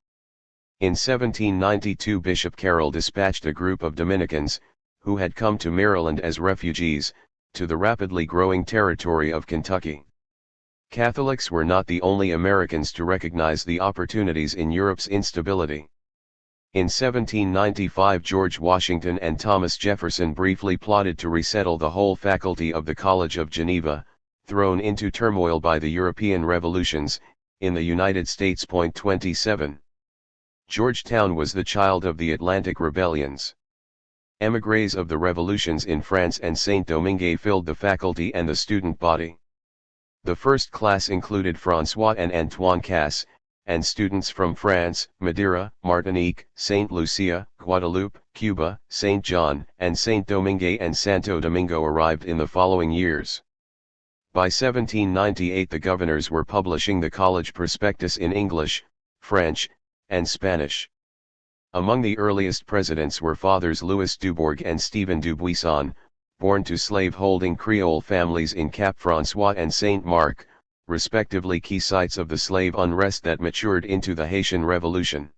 In 1792 Bishop Carroll dispatched a group of Dominicans, who had come to Maryland as refugees, to the rapidly growing territory of Kentucky. Catholics were not the only Americans to recognize the opportunities in Europe's instability. In 1795 George Washington and Thomas Jefferson briefly plotted to resettle the whole faculty of the College of Geneva, thrown into turmoil by the European revolutions, in the United States. 27. Georgetown was the child of the Atlantic rebellions. Émigrés of the revolutions in France and Saint-Domingue filled the faculty and the student body. The first class included François and Antoine Casse, and students from France, Madeira, Martinique, Saint Lucia, Guadeloupe, Cuba, Saint John, and Saint-Domingue and Santo Domingo arrived in the following years. By 1798 the governors were publishing the college prospectus in English, French, and Spanish. Among the earliest presidents were Fathers Louis Dubourg and Stephen Dubuisson, born to slave-holding Creole families in Cap François and Saint Marc, respectively key sites of the slave unrest that matured into the Haitian Revolution.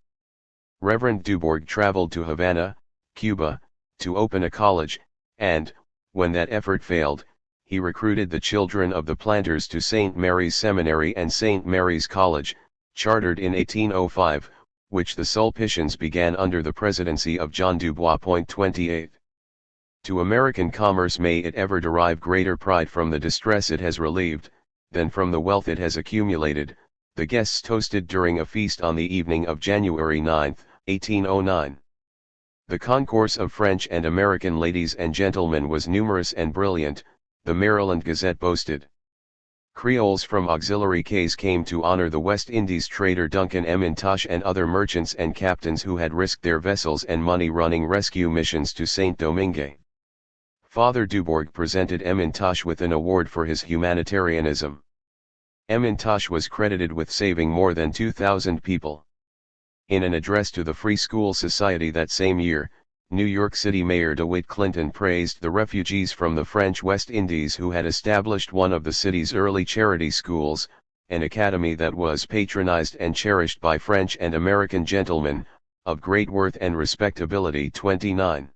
Reverend Dubourg traveled to Havana, Cuba, to open a college, and, when that effort failed, he recruited the children of the planters to St. Mary's Seminary and St. Mary's College, chartered in 1805, which the Sulpicians began under the presidency of John Dubois. 28. To American commerce may it ever derive greater pride from the distress it has relieved, than from the wealth it has accumulated, the guests toasted during a feast on the evening of January 9, 1809. The concourse of French and American ladies and gentlemen was numerous and brilliant, the Maryland Gazette boasted. Creoles from auxiliary Cays came to honor the West Indies trader Duncan M'Intosh and other merchants and captains who had risked their vessels and money running rescue missions to Saint-Domingue. Father Dubourg presented M'Intosh with an award for his humanitarianism. M'Intosh was credited with saving more than 2,000 people. In an address to the Free School Society that same year, New York City Mayor DeWitt Clinton praised the refugees from the French West Indies who had established one of the city's early charity schools, an academy that was patronized and cherished by French and American gentlemen, of great worth and respectability. 29.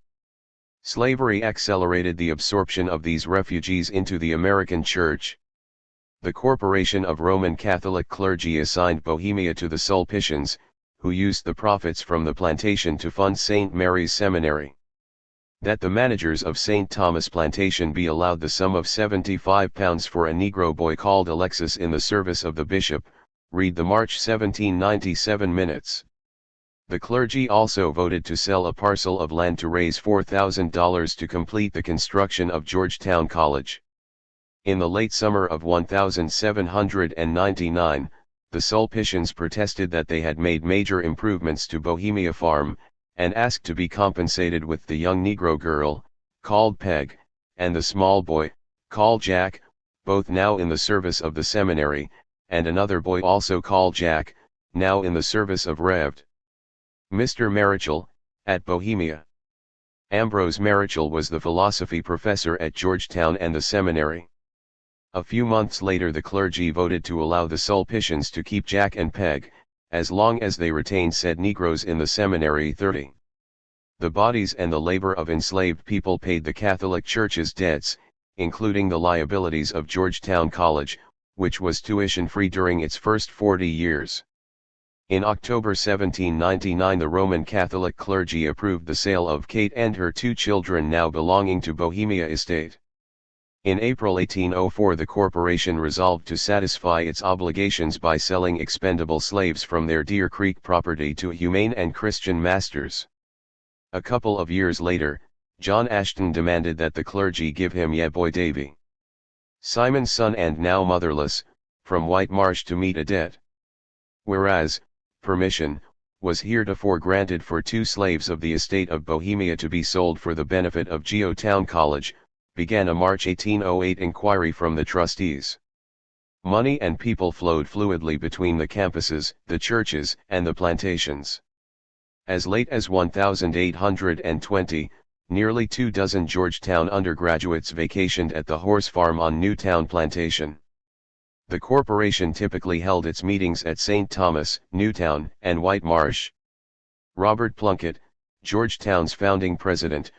Slavery accelerated the absorption of these refugees into the American Church. The Corporation of Roman Catholic Clergy assigned Bohemia to the Sulpicians, who used the profits from the plantation to fund St. Mary's Seminary. That the managers of St. Thomas Plantation be allowed the sum of £75 for a Negro boy called Alexis in the service of the bishop, read the March 1797 minutes. The clergy also voted to sell a parcel of land to raise $4,000 to complete the construction of Georgetown College. In the late summer of 1799, the Sulpicians protested that they had made major improvements to Bohemia Farm, and asked to be compensated with the young Negro girl, called Peg, and the small boy, called Jack, both now in the service of the seminary, and another boy also called Jack, now in the service of Revd. Mr. Marichal, at Bohemia. Ambrose Marichal was the philosophy professor at Georgetown and the seminary. A few months later the clergy voted to allow the Sulpicians to keep Jack and Peg, as long as they retained said Negroes in the seminary. 30. The bodies and the labor of enslaved people paid the Catholic Church's debts, including the liabilities of Georgetown College, which was tuition-free during its first 40 years. In October 1799 the Roman Catholic clergy approved the sale of Kate and her 2 children now belonging to Bohemia Estate. In April 1804 the corporation resolved to satisfy its obligations by selling expendable slaves from their Deer Creek property to humane and Christian masters. A couple of years later, John Ashton demanded that the clergy give him "Ye Boy Davy, Simon's son and now motherless, from White Marsh to meet a debt." Whereas, permission was heretofore granted for 2 slaves of the estate of Bohemia to be sold for the benefit of Georgetown College, began a March 1808 inquiry from the trustees. Money and people flowed fluidly between the campuses, the churches, and the plantations. As late as 1820, nearly 24 Georgetown undergraduates vacationed at the horse farm on Newtown Plantation. The corporation typically held its meetings at St. Thomas, Newtown, and White Marsh. Robert Plunkett, Georgetown's founding president,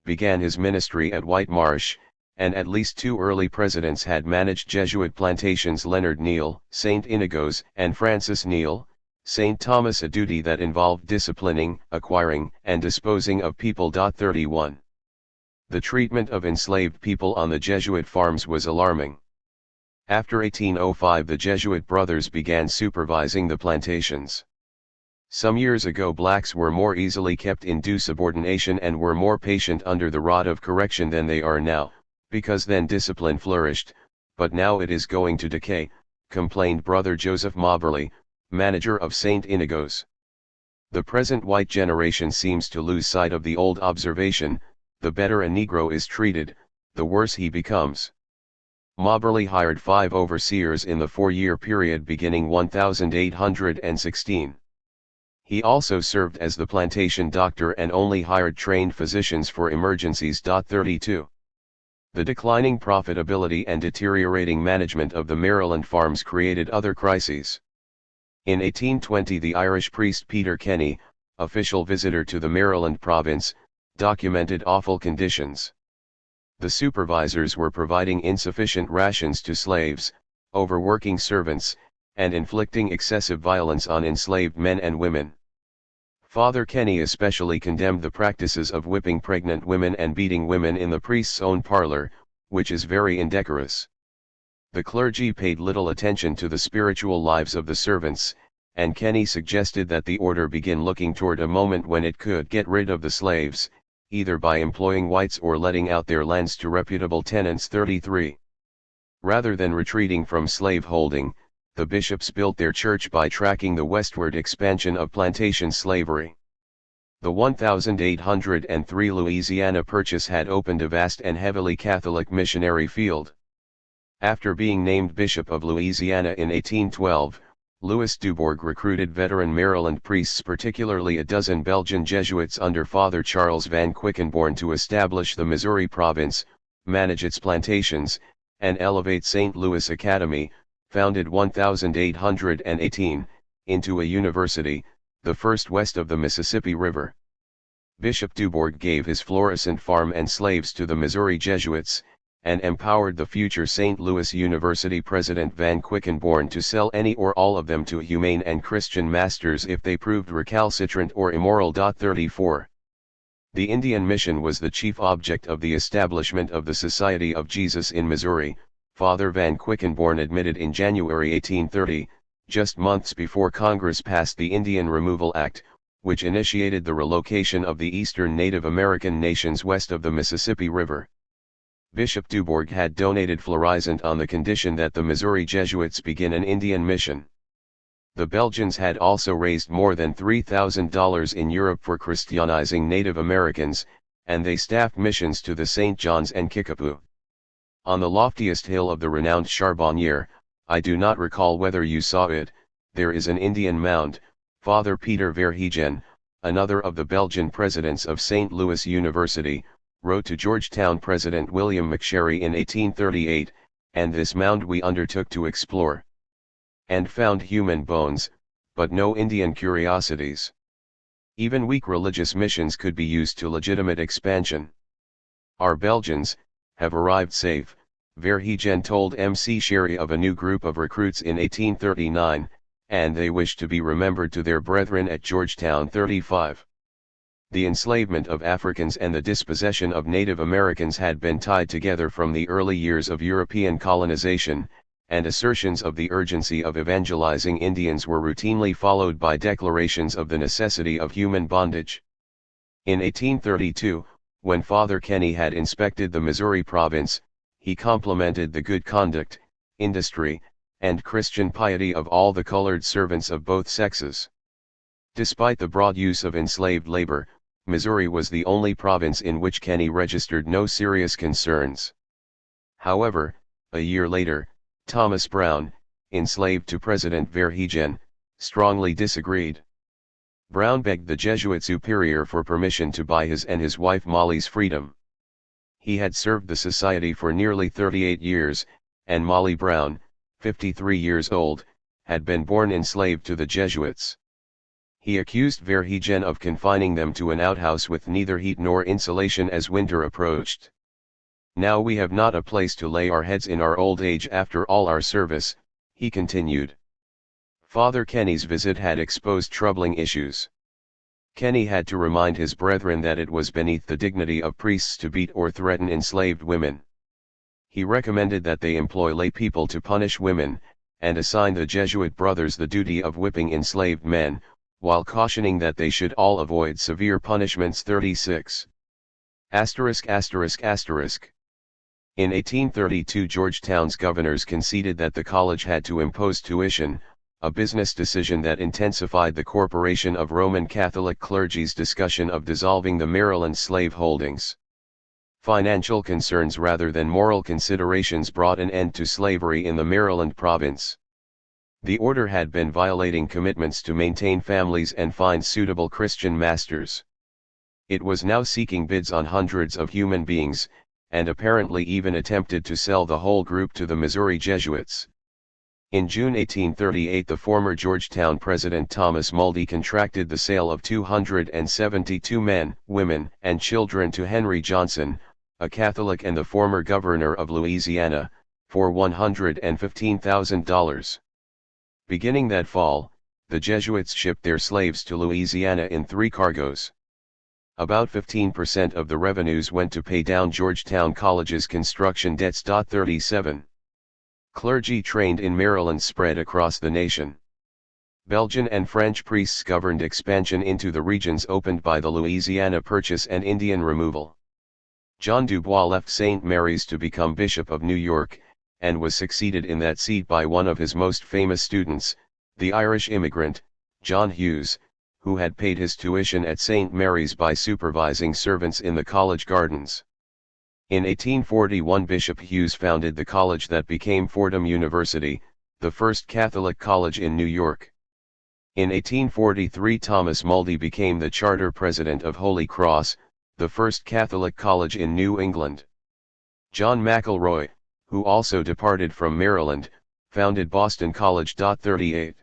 began his ministry at White Marsh, and at least 2 early presidents had managed Jesuit plantations: Leonard Neal, St. Inigo's, and Francis Neal, St. Thomas, a duty that involved disciplining, acquiring, and disposing of people. 31. The treatment of enslaved people on the Jesuit farms was alarming. After 1805 the Jesuit brothers began supervising the plantations. Some years ago blacks were more easily kept in due subordination and were more patient under the rod of correction than they are now, because then discipline flourished, but now it is going to decay, complained Brother Joseph Moberly, manager of St. Inigo's. The present white generation seems to lose sight of the old observation: the better a Negro is treated, the worse he becomes. Moberly hired 5 overseers in the 4-year period beginning 1816. He also served as the plantation doctor and only hired trained physicians for emergencies. 32. The declining profitability and deteriorating management of the Maryland farms created other crises. In 1820 the Irish priest Peter Kenny, official visitor to the Maryland province, documented awful conditions. The supervisors were providing insufficient rations to slaves, overworking servants, and inflicting excessive violence on enslaved men and women. Father Kenny especially condemned the practices of whipping pregnant women and beating women in the priest's own parlor, which is very indecorous. The clergy paid little attention to the spiritual lives of the servants, and Kenny suggested that the order begin looking toward a moment when it could get rid of the slaves, either by employing whites or letting out their lands to reputable tenants. 33. Rather than retreating from slaveholding, the bishops built their church by tracking the westward expansion of plantation slavery. The 1803 Louisiana Purchase had opened a vast and heavily Catholic missionary field. After being named Bishop of Louisiana in 1812, Louis Dubourg recruited veteran Maryland priests, particularly a dozen Belgian Jesuits under Father Charles van Quickenborne, to establish the Missouri province, manage its plantations, and elevate St. Louis Academy, founded 1818, into a university, the first west of the Mississippi River. Bishop Dubourg gave his Florissant farm and slaves to the Missouri Jesuits, and empowered the future St. Louis University president Van Quickenborne to sell any or all of them to humane and Christian masters if they proved recalcitrant or immoral. 34. The Indian mission was the chief object of the establishment of the Society of Jesus in Missouri, Father Van Quickenborne admitted in January 1830, just months before Congress passed the Indian Removal Act, which initiated the relocation of the eastern Native American nations west of the Mississippi River. Bishop Dubourg had donated Florissant on the condition that the Missouri Jesuits begin an Indian mission. The Belgians had also raised more than $3,000 in Europe for Christianizing Native Americans, and they staffed missions to the St. John's and Kickapoo. On the loftiest hill of the renowned Charbonniere, I do not recall whether you saw it, there is an Indian mound. Father Peter Verhegen, another of the Belgian presidents of St. Louis University, wrote to Georgetown President William McSherry in 1838, and this mound we undertook to explore. And found human bones, but no Indian curiosities. Even weak religious missions could be used to legitimate expansion. Our Belgians have arrived safe, Verhegen told M.C. Sherry of a new group of recruits in 1839, and they wish to be remembered to their brethren at Georgetown. 35. The enslavement of Africans and the dispossession of Native Americans had been tied together from the early years of European colonization, and assertions of the urgency of evangelizing Indians were routinely followed by declarations of the necessity of human bondage. In 1832, when Father Kenny had inspected the Missouri province, he complimented the good conduct, industry, and Christian piety of all the colored servants of both sexes. Despite the broad use of enslaved labor, Missouri was the only province in which Kenny registered no serious concerns. However, a year later, Thomas Brown, enslaved to President Verhegen, strongly disagreed. Brown begged the Jesuit superior for permission to buy his and his wife Molly's freedom. He had served the society for nearly 38 years, and Molly Brown, 53 years old, had been born enslaved to the Jesuits. He accused Verhegen of confining them to an outhouse with neither heat nor insulation as winter approached. "Now we have not a place to lay our heads in our old age after all our service," he continued. Father Kenny's visit had exposed troubling issues. Kenny had to remind his brethren that it was beneath the dignity of priests to beat or threaten enslaved women. He recommended that they employ lay people to punish women, and assign the Jesuit brothers the duty of whipping enslaved men, while cautioning that they should all avoid severe punishments. 36. ******. In 1832 Georgetown's governors conceded that the college had to impose tuition, a business decision that intensified the Corporation of Roman Catholic Clergy's discussion of dissolving the Maryland slave holdings. Financial concerns rather than moral considerations brought an end to slavery in the Maryland province. The order had been violating commitments to maintain families and find suitable Christian masters. It was now seeking bids on hundreds of human beings, and apparently even attempted to sell the whole group to the Missouri Jesuits. In June 1838 the former Georgetown president Thomas Muldy contracted the sale of 272 men, women, and children to Henry Johnson, a Catholic and the former governor of Louisiana, for $115,000. Beginning that fall, the Jesuits shipped their slaves to Louisiana in 3 cargoes. About 15% of the revenues went to pay down Georgetown College's construction debts. 37. Clergy trained in Maryland spread across the nation. Belgian and French priests governed expansion into the regions opened by the Louisiana Purchase and Indian removal. John Dubois left St. Mary's to become Bishop of New York, and was succeeded in that seat by one of his most famous students, the Irish immigrant, John Hughes, who had paid his tuition at St. Mary's by supervising servants in the college gardens. In 1841 Bishop Hughes founded the college that became Fordham University, the first Catholic college in New York. In 1843 Thomas Mouldy became the charter president of Holy Cross, the first Catholic college in New England. John McElroy, who also departed from Maryland, founded Boston College. 38.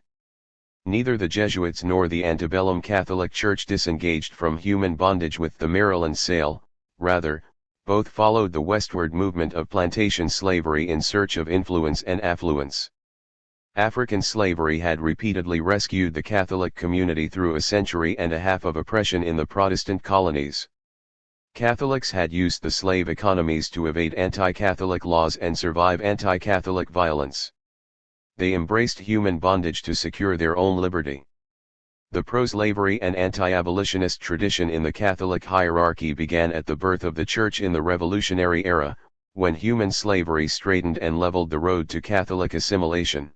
Neither the Jesuits nor the antebellum Catholic Church disengaged from human bondage with the Maryland sale, rather, both followed the westward movement of plantation slavery in search of influence and affluence. African slavery had repeatedly rescued the Catholic community through a century and a half of oppression in the Protestant colonies. Catholics had used the slave economies to evade anti-Catholic laws and survive anti-Catholic violence. They embraced human bondage to secure their own liberty. The pro-slavery and anti-abolitionist tradition in the Catholic hierarchy began at the birth of the Church in the Revolutionary era, when human slavery straightened and leveled the road to Catholic assimilation.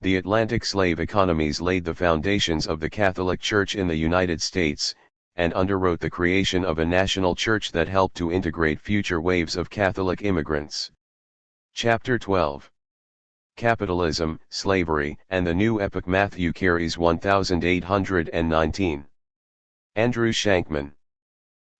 The Atlantic slave economies laid the foundations of the Catholic Church in the United States, and underwrote the creation of a national church that helped to integrate future waves of Catholic immigrants. Chapter 12. Capitalism, Slavery, and the New Epoch. Matthew Carey's 1819. Andrew Shankman.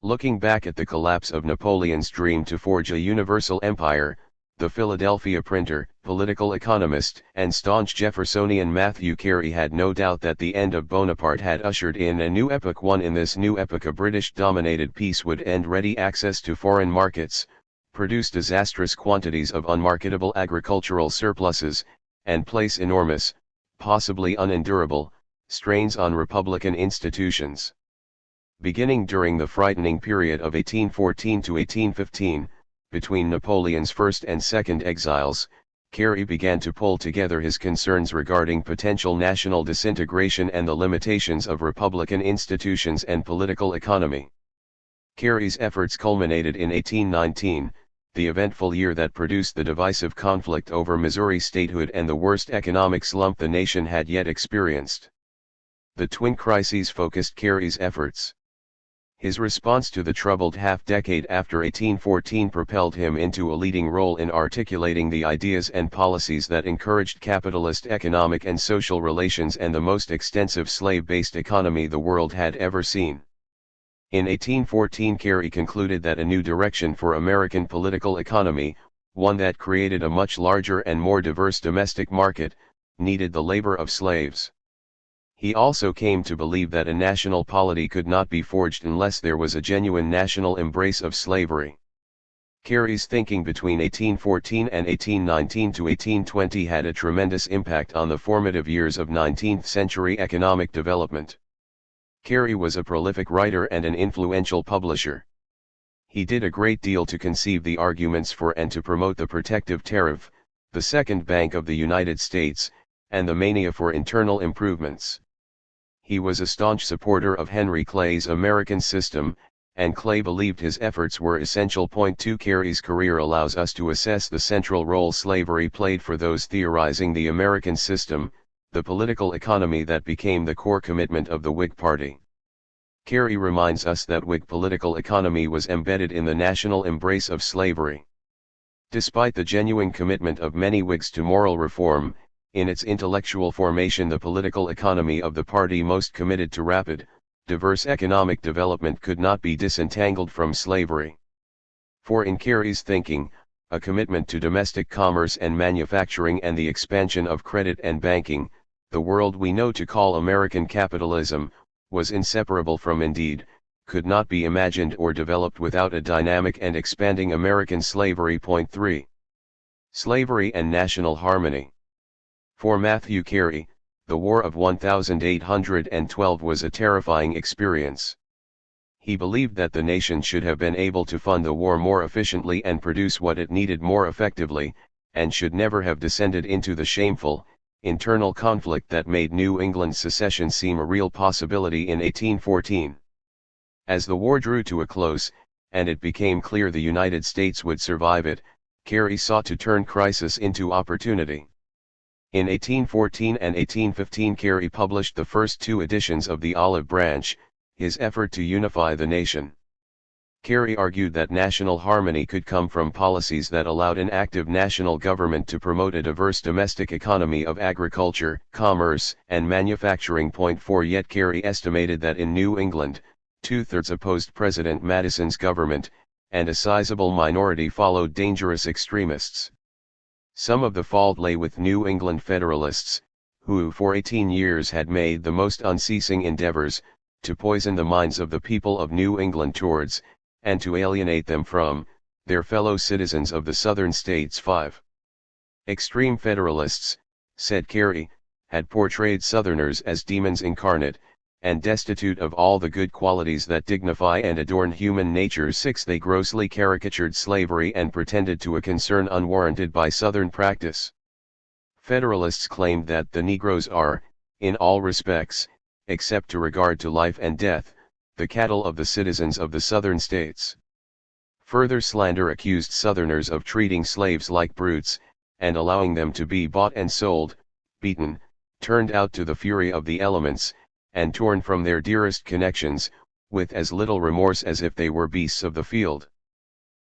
Looking back at the collapse of Napoleon's dream to forge a universal empire, the Philadelphia printer, political economist, and staunch Jeffersonian Matthew Carey had no doubt that the end of Bonaparte had ushered in a new epoch. In this new epoch a British-dominated peace would end ready access to foreign markets, produce disastrous quantities of unmarketable agricultural surpluses, and place enormous, possibly unendurable, strains on republican institutions. Beginning during the frightening period of 1814 to 1815, between Napoleon's first and second exiles, Carey began to pull together his concerns regarding potential national disintegration and the limitations of republican institutions and political economy. Carey's efforts culminated in 1819, the eventful year that produced the divisive conflict over Missouri statehood and the worst economic slump the nation had yet experienced. The twin crises focused Carey's efforts. His response to the troubled half-decade after 1814 propelled him into a leading role in articulating the ideas and policies that encouraged capitalist economic and social relations and the most extensive slave-based economy the world had ever seen. In 1814 Carey concluded that a new direction for American political economy, one that created a much larger and more diverse domestic market, needed the labor of slaves. He also came to believe that a national polity could not be forged unless there was a genuine national embrace of slavery. Carey's thinking between 1814 and 1819 to 1820 had a tremendous impact on the formative years of 19th-century economic development. Carey was a prolific writer and an influential publisher. He did a great deal to conceive the arguments for and to promote the protective tariff, the second bank of the United States, and the mania for internal improvements. He was a staunch supporter of Henry Clay's American system, and Clay believed his efforts were essential. Point 2 Carey's career allows us to assess the central role slavery played for those theorizing the American system, the political economy that became the core commitment of the Whig Party. Carey reminds us that Whig political economy was embedded in the national embrace of slavery. Despite the genuine commitment of many Whigs to moral reform, in its intellectual formation the political economy of the party most committed to rapid, diverse economic development could not be disentangled from slavery. For in Carey's thinking, a commitment to domestic commerce and manufacturing and the expansion of credit and banking, the world we know to call American capitalism, was inseparable from, indeed, could not be imagined or developed without a dynamic and expanding American slavery. Point 3. Slavery and national harmony. For Matthew Carey, the War of 1812 was a terrifying experience. He believed that the nation should have been able to fund the war more efficiently and produce what it needed more effectively, and should never have descended into the shameful, internal conflict that made New England secession seem a real possibility in 1814. As the war drew to a close, and it became clear the United States would survive it, Carey sought to turn crisis into opportunity. In 1814 and 1815 Carey published the first two editions of the Olive Branch, his effort to unify the nation. Carey argued that national harmony could come from policies that allowed an active national government to promote a diverse domestic economy of agriculture, commerce, and manufacturing. 4 Yet Carey estimated that in New England, 2/3 opposed President Madison's government, and a sizable minority followed dangerous extremists. Some of the fault lay with New England Federalists, who for 18 years had made the most unceasing endeavors to poison the minds of the people of New England towards, and to alienate them from, their fellow citizens of the Southern states. 5. Extreme Federalists, said Carey, had portrayed Southerners as demons incarnate, and destitute of all the good qualities that dignify and adorn human nature. 6. They grossly caricatured slavery and pretended to a concern unwarranted by Southern practice. Federalists claimed that the Negroes are, in all respects, except to regard to life and death, the cattle of the citizens of the Southern states. Further slander accused Southerners of treating slaves like brutes, and allowing them to be bought and sold, beaten, turned out to the fury of the elements, and torn from their dearest connections, with as little remorse as if they were beasts of the field.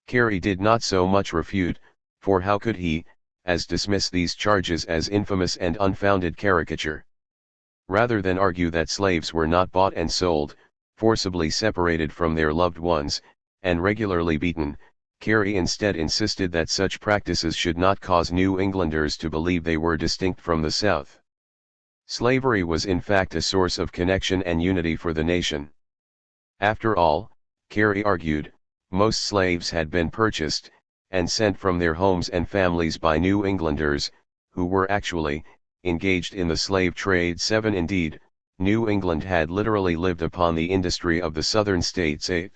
Carey did not so much refute, for how could he, as dismiss these charges as infamous and unfounded caricature. Rather than argue that slaves were not bought and sold, forcibly separated from their loved ones, and regularly beaten, Carey instead insisted that such practices should not cause New Englanders to believe they were distinct from the South. Slavery was in fact a source of connection and unity for the nation. After all, Carey argued, most slaves had been purchased, and sent from their homes and families by New Englanders, who were actually engaged in the slave trade. 7. Indeed, New England had literally lived upon the industry of the Southern states. 8.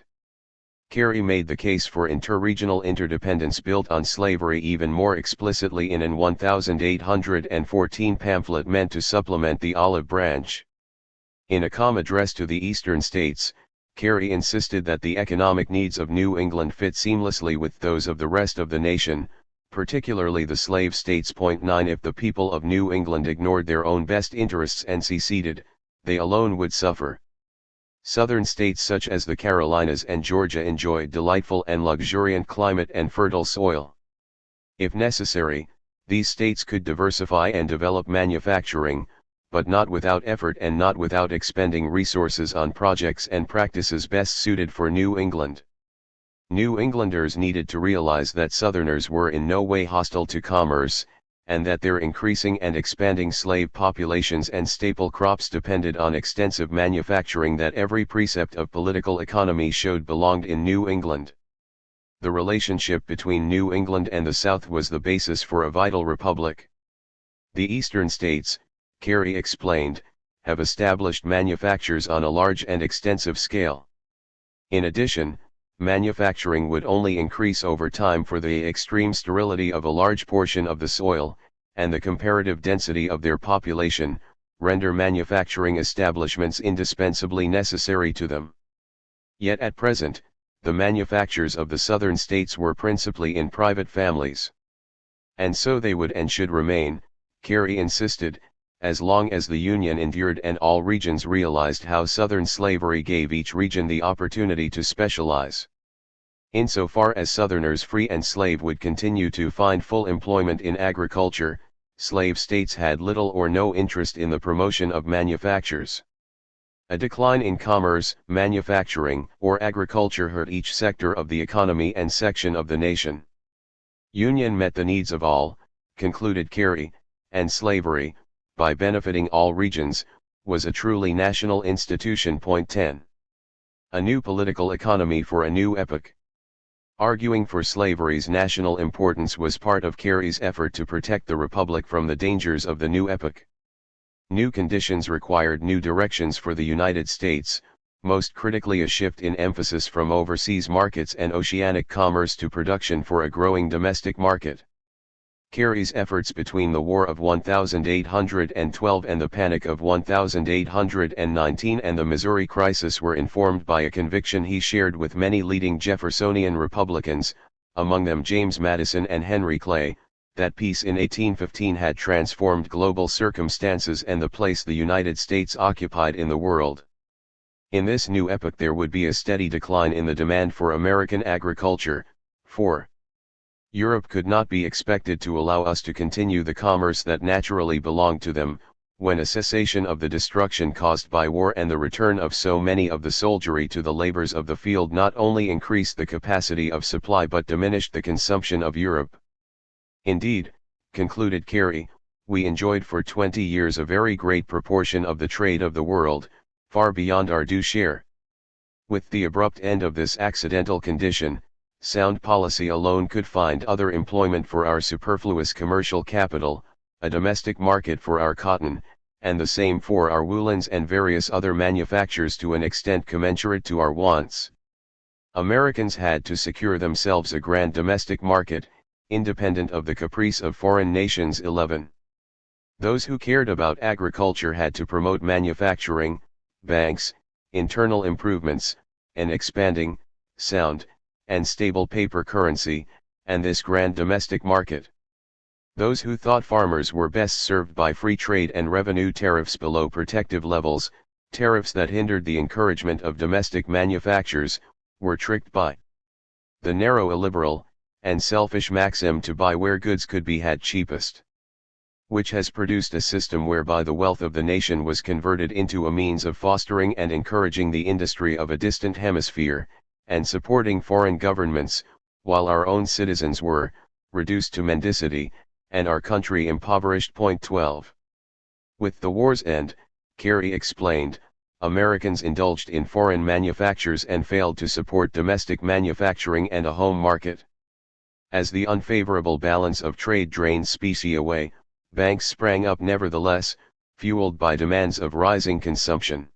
Carey made the case for interregional interdependence built on slavery even more explicitly in an 1814 pamphlet meant to supplement the Olive Branch. In a calm address to the Eastern states, Carey insisted that the economic needs of New England fit seamlessly with those of the rest of the nation, particularly the slave states. 9. If the people of New England ignored their own best interests and seceded, they alone would suffer. Southern states such as the Carolinas and Georgia enjoyed delightful and luxuriant climate and fertile soil. If necessary, these states could diversify and develop manufacturing, but not without effort and not without expending resources on projects and practices best suited for New England. New Englanders needed to realize that Southerners were in no way hostile to commerce, and that their increasing and expanding slave populations and staple crops depended on extensive manufacturing that every precept of political economy showed belonged in New England. The relationship between New England and the South was the basis for a vital republic. The Eastern states, Carey explained, have established manufactures on a large and extensive scale. In addition, manufacturing would only increase over time, for the extreme sterility of a large portion of the soil, and the comparative density of their population, render manufacturing establishments indispensably necessary to them. Yet at present, the manufactures of the Southern states were principally in private families. And so they would and should remain, Carey insisted, as long as the Union endured and all regions realized how Southern slavery gave each region the opportunity to specialize. Insofar as Southerners free and slave would continue to find full employment in agriculture, slave states had little or no interest in the promotion of manufactures. A decline in commerce, manufacturing, or agriculture hurt each sector of the economy and section of the nation. Union met the needs of all, concluded Carey, and slavery, by benefiting all regions, was a truly national institution. 10. A new political economy for a new epoch. Arguing for slavery's national importance was part of Carey's effort to protect the Republic from the dangers of the new epoch. New conditions required new directions for the United States, most critically a shift in emphasis from overseas markets and oceanic commerce to production for a growing domestic market. Carey's efforts between the War of 1812 and the Panic of 1819 and the Missouri Crisis were informed by a conviction he shared with many leading Jeffersonian Republicans, among them James Madison and Henry Clay, that peace in 1815 had transformed global circumstances and the place the United States occupied in the world. In this new epoch there would be a steady decline in the demand for American agriculture, for Europe could not be expected to allow us to continue the commerce that naturally belonged to them, when a cessation of the destruction caused by war and the return of so many of the soldiery to the labors of the field not only increased the capacity of supply but diminished the consumption of Europe. Indeed, concluded Carey, we enjoyed for 20 years a very great proportion of the trade of the world, far beyond our due share. With the abrupt end of this accidental condition, sound policy alone could find other employment for our superfluous commercial capital, a domestic market for our cotton, and the same for our woolens and various other manufactures to an extent commensurate to our wants. Americans had to secure themselves a grand domestic market, independent of the caprice of foreign nations. 11. Those who cared about agriculture had to promote manufacturing, banks, internal improvements, an expanding, sound, and stable paper currency, and this grand domestic market. Those who thought farmers were best served by free trade and revenue tariffs below protective levels, tariffs that hindered the encouragement of domestic manufactures, were tricked by the narrow illiberal, and selfish maxim to buy where goods could be had cheapest, which has produced a system whereby the wealth of the nation was converted into a means of fostering and encouraging the industry of a distant hemisphere, and supporting foreign governments, while our own citizens were reduced to mendicity, and our country impoverished. 12. With the war's end, Carey explained, Americans indulged in foreign manufactures and failed to support domestic manufacturing and a home market. As the unfavorable balance of trade drained specie away, banks sprang up nevertheless, fueled by demands of rising consumption.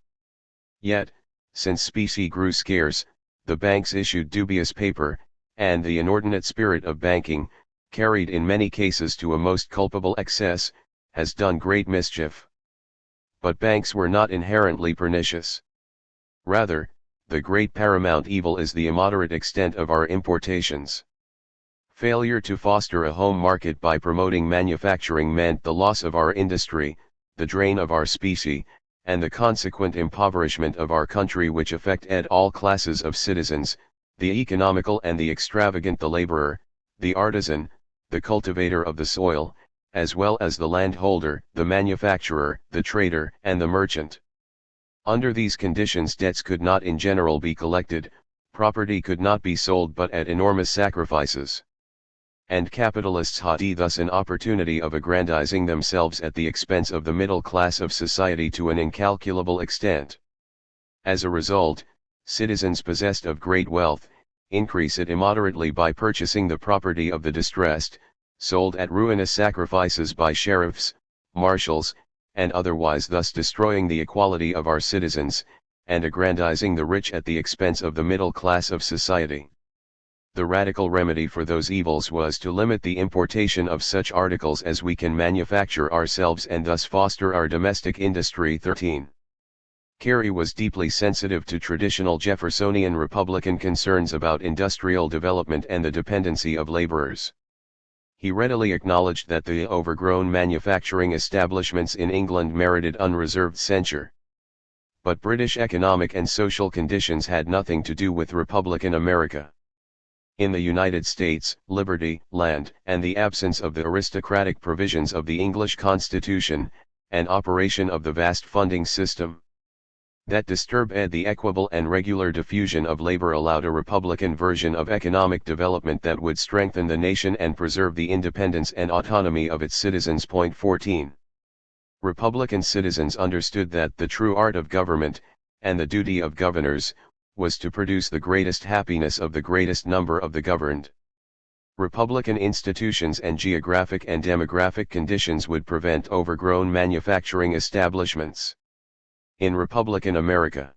Yet, since specie grew scarce, the banks issued dubious paper, and the inordinate spirit of banking, carried in many cases to a most culpable excess, has done great mischief. But banks were not inherently pernicious. Rather, the great paramount evil is the immoderate extent of our importations. Failure to foster a home market by promoting manufacturing meant the loss of our industry, the drain of our specie, and the consequent impoverishment of our country, which affected all classes of citizens, the economical and the extravagant, the laborer, the artisan, the cultivator of the soil, as well as the landholder, the manufacturer, the trader, and the merchant. Under these conditions debts could not in general be collected, property could not be sold but at enormous sacrifices. And capitalists had thus an opportunity of aggrandizing themselves at the expense of the middle class of society to an incalculable extent. As a result, citizens possessed of great wealth, increase it immoderately by purchasing the property of the distressed, sold at ruinous sacrifices by sheriffs, marshals, and otherwise, thus destroying the equality of our citizens, and aggrandizing the rich at the expense of the middle class of society. The radical remedy for those evils was to limit the importation of such articles as we can manufacture ourselves and thus foster our domestic industry. 13. Carey was deeply sensitive to traditional Jeffersonian Republican concerns about industrial development and the dependency of laborers. He readily acknowledged that the overgrown manufacturing establishments in England merited unreserved censure. But British economic and social conditions had nothing to do with Republican America. In the United States, liberty, land, and the absence of the aristocratic provisions of the English Constitution, and operation of the vast funding system that disturbed the equable and regular diffusion of labor allowed a Republican version of economic development that would strengthen the nation and preserve the independence and autonomy of its citizens. 14. Republican citizens understood that the true art of government, and the duty of governors, was to produce the greatest happiness of the greatest number of the governed. Republican institutions and geographic and demographic conditions would prevent overgrown manufacturing establishments. In Republican America,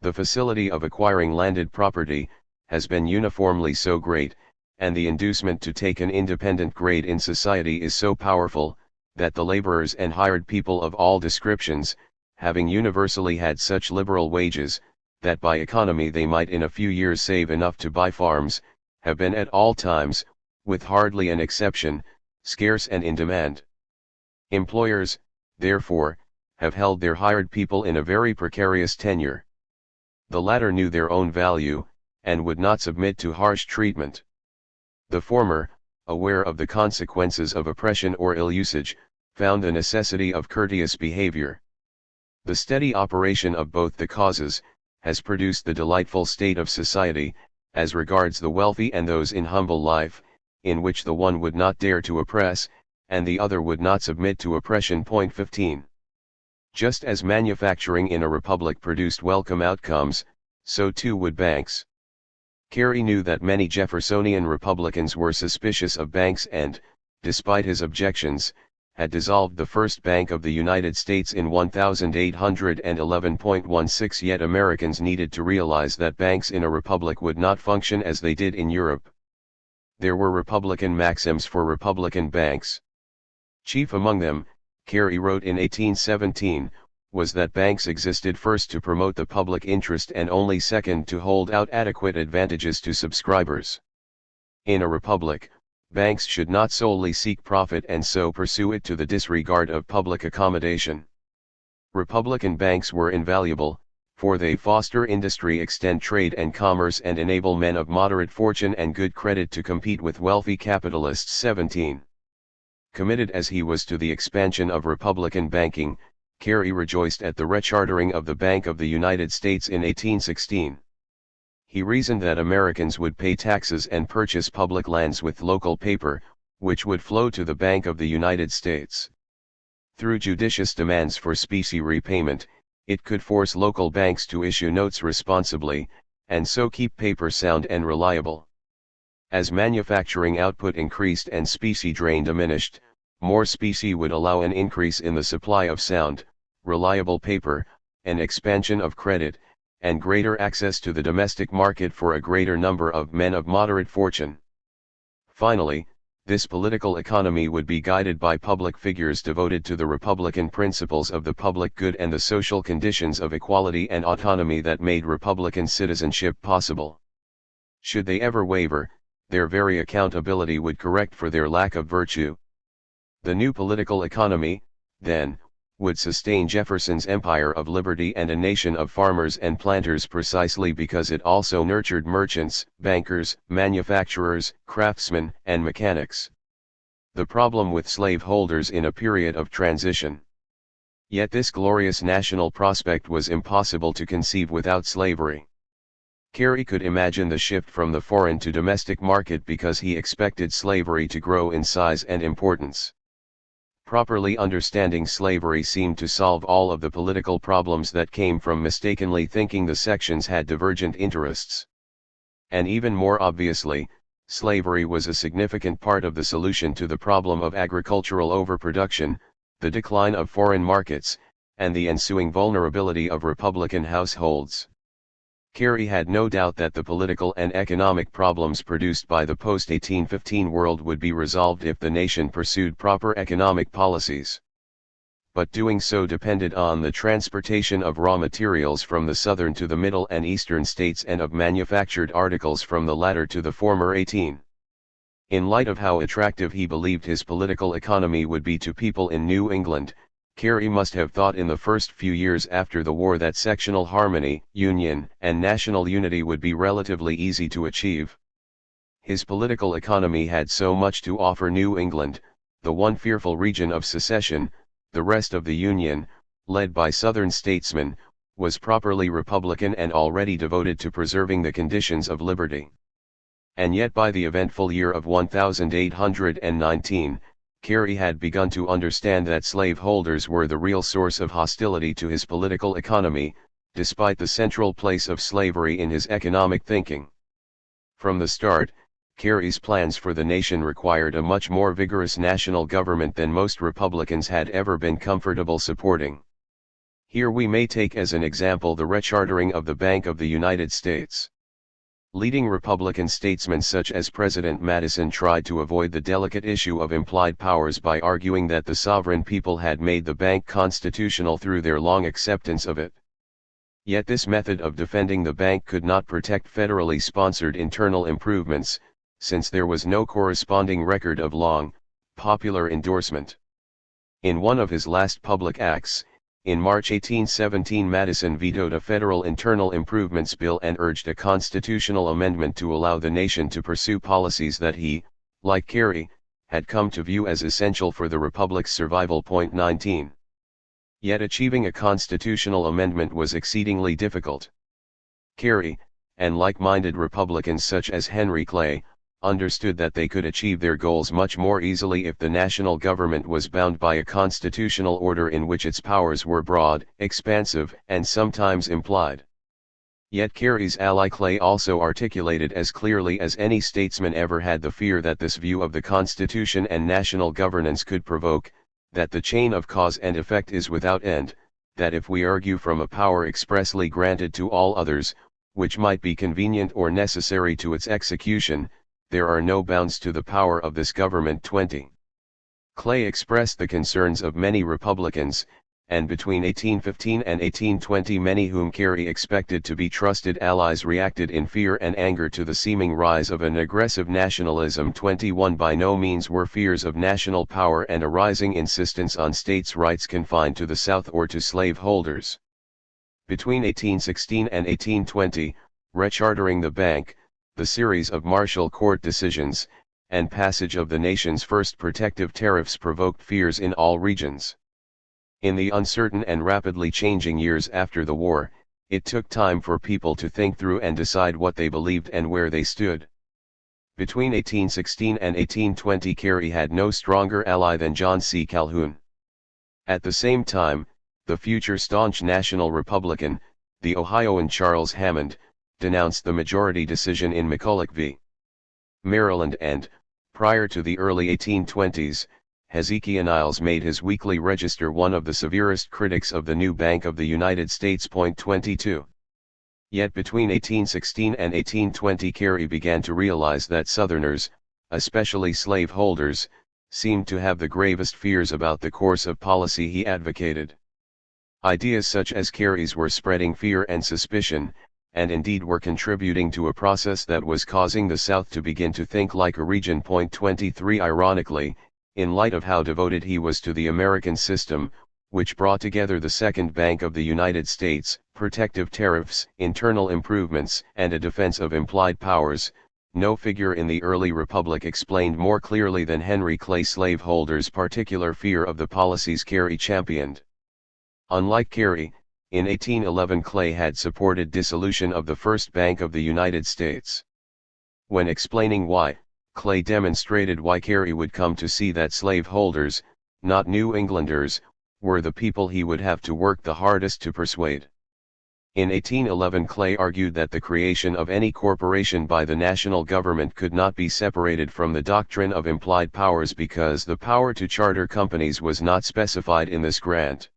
the facility of acquiring landed property has been uniformly so great, and the inducement to take an independent grade in society is so powerful, that the laborers and hired people of all descriptions, having universally had such liberal wages, that by economy they might in a few years save enough to buy farms, have been at all times, with hardly an exception, scarce and in demand. Employers, therefore, have held their hired people in a very precarious tenure. The latter knew their own value, and would not submit to harsh treatment. The former, aware of the consequences of oppression or ill usage, found the necessity of courteous behavior. The steady operation of both the causes has produced the delightful state of society, as regards the wealthy and those in humble life, in which the one would not dare to oppress, and the other would not submit to oppression. 15. Just as manufacturing in a republic produced welcome outcomes, so too would banks. Carey knew that many Jeffersonian Republicans were suspicious of banks and, despite his objections, had dissolved the first Bank of the United States in 1811.16. Yet Americans needed to realize that banks in a republic would not function as they did in Europe. There were Republican maxims for Republican banks. Chief among them, Carey wrote in 1817, was that banks existed first to promote the public interest and only second to hold out adequate advantages to subscribers. In a republic, banks should not solely seek profit and so pursue it to the disregard of public accommodation. Republican banks were invaluable, for they foster industry, extend trade and commerce, and enable men of moderate fortune and good credit to compete with wealthy capitalists. 17. Committed as he was to the expansion of Republican banking, Carey rejoiced at the rechartering of the Bank of the United States in 1816. He reasoned that Americans would pay taxes and purchase public lands with local paper, which would flow to the Bank of the United States. Through judicious demands for specie repayment, it could force local banks to issue notes responsibly, and so keep paper sound and reliable. As manufacturing output increased and specie drain diminished, more specie would allow an increase in the supply of sound, reliable paper, an expansion of credit, and greater access to the domestic market for a greater number of men of moderate fortune. Finally, this political economy would be guided by public figures devoted to the Republican principles of the public good and the social conditions of equality and autonomy that made Republican citizenship possible. Should they ever waver, their very accountability would correct for their lack of virtue. The new political economy, then, would sustain Jefferson's empire of liberty and a nation of farmers and planters precisely because it also nurtured merchants, bankers, manufacturers, craftsmen, and mechanics. The problem with slaveholders in a period of transition. Yet this glorious national prospect was impossible to conceive without slavery. Carey could imagine the shift from the foreign to domestic market because he expected slavery to grow in size and importance. Properly understanding slavery seemed to solve all of the political problems that came from mistakenly thinking the sections had divergent interests. And even more obviously, slavery was a significant part of the solution to the problem of agricultural overproduction, the decline of foreign markets, and the ensuing vulnerability of Republican households. Carey had no doubt that the political and economic problems produced by the post-1815 world would be resolved if the nation pursued proper economic policies. But doing so depended on the transportation of raw materials from the southern to the middle and eastern states and of manufactured articles from the latter to the former. 18. In light of how attractive he believed his political economy would be to people in New England, Carey must have thought in the first few years after the war that sectional harmony, union, and national unity would be relatively easy to achieve. His political economy had so much to offer New England, the one fearful region of secession. The rest of the Union, led by Southern statesmen, was properly Republican and already devoted to preserving the conditions of liberty. And yet by the eventful year of 1819, Carey had begun to understand that slaveholders were the real source of hostility to his political economy, despite the central place of slavery in his economic thinking. From the start, Carey's plans for the nation required a much more vigorous national government than most Republicans had ever been comfortable supporting. Here we may take as an example the rechartering of the Bank of the United States. Leading Republican statesmen such as President Madison tried to avoid the delicate issue of implied powers by arguing that the sovereign people had made the bank constitutional through their long acceptance of it. Yet this method of defending the bank could not protect federally sponsored internal improvements, since there was no corresponding record of long, popular endorsement. In one of his last public acts, In March 1817 Madison vetoed a federal internal improvements bill and urged a constitutional amendment to allow the nation to pursue policies that he, like Carey, had come to view as essential for the Republic's survival. 19. Yet achieving a constitutional amendment was exceedingly difficult. Carey, and like-minded Republicans such as Henry Clay, understood that they could achieve their goals much more easily if the national government was bound by a constitutional order in which its powers were broad, expansive, and sometimes implied. Yet Carey's ally Clay also articulated as clearly as any statesman ever had the fear that this view of the Constitution and national governance could provoke, that the chain of cause and effect is without end, that if we argue from a power expressly granted to all others, which might be convenient or necessary to its execution, there are no bounds to the power of this government. 20. Clay expressed the concerns of many Republicans, and between 1815 and 1820 many whom Carey expected to be trusted allies reacted in fear and anger to the seeming rise of an aggressive nationalism. 21. By no means were fears of national power and a rising insistence on states' rights confined to the South or to slaveholders. Between 1816 and 1820, rechartering the bank, the series of Marshall Court decisions, and passage of the nation's first protective tariffs provoked fears in all regions. In the uncertain and rapidly changing years after the war, it took time for people to think through and decide what they believed and where they stood. Between 1816 and 1820 Carey had no stronger ally than John C. Calhoun. At the same time, the future staunch national Republican, the Ohioan Charles Hammond, denounced the majority decision in McCulloch v. Maryland and, prior to the early 1820s, Hezekiah Niles made his weekly register one of the severest critics of the new Bank of the United States. 22. Yet between 1816 and 1820 Carey began to realize that Southerners, especially slaveholders, seemed to have the gravest fears about the course of policy he advocated. Ideas such as Carey's were spreading fear and suspicion, and indeed were contributing to a process that was causing the South to begin to think like a region. 23. Ironically, in light of how devoted he was to the American system, which brought together the Second Bank of the United States, protective tariffs, internal improvements, and a defense of implied powers, no figure in the early republic explained more clearly than Henry Clay slaveholders' particular fear of the policies Carey championed. Unlike Carey, in 1811 Clay had supported dissolution of the First Bank of the United States. When explaining why, Clay demonstrated why Carey would come to see that slaveholders, not New Englanders, were the people he would have to work the hardest to persuade. In 1811 Clay argued that the creation of any corporation by the national government could not be separated from the doctrine of implied powers because the power to charter companies was not specified in this grant.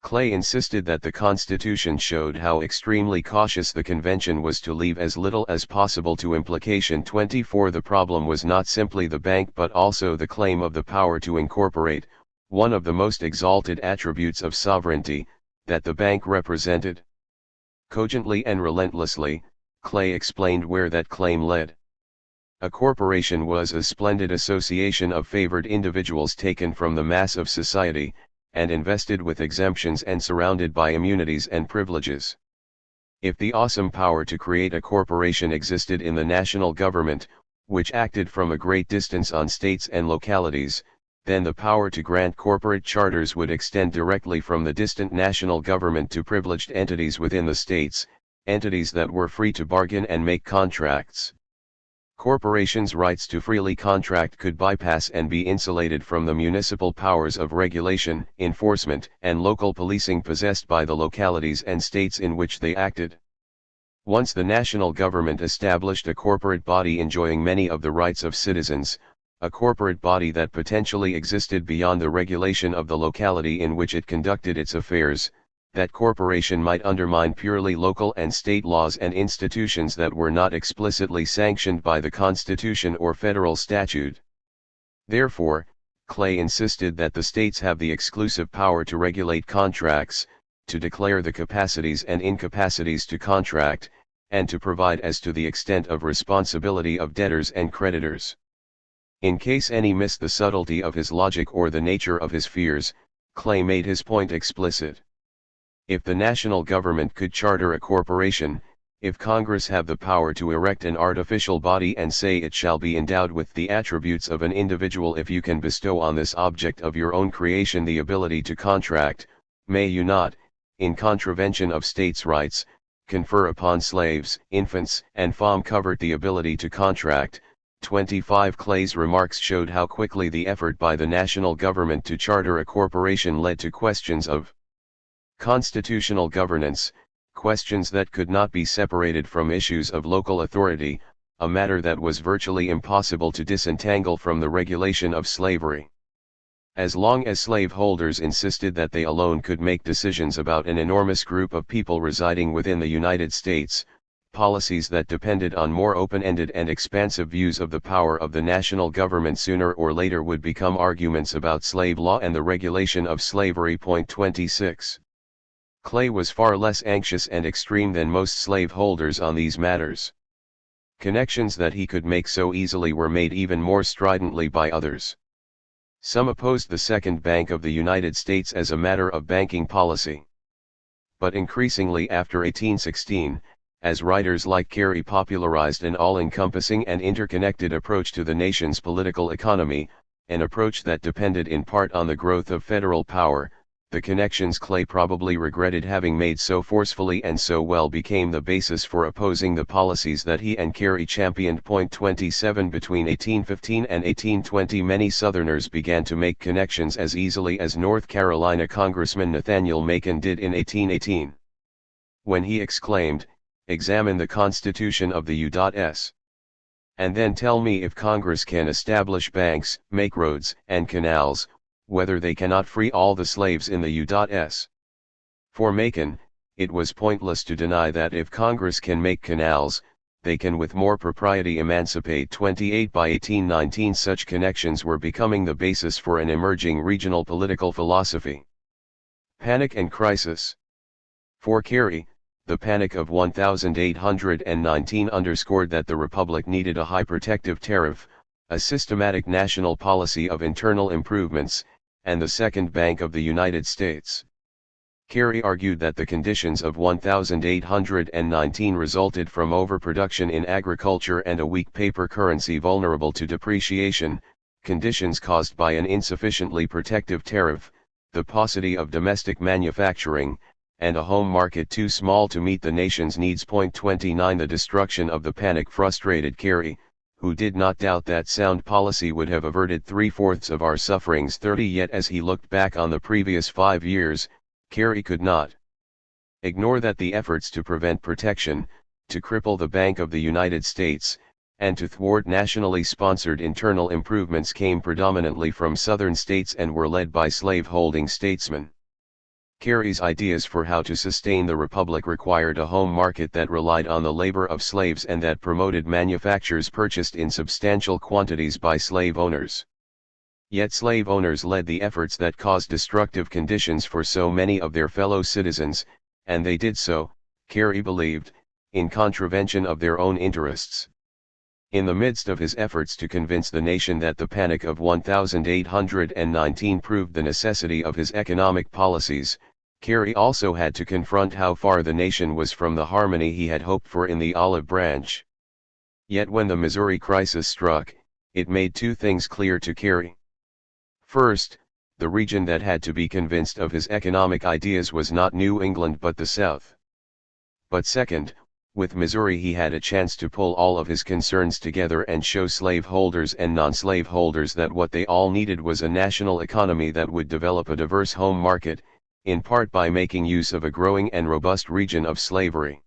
Clay insisted that the Constitution showed how extremely cautious the convention was to leave as little as possible to implication. 24. The problem was not simply the bank but also the claim of the power to incorporate, one of the most exalted attributes of sovereignty, that the bank represented. Cogently and relentlessly, Clay explained where that claim led. A corporation was a splendid association of favored individuals taken from the mass of society, and invested with exemptions and surrounded by immunities and privileges. If the awesome power to create a corporation existed in the national government, which acted from a great distance on states and localities, then the power to grant corporate charters would extend directly from the distant national government to privileged entities within the states, entities that were free to bargain and make contracts. Corporations' rights to freely contract could bypass and be insulated from the municipal powers of regulation, enforcement, and local policing possessed by the localities and states in which they acted. Once the national government established a corporate body enjoying many of the rights of citizens, a corporate body that potentially existed beyond the regulation of the locality in which it conducted its affairs, that corporation might undermine purely local and state laws and institutions that were not explicitly sanctioned by the Constitution or federal statute. Therefore, Clay insisted that the states have the exclusive power to regulate contracts, to declare the capacities and incapacities to contract, and to provide as to the extent of responsibility of debtors and creditors. In case any missed the subtlety of his logic or the nature of his fears, Clay made his point explicit. If the national government could charter a corporation, if Congress have the power to erect an artificial body and say it shall be endowed with the attributes of an individual, if you can bestow on this object of your own creation the ability to contract, may you not, in contravention of states' rights, confer upon slaves, infants, and femme covert the ability to contract. 25 Clay's remarks showed how quickly the effort by the national government to charter a corporation led to questions of constitutional governance, questions that could not be separated from issues of local authority, a matter that was virtually impossible to disentangle from the regulation of slavery. As long as slaveholders insisted that they alone could make decisions about an enormous group of people residing within the United States, policies that depended on more open-ended and expansive views of the power of the national government sooner or later would become arguments about slave law and the regulation of slavery. 26. Clay was far less anxious and extreme than most slaveholders on these matters. Connections that he could make so easily were made even more stridently by others. Some opposed the Second Bank of the United States as a matter of banking policy. But increasingly after 1816, as writers like Carey popularized an all-encompassing and interconnected approach to the nation's political economy, an approach that depended in part on the growth of federal power, the connections Clay probably regretted having made so forcefully and so well became the basis for opposing the policies that he and Carey championed. 27 Between 1815 and 1820 many Southerners began to make connections as easily as North Carolina Congressman Nathaniel Macon did in 1818. When he exclaimed, "Examine the Constitution of the U.S. and then tell me if Congress can establish banks, make roads and canals, whether they cannot free all the slaves in the U.S. For Macon, it was pointless to deny that if Congress can make canals, they can with more propriety emancipate. 28 By 1819 such connections were becoming the basis for an emerging regional political philosophy. Panic and crisis. For Carey, the Panic of 1819 underscored that the Republic needed a high protective tariff, a systematic national policy of internal improvements, and the Second Bank of the United States. Carey argued that the conditions of 1819 resulted from overproduction in agriculture and a weak paper currency vulnerable to depreciation, conditions caused by an insufficiently protective tariff, the paucity of domestic manufacturing, and a home market too small to meet the nation's needs. 29 The destruction of the Panic frustrated Carey, who did not doubt that sound policy would have averted 3/4 of our sufferings. 30 Yet as he looked back on the previous 5 years, Carey could not ignore that the efforts to prevent protection, to cripple the Bank of the United States, and to thwart nationally sponsored internal improvements came predominantly from Southern states and were led by slave-holding statesmen. Carey's ideas for how to sustain the Republic required a home market that relied on the labor of slaves and that promoted manufactures purchased in substantial quantities by slave owners. Yet slave owners led the efforts that caused destructive conditions for so many of their fellow citizens, and they did so, Carey believed, in contravention of their own interests. In the midst of his efforts to convince the nation that the Panic of 1819 proved the necessity of his economic policies, Carey also had to confront how far the nation was from the harmony he had hoped for in the olive branch. Yet when the Missouri crisis struck, it made two things clear to Carey. First, the region that had to be convinced of his economic ideas was not New England but the South. But second, with Missouri he had a chance to pull all of his concerns together and show slaveholders and non-slaveholders that what they all needed was a national economy that would develop a diverse home market, in part by making use of a growing and robust region of slavery.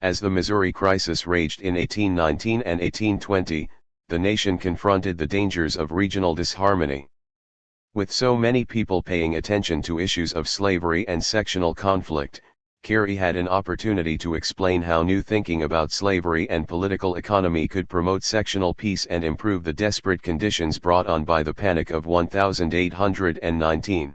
As the Missouri crisis raged in 1819 and 1820, the nation confronted the dangers of regional disharmony. With so many people paying attention to issues of slavery and sectional conflict, Carey had an opportunity to explain how new thinking about slavery and political economy could promote sectional peace and improve the desperate conditions brought on by the Panic of 1819.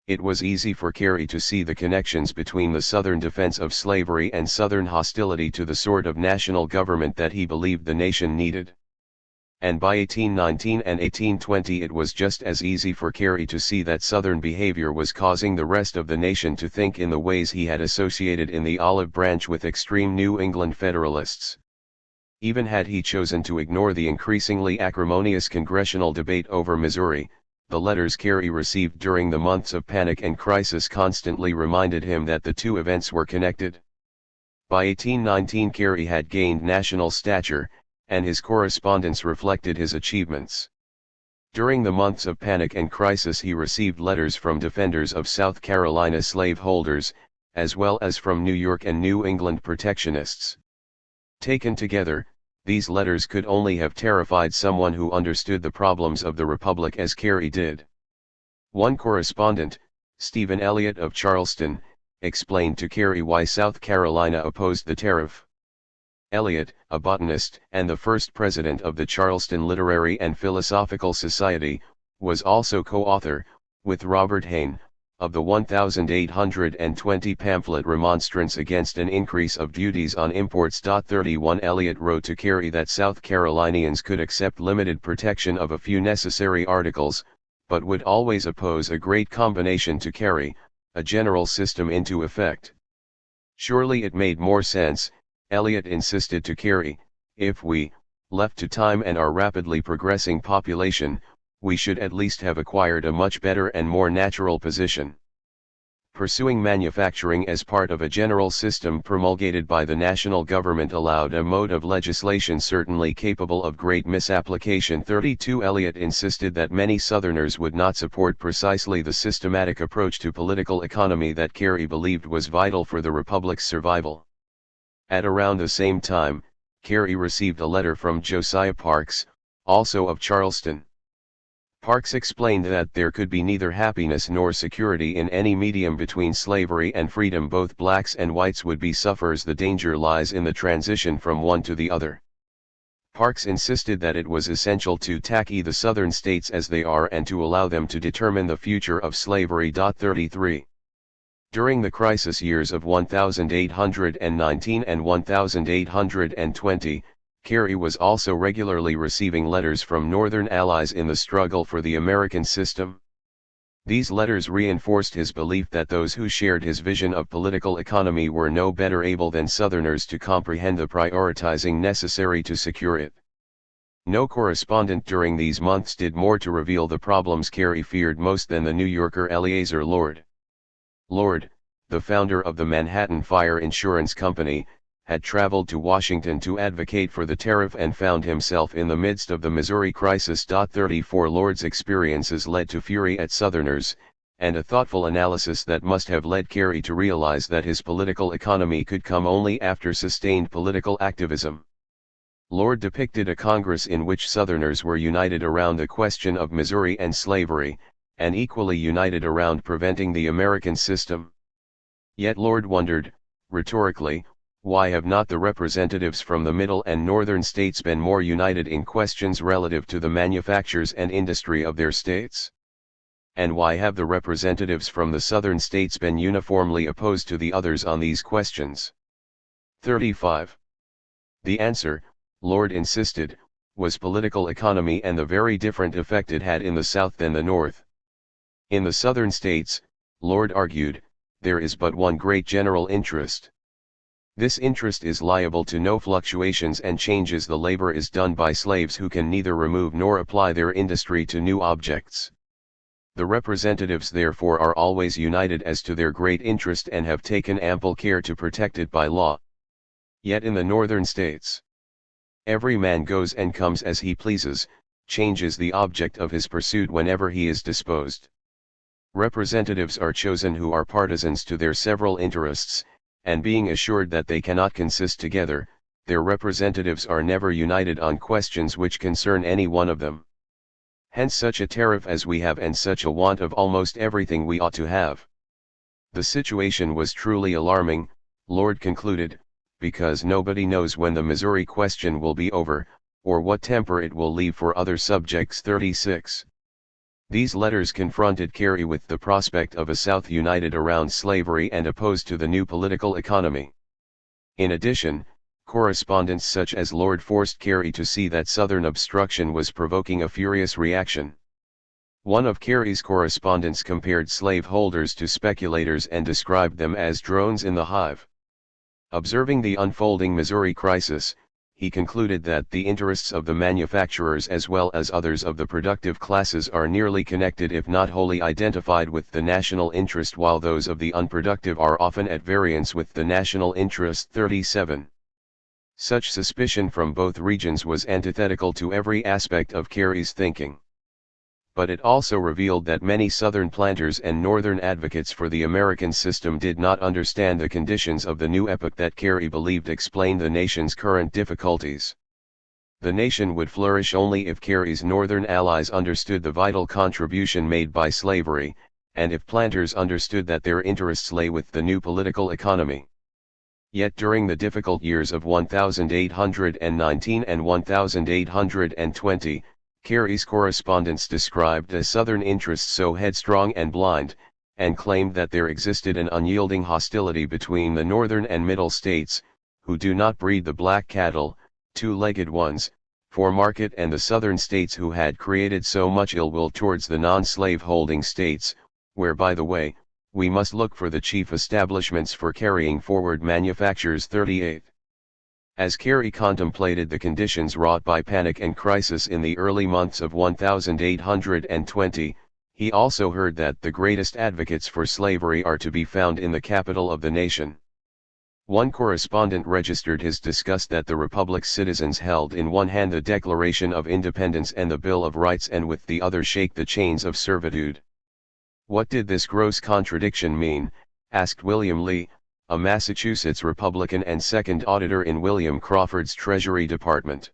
It was easy for Carey to see the connections between the Southern defense of slavery and Southern hostility to the sort of national government that he believed the nation needed. and by 1819 and 1820 it was just as easy for Carey to see that Southern behavior was causing the rest of the nation to think in the ways he had associated in the olive branch with extreme New England Federalists. Even had he chosen to ignore the increasingly acrimonious congressional debate over Missouri, the letters Carey received during the months of panic and crisis constantly reminded him that the two events were connected. By 1819 Carey had gained national stature, and his correspondence reflected his achievements. During the months of panic and crisis he received letters from defenders of South Carolina slaveholders, as well as from New York and New England protectionists. Taken together, these letters could only have terrified someone who understood the problems of the Republic as Carey did. One correspondent, Stephen Eliot of Charleston, explained to Carey why South Carolina opposed the tariff. Eliot, a botanist and the first president of the Charleston Literary and Philosophical Society, was also co-author, with Robert Hayne, of the 1820 pamphlet Remonstrance Against an Increase of Duties on Imports. 31 Eliot wrote to Carey that South Carolinians could accept limited protection of a few necessary articles, but would always oppose a great combination to carry a general system into effect. Surely it made more sense, Eliot insisted to Carey, if we, left to time and our rapidly progressing population, we should at least have acquired a much better and more natural position. Pursuing manufacturing as part of a general system promulgated by the national government allowed a mode of legislation certainly capable of great misapplication. 32 Eliot insisted that many Southerners would not support precisely the systematic approach to political economy that Carey believed was vital for the Republic's survival. At around the same time, Carey received a letter from Josiah Parks, also of Charleston. Parks explained that there could be neither happiness nor security in any medium between slavery and freedom. Both blacks and whites would be sufferers. The danger lies in the transition from one to the other. Parks insisted that it was essential to tackle the Southern states as they are and to allow them to determine the future of slavery. 33. During the crisis years of 1819 and 1820, Carey was also regularly receiving letters from Northern allies in the struggle for the American system. These letters reinforced his belief that those who shared his vision of political economy were no better able than Southerners to comprehend the prioritizing necessary to secure it. No correspondent during these months did more to reveal the problems Carey feared most than the New Yorker Eleazar Lord. Lord, the founder of the Manhattan Fire Insurance Company, had traveled to Washington to advocate for the tariff and found himself in the midst of the Missouri crisis. 34 Lord's experiences led to fury at Southerners, and a thoughtful analysis that must have led Carey to realize that his political economy could come only after sustained political activism. Lord depicted a Congress in which Southerners were united around the question of Missouri and slavery, and equally united around preventing the American system. Yet Lord wondered, rhetorically, why have not the representatives from the Middle and Northern states been more united in questions relative to the manufactures and industry of their states? And why have the representatives from the Southern states been uniformly opposed to the others on these questions? 35. The answer, Lord insisted, was political economy and the very different effect it had in the South than the North. In the Southern states, Lord argued, there is but one great general interest. This interest is liable to no fluctuations and changes. The labor is done by slaves who can neither remove nor apply their industry to new objects. The representatives therefore are always united as to their great interest and have taken ample care to protect it by law. Yet in the Northern states, every man goes and comes as he pleases, changes the object of his pursuit whenever he is disposed. Representatives are chosen who are partisans to their several interests, and being assured that they cannot consist together, their representatives are never united on questions which concern any one of them. Hence such a tariff as we have and such a want of almost everything we ought to have. The situation was truly alarming, Lord concluded, because nobody knows when the Missouri question will be over, or what temper it will leave for other subjects. 36. These letters confronted Carey with the prospect of a South united around slavery and opposed to the new political economy. In addition, Correspondents such as Lord forced Carey to see that Southern obstruction was provoking a furious reaction. One of Carey's correspondents compared slaveholders to speculators and described them as drones in the hive. Observing the unfolding Missouri crisis, he concluded that the interests of the manufacturers as well as others of the productive classes are nearly connected if not wholly identified with the national interest, while those of the unproductive are often at variance with the national interest. 37. Such suspicion from both regions was antithetical to every aspect of Carey's thinking. But it also revealed that many Southern planters and Northern advocates for the American system did not understand the conditions of the new epoch that Carey believed explained the nation's current difficulties. The nation would flourish only if Carey's Northern allies understood the vital contribution made by slavery, and if planters understood that their interests lay with the new political economy. Yet during the difficult years of 1819 and 1820, Carey's correspondents described the Southern interests so headstrong and blind, and claimed that there existed an unyielding hostility between the Northern and Middle states, who do not breed the black cattle, two-legged ones, for market, and the Southern states who had created so much ill will towards the non-slave holding states, where, by the way, we must look for the chief establishments for carrying forward manufactures. 38. As Carey contemplated the conditions wrought by panic and crisis in the early months of 1820, he also heard that the greatest advocates for slavery are to be found in the capital of the nation. One correspondent registered his disgust that the Republic's citizens held in one hand the Declaration of Independence and the Bill of Rights and with the other shake the chains of servitude. What did this gross contradiction mean? Asked William Lee, a Massachusetts Republican and second auditor in William Crawford's Treasury Department.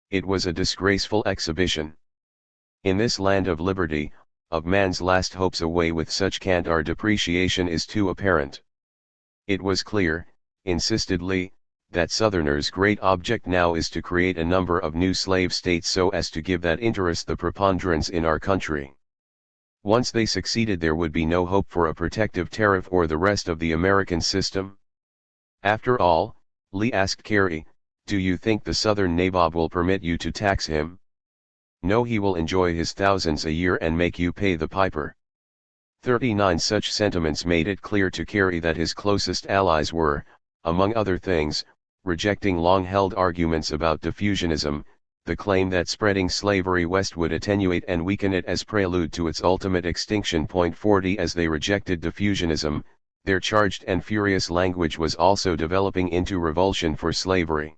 It was a disgraceful exhibition. In this land of liberty, of man's last hopes, away with such cant, our depreciation is too apparent. It was clear, insisted Lee, that Southerners' great object now is to create a number of new slave states so as to give that interest the preponderance in our country. Once they succeeded, there would be no hope for a protective tariff or the rest of the American system. After all, Lee asked Carey, do you think the Southern nabob will permit you to tax him? No, he will enjoy his thousands a year and make you pay the piper. 39. Such sentiments made it clear to Carey that his closest allies were, among other things, rejecting long-held arguments about diffusionism, the claim that spreading slavery west would attenuate and weaken it as prelude to its ultimate extinction. 40. As they rejected diffusionism, their charged and furious language was also developing into revulsion for slavery.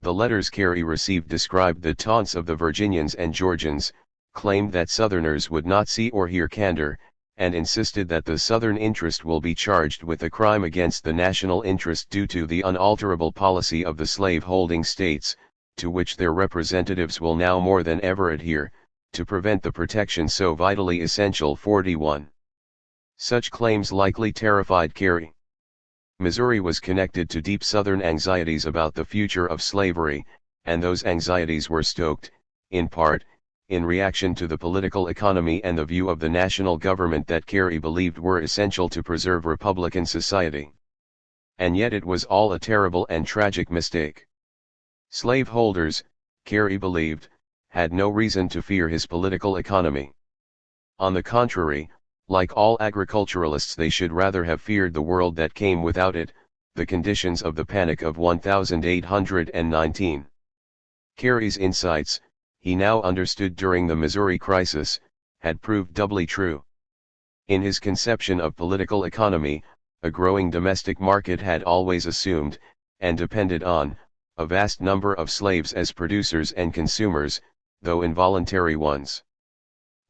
The letters Carey received described the taunts of the Virginians and Georgians, claimed that Southerners would not see or hear candor, and insisted that the Southern interest will be charged with a crime against the national interest due to the unalterable policy of the slave-holding states, to which their representatives will now more than ever adhere, to prevent the protection so vitally essential. 41. Such claims likely terrified Carey. Missouri was connected to deep Southern anxieties about the future of slavery, and those anxieties were stoked, in part, in reaction to the political economy and the view of the national government that Carey believed were essential to preserve Republican society. And yet it was all a terrible and tragic mistake. Slaveholders, Carey believed, had no reason to fear his political economy. On the contrary, like all agriculturalists, they should rather have feared the world that came without it, the conditions of the Panic of 1819. Carey's insights, he now understood during the Missouri crisis, had proved doubly true. In his conception of political economy, a growing domestic market had always assumed, and depended on, a vast number of slaves as producers and consumers, though involuntary ones.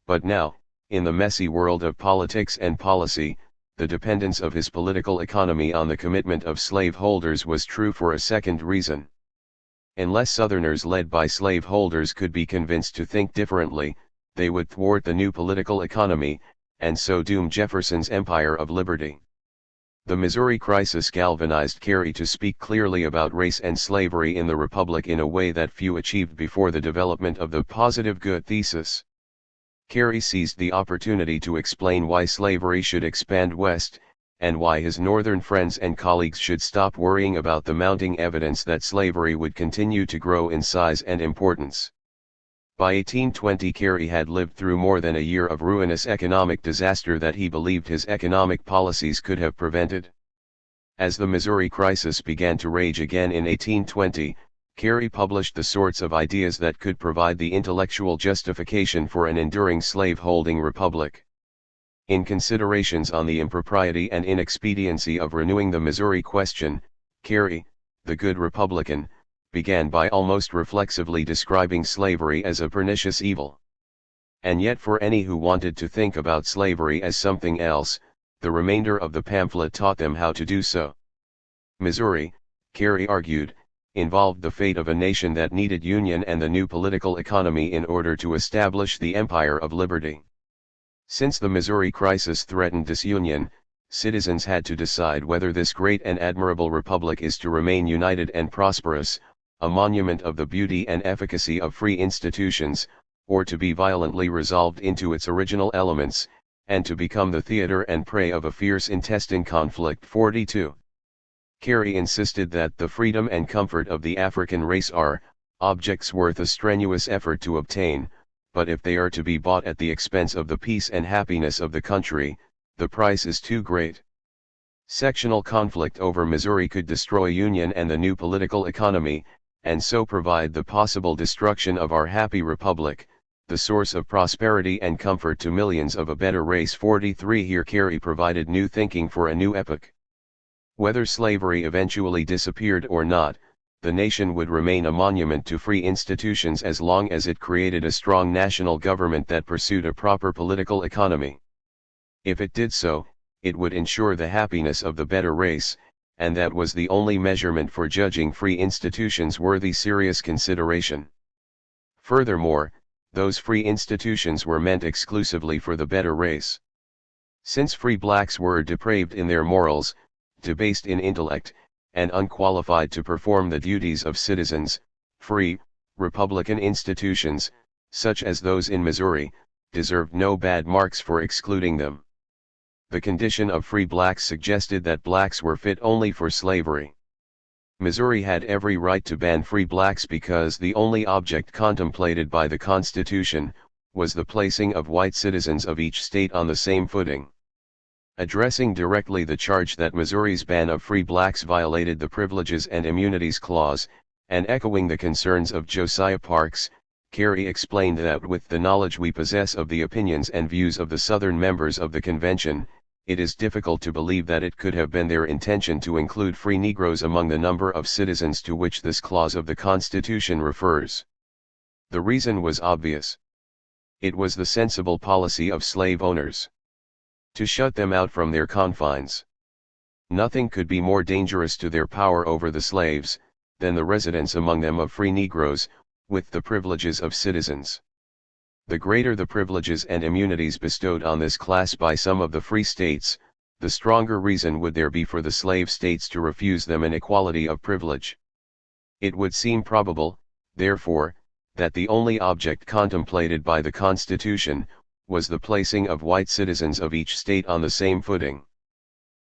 But now, in the messy world of politics and policy, the dependence of his political economy on the commitment of slaveholders was true for a second reason. Unless Southerners led by slaveholders could be convinced to think differently, they would thwart the new political economy, and so doom Jefferson's empire of liberty. The Missouri crisis galvanized Carey to speak clearly about race and slavery in the Republic in a way that few achieved before the development of the positive good thesis. Carey seized the opportunity to explain why slavery should expand west, and why his northern friends and colleagues should stop worrying about the mounting evidence that slavery would continue to grow in size and importance. By 1820 Carey had lived through more than a year of ruinous economic disaster that he believed his economic policies could have prevented. As the Missouri crisis began to rage again in 1820, Carey published the sorts of ideas that could provide the intellectual justification for an enduring slave-holding republic. In considerations on the impropriety and inexpediency of renewing the Missouri question, Carey, the good Republican, began by almost reflexively describing slavery as a pernicious evil. And yet for any who wanted to think about slavery as something else, the remainder of the pamphlet taught them how to do so. Missouri, Carey argued, involved the fate of a nation that needed union and the new political economy in order to establish the empire of liberty. Since the Missouri crisis threatened disunion, citizens had to decide whether this great and admirable republic is to remain united and prosperous, a monument of the beauty and efficacy of free institutions, or to be violently resolved into its original elements, and to become the theater and prey of a fierce intestine conflict. 42. Carey insisted that the freedom and comfort of the African race are objects worth a strenuous effort to obtain, but if they are to be bought at the expense of the peace and happiness of the country, the price is too great. Sectional conflict over Missouri could destroy union and the new political economy, and so provide the possible destruction of our happy republic, the source of prosperity and comfort to millions of a better race. 43. Here Carey provided new thinking for a new epoch. Whether slavery eventually disappeared or not, the nation would remain a monument to free institutions as long as it created a strong national government that pursued a proper political economy. If it did so, it would ensure the happiness of the better race, and that was the only measurement for judging free institutions worthy serious consideration. Furthermore, those free institutions were meant exclusively for the better race. Since free blacks were depraved in their morals, debased in intellect, and unqualified to perform the duties of citizens, free, republican institutions, such as those in Missouri, deserved no bad marks for excluding them. The condition of free blacks suggested that blacks were fit only for slavery. Missouri had every right to ban free blacks because the only object contemplated by the Constitution was the placing of white citizens of each state on the same footing. Addressing directly the charge that Missouri's ban of free blacks violated the Privileges and Immunities Clause, and echoing the concerns of Josiah Parks, Carey explained that with the knowledge we possess of the opinions and views of the Southern members of the convention, it is difficult to believe that it could have been their intention to include free Negroes among the number of citizens to which this clause of the Constitution refers. The reason was obvious. It was the sensible policy of slave owners to shut them out from their confines. Nothing could be more dangerous to their power over the slaves, than the residence among them of free Negroes, with the privileges of citizens. The greater the privileges and immunities bestowed on this class by some of the free states, the stronger reason would there be for the slave states to refuse them an equality of privilege. It would seem probable, therefore, that the only object contemplated by the Constitution was the placing of white citizens of each state on the same footing.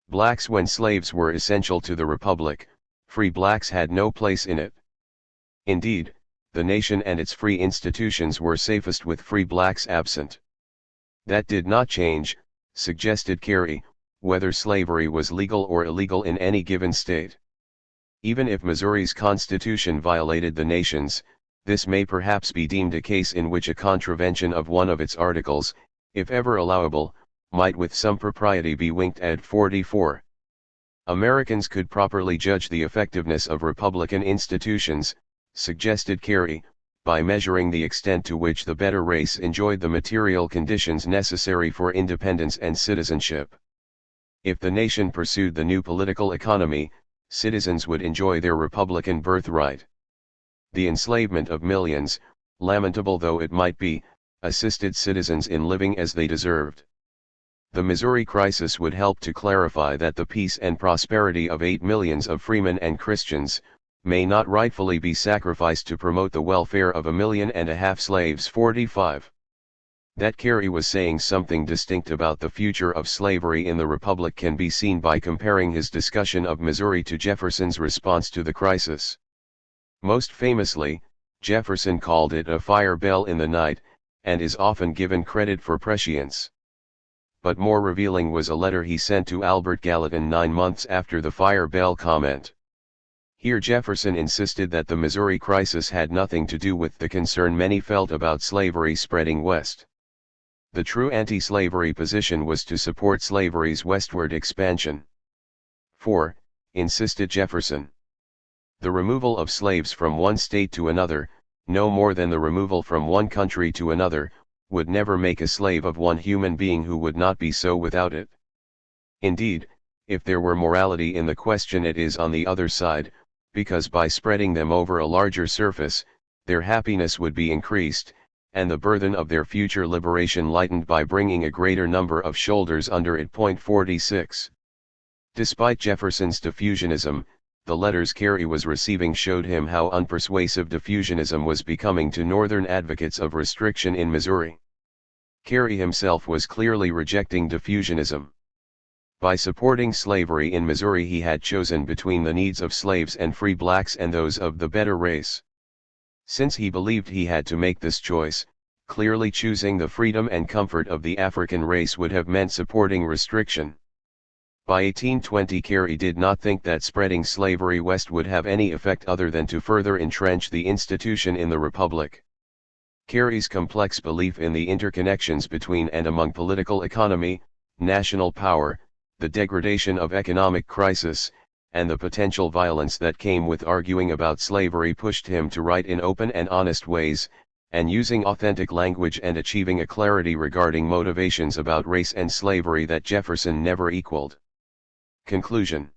Blacks when slaves were essential to the Republic, free blacks had no place in it. Indeed, the nation and its free institutions were safest with free blacks absent. That did not change, suggested Carey, whether slavery was legal or illegal in any given state. Even if Missouri's Constitution violated the nation's, this may perhaps be deemed a case in which a contravention of one of its articles, if ever allowable, might with some propriety be winked at. 44. Americans could properly judge the effectiveness of republican institutions, suggested Carey, by measuring the extent to which the better race enjoyed the material conditions necessary for independence and citizenship. If the nation pursued the new political economy, citizens would enjoy their republican birthright. The enslavement of millions, lamentable though it might be, assisted citizens in living as they deserved. The Missouri crisis would help to clarify that the peace and prosperity of 8 millions of freemen and Christians may not rightfully be sacrificed to promote the welfare of 1.5 million slaves. 45. That Carey was saying something distinct about the future of slavery in the Republic can be seen by comparing his discussion of Missouri to Jefferson's response to the crisis. Most famously, Jefferson called it a fire bell in the night, and is often given credit for prescience. But more revealing was a letter he sent to Albert Gallatin 9 months after the fire bell comment. Here Jefferson insisted that the Missouri crisis had nothing to do with the concern many felt about slavery spreading west. The true anti-slavery position was to support slavery's westward expansion. For, insisted Jefferson, the removal of slaves from one state to another, no more than the removal from one country to another, would never make a slave of one human being who would not be so without it. Indeed, if there were morality in the question, it is on the other side, because by spreading them over a larger surface, their happiness would be increased, and the burthen of their future liberation lightened by bringing a greater number of shoulders under it. 46. Despite Jefferson's diffusionism, the letters Carey was receiving showed him how unpersuasive diffusionism was becoming to Northern advocates of restriction in Missouri. Carey himself was clearly rejecting diffusionism. By supporting slavery in Missouri, he had chosen between the needs of slaves and free blacks and those of the better race. Since he believed he had to make this choice, clearly choosing the freedom and comfort of the African race would have meant supporting restriction. By 1820, Carey did not think that spreading slavery west would have any effect other than to further entrench the institution in the Republic. Carey's complex belief in the interconnections between and among political economy, national power, the degradation of economic crisis, and the potential violence that came with arguing about slavery pushed him to write in open and honest ways, and using authentic language and achieving a clarity regarding motivations about race and slavery that Jefferson never equaled. Conclusion.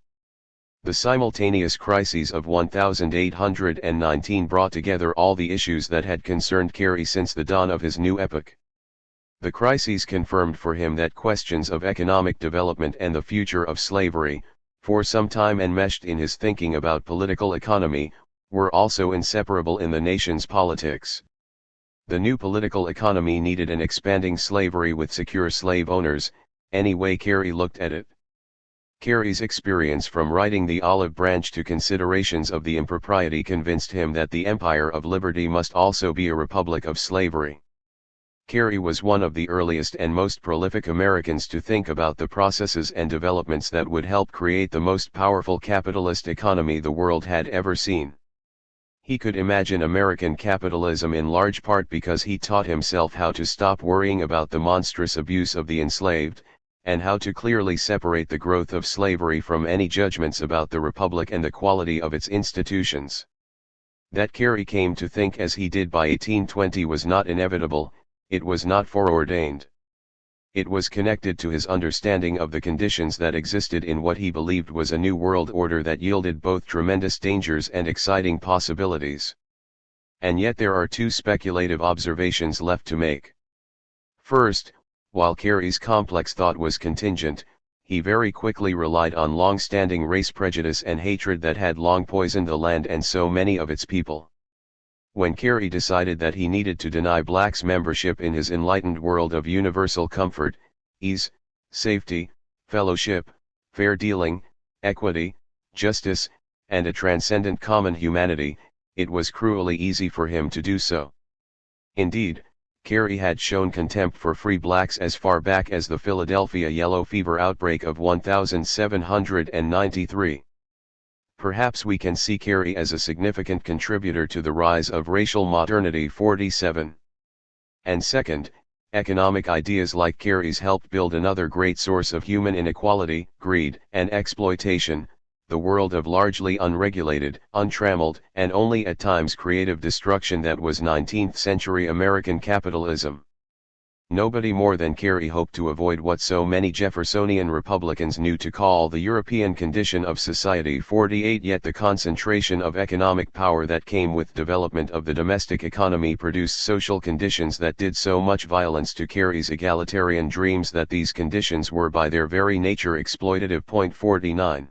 The simultaneous crises of 1819 brought together all the issues that had concerned Carey since the dawn of his new epoch. The crises confirmed for him that questions of economic development and the future of slavery, for some time enmeshed in his thinking about political economy, were also inseparable in the nation's politics. The new political economy needed an expanding slavery with secure slave owners, any way Carey looked at it. Carey's experience from writing The Olive Branch to considerations of the impropriety convinced him that the Empire of Liberty must also be a republic of slavery. Carey was one of the earliest and most prolific Americans to think about the processes and developments that would help create the most powerful capitalist economy the world had ever seen. He could imagine American capitalism in large part because he taught himself how to stop worrying about the monstrous abuse of the enslaved, and how to clearly separate the growth of slavery from any judgments about the Republic and the quality of its institutions. That Carey came to think as he did by 1820 was not inevitable. It was not foreordained. It was connected to his understanding of the conditions that existed in what he believed was a new world order that yielded both tremendous dangers and exciting possibilities. And yet there are two speculative observations left to make. First, while Carey's complex thought was contingent, he very quickly relied on long-standing race prejudice and hatred that had long poisoned the land and so many of its people. When Carey decided that he needed to deny blacks membership in his enlightened world of universal comfort, ease, safety, fellowship, fair dealing, equity, justice, and a transcendent common humanity, it was cruelly easy for him to do so. Indeed, Carey had shown contempt for free blacks as far back as the Philadelphia yellow fever outbreak of 1793. Perhaps we can see Carey as a significant contributor to the rise of racial modernity. 47. And second, economic ideas like Carey's helped build another great source of human inequality, greed, and exploitation, the world of largely unregulated, untrammeled, and only at times creative destruction that was 19th-century American capitalism. Nobody more than Carey hoped to avoid what so many Jeffersonian Republicans knew to call the European condition of society. 48. Yet the concentration of economic power that came with development of the domestic economy produced social conditions that did so much violence to Carey's egalitarian dreams that these conditions were by their very nature exploitative. 49.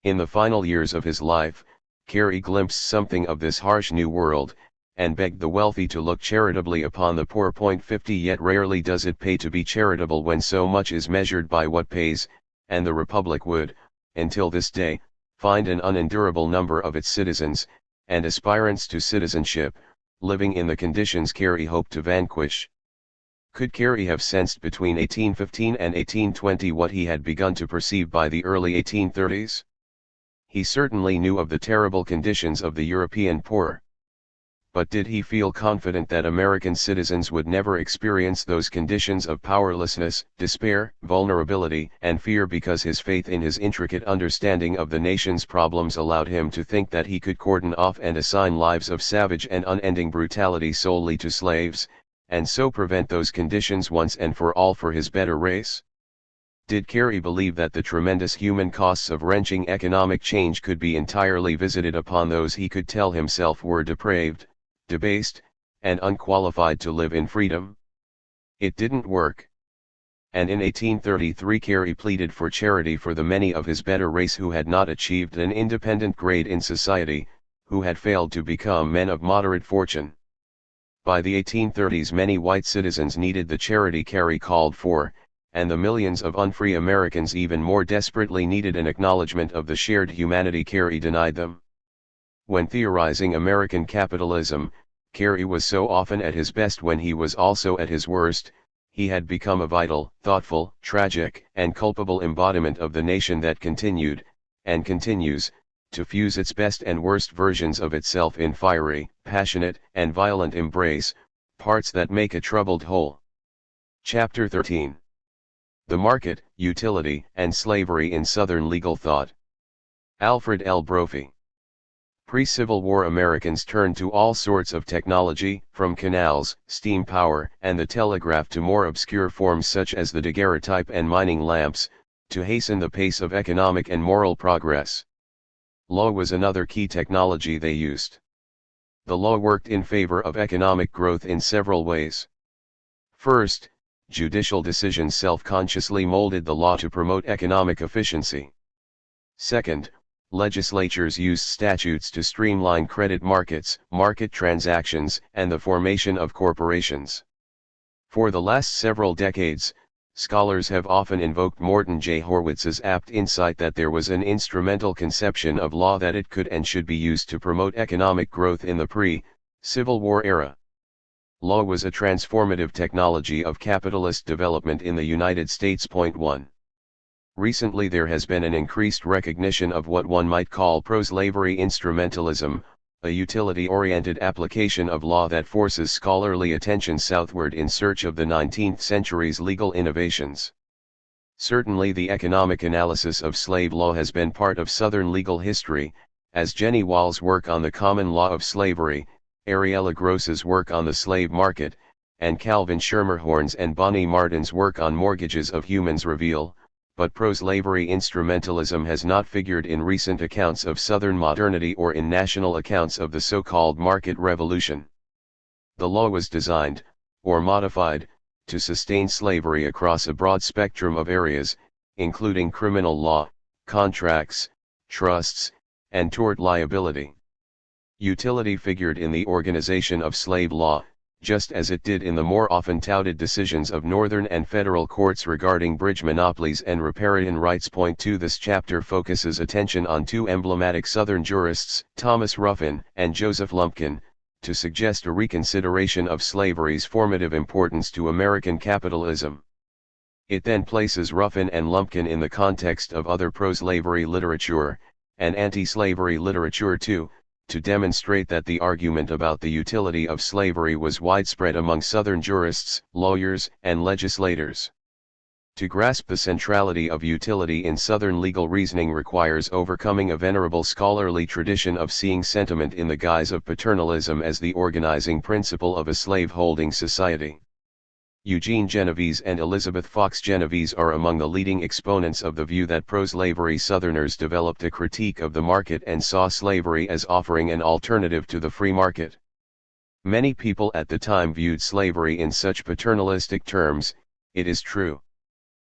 In the final years of his life, Carey glimpsed something of this harsh new world, and begged the wealthy to look charitably upon the poor. 50 Yet rarely does it pay to be charitable when so much is measured by what pays, and the Republic would, until this day, find an unendurable number of its citizens, and aspirants to citizenship, living in the conditions Carey hoped to vanquish. Could Carey have sensed between 1815 and 1820 what he had begun to perceive by the early 1830s? He certainly knew of the terrible conditions of the European poor. But did he feel confident that American citizens would never experience those conditions of powerlessness, despair, vulnerability, and fear because his faith in his intricate understanding of the nation's problems allowed him to think that he could cordon off and assign lives of savage and unending brutality solely to slaves, and so prevent those conditions once and for all for his better race? Did Carey believe that the tremendous human costs of wrenching economic change could be entirely visited upon those he could tell himself were depraved, debased, and unqualified to live in freedom? It didn't work. And in 1833 Carey pleaded for charity for the many of his better race who had not achieved an independent grade in society, who had failed to become men of moderate fortune. By the 1830s many white citizens needed the charity Carey called for, and the millions of unfree Americans even more desperately needed an acknowledgement of the shared humanity Carey denied them. When theorizing American capitalism, Carey was so often at his best when he was also at his worst. He had become a vital, thoughtful, tragic, and culpable embodiment of the nation that continued, and continues, to fuse its best and worst versions of itself in fiery, passionate, and violent embrace, parts that make a troubled whole. Chapter 13. The Market, Utility, and Slavery in Southern Legal Thought. Alfred L. Brophy. Pre-Civil War Americans turned to all sorts of technology, from canals, steam power, and the telegraph to more obscure forms such as the daguerreotype and mining lamps, to hasten the pace of economic and moral progress. Law was another key technology they used. The law worked in favor of economic growth in several ways. First, judicial decisions self-consciously molded the law to promote economic efficiency. Second, legislatures used statutes to streamline credit markets, market transactions, and the formation of corporations. For the last several decades, scholars have often invoked Morton J. Horwitz's apt insight that there was an instrumental conception of law that it could and should be used to promote economic growth in the pre-Civil War era. Law was a transformative technology of capitalist development in the United States. 1. Recently there has been an increased recognition of what one might call pro-slavery instrumentalism, a utility-oriented application of law that forces scholarly attention southward in search of the 19th century's legal innovations. Certainly the economic analysis of slave law has been part of Southern legal history, as Jenny Wall's work on the common law of slavery, Ariella Gross's work on the slave market, and Calvin Schermerhorn's and Bonnie Martin's work on mortgages of humans reveal, but pro-slavery instrumentalism has not figured in recent accounts of Southern modernity or in national accounts of the so-called market revolution. The law was designed, or modified, to sustain slavery across a broad spectrum of areas, including criminal law, contracts, trusts, and tort liability. Utility figured in the organization of slave law, just as it did in the more often touted decisions of northern and federal courts regarding bridge monopolies and riparian rights. 2. This chapter focuses attention on two emblematic Southern jurists, Thomas Ruffin and Joseph Lumpkin, to suggest a reconsideration of slavery's formative importance to American capitalism. It then places Ruffin and Lumpkin in the context of other pro-slavery literature, and anti-slavery literature too, to demonstrate that the argument about the utility of slavery was widespread among Southern jurists, lawyers, and legislators. To grasp the centrality of utility in Southern legal reasoning requires overcoming a venerable scholarly tradition of seeing sentiment in the guise of paternalism as the organizing principle of a slave-holding society. Eugene Genovese and Elizabeth Fox Genovese are among the leading exponents of the view that pro-slavery Southerners developed a critique of the market and saw slavery as offering an alternative to the free market. Many people at the time viewed slavery in such paternalistic terms, it is true.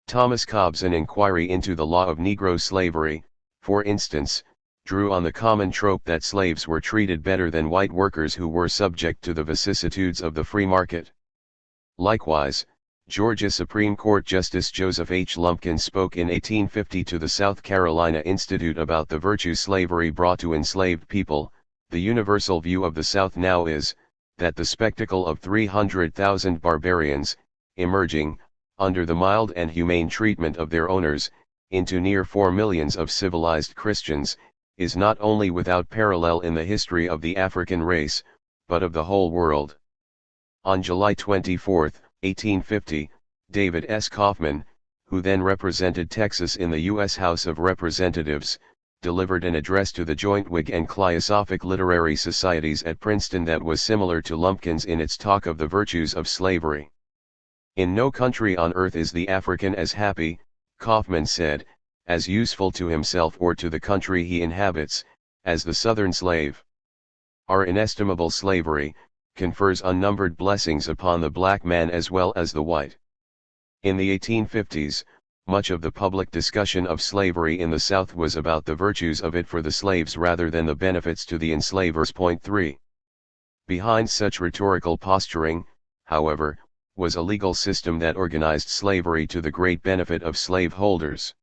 Thomas Cobb's An Inquiry into the Law of Negro Slavery, for instance, drew on the common trope that slaves were treated better than white workers who were subject to the vicissitudes of the free market. Likewise, Georgia Supreme Court Justice Joseph H. Lumpkin spoke in 1850 to the South Carolina Institute about the virtues slavery brought to enslaved people. The universal view of the South now is, that the spectacle of 300,000 barbarians, emerging, under the mild and humane treatment of their owners, into near 4 millions of civilized Christians, is not only without parallel in the history of the African race, but of the whole world. On July 24, 1850, David S. Kaufman, who then represented Texas in the U.S. House of Representatives, delivered an address to the joint Whig and Cliosophic literary societies at Princeton that was similar to Lumpkin's in its talk of the virtues of slavery. "In no country on earth is the African as happy," Kaufman said, "as useful to himself or to the country he inhabits, as the Southern slave. Our inestimable slavery confers unnumbered blessings upon the black man as well as the white." In the 1850s, much of the public discussion of slavery in the South was about the virtues of it for the slaves rather than the benefits to the enslavers. Point 3. Behind such rhetorical posturing, however, was a legal system that organized slavery to the great benefit of slaveholders.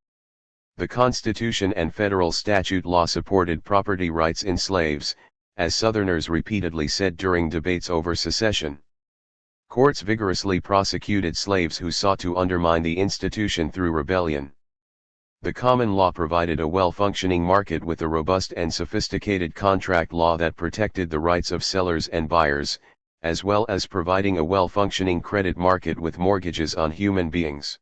The Constitution and federal statute law supported property rights in slaves, as Southerners repeatedly said during debates over secession. Courts vigorously prosecuted slaves who sought to undermine the institution through rebellion. The common law provided a well-functioning market with a robust and sophisticated contract law that protected the rights of sellers and buyers, as well as providing a well-functioning credit market with mortgages on human beings.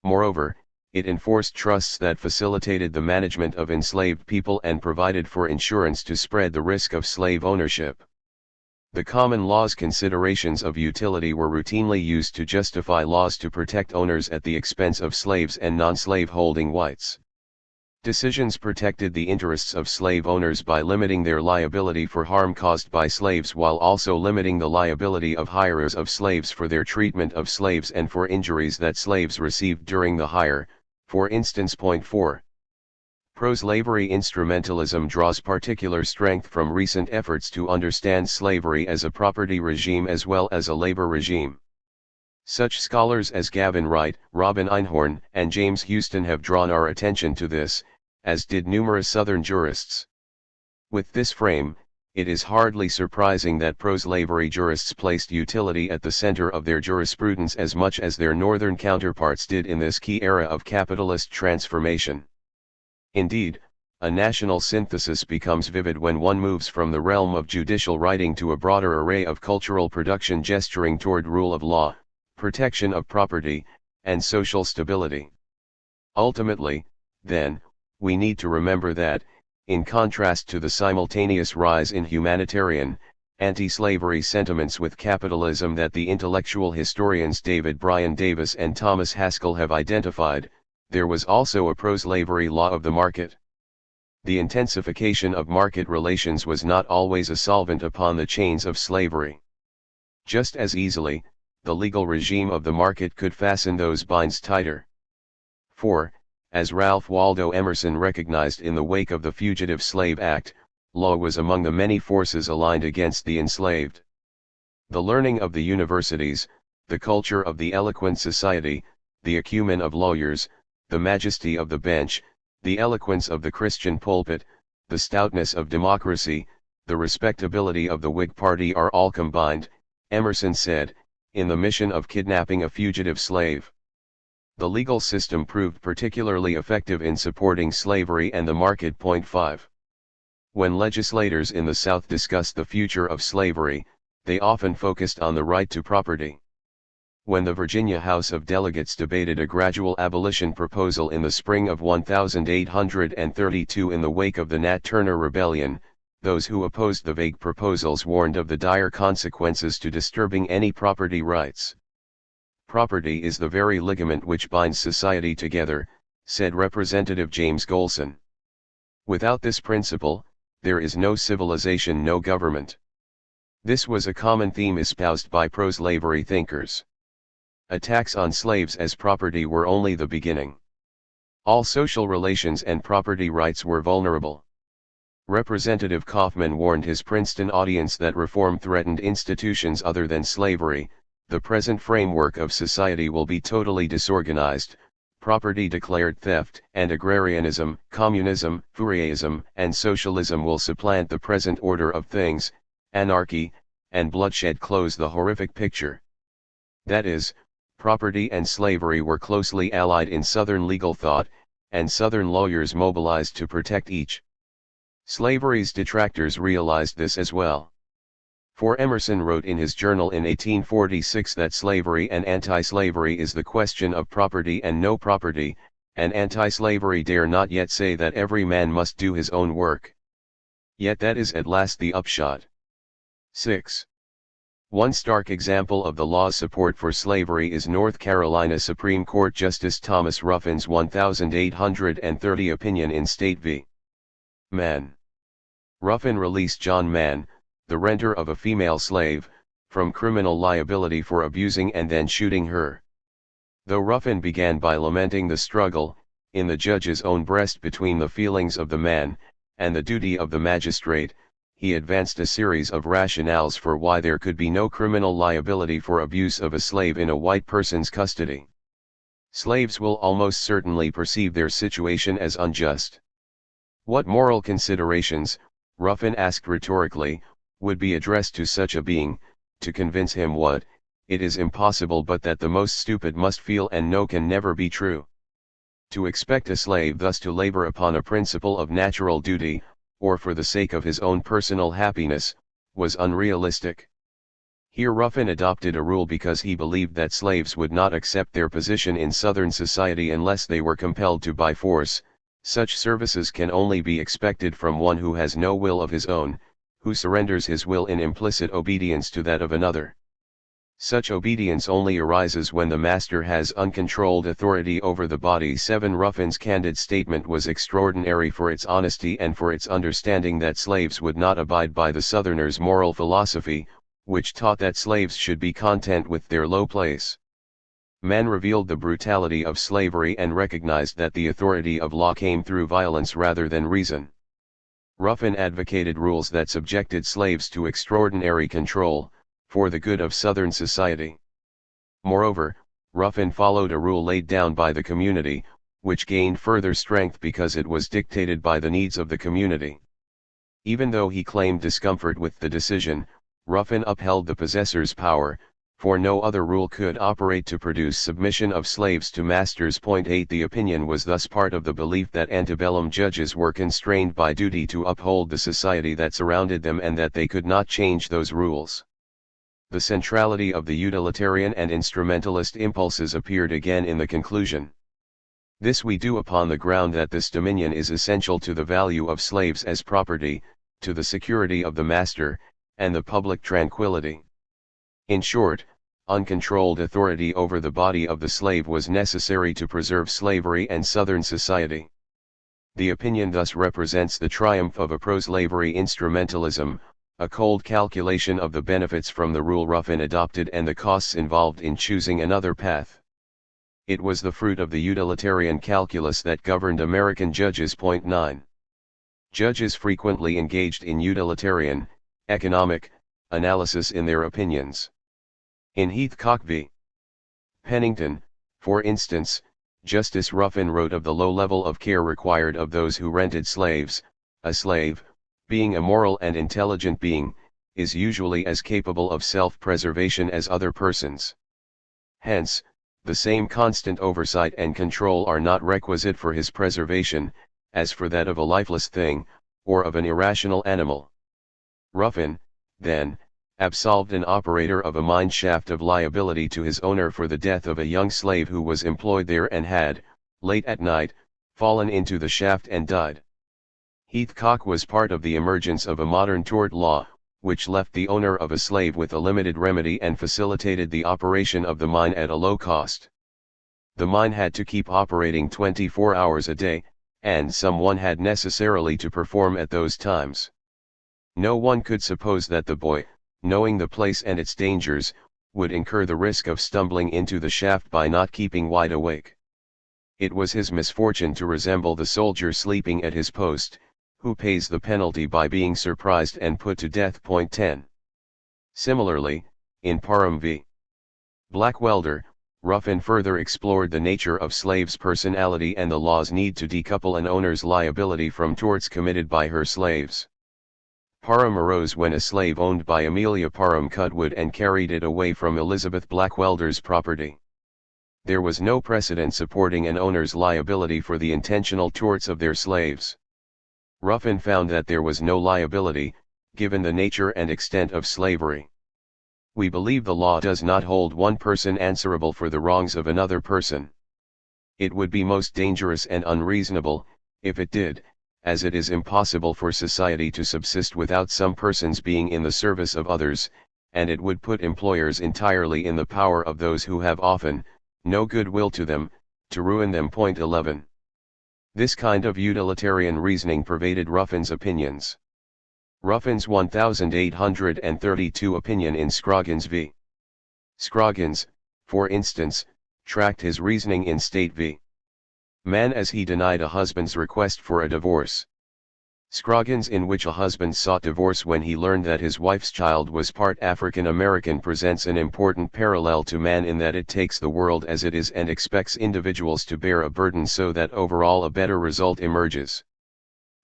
Moreover, it enforced trusts that facilitated the management of enslaved people and provided for insurance to spread the risk of slave ownership. The common law's considerations of utility were routinely used to justify laws to protect owners at the expense of slaves and non-slave-holding whites. Decisions protected the interests of slave owners by limiting their liability for harm caused by slaves while also limiting the liability of hirers of slaves for their treatment of slaves and for injuries that slaves received during the hire, for instance. Point 4. Pro-slavery instrumentalism draws particular strength from recent efforts to understand slavery as a property regime as well as a labor regime. Such scholars as Gavin Wright, Robin Einhorn, and James Houston have drawn our attention to this, as did numerous Southern jurists. With this frame, it is hardly surprising that pro-slavery jurists placed utility at the center of their jurisprudence as much as their Northern counterparts did in this key era of capitalist transformation. Indeed, a national synthesis becomes vivid when one moves from the realm of judicial writing to a broader array of cultural production gesturing toward rule of law, protection of property, and social stability. Ultimately, then, we need to remember that, in contrast to the simultaneous rise in humanitarian, anti-slavery sentiments with capitalism that the intellectual historians David Bryan Davis and Thomas Haskell have identified, there was also a pro-slavery law of the market. The intensification of market relations was not always a solvent upon the chains of slavery. Just as easily, the legal regime of the market could fasten those binds tighter. For, as Ralph Waldo Emerson recognized in the wake of the Fugitive Slave Act, law was among the many forces aligned against the enslaved. The learning of the universities, the culture of the eloquent society, the acumen of lawyers, the majesty of the bench, the eloquence of the Christian pulpit, the stoutness of democracy, the respectability of the Whig Party are all combined, Emerson said, in the mission of kidnapping a fugitive slave. The legal system proved particularly effective in supporting slavery and the market. Point 5. When legislators in the South discussed the future of slavery, they often focused on the right to property. When the Virginia House of Delegates debated a gradual abolition proposal in the spring of 1832 in the wake of the Nat Turner Rebellion, those who opposed the vague proposals warned of the dire consequences to disturbing any property rights. "Property is the very ligament which binds society together," said Representative James Golson. "Without this principle, there is no civilization, no government." This was a common theme espoused by pro-slavery thinkers. Attacks on slaves as property were only the beginning. All social relations and property rights were vulnerable. Representative Kaufman warned his Princeton audience that reform threatened institutions other than slavery. The present framework of society will be totally disorganized, property declared theft, and agrarianism, communism, Fourierism, and socialism will supplant the present order of things. Anarchy and bloodshed close the horrific picture. That is, property and slavery were closely allied in Southern legal thought, and Southern lawyers mobilized to protect each. Slavery's detractors realized this as well. For Emerson wrote in his journal in 1846 that slavery and anti-slavery is the question of property and no property, and anti-slavery dare not yet say that every man must do his own work. Yet that is at last the upshot. 6. One stark example of the law's support for slavery is North Carolina Supreme Court Justice Thomas Ruffin's 1830 opinion in State v. Mann. Ruffin released John Mann, the renter of a female slave, from criminal liability for abusing and then shooting her. Though Ruffin began by lamenting the struggle, in the judge's own breast between the feelings of the man, and the duty of the magistrate, he advanced a series of rationales for why there could be no criminal liability for abuse of a slave in a white person's custody. Slaves will almost certainly perceive their situation as unjust. What moral considerations, Ruffin asked rhetorically, would be addressed to such a being, to convince him what, it is impossible but that the most stupid must feel and know can never be true. To expect a slave thus to labor upon a principle of natural duty, or for the sake of his own personal happiness, was unrealistic. Here Ruffin adopted a rule because he believed that slaves would not accept their position in Southern society unless they were compelled to by force. Such services can only be expected from one who has no will of his own, who surrenders his will in implicit obedience to that of another. Such obedience only arises when the master has uncontrolled authority over the body. 7. Ruffin's candid statement was extraordinary for its honesty and for its understanding that slaves would not abide by the Southerners' moral philosophy, which taught that slaves should be content with their low place. Man revealed the brutality of slavery and recognized that the authority of law came through violence rather than reason. Ruffin advocated rules that subjected slaves to extraordinary control, for the good of Southern society. Moreover, Ruffin followed a rule laid down by the community, which gained further strength because it was dictated by the needs of the community. Even though he claimed discomfort with the decision, Ruffin upheld the possessor's power, for no other rule could operate to produce submission of slaves to masters. 8. The opinion was thus part of the belief that antebellum judges were constrained by duty to uphold the society that surrounded them and that they could not change those rules. The centrality of the utilitarian and instrumentalist impulses appeared again in the conclusion. This we do upon the ground that this dominion is essential to the value of slaves as property, to the security of the master, and the public tranquility. In short, uncontrolled authority over the body of the slave was necessary to preserve slavery and Southern society. The opinion thus represents the triumph of a pro-slavery instrumentalism, a cold calculation of the benefits from the rule Ruffin adopted and the costs involved in choosing another path. It was the fruit of the utilitarian calculus that governed American judges. 9. Judges frequently engaged in utilitarian, economic, analysis in their opinions. In Heathcock v. Pennington, for instance, Justice Ruffin wrote of the low level of care required of those who rented slaves. A slave, being a moral and intelligent being, is usually as capable of self-preservation as other persons. Hence, the same constant oversight and control are not requisite for his preservation, as for that of a lifeless thing, or of an irrational animal. Ruffin, then, absolved an operator of a mine shaft of liability to his owner for the death of a young slave who was employed there and had, late at night, fallen into the shaft and died. Heathcock was part of the emergence of a modern tort law, which left the owner of a slave with a limited remedy and facilitated the operation of the mine at a low cost. The mine had to keep operating 24 hours a day, and someone had necessarily to perform at those times. No one could suppose that the boy, knowing the place and its dangers, would incur the risk of stumbling into the shaft by not keeping wide awake. It was his misfortune to resemble the soldier sleeping at his post, who pays the penalty by being surprised and put to death. 10. Similarly, in Parham v. Blackwelder, Ruffin further explored the nature of slaves' personality and the law's need to decouple an owner's liability from torts committed by her slaves. Parham arose when a slave owned by Amelia Parham cut wood and carried it away from Elizabeth Blackwelder's property. There was no precedent supporting an owner's liability for the intentional torts of their slaves. Ruffin found that there was no liability, given the nature and extent of slavery. We believe the law does not hold one person answerable for the wrongs of another person. It would be most dangerous and unreasonable, if it did, as it is impossible for society to subsist without some persons being in the service of others, and it would put employers entirely in the power of those who have often no good will to them, to ruin them. 11. This kind of utilitarian reasoning pervaded Ruffin's opinions. Ruffin's 1832 opinion in Scroggins v. Scroggins, for instance, tracked his reasoning in State v. Mann as he denied a husband's request for a divorce. Scroggins, in which a husband sought divorce when he learned that his wife's child was part African American, presents an important parallel to Mann in that it takes the world as it is and expects individuals to bear a burden so that overall a better result emerges.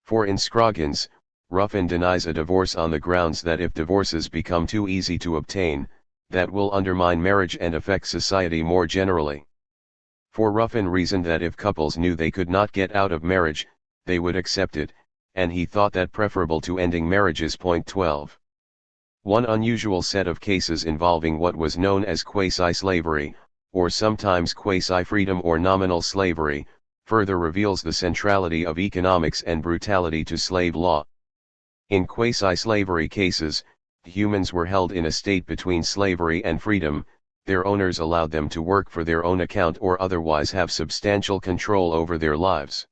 For in Scroggins, Ruffin denies a divorce on the grounds that if divorces become too easy to obtain, that will undermine marriage and affect society more generally. For Ruffin reasoned that if couples knew they could not get out of marriage, they would accept it, and he thought that preferable to ending marriages. 12. One unusual set of cases involving what was known as quasi-slavery, or sometimes quasi-freedom or nominal slavery, further reveals the centrality of economics and brutality to slave law. In quasi-slavery cases, humans were held in a state between slavery and freedom. Their owners allowed them to work for their own account or otherwise have substantial control over their lives.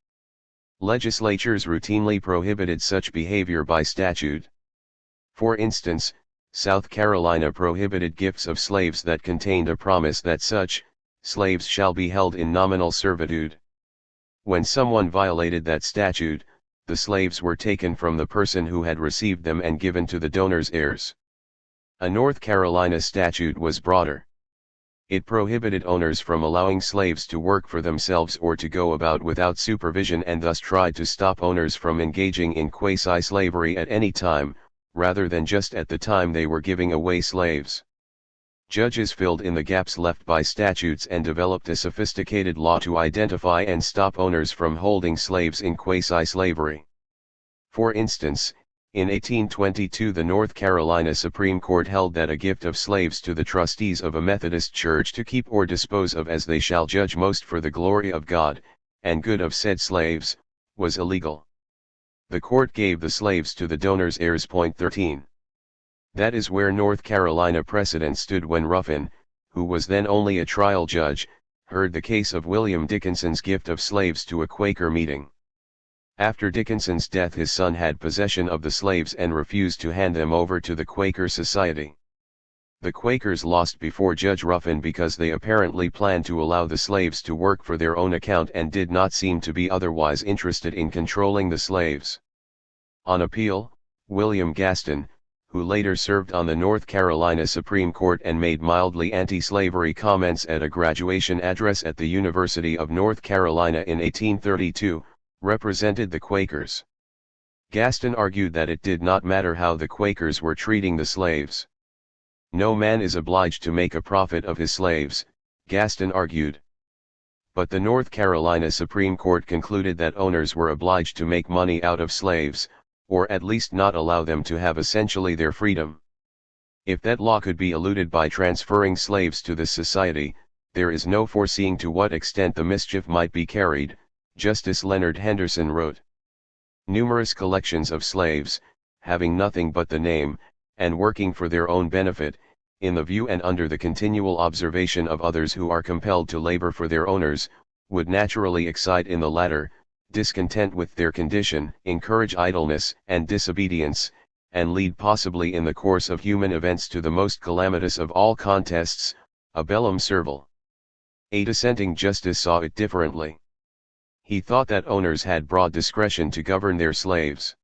Legislatures routinely prohibited such behavior by statute. For instance, South Carolina prohibited gifts of slaves that contained a promise that such slaves shall be held in nominal servitude. When someone violated that statute, the slaves were taken from the person who had received them and given to the donor's heirs. A North Carolina statute was broader. It prohibited owners from allowing slaves to work for themselves or to go about without supervision, and thus tried to stop owners from engaging in quasi-slavery at any time, rather than just at the time they were giving away slaves. Judges filled in the gaps left by statutes and developed a sophisticated law to identify and stop owners from holding slaves in quasi-slavery. For instance, in 1822 the North Carolina Supreme Court held that a gift of slaves to the trustees of a Methodist church to keep or dispose of as they shall judge most for the glory of God, and good of said slaves, was illegal. The court gave the slaves to the donor's heirs. 13. That is where North Carolina precedent stood when Ruffin, who was then only a trial judge, heard the case of William Dickinson's gift of slaves to a Quaker meeting. After Dickinson's death, his son had possession of the slaves and refused to hand them over to the Quaker Society. The Quakers lost before Judge Ruffin because they apparently planned to allow the slaves to work for their own account and did not seem to be otherwise interested in controlling the slaves. On appeal, William Gaston, who later served on the North Carolina Supreme Court and made mildly anti-slavery comments at a graduation address at the University of North Carolina in 1832, represented the Quakers. Gaston argued that it did not matter how the Quakers were treating the slaves. No man is obliged to make a profit of his slaves, Gaston argued. But the North Carolina Supreme Court concluded that owners were obliged to make money out of slaves, or at least not allow them to have essentially their freedom. If that law could be eluded by transferring slaves to the society, there is no foreseeing to what extent the mischief might be carried, Justice Leonard Henderson wrote. Numerous collections of slaves, having nothing but the name, and working for their own benefit, in the view and under the continual observation of others who are compelled to labor for their owners, would naturally excite in the latter, discontent with their condition, encourage idleness and disobedience, and lead possibly in the course of human events to the most calamitous of all contests, a bellum serval. A dissenting justice saw it differently. He thought that owners had broad discretion to govern their slaves.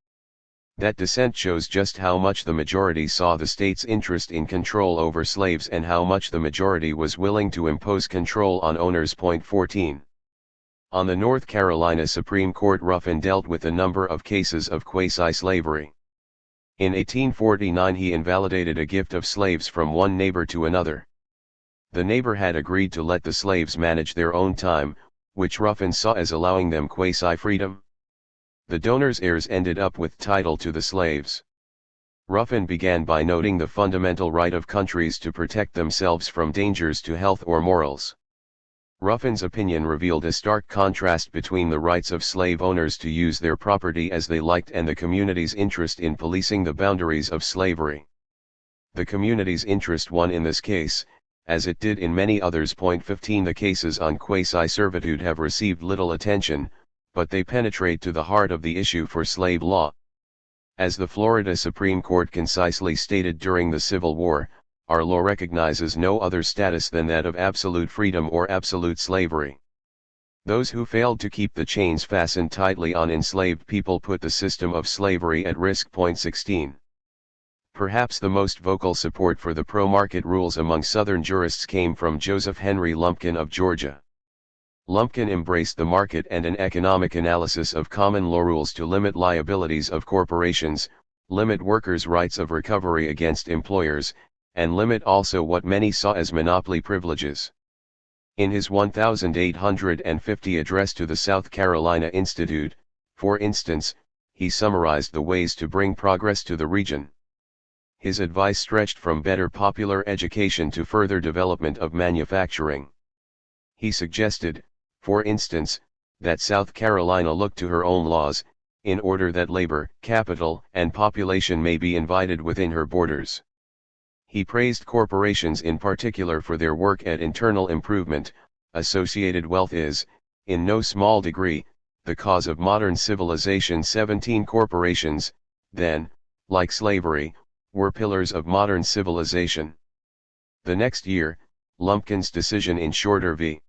That dissent shows just how much the majority saw the state's interest in control over slaves and how much the majority was willing to impose control on owners. 14. On the North Carolina Supreme Court, Ruffin dealt with a number of cases of quasi-slavery. In 1849 he invalidated a gift of slaves from one neighbor to another. The neighbor had agreed to let the slaves manage their own time, which Ruffin saw as allowing them quasi-freedom. The donor's heirs ended up with title to the slaves. Ruffin began by noting the fundamental right of countries to protect themselves from dangers to health or morals. Ruffin's opinion revealed a stark contrast between the rights of slave owners to use their property as they liked and the community's interest in policing the boundaries of slavery. The community's interest won in this case, as it did in many others. 15 The cases on quasi-servitude have received little attention, but they penetrate to the heart of the issue for slave law. As the Florida Supreme Court concisely stated during the Civil War, our law recognizes no other status than that of absolute freedom or absolute slavery. Those who failed to keep the chains fastened tightly on enslaved people put the system of slavery at risk. 16. Perhaps the most vocal support for the pro-market rules among Southern jurists came from Joseph Henry Lumpkin of Georgia. Lumpkin embraced the market and an economic analysis of common law rules to limit liabilities of corporations, limit workers' rights of recovery against employers, and limit also what many saw as monopoly privileges. In his 1850 address to the South Carolina Institute, for instance, he summarized the ways to bring progress to the region. His advice stretched from better popular education to further development of manufacturing. He suggested, for instance, that South Carolina look to her own laws, in order that labor, capital, and population may be invited within her borders. He praised corporations in particular for their work at internal improvement. Associated wealth is, in no small degree, the cause of modern civilization. 17 Corporations, then, like slavery, were pillars of modern civilization. The next year, Lumpkin's decision in Shorter v.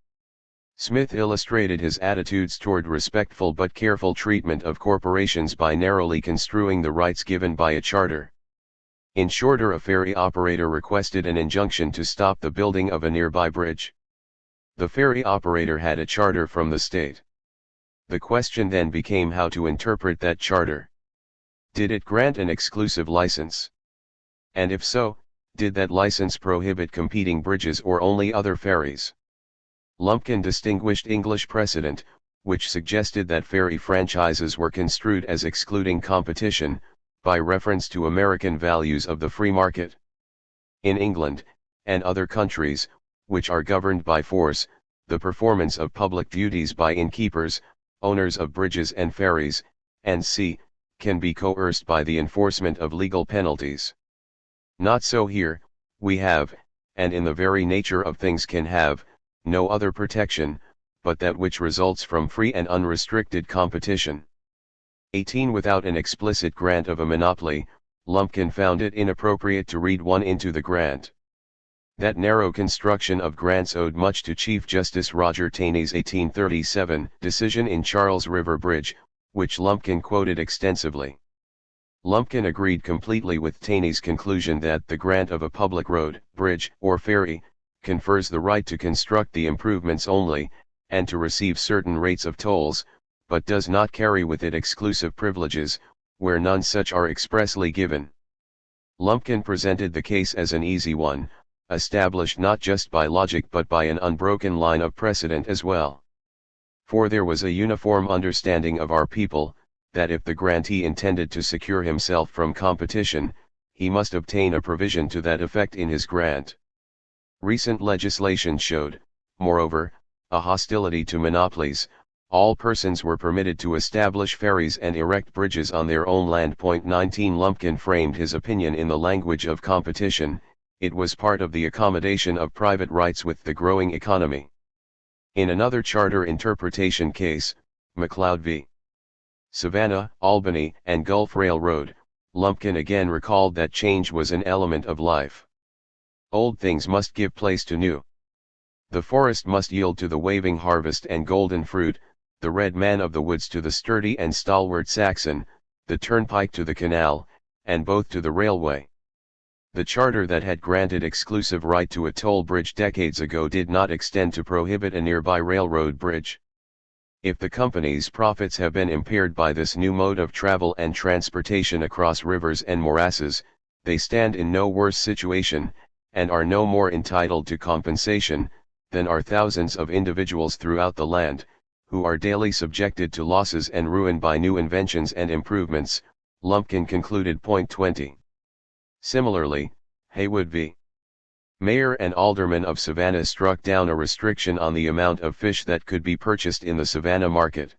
Smith illustrated his attitudes toward respectful but careful treatment of corporations by narrowly construing the rights given by a charter. In Shorter, a ferry operator requested an injunction to stop the building of a nearby bridge. The ferry operator had a charter from the state. The question then became how to interpret that charter. Did it grant an exclusive license? And if so, did that license prohibit competing bridges or only other ferries? Lumpkin distinguished English precedent, which suggested that ferry franchises were construed as excluding competition, by reference to American values of the free market. In England, and other countries, which are governed by force, the performance of public duties by innkeepers, owners of bridges and ferries, and sea, can be coerced by the enforcement of legal penalties. Not so here. We have, and in the very nature of things can have, no other protection, but that which results from free and unrestricted competition. 18 Without an explicit grant of a monopoly, Lumpkin found it inappropriate to read one into the grant. That narrow construction of grants owed much to Chief Justice Roger Taney's 1837 decision in Charles River Bridge, which Lumpkin quoted extensively. Lumpkin agreed completely with Taney's conclusion that the grant of a public road, bridge, or ferry, confers the right to construct the improvements only, and to receive certain rates of tolls, but does not carry with it exclusive privileges, where none such are expressly given. Lumpkin presented the case as an easy one, established not just by logic but by an unbroken line of precedent as well. For there was a uniform understanding of our people, that if the grantee intended to secure himself from competition, he must obtain a provision to that effect in his grant. Recent legislation showed, moreover, a hostility to monopolies. All persons were permitted to establish ferries and erect bridges on their own land. 19 Lumpkin framed his opinion in the language of competition. It was part of the accommodation of private rights with the growing economy. In another charter interpretation case, McLeod v. Savannah, Albany, and Gulf Railroad, Lumpkin again recalled that change was an element of life. Old things must give place to new. The forest must yield to the waving harvest and golden fruit, the red man of the woods to the sturdy and stalwart Saxon, the turnpike to the canal, and both to the railway. The charter that had granted exclusive right to a toll bridge decades ago did not extend to prohibit a nearby railroad bridge. If the company's profits have been impaired by this new mode of travel and transportation across rivers and morasses, they stand in no worse situation, and are no more entitled to compensation, than are thousands of individuals throughout the land, who are daily subjected to losses and ruin by new inventions and improvements, Lumpkin concluded. Point 20. Similarly, Haywood v. Mayor and alderman of Savannah struck down a restriction on the amount of fish that could be purchased in the Savannah market.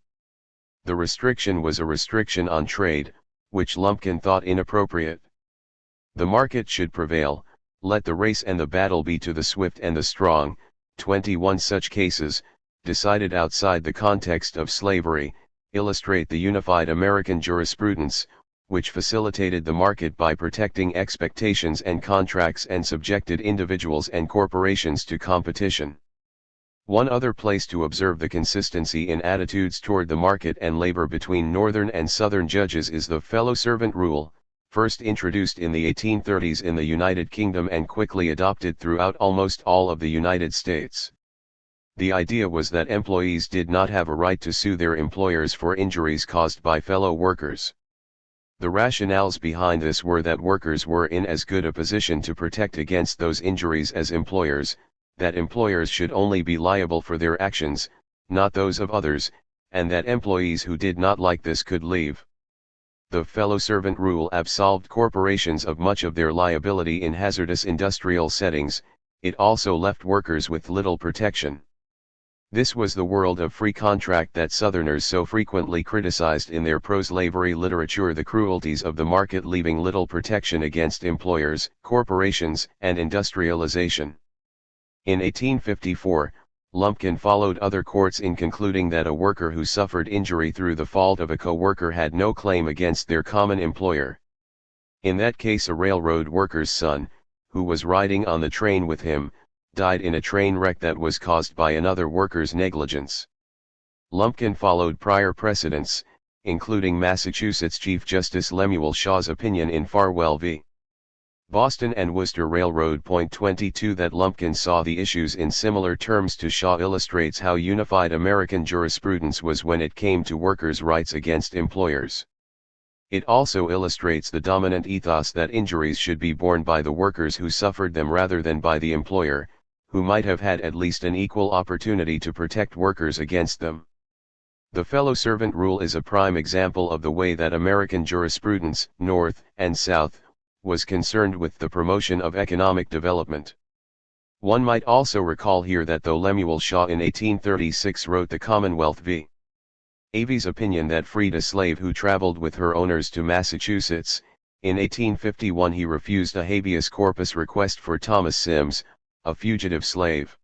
The restriction was a restriction on trade, which Lumpkin thought inappropriate. The market should prevail, let the race and the battle be to the swift and the strong. 21 such cases, decided outside the context of slavery, illustrate the unified American jurisprudence, which facilitated the market by protecting expectations and contracts and subjected individuals and corporations to competition. One other place to observe the consistency in attitudes toward the market and labor between Northern and Southern judges is the fellow servant rule, first introduced in the 1830s in the United Kingdom and quickly adopted throughout almost all of the United States. The idea was that employees did not have a right to sue their employers for injuries caused by fellow workers. The rationales behind this were that workers were in as good a position to protect against those injuries as employers, that employers should only be liable for their actions, not those of others, and that employees who did not like this could leave. The fellow servant rule absolved corporations of much of their liability in hazardous industrial settings. It also left workers with little protection. This was the world of free contract that Southerners so frequently criticized in their pro-slavery literature, the cruelties of the market leaving little protection against employers, corporations, and industrialization. In 1854, Lumpkin followed other courts in concluding that a worker who suffered injury through the fault of a co-worker had no claim against their common employer. In that case, a railroad worker's son, who was riding on the train with him, died in a train wreck that was caused by another worker's negligence. Lumpkin followed prior precedents, including Massachusetts Chief Justice Lemuel Shaw's opinion in Farwell v. Boston and Worcester Railroad. Point 22. That Lumpkin saw the issues in similar terms to Shaw illustrates how unified American jurisprudence was when it came to workers' rights against employers. It also illustrates the dominant ethos that injuries should be borne by the workers who suffered them rather than by the employer, who might have had at least an equal opportunity to protect workers against them. The fellow servant rule is a prime example of the way that American jurisprudence, North and South, was concerned with the promotion of economic development. One might also recall here that though Lemuel Shaw in 1836 wrote the Commonwealth v. Avy's opinion that freed a slave who traveled with her owners to Massachusetts, in 1851 he refused a habeas corpus request for Thomas Sims, a fugitive slave.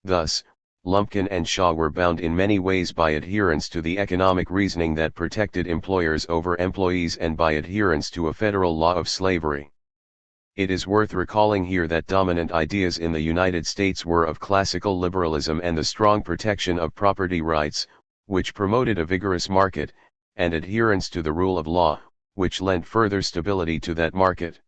Thus, Lumpkin and Shaw were bound in many ways by adherence to the economic reasoning that protected employers over employees and by adherence to a federal law of slavery. It is worth recalling here that dominant ideas in the United States were of classical liberalism and the strong protection of property rights, which promoted a vigorous market, and adherence to the rule of law, which lent further stability to that market.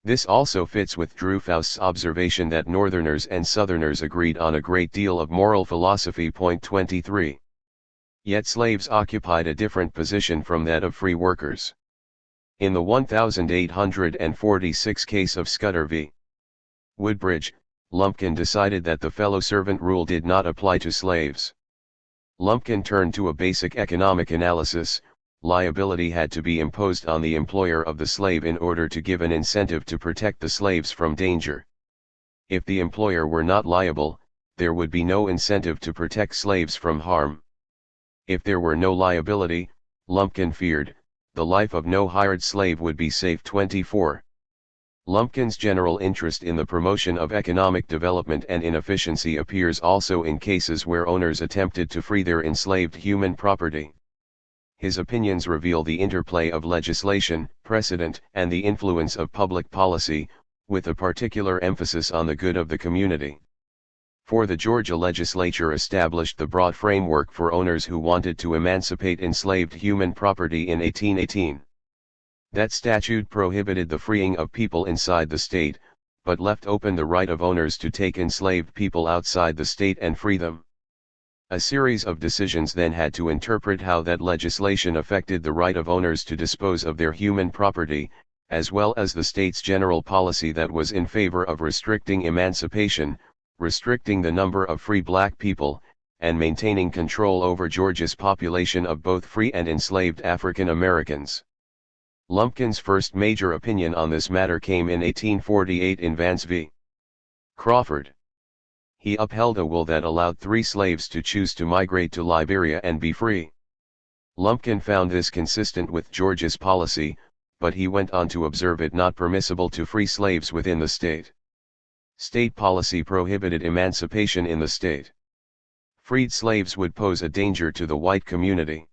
This also fits with Drew Faust's observation that Northerners and Southerners agreed on a great deal of moral philosophy. Point 23. Yet slaves occupied a different position from that of free workers. In the 1846 case of Scudder v. Woodbridge, Lumpkin decided that the fellow servant rule did not apply to slaves. Lumpkin turned to a basic economic analysis. Liability had to be imposed on the employer of the slave in order to give an incentive to protect the slaves from danger. If the employer were not liable, there would be no incentive to protect slaves from harm. If there were no liability, Lumpkin feared, the life of no hired slave would be safe. 24. Lumpkin's general interest in the promotion of economic development and inefficiency appears also in cases where owners attempted to free their enslaved human property. His opinions reveal the interplay of legislation, precedent, and the influence of public policy, with a particular emphasis on the good of the community. For the Georgia legislature established the broad framework for owners who wanted to emancipate enslaved human property in 1818. That statute prohibited the freeing of people inside the state, but left open the right of owners to take enslaved people outside the state and free them. A series of decisions then had to interpret how that legislation affected the right of owners to dispose of their human property, as well as the state's general policy that was in favor of restricting emancipation, restricting the number of free black people, and maintaining control over Georgia's population of both free and enslaved African Americans. Lumpkin's first major opinion on this matter came in 1848 in Vance v. Crawford. He upheld a will that allowed 3 slaves to choose to migrate to Liberia and be free. Lumpkin found this consistent with Georgia's policy, but he went on to observe it not permissible to free slaves within the state. State policy prohibited emancipation in the state. Freed slaves would pose a danger to the white community.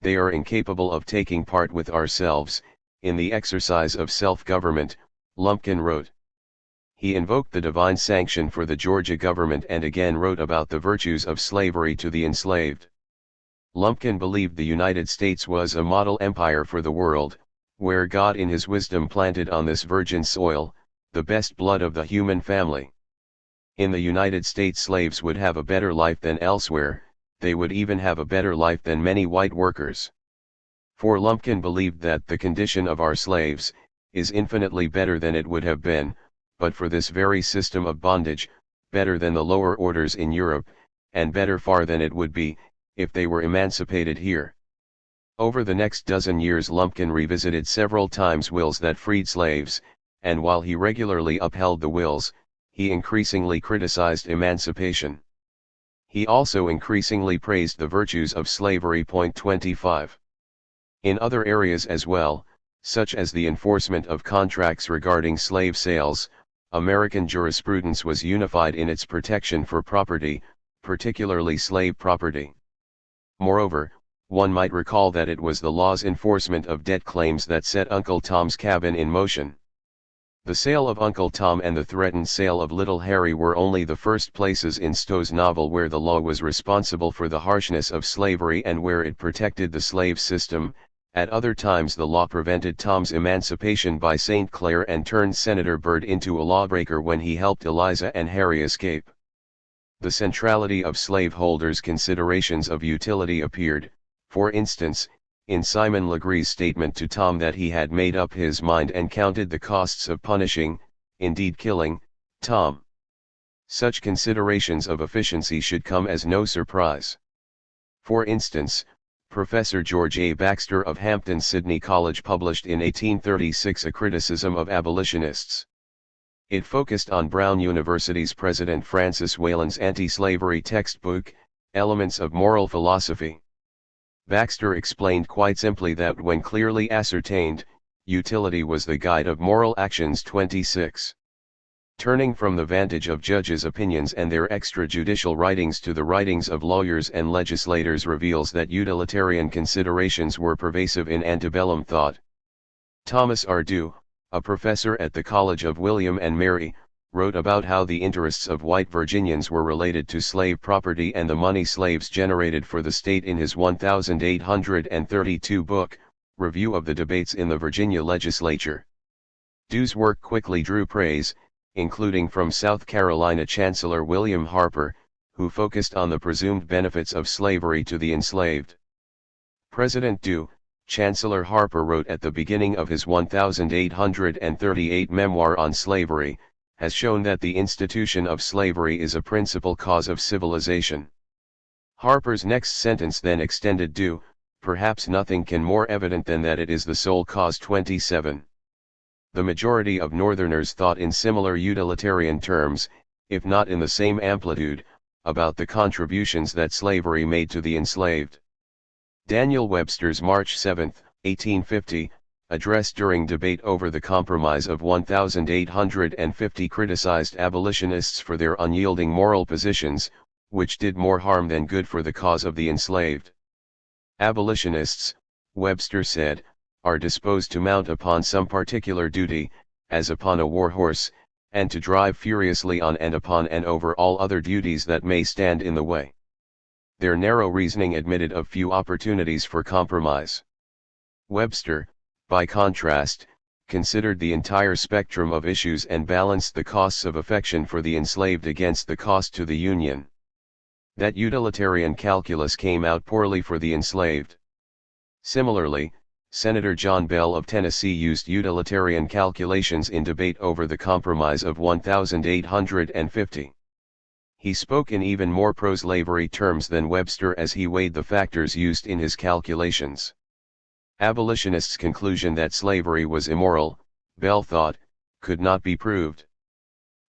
They are incapable of taking part with ourselves, in the exercise of self-government, Lumpkin wrote. He invoked the divine sanction for the Georgia government and again wrote about the virtues of slavery to the enslaved. Lumpkin believed the United States was a model empire for the world, where God in his wisdom planted on this virgin soil, the best blood of the human family. In the United States slaves would have a better life than elsewhere, they would even have a better life than many white workers. For Lumpkin believed that the condition of our slaves, is infinitely better than it would have been, but for this very system of bondage, better than the lower orders in Europe, and better far than it would be, if they were emancipated here. Over the next dozen years Lumpkin revisited several times wills that freed slaves, and while he regularly upheld the wills, he increasingly criticized emancipation. He also increasingly praised the virtues of slavery. 25. In other areas as well, such as the enforcement of contracts regarding slave sales, American jurisprudence was unified in its protection for property, particularly slave property. Moreover, one might recall that it was the law's enforcement of debt claims that set Uncle Tom's Cabin in motion. The sale of Uncle Tom and the threatened sale of Little Harry were only the first places in Stowe's novel where the law was responsible for the harshness of slavery and where it protected the slave system. At other times the law prevented Tom's emancipation by St. Clair and turned Senator Byrd into a lawbreaker when he helped Eliza and Harry escape. The centrality of slaveholders' considerations of utility appeared, for instance, in Simon Legree's statement to Tom that he had made up his mind and counted the costs of punishing, indeed killing, Tom. Such considerations of efficiency should come as no surprise. For instance, Professor George A. Baxter of Hampton Sydney College published in 1836 a criticism of abolitionists. It focused on Brown University's President Francis Whalen's anti-slavery textbook, Elements of Moral Philosophy. Baxter explained quite simply that when clearly ascertained, utility was the guide of moral actions. 26. Turning from the vantage of judges' opinions and their extrajudicial writings to the writings of lawyers and legislators reveals that utilitarian considerations were pervasive in antebellum thought. Thomas R. Dew, a professor at the College of William and Mary, wrote about how the interests of white Virginians were related to slave property and the money slaves generated for the state in his 1832 book, Review of the Debates in the Virginia Legislature. Dew's work quickly drew praise, including from South Carolina Chancellor William Harper, who focused on the presumed benefits of slavery to the enslaved. President Dew, Chancellor Harper wrote at the beginning of his 1838 memoir on slavery, has shown that the institution of slavery is a principal cause of civilization. Harper's next sentence then extended Dew, perhaps nothing can more evident than that it is the sole cause. 27. The majority of Northerners thought in similar utilitarian terms, if not in the same amplitude, about the contributions that slavery made to the enslaved. Daniel Webster's March 7, 1850, address during debate over the Compromise of 1850 criticized abolitionists for their unyielding moral positions, which did more harm than good for the cause of the enslaved. Abolitionists, Webster said, are disposed to mount upon some particular duty, as upon a war horse, and to drive furiously on and upon and over all other duties that may stand in the way. Their narrow reasoning admitted of few opportunities for compromise. Webster, by contrast, considered the entire spectrum of issues and balanced the costs of affection for the enslaved against the cost to the Union. That utilitarian calculus came out poorly for the enslaved. Similarly, Senator John Bell of Tennessee used utilitarian calculations in debate over the Compromise of 1850. He spoke in even more pro-slavery terms than Webster as he weighed the factors used in his calculations. Abolitionists' conclusion that slavery was immoral, Bell thought, could not be proved.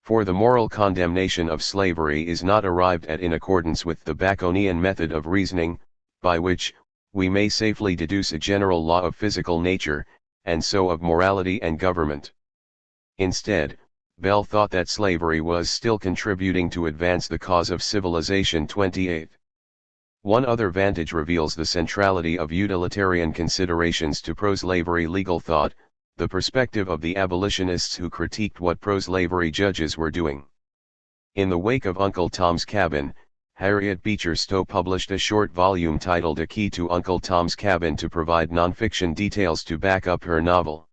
For the moral condemnation of slavery is not arrived at in accordance with the Baconian method of reasoning, by which, we may safely deduce a general law of physical nature, and so of morality and government. Instead, Bell thought that slavery was still contributing to advance the cause of civilization. 28. One other vantage reveals the centrality of utilitarian considerations to pro-slavery legal thought, the perspective of the abolitionists who critiqued what pro-slavery judges were doing. In the wake of Uncle Tom's Cabin, Harriet Beecher Stowe published a short volume titled A Key to Uncle Tom's Cabin to provide nonfiction details to back up her novel.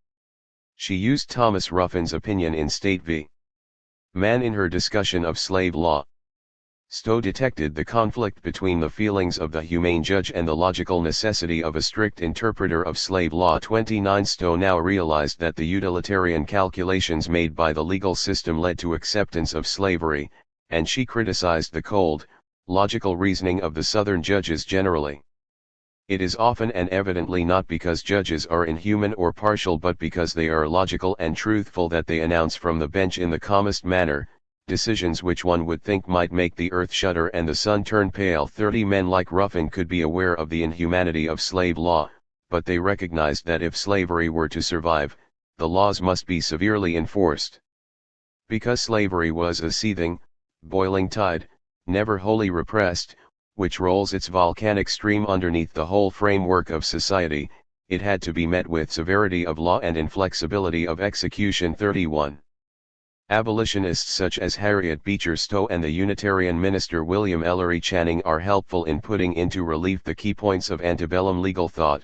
She used Thomas Ruffin's opinion in State v. Mann in her discussion of slave law. Stowe detected the conflict between the feelings of the humane judge and the logical necessity of a strict interpreter of slave law. 29. Stowe now realized that the utilitarian calculations made by the legal system led to acceptance of slavery, and she criticized the cold, logical reasoning of the Southern judges generally. It is often and evidently not because judges are inhuman or partial but because they are logical and truthful that they announce from the bench in the calmest manner, decisions which one would think might make the earth shudder and the sun turn pale. 30. Men like Ruffin could be aware of the inhumanity of slave law, but they recognized that if slavery were to survive, the laws must be severely enforced. Because slavery was a seething, boiling tide, never wholly repressed, which rolls its volcanic stream underneath the whole framework of society, it had to be met with severity of law and inflexibility of execution. 31. Abolitionists such as Harriet Beecher Stowe and the Unitarian minister William Ellery Channing are helpful in putting into relief the key points of antebellum legal thought.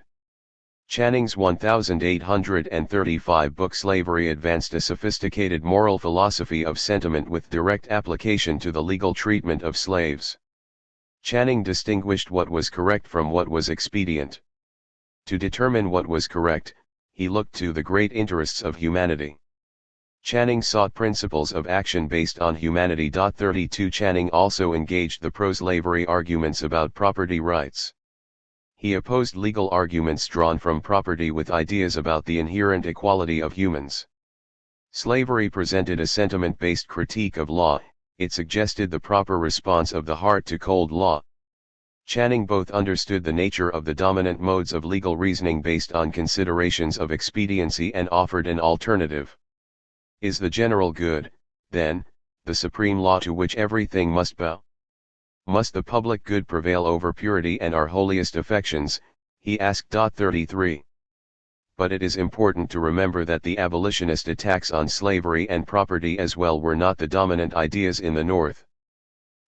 Channing's 1835 book Slavery advanced a sophisticated moral philosophy of sentiment with direct application to the legal treatment of slaves. Channing distinguished what was correct from what was expedient. To determine what was correct, he looked to the great interests of humanity. Channing sought principles of action based on humanity. 32. Channing also engaged the pro-slavery arguments about property rights. He opposed legal arguments drawn from property with ideas about the inherent equality of humans. Slavery presented a sentiment-based critique of law, it suggested the proper response of the heart to cold law. Channing both understood the nature of the dominant modes of legal reasoning based on considerations of expediency and offered an alternative. Is the general good, then, the supreme law to which everything must bow? Must the public good prevail over purity and our holiest affections? He asked. 33. But it is important to remember that the abolitionist attacks on slavery and property as well were not the dominant ideas in the North.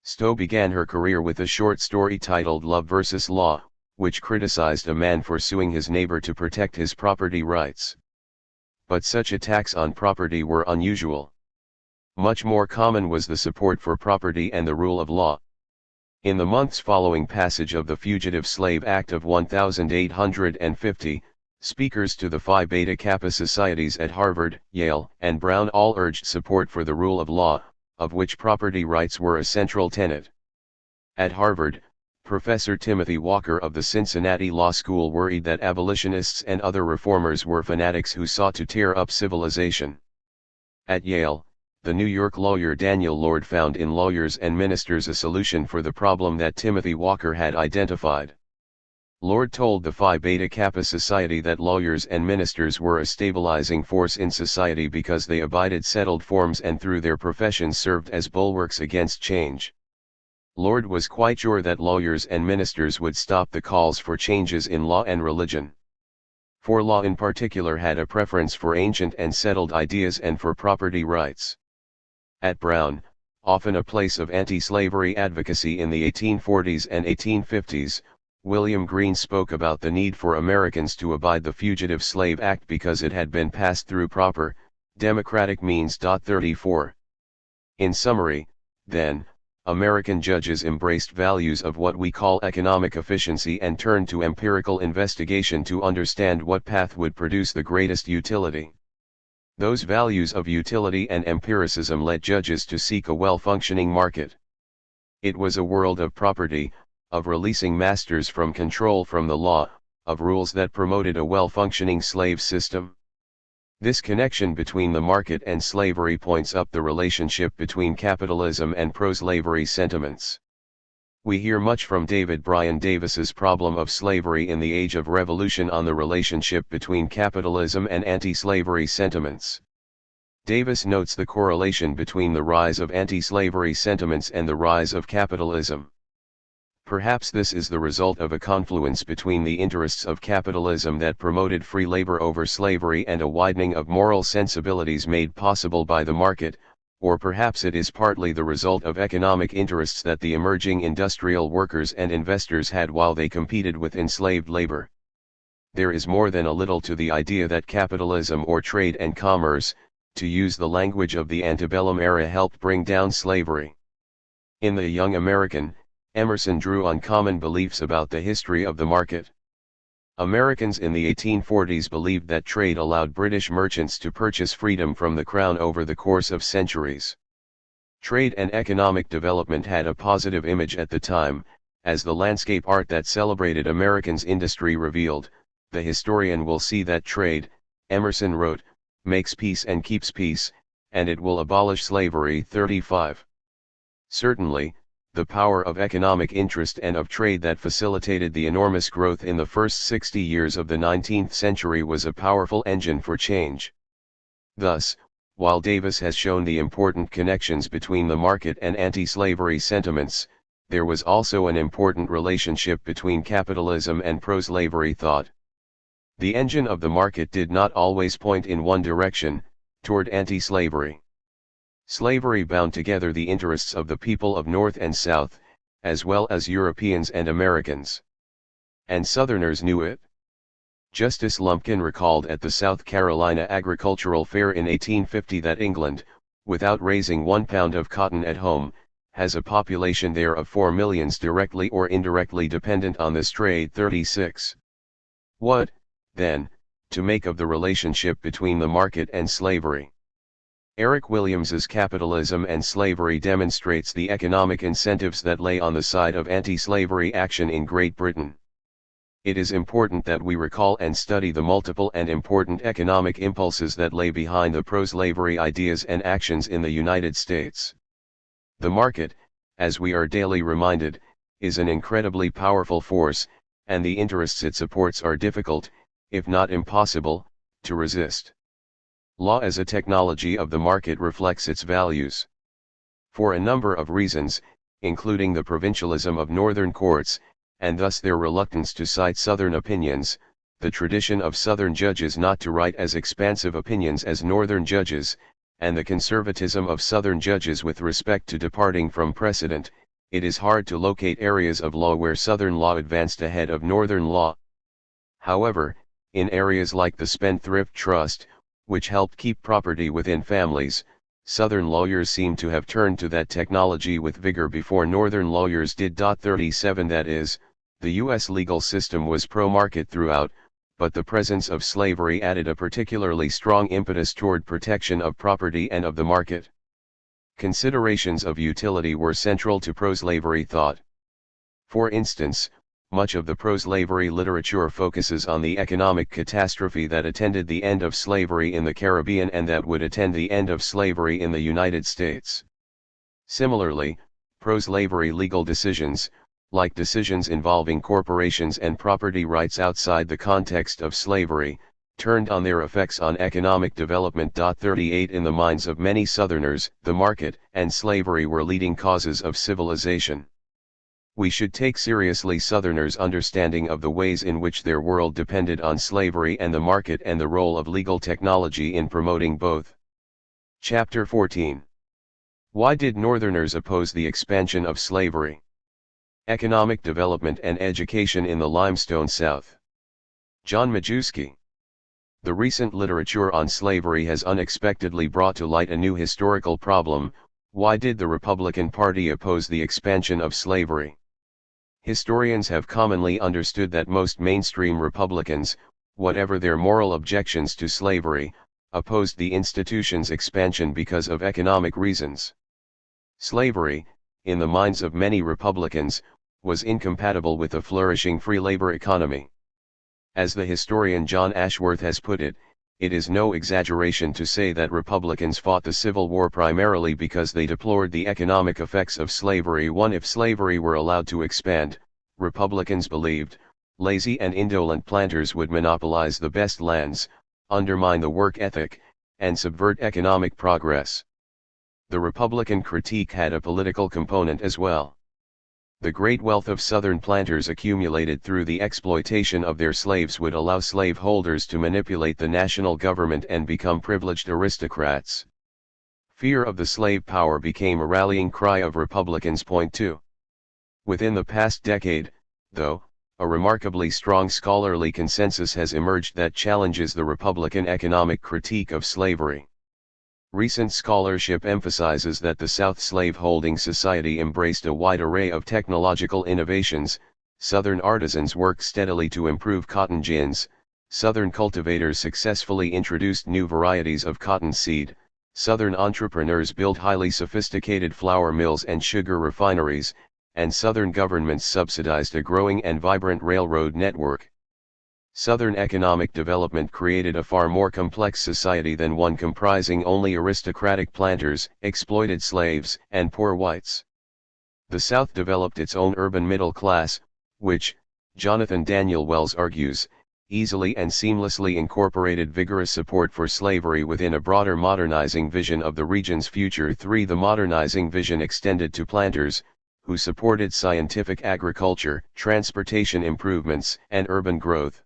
Stowe began her career with a short story titled Love versus Law, which criticized a man for suing his neighbor to protect his property rights. But such attacks on property were unusual. Much more common was the support for property and the rule of law. In the months following passage of the Fugitive Slave Act of 1850, speakers to the Phi Beta Kappa societies at Harvard, Yale, and Brown all urged support for the rule of law, of which property rights were a central tenet. At Harvard, Professor Timothy Walker of the Cincinnati Law School worried that abolitionists and other reformers were fanatics who sought to tear up civilization. At Yale, the New York lawyer Daniel Lord found in Lawyers and Ministers a solution for the problem that Timothy Walker had identified. Lord told the Phi Beta Kappa Society that lawyers and ministers were a stabilizing force in society because they abided settled forms and through their professions served as bulwarks against change. Lord was quite sure that lawyers and ministers would stop the calls for changes in law and religion. For law in particular had a preference for ancient and settled ideas and for property rights. At Brown, often a place of anti-slavery advocacy in the 1840s and 1850s, William Greene spoke about the need for Americans to abide the Fugitive Slave Act because it had been passed through proper, democratic means. 34. In summary, then, American judges embraced values of what we call economic efficiency and turned to empirical investigation to understand what path would produce the greatest utility. Those values of utility and empiricism led judges to seek a well-functioning market. It was a world of property, of releasing masters from control from the law, of rules that promoted a well-functioning slave system. This connection between the market and slavery points up the relationship between capitalism and pro-slavery sentiments. We hear much from David Bryan Davis's Problem of Slavery in the Age of Revolution on the relationship between capitalism and anti-slavery sentiments. Davis notes the correlation between the rise of anti-slavery sentiments and the rise of capitalism. Perhaps this is the result of a confluence between the interests of capitalism that promoted free labor over slavery and a widening of moral sensibilities made possible by the market, or perhaps it is partly the result of economic interests that the emerging industrial workers and investors had while they competed with enslaved labor. There is more than a little to the idea that capitalism or trade and commerce, to use the language of the antebellum era, helped bring down slavery. In The Young American, Emerson drew on common beliefs about the history of the market. Americans in the 1840s believed that trade allowed British merchants to purchase freedom from the crown over the course of centuries. Trade and economic development had a positive image at the time, as the landscape art that celebrated Americans' industry revealed. The historian will see that trade, Emerson wrote, makes peace and keeps peace, and it will abolish slavery. 35. Certainly, the power of economic interest and of trade that facilitated the enormous growth in the first 60 years of the 19th century was a powerful engine for change. Thus, while Davis has shown the important connections between the market and anti-slavery sentiments, there was also an important relationship between capitalism and pro-slavery thought. The engine of the market did not always point in one direction, toward anti-slavery. Slavery bound together the interests of the people of North and South, as well as Europeans and Americans. And Southerners knew it. Justice Lumpkin recalled at the South Carolina Agricultural Fair in 1850 that England, without raising 1 pound of cotton at home, has a population there of 4 millions directly or indirectly dependent on this trade. 36. What, then, to make of the relationship between the market and slavery? Eric Williams's Capitalism and Slavery demonstrates the economic incentives that lay on the side of anti-slavery action in Great Britain. It is important that we recall and study the multiple and important economic impulses that lay behind the pro-slavery ideas and actions in the United States. The market, as we are daily reminded, is an incredibly powerful force, and the interests it supports are difficult, if not impossible, to resist. Law as a technology of the market reflects its values. For a number of reasons, including the provincialism of northern courts, and thus their reluctance to cite southern opinions, the tradition of southern judges not to write as expansive opinions as northern judges, and the conservatism of southern judges with respect to departing from precedent, it is hard to locate areas of law where southern law advanced ahead of northern law. However, in areas like the Spendthrift Trust, which helped keep property within families, Southern lawyers seem to have turned to that technology with vigor before Northern lawyers did. 37 That is, the U.S. legal system was pro-market throughout, but the presence of slavery added a particularly strong impetus toward protection of property and of the market. Considerations of utility were central to pro-slavery thought. For instance, much of the pro-slavery literature focuses on the economic catastrophe that attended the end of slavery in the Caribbean and that would attend the end of slavery in the United States. Similarly, pro-slavery legal decisions, like decisions involving corporations and property rights outside the context of slavery, turned on their effects on economic development. 38 In the minds of many Southerners, the market and slavery were leading causes of civilization. We should take seriously Southerners' understanding of the ways in which their world depended on slavery and the market and the role of legal technology in promoting both. Chapter 14. Why did Northerners oppose the expansion of slavery? Economic development and education in the Limestone South. John Majewski. The recent literature on slavery has unexpectedly brought to light a new historical problem. Why did the Republican Party oppose the expansion of slavery? Historians have commonly understood that most mainstream Republicans, whatever their moral objections to slavery, opposed the institution's expansion because of economic reasons. Slavery, in the minds of many Republicans, was incompatible with a flourishing free labor economy. As the historian John Ashworth has put it, it is no exaggeration to say that Republicans fought the Civil War primarily because they deplored the economic effects of slavery. If slavery were allowed to expand, Republicans believed, lazy and indolent planters would monopolize the best lands, undermine the work ethic, and subvert economic progress. The Republican critique had a political component as well. The great wealth of Southern planters accumulated through the exploitation of their slaves would allow slaveholders to manipulate the national government and become privileged aristocrats. Fear of the slave power became a rallying cry of Republicans. Point 2. Within the past decade, though, a remarkably strong scholarly consensus has emerged that challenges the Republican economic critique of slavery. Recent scholarship emphasizes that the South slaveholding society embraced a wide array of technological innovations. Southern artisans worked steadily to improve cotton gins, Southern cultivators successfully introduced new varieties of cotton seed, Southern entrepreneurs built highly sophisticated flour mills and sugar refineries, and Southern governments subsidized a growing and vibrant railroad network. Southern economic development created a far more complex society than one comprising only aristocratic planters, exploited slaves, and poor whites. The South developed its own urban middle class, which, Jonathan Daniel Wells argues, easily and seamlessly incorporated vigorous support for slavery within a broader modernizing vision of the region's future. 3. The modernizing vision extended to planters, who supported scientific agriculture, transportation improvements, and urban growth.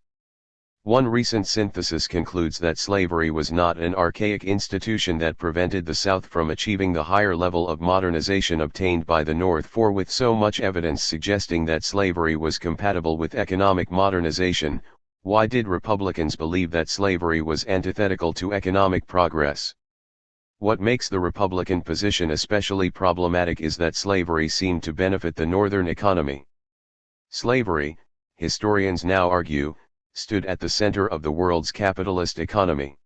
One recent synthesis concludes that slavery was not an archaic institution that prevented the South from achieving the higher level of modernization obtained by the North. For with so much evidence suggesting that slavery was compatible with economic modernization, why did Republicans believe that slavery was antithetical to economic progress? What makes the Republican position especially problematic is that slavery seemed to benefit the Northern economy. Slavery, historians now argue, stood at the center of the world's capitalist economy.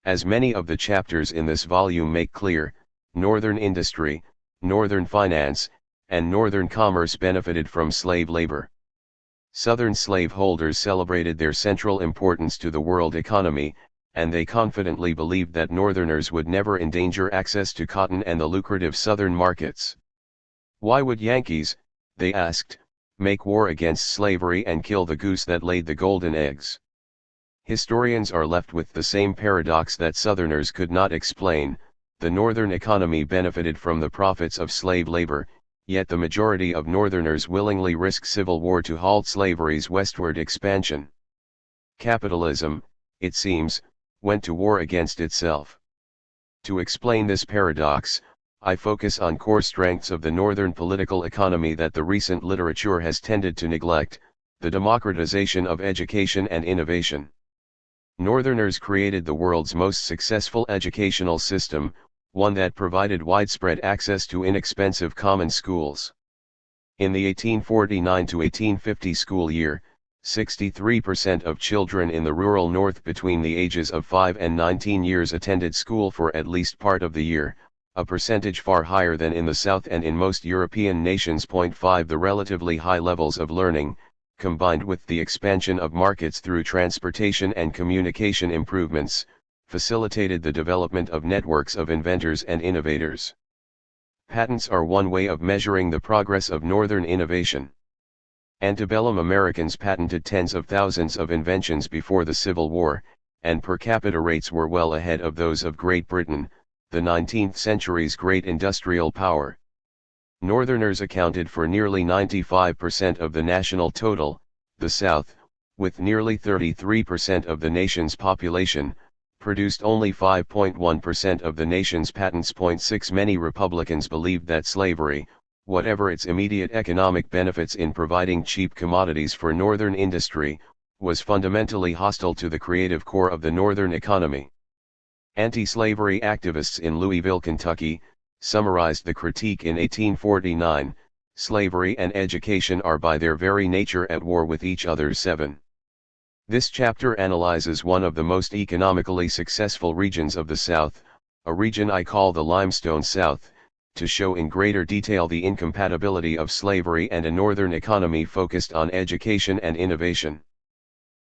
As many of the chapters in this volume make clear, Northern industry, Northern finance, and Northern commerce benefited from slave labor. Southern slaveholders celebrated their central importance to the world economy, and they confidently believed that Northerners would never endanger access to cotton and the lucrative Southern markets. Why would Yankees, they asked, make war against slavery and kill the goose that laid the golden eggs? Historians are left with the same paradox that Southerners could not explain. The Northern economy benefited from the profits of slave labor, yet the majority of Northerners willingly risk civil war to halt slavery's westward expansion. Capitalism, it seems, went to war against itself. To explain this paradox, I focus on core strengths of the Northern political economy that the recent literature has tended to neglect: the democratization of education and innovation. Northerners created the world's most successful educational system, one that provided widespread access to inexpensive common schools. In the 1849 to 1850 school year, 63% of children in the rural North between the ages of 5 and 19 years attended school for at least part of the year, a percentage far higher than in the South and in most European nations. 5. The relatively high levels of learning, combined with the expansion of markets through transportation and communication improvements, facilitated the development of networks of inventors and innovators. Patents are one way of measuring the progress of Northern innovation. Antebellum Americans patented tens of thousands of inventions before the Civil War, and per capita rates were well ahead of those of Great Britain, the 19th century's great industrial power. Northerners accounted for nearly 95% of the national total. The South, with nearly 33% of the nation's population, produced only 5.1% of the nation's patents. 6 Many Republicans believed that slavery, whatever its immediate economic benefits in providing cheap commodities for Northern industry, was fundamentally hostile to the creative core of the Northern economy. Anti-slavery activists in Louisville, Kentucky, summarized the critique in 1849, "Slavery and education are by their very nature at war with each other." 7. This chapter analyzes one of the most economically successful regions of the South, a region I call the Limestone South, to show in greater detail the incompatibility of slavery and a Northern economy focused on education and innovation.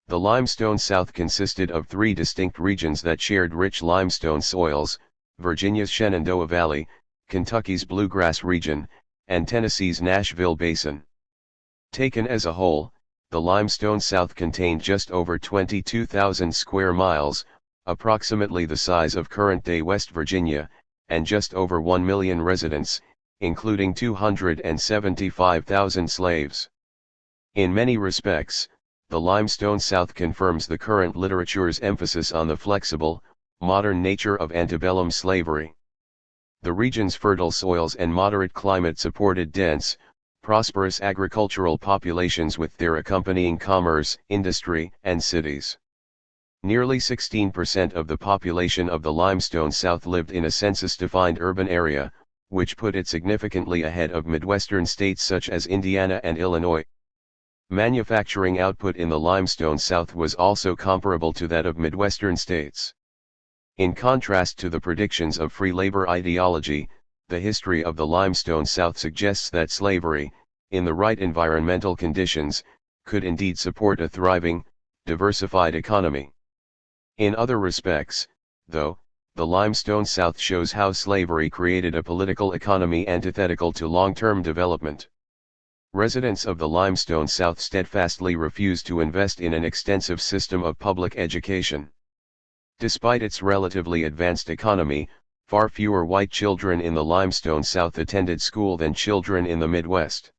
The Limestone South consisted of three distinct regions that shared rich limestone soils: Virginia's Shenandoah Valley, Kentucky's Bluegrass region, and Tennessee's Nashville Basin. Taken as a whole, the Limestone South contained just over 22,000 square miles, approximately the size of current-day West Virginia, and just over 1 million residents, including 275,000 slaves. In many respects, the Limestone South confirms the current literature's emphasis on the flexible, modern nature of antebellum slavery. The region's fertile soils and moderate climate supported dense, prosperous agricultural populations with their accompanying commerce, industry, and cities. Nearly 16% of the population of the Limestone South lived in a census-defined urban area, which put it significantly ahead of Midwestern states such as Indiana and Illinois. Manufacturing output in the Limestone South was also comparable to that of Midwestern states. In contrast to the predictions of free labor ideology, the history of the Limestone South suggests that slavery, in the right environmental conditions, could indeed support a thriving, diversified economy. In other respects, though, the Limestone South shows how slavery created a political economy antithetical to long-term development. Residents of the Limestone South steadfastly refused to invest in an extensive system of public education. Despite its relatively advanced economy, far fewer white children in the Limestone South attended school than children in the Midwest.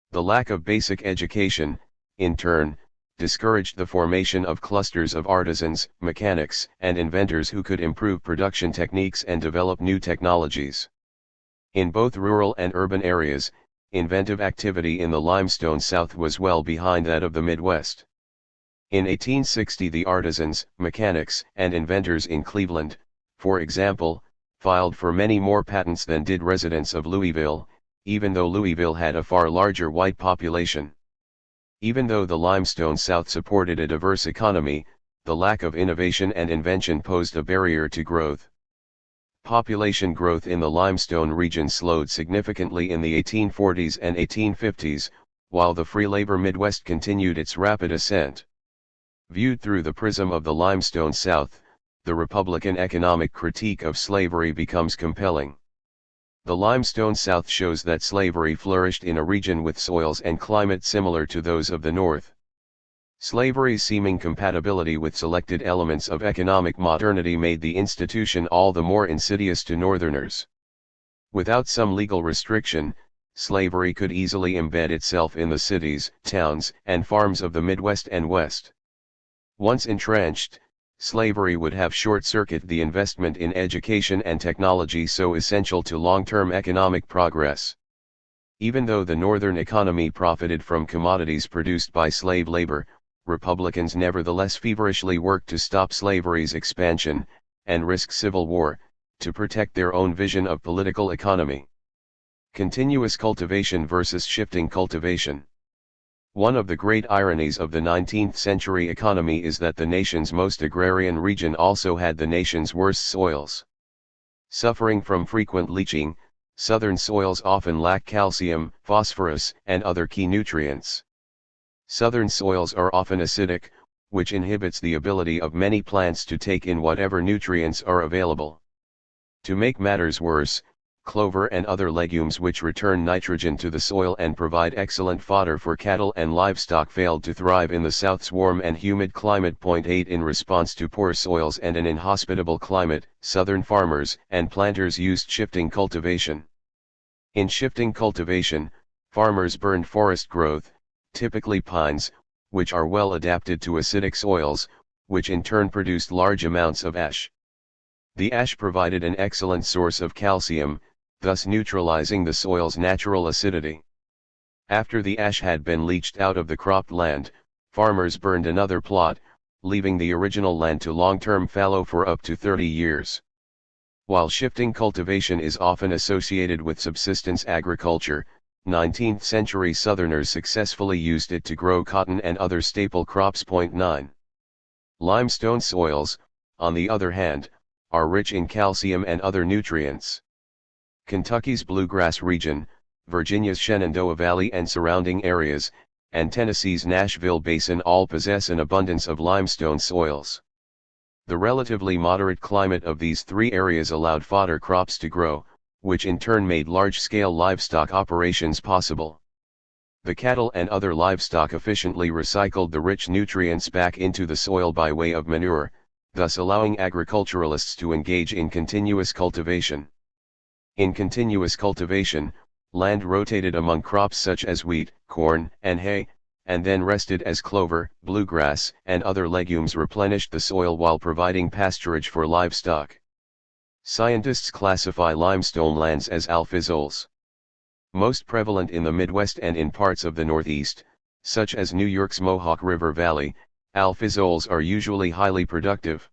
The lack of basic education, in turn, discouraged the formation of clusters of artisans, mechanics, and inventors who could improve production techniques and develop new technologies. In both rural and urban areas, inventive activity in the Limestone South was well behind that of the Midwest. In 1860, the artisans, mechanics, and inventors in Cleveland, for example, filed for many more patents than did residents of Louisville, even though Louisville had a far larger white population. Even though the Limestone South supported a diverse economy, the lack of innovation and invention posed a barrier to growth. Population growth in the Limestone region slowed significantly in the 1840s and 1850s, while the free labor Midwest continued its rapid ascent. Viewed through the prism of the Limestone South, the Republican economic critique of slavery becomes compelling. The Limestone South shows that slavery flourished in a region with soils and climate similar to those of the North. Slavery's seeming compatibility with selected elements of economic modernity made the institution all the more insidious to Northerners. Without some legal restriction, slavery could easily embed itself in the cities, towns, and farms of the Midwest and West. Once entrenched, slavery would have short-circuited the investment in education and technology so essential to long-term economic progress. Even though the Northern economy profited from commodities produced by slave labor, Republicans nevertheless feverishly worked to stop slavery's expansion, and risk civil war, to protect their own vision of political economy. Continuous cultivation versus shifting cultivation. One of the great ironies of the 19th century economy is that the nation's most agrarian region also had the nation's worst soils. Suffering from frequent leaching, southern soils often lack calcium, phosphorus, and other key nutrients. Southern soils are often acidic, which inhibits the ability of many plants to take in whatever nutrients are available. To make matters worse, clover and other legumes which return nitrogen to the soil and provide excellent fodder for cattle and livestock failed to thrive in the South's warm and humid climate. 8 In response to poor soils and an inhospitable climate, Southern farmers and planters used shifting cultivation. In shifting cultivation, farmers burned forest growth, typically pines, which are well adapted to acidic soils, which in turn produced large amounts of ash. The ash provided an excellent source of calcium, thus neutralizing the soil's natural acidity. After the ash had been leached out of the cropped land, farmers burned another plot, leaving the original land to long-term fallow for up to 30 years. While shifting cultivation is often associated with subsistence agriculture, 19th century Southerners successfully used it to grow cotton and other staple crops. 9. Limestone soils, on the other hand, are rich in calcium and other nutrients. Kentucky's Bluegrass region, Virginia's Shenandoah Valley and surrounding areas, and Tennessee's Nashville Basin all possess an abundance of limestone soils. The relatively moderate climate of these three areas allowed fodder crops to grow, which in turn made large-scale livestock operations possible. The cattle and other livestock efficiently recycled the rich nutrients back into the soil by way of manure, thus allowing agriculturalists to engage in continuous cultivation. In continuous cultivation, land rotated among crops such as wheat, corn, and hay, and then rested as clover, bluegrass, and other legumes replenished the soil while providing pasturage for livestock. Scientists classify limestone lands as alphizoles. Most prevalent in the Midwest and in parts of the Northeast, such as New York's Mohawk River Valley, alphizoles are usually highly productive.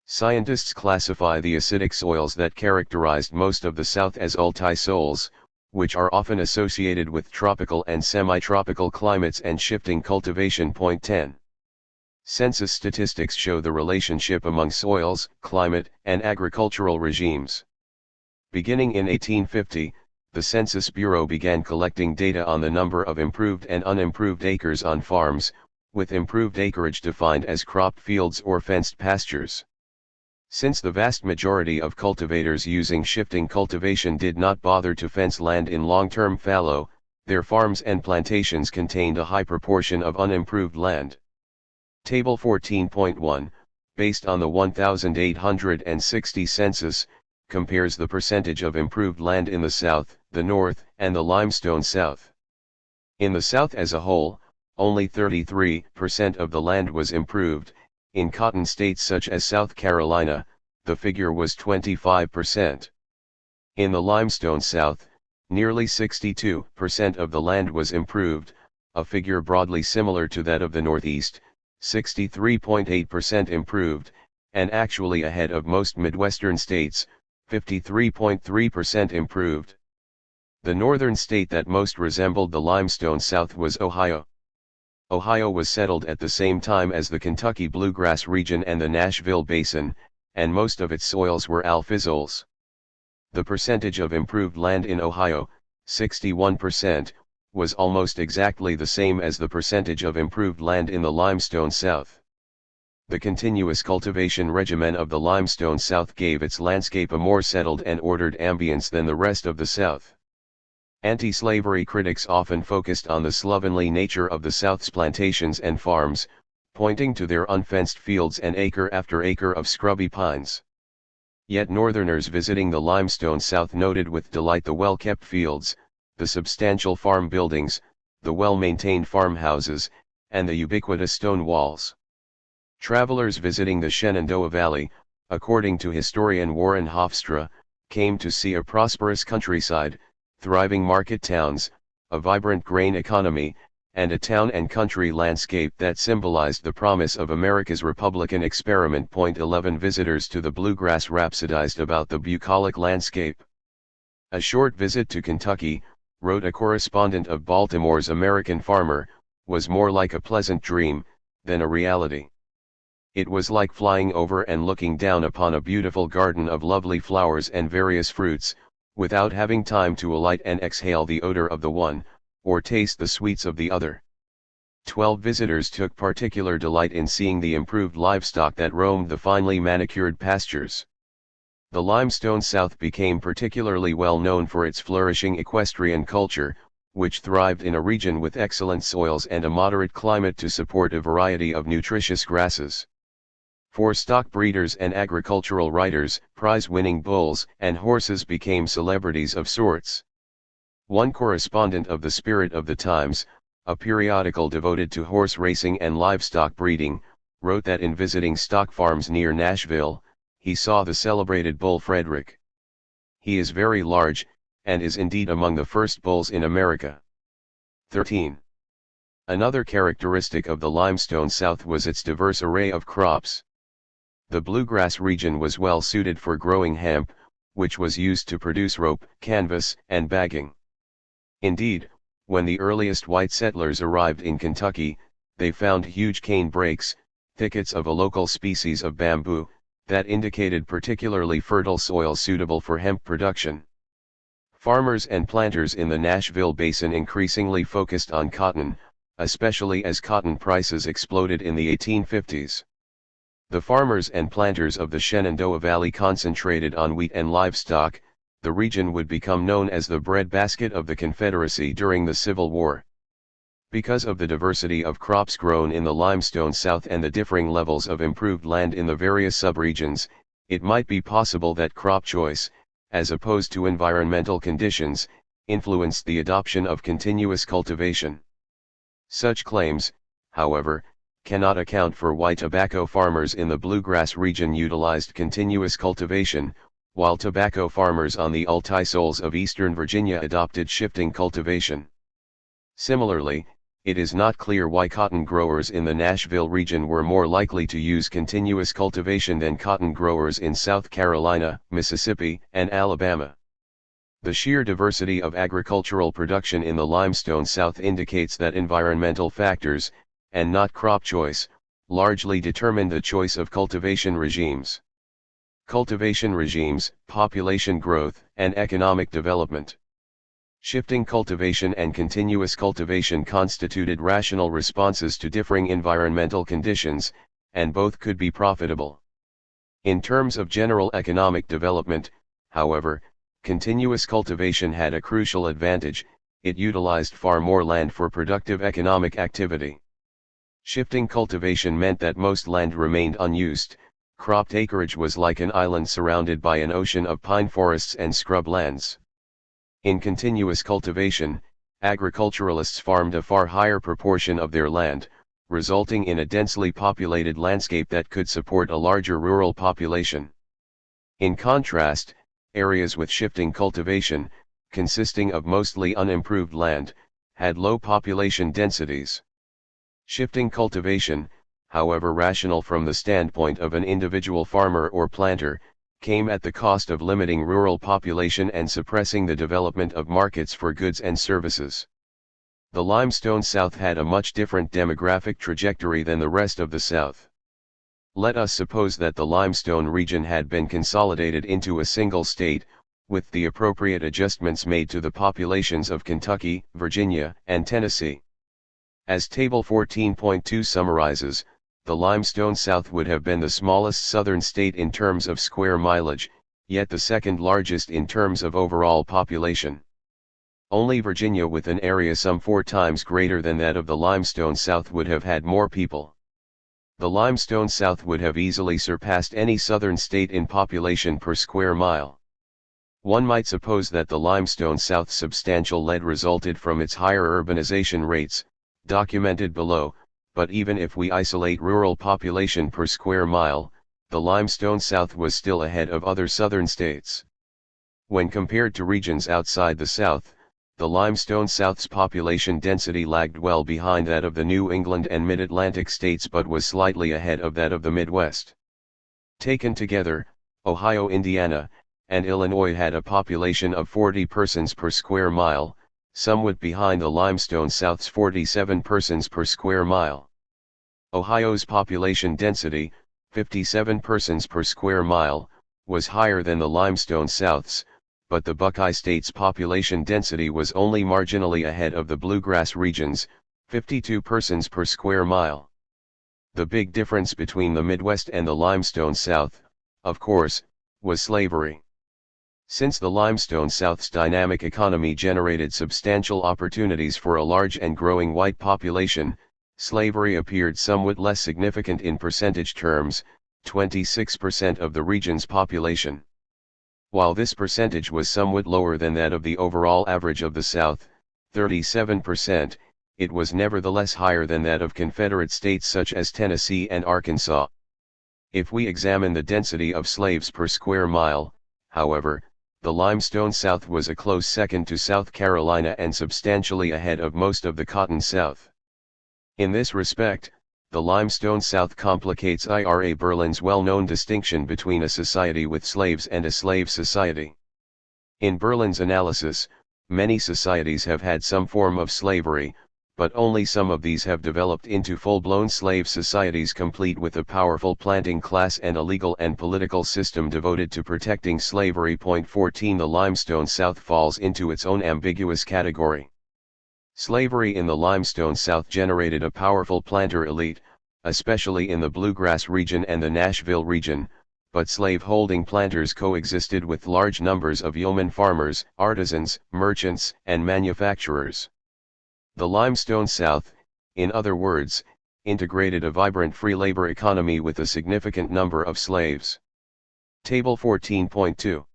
Scientists classify the acidic soils that characterized most of the South as ultisoles, which are often associated with tropical and semi-tropical climates and shifting cultivation. 10. Census statistics show the relationship among soils, climate, and agricultural regimes. Beginning in 1850, the Census Bureau began collecting data on the number of improved and unimproved acres on farms, with improved acreage defined as crop fields or fenced pastures. Since the vast majority of cultivators using shifting cultivation did not bother to fence land in long-term fallow, their farms and plantations contained a high proportion of unimproved land. Table 14.1, based on the 1860 census, compares the percentage of improved land in the South, the North, and the Limestone South. In the South as a whole, only 33% of the land was improved. In cotton states such as South Carolina, the figure was 25%. In the Limestone South, nearly 62% of the land was improved, a figure broadly similar to that of the Northeast, 63.8% improved, and actually ahead of most Midwestern states, 53.3% improved. The northern state that most resembled the Limestone South was Ohio. Ohio was settled at the same time as the Kentucky Bluegrass region and the Nashville Basin, and most of its soils were alphizoles. The percentage of improved land in Ohio, 61%, was almost exactly the same as the percentage of improved land in the Limestone South. The continuous cultivation regimen of the Limestone South gave its landscape a more settled and ordered ambience than the rest of the South. Anti-slavery critics often focused on the slovenly nature of the South's plantations and farms, pointing to their unfenced fields and acre after acre of scrubby pines. Yet Northerners visiting the Limestone South noted with delight the well-kept fields, the substantial farm buildings, the well-maintained farmhouses, and the ubiquitous stone walls. Travelers visiting the Shenandoah Valley, according to historian Warren Hofstra, came to see a prosperous countryside, thriving market towns, a vibrant grain economy, and a town and country landscape that symbolized the promise of America's Republican experiment. 11 Visitors to the Bluegrass rhapsodized about the bucolic landscape. A short visit to Kentucky, wrote a correspondent of Baltimore's American Farmer, was more like a pleasant dream than a reality. It was like flying over and looking down upon a beautiful garden of lovely flowers and various fruits, without having time to alight and exhale the odor of the one, or taste the sweets of the other. 12 visitors took particular delight in seeing the improved livestock that roamed the finely manicured pastures. The Limestone South became particularly well known for its flourishing equestrian culture, which thrived in a region with excellent soils and a moderate climate to support a variety of nutritious grasses. For stock breeders and agricultural writers, prize-winning bulls and horses became celebrities of sorts. One correspondent of the Spirit of the Times, a periodical devoted to horse racing and livestock breeding, wrote that in visiting stock farms near Nashville, he saw the celebrated bull Frederick. He is very large, and is indeed among the first bulls in America. 13. Another characteristic of the limestone South was its diverse array of crops. The bluegrass region was well suited for growing hemp, which was used to produce rope, canvas, and bagging. Indeed, when the earliest white settlers arrived in Kentucky, they found huge cane brakes, thickets of a local species of bamboo, that indicated particularly fertile soil suitable for hemp production. Farmers and planters in the Nashville Basin increasingly focused on cotton, especially as cotton prices exploded in the 1850s. The farmers and planters of the Shenandoah Valley concentrated on wheat and livestock. The region would become known as the breadbasket of the Confederacy during the Civil War. Because of the diversity of crops grown in the limestone South and the differing levels of improved land in the various subregions, it might be possible that crop choice, as opposed to environmental conditions, influenced the adoption of continuous cultivation. Such claims, however, cannot account for why tobacco farmers in the bluegrass region utilized continuous cultivation, while tobacco farmers on the Ultisols of eastern Virginia adopted shifting cultivation. Similarly, it is not clear why cotton growers in the Nashville region were more likely to use continuous cultivation than cotton growers in South Carolina, Mississippi, and Alabama. The sheer diversity of agricultural production in the limestone South indicates that environmental factors, and not crop choice, largely determined the choice of cultivation regimes. Cultivation regimes, population growth, and economic development. Shifting cultivation and continuous cultivation constituted rational responses to differing environmental conditions, and both could be profitable. In terms of general economic development, however, continuous cultivation had a crucial advantage: it utilized far more land for productive economic activity. Shifting cultivation meant that most land remained unused. Cropped acreage was like an island surrounded by an ocean of pine forests and scrub lands. In continuous cultivation, agriculturalists farmed a far higher proportion of their land, resulting in a densely populated landscape that could support a larger rural population. In contrast, areas with shifting cultivation, consisting of mostly unimproved land, had low population densities. Shifting cultivation, however rational from the standpoint of an individual farmer or planter, came at the cost of limiting rural population and suppressing the development of markets for goods and services. The limestone South had a much different demographic trajectory than the rest of the South. Let us suppose that the limestone region had been consolidated into a single state, with the appropriate adjustments made to the populations of Kentucky, Virginia, and Tennessee. As Table 14.2 summarizes, the limestone South would have been the smallest southern state in terms of square mileage, yet the second largest in terms of overall population. Only Virginia, with an area some 4 times greater than that of the limestone South, would have had more people. The limestone South would have easily surpassed any southern state in population per square mile. One might suppose that the limestone South's substantial lead resulted from its higher urbanization rates, documented below, but even if we isolate rural population per square mile, the limestone South was still ahead of other southern states. When compared to regions outside the South, the limestone South's population density lagged well behind that of the New England and Mid-Atlantic states, but was slightly ahead of that of the Midwest. Taken together, Ohio, Indiana, and Illinois had a population of 40 persons per square mile, somewhat behind the limestone South's 47 persons per square mile. Ohio's population density, 57 persons per square mile, was higher than the limestone South's, but the Buckeye State's population density was only marginally ahead of the bluegrass region's, 52 persons per square mile. The big difference between the Midwest and the limestone South, of course, was slavery. Since the limestone South's dynamic economy generated substantial opportunities for a large and growing white population, slavery appeared somewhat less significant in percentage terms, 26% of the region's population. While this percentage was somewhat lower than that of the overall average of the South, 37%, it was nevertheless higher than that of Confederate states such as Tennessee and Arkansas. If we examine the density of slaves per square mile, however, the limestone South was a close second to South Carolina and substantially ahead of most of the Cotton South. In this respect, the limestone South complicates Ira Berlin's well-known distinction between a society with slaves and a slave society. In Berlin's analysis, many societies have had some form of slavery, but only some of these have developed into full-blown slave societies complete with a powerful planting class and a legal and political system devoted to protecting slavery. 14 The limestone South falls into its own ambiguous category. Slavery in the limestone South generated a powerful planter elite, especially in the Bluegrass region and the Nashville region, but slave-holding planters coexisted with large numbers of yeoman farmers, artisans, merchants, and manufacturers. The limestone South, in other words, integrated a vibrant free labor economy with a significant number of slaves. Table 14.2.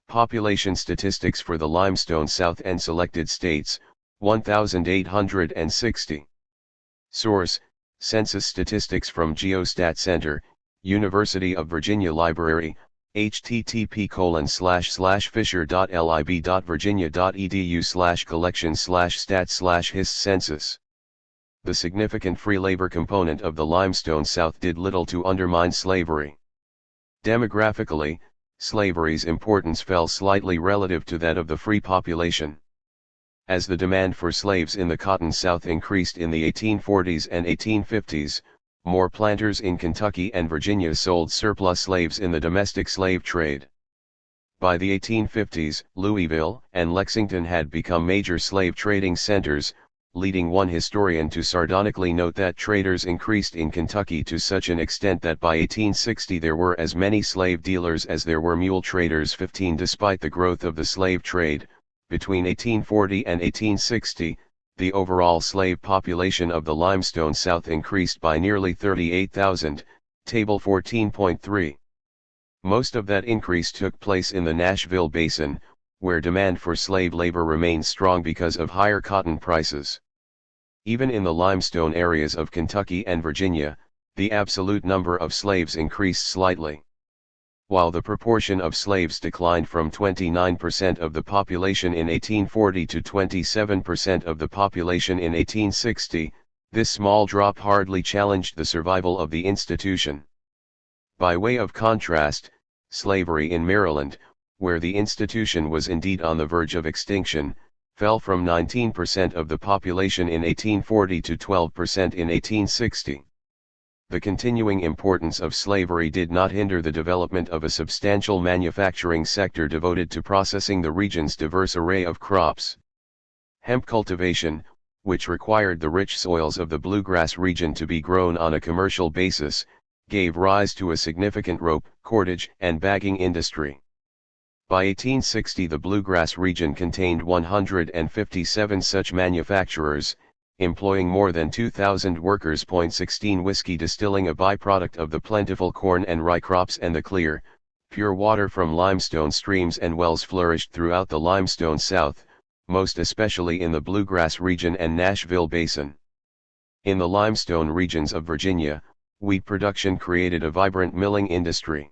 Population statistics for the limestone South and selected states, 1,860. Source: Census Statistics from Geostat Center, University of Virginia Library, http://fisher.lib.virginia.edu/collection/stats/hist census. The significant free labor component of the limestone South did little to undermine slavery. Demographically, slavery's importance fell slightly relative to that of the free population. As the demand for slaves in the Cotton South increased in the 1840s and 1850s, more planters in Kentucky and Virginia sold surplus slaves in the domestic slave trade. By the 1850s, Louisville and Lexington had become major slave trading centers, leading one historian to sardonically note that traders increased in Kentucky to such an extent that by 1860 there were as many slave dealers as there were mule traders. 15 Despite the growth of the slave trade, between 1840 and 1860, the overall slave population of the limestone South increased by nearly 38,000, Table 14.3. Most of that increase took place in the Nashville Basin, where demand for slave labor remained strong because of higher cotton prices. Even in the limestone areas of Kentucky and Virginia, the absolute number of slaves increased slightly. While the proportion of slaves declined from 29% of the population in 1840 to 27% of the population in 1860, this small drop hardly challenged the survival of the institution. By way of contrast, slavery in Maryland, where the institution was indeed on the verge of extinction, fell from 19% of the population in 1840 to 12% in 1860. The continuing importance of slavery did not hinder the development of a substantial manufacturing sector devoted to processing the region's diverse array of crops. Hemp cultivation, which required the rich soils of the Bluegrass region to be grown on a commercial basis, gave rise to a significant rope, cordage, and bagging industry. By 1860 the Bluegrass region contained 157 such manufacturers, employing more than 2,000 workers. 16 Whiskey distilling, a byproduct of the plentiful corn and rye crops and the clear, pure water from limestone streams and wells flourished throughout the limestone South, most especially in the Bluegrass region and Nashville Basin. In the limestone regions of Virginia, wheat production created a vibrant milling industry.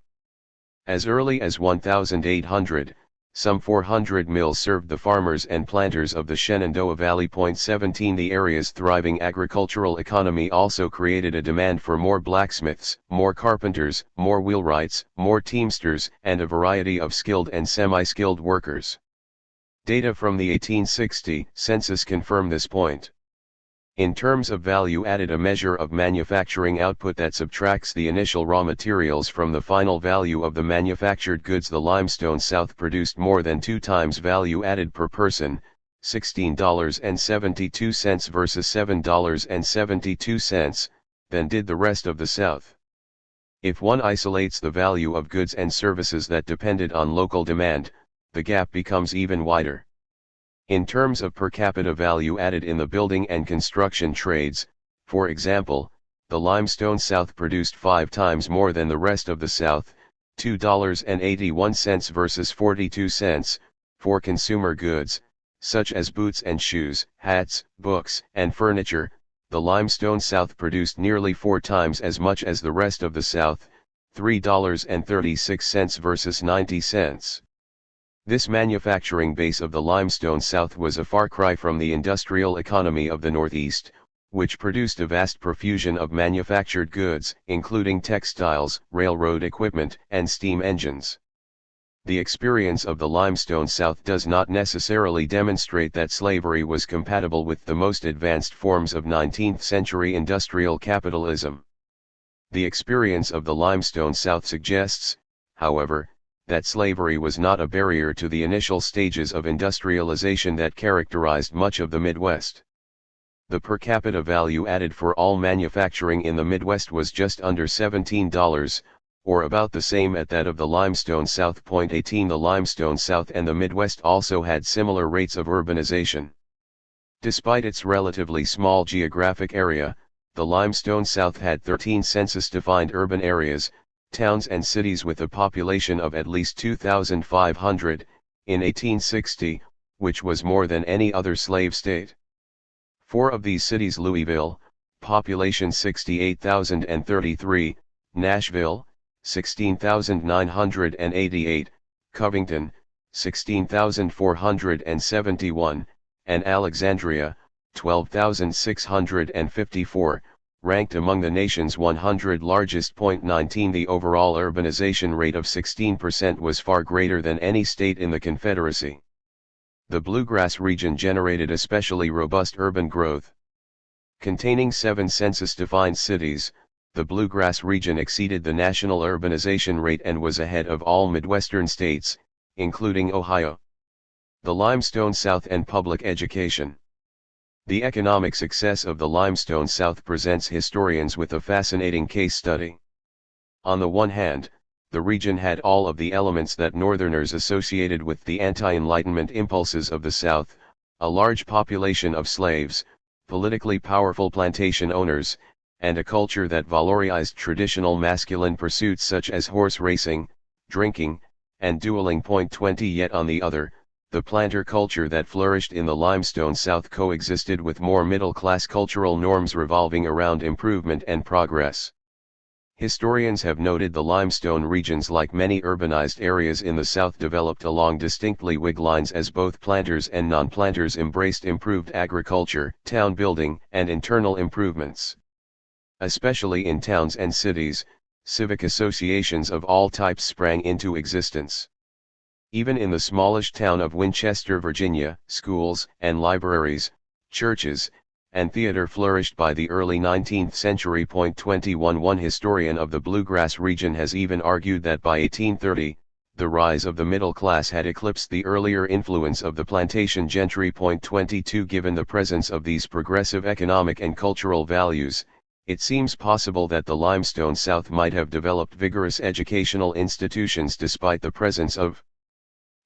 As early as 1800, some 400 mills served the farmers and planters of the Shenandoah Valley. 17 The area's thriving agricultural economy also created a demand for more blacksmiths, more carpenters, more wheelwrights, more teamsters, and a variety of skilled and semi-skilled workers. Data from the 1860 census confirm this point. In terms of value added, a measure of manufacturing output that subtracts the initial raw materials from the final value of the manufactured goods, the limestone South produced more than 2 times value added per person, $16.72 versus $7.72, than did the rest of the South. If one isolates the value of goods and services that depended on local demand, the gap becomes even wider. In terms of per capita value added in the building and construction trades, for example, the limestone South produced 5 times more than the rest of the South, $2.81 versus 42 cents, for consumer goods, such as boots and shoes, hats, books, and furniture. The limestone South produced nearly 4 times as much as the rest of the South, $3.36 versus 90 cents. This manufacturing base of the limestone South was a far cry from the industrial economy of the Northeast, which produced a vast profusion of manufactured goods, including textiles, railroad equipment, and steam engines. The experience of the limestone South does not necessarily demonstrate that slavery was compatible with the most advanced forms of 19th-century industrial capitalism. The experience of the limestone South suggests, however, that slavery was not a barrier to the initial stages of industrialization that characterized much of the Midwest. The per capita value added for all manufacturing in the Midwest was just under $17, or about the same at that of the limestone South. 18 The limestone South and the Midwest also had similar rates of urbanization. Despite its relatively small geographic area, the limestone South had 13 census-defined urban areas, towns and cities with a population of at least 2,500, in 1860, which was more than any other slave state. 4 of these cities: Louisville, population 68,033, Nashville, 16,988, Covington, 16,471, and Alexandria, 12,654, ranked among the nation's 100 largest. 19 The overall urbanization rate of 16% was far greater than any state in the Confederacy. The Bluegrass region generated especially robust urban growth. Containing 7 census-defined cities, the Bluegrass region exceeded the national urbanization rate and was ahead of all Midwestern states, including Ohio. The limestone South and public education. The economic success of the limestone South presents historians with a fascinating case study. On the one hand, the region had all of the elements that Northerners associated with the anti-Enlightenment impulses of the South: a large population of slaves, politically powerful plantation owners, and a culture that valorized traditional masculine pursuits such as horse racing, drinking, and dueling. 20 Yet on the other, the planter culture that flourished in the limestone South coexisted with more middle-class cultural norms revolving around improvement and progress. Historians have noted the limestone regions, like many urbanized areas in the South, developed along distinctly Whig lines as both planters and non-planters embraced improved agriculture, town building, and internal improvements. Especially in towns and cities, civic associations of all types sprang into existence. Even in the smallish town of Winchester, Virginia, schools and libraries, churches, and theater flourished by the early 19th century. 21 One historian of the Bluegrass region has even argued that by 1830, the rise of the middle class had eclipsed the earlier influence of the plantation gentry. 22 Given the presence of these progressive economic and cultural values, it seems possible that the limestone South might have developed vigorous educational institutions despite the presence of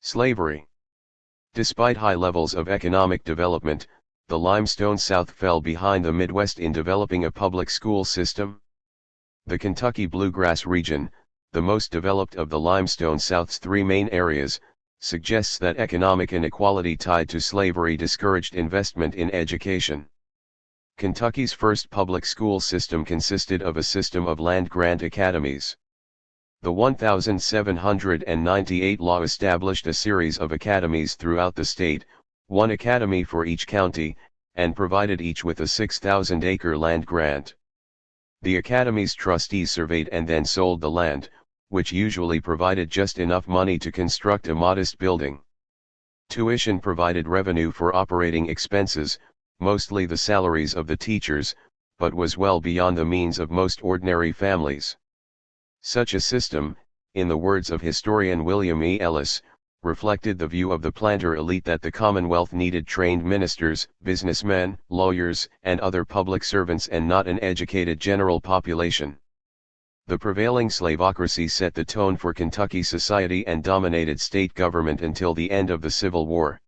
slavery. Despite high levels of economic development, the limestone South fell behind the Midwest in developing a public school system. The Kentucky Bluegrass region, the most developed of the limestone South's 3 main areas, suggests that economic inequality tied to slavery discouraged investment in education. Kentucky's first public school system consisted of a system of land-grant academies. The 1798 law established a series of academies throughout the state, 1 academy for each county, and provided each with a 6,000-acre land grant. The academy's trustees surveyed and then sold the land, which usually provided just enough money to construct a modest building. Tuition provided revenue for operating expenses, mostly the salaries of the teachers, but was well beyond the means of most ordinary families. Such a system, in the words of historian William E. Ellis, reflected the view of the planter elite that the Commonwealth needed trained ministers, businessmen, lawyers, and other public servants, and not an educated general population. The prevailing slaveocracy set the tone for Kentucky society and dominated state government until the end of the Civil War.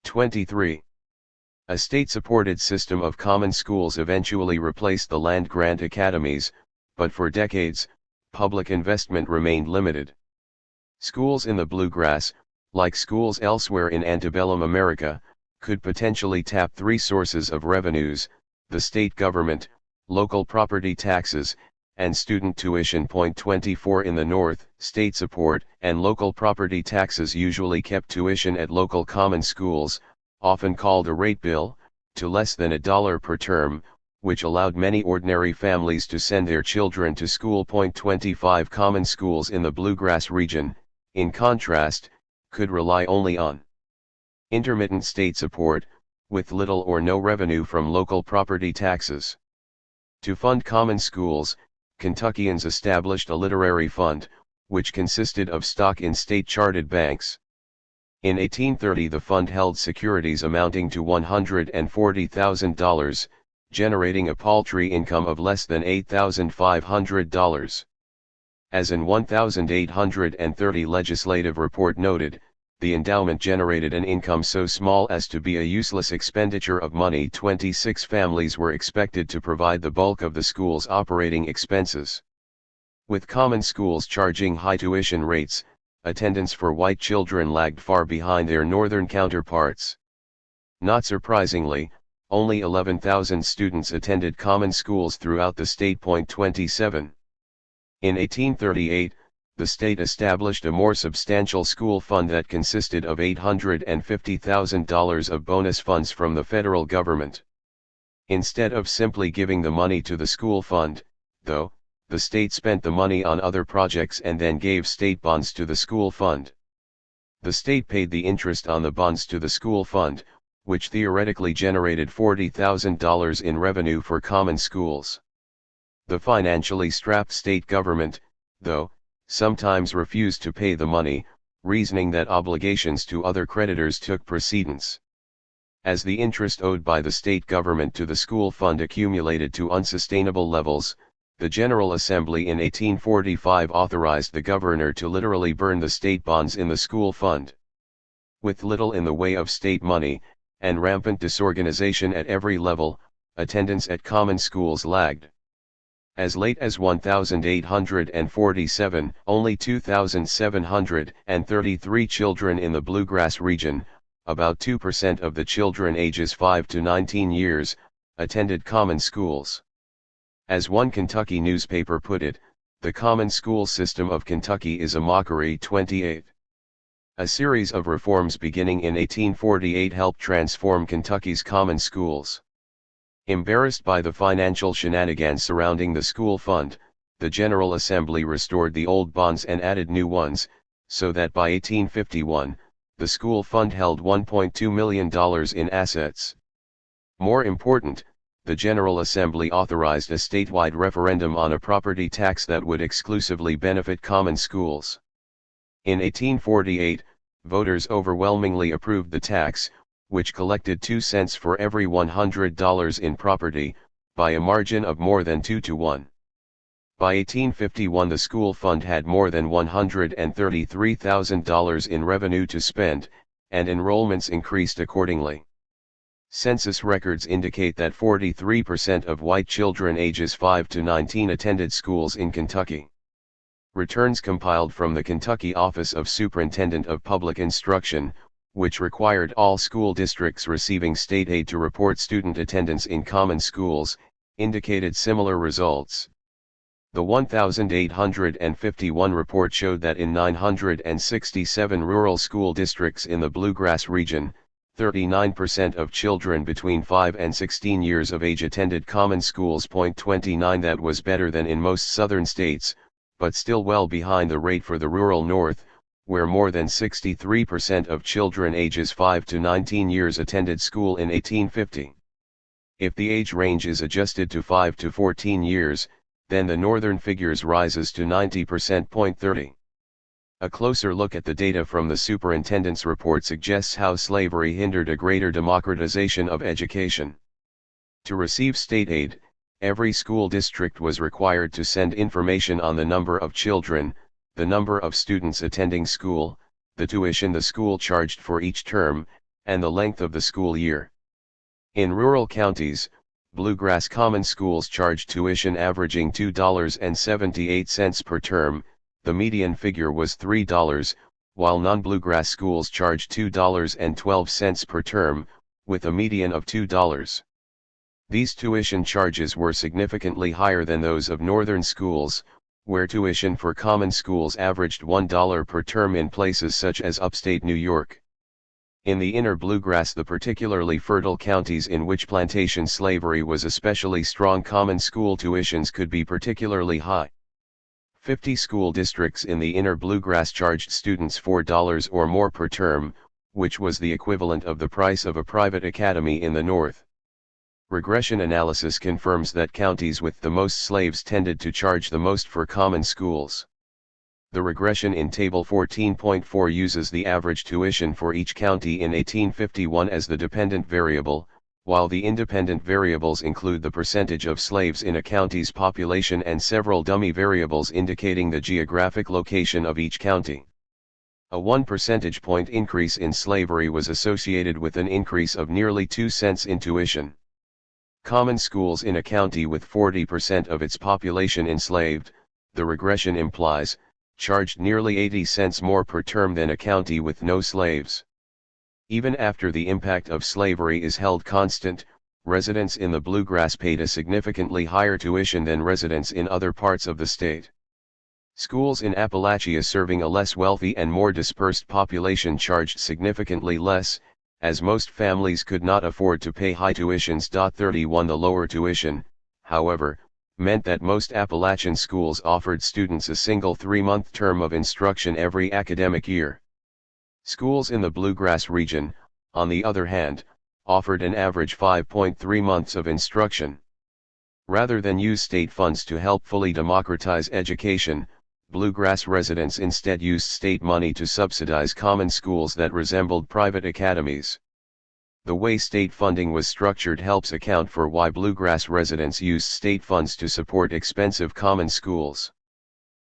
23. A state-supported system of common schools eventually replaced the land-grant academies, but for decades, public investment remained limited. Schools in the Bluegrass, like schools elsewhere in antebellum America, could potentially tap three sources of revenues: the state government, local property taxes, and student tuition. 24 In the North, state support and local property taxes usually kept tuition at local common schools, often called a rate bill, to less than $1 per term, which allowed many ordinary families to send their children to school. 25 Common schools in the Bluegrass region, in contrast, could rely only on intermittent state support, with little or no revenue from local property taxes. To fund common schools, Kentuckians established a literary fund, which consisted of stock in state-chartered banks. In 1830 the fund held securities amounting to $140,000, generating a paltry income of less than $8,500. As an 1830 legislative report noted, the endowment generated an income so small as to be a useless expenditure of money. 26 families were expected to provide the bulk of the school's operating expenses. With common schools charging high tuition rates, attendance for white children lagged far behind their northern counterparts. Not surprisingly, only 11,000 students attended common schools throughout the state. 27. In 1838, the state established a more substantial school fund that consisted of $850,000 of bonus funds from the federal government. Instead of simply giving the money to the school fund, though, the state spent the money on other projects and then gave state bonds to the school fund. The state paid the interest on the bonds to the school fund, which theoretically generated $40,000 in revenue for common schools. The financially strapped state government, though, sometimes refused to pay the money, reasoning that obligations to other creditors took precedence. As the interest owed by the state government to the school fund accumulated to unsustainable levels, the General Assembly in 1845 authorized the governor to literally burn the state bonds in the school fund. With little in the way of state money, and rampant disorganization at every level, attendance at common schools lagged. As late as 1847, only 2,733 children in the Bluegrass region, about 2% of the children ages 5 to 19 years, attended common schools. As one Kentucky newspaper put it, the common school system of Kentucky is a mockery. 28. A series of reforms beginning in 1848 helped transform Kentucky's common schools. Embarrassed by the financial shenanigans surrounding the school fund, the General Assembly restored the old bonds and added new ones, so that by 1851, the school fund held $1.2 million in assets. More important, the General Assembly authorized a statewide referendum on a property tax that would exclusively benefit common schools. In 1848, voters overwhelmingly approved the tax, which collected 2 cents for every $100 in property, by a margin of more than 2 to 1. By 1851 the school fund had more than $133,000 in revenue to spend, and enrollments increased accordingly. Census records indicate that 43% of white children ages 5 to 19 attended schools in Kentucky. Returns compiled from the Kentucky Office of Superintendent of Public Instruction, which required all school districts receiving state aid to report student attendance in common schools, indicated similar results. The 1851 report showed that in 967 rural school districts in the Bluegrass region, 39% of children between 5 and 16 years of age attended common schools. 29 That was better than in most southern states, but still well behind the rate for the rural North, where more than 63% of children ages 5 to 19 years attended school in 1850. If the age range is adjusted to 5 to 14 years, then the northern figures rises to 90%. 30. A closer look at the data from the superintendent's report suggests how slavery hindered a greater democratization of education. To receive state aid, every school district was required to send information on the number of children, the number of students attending school, the tuition the school charged for each term, and the length of the school year. In rural counties, Bluegrass common schools charged tuition averaging $2.78 per term. The median figure was $3, while non-bluegrass schools charged $2.12 per term, with a median of $2. These tuition charges were significantly higher than those of northern schools, where tuition for common schools averaged $1 per term in places such as upstate New York. In the inner bluegrass, the particularly fertile counties in which plantation slavery was especially strong, common school tuitions could be particularly high. 50 school districts in the inner bluegrass charged students $4 or more per term, which was the equivalent of the price of a private academy in the North. Regression analysis confirms that counties with the most slaves tended to charge the most for common schools. The regression in Table 14.4 uses the average tuition for each county in 1851 as the dependent variable, while the independent variables include the percentage of slaves in a county's population and several dummy variables indicating the geographic location of each county. A 1 percentage point increase in slavery was associated with an increase of nearly 2 cents in tuition. Common schools in a county with 40% of its population enslaved, the regression implies, charged nearly 80 cents more per term than a county with no slaves. Even after the impact of slavery is held constant, residents in the bluegrass paid a significantly higher tuition than residents in other parts of the state. Schools in Appalachia serving a less wealthy and more dispersed population charged significantly less, as most families could not afford to pay high tuitions. 31 The lower tuition, however, meant that most Appalachian schools offered students a single 3-month term of instruction every academic year. Schools in the bluegrass region, on the other hand, offered an average 5.3 months of instruction. Rather than use state funds to help fully democratize education, bluegrass residents instead used state money to subsidize common schools that resembled private academies. The way state funding was structured helps account for why bluegrass residents used state funds to support expensive common schools.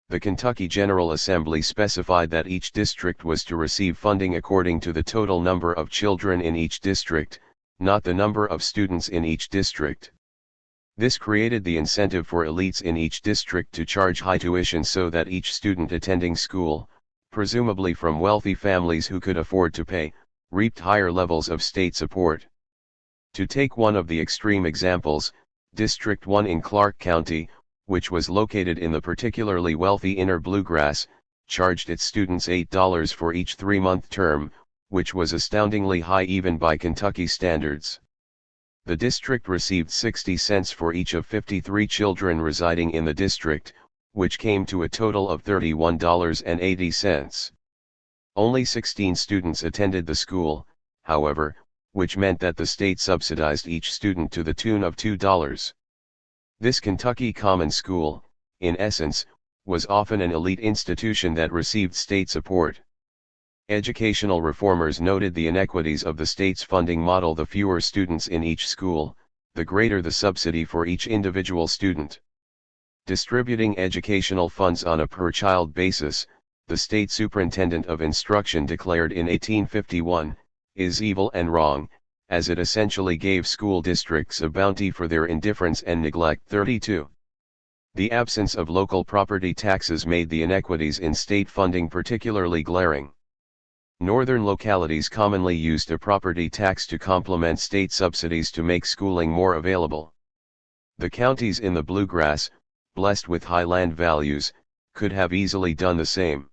The Kentucky General Assembly specified that each district was to receive funding according to the total number of children in each district, not the number of students in each district. This created the incentive for elites in each district to charge high tuition so that each student attending school, presumably from wealthy families who could afford to pay, reaped higher levels of state support. To take one of the extreme examples, District 1 in Clark County, which was located in the particularly wealthy inner bluegrass, charged its students $8 for each 3-month term, which was astoundingly high even by Kentucky standards. The district received 60 cents for each of 53 children residing in the district, which came to a total of $31.80. Only 16 students attended the school, however, which meant that the state subsidized each student to the tune of $2. This Kentucky Common School, in essence, was often an elite institution that received state support. Educational reformers noted the inequities of the state's funding model: the fewer students in each school, the greater the subsidy for each individual student. Distributing educational funds on a per-child basis, the state superintendent of instruction declared in 1851, is evil and wrong, as it essentially gave school districts a bounty for their indifference and neglect. 32. The absence of local property taxes made the inequities in state funding particularly glaring. Northern localities commonly used a property tax to complement state subsidies to make schooling more available. The counties in the bluegrass, blessed with high land values, could have easily done the same.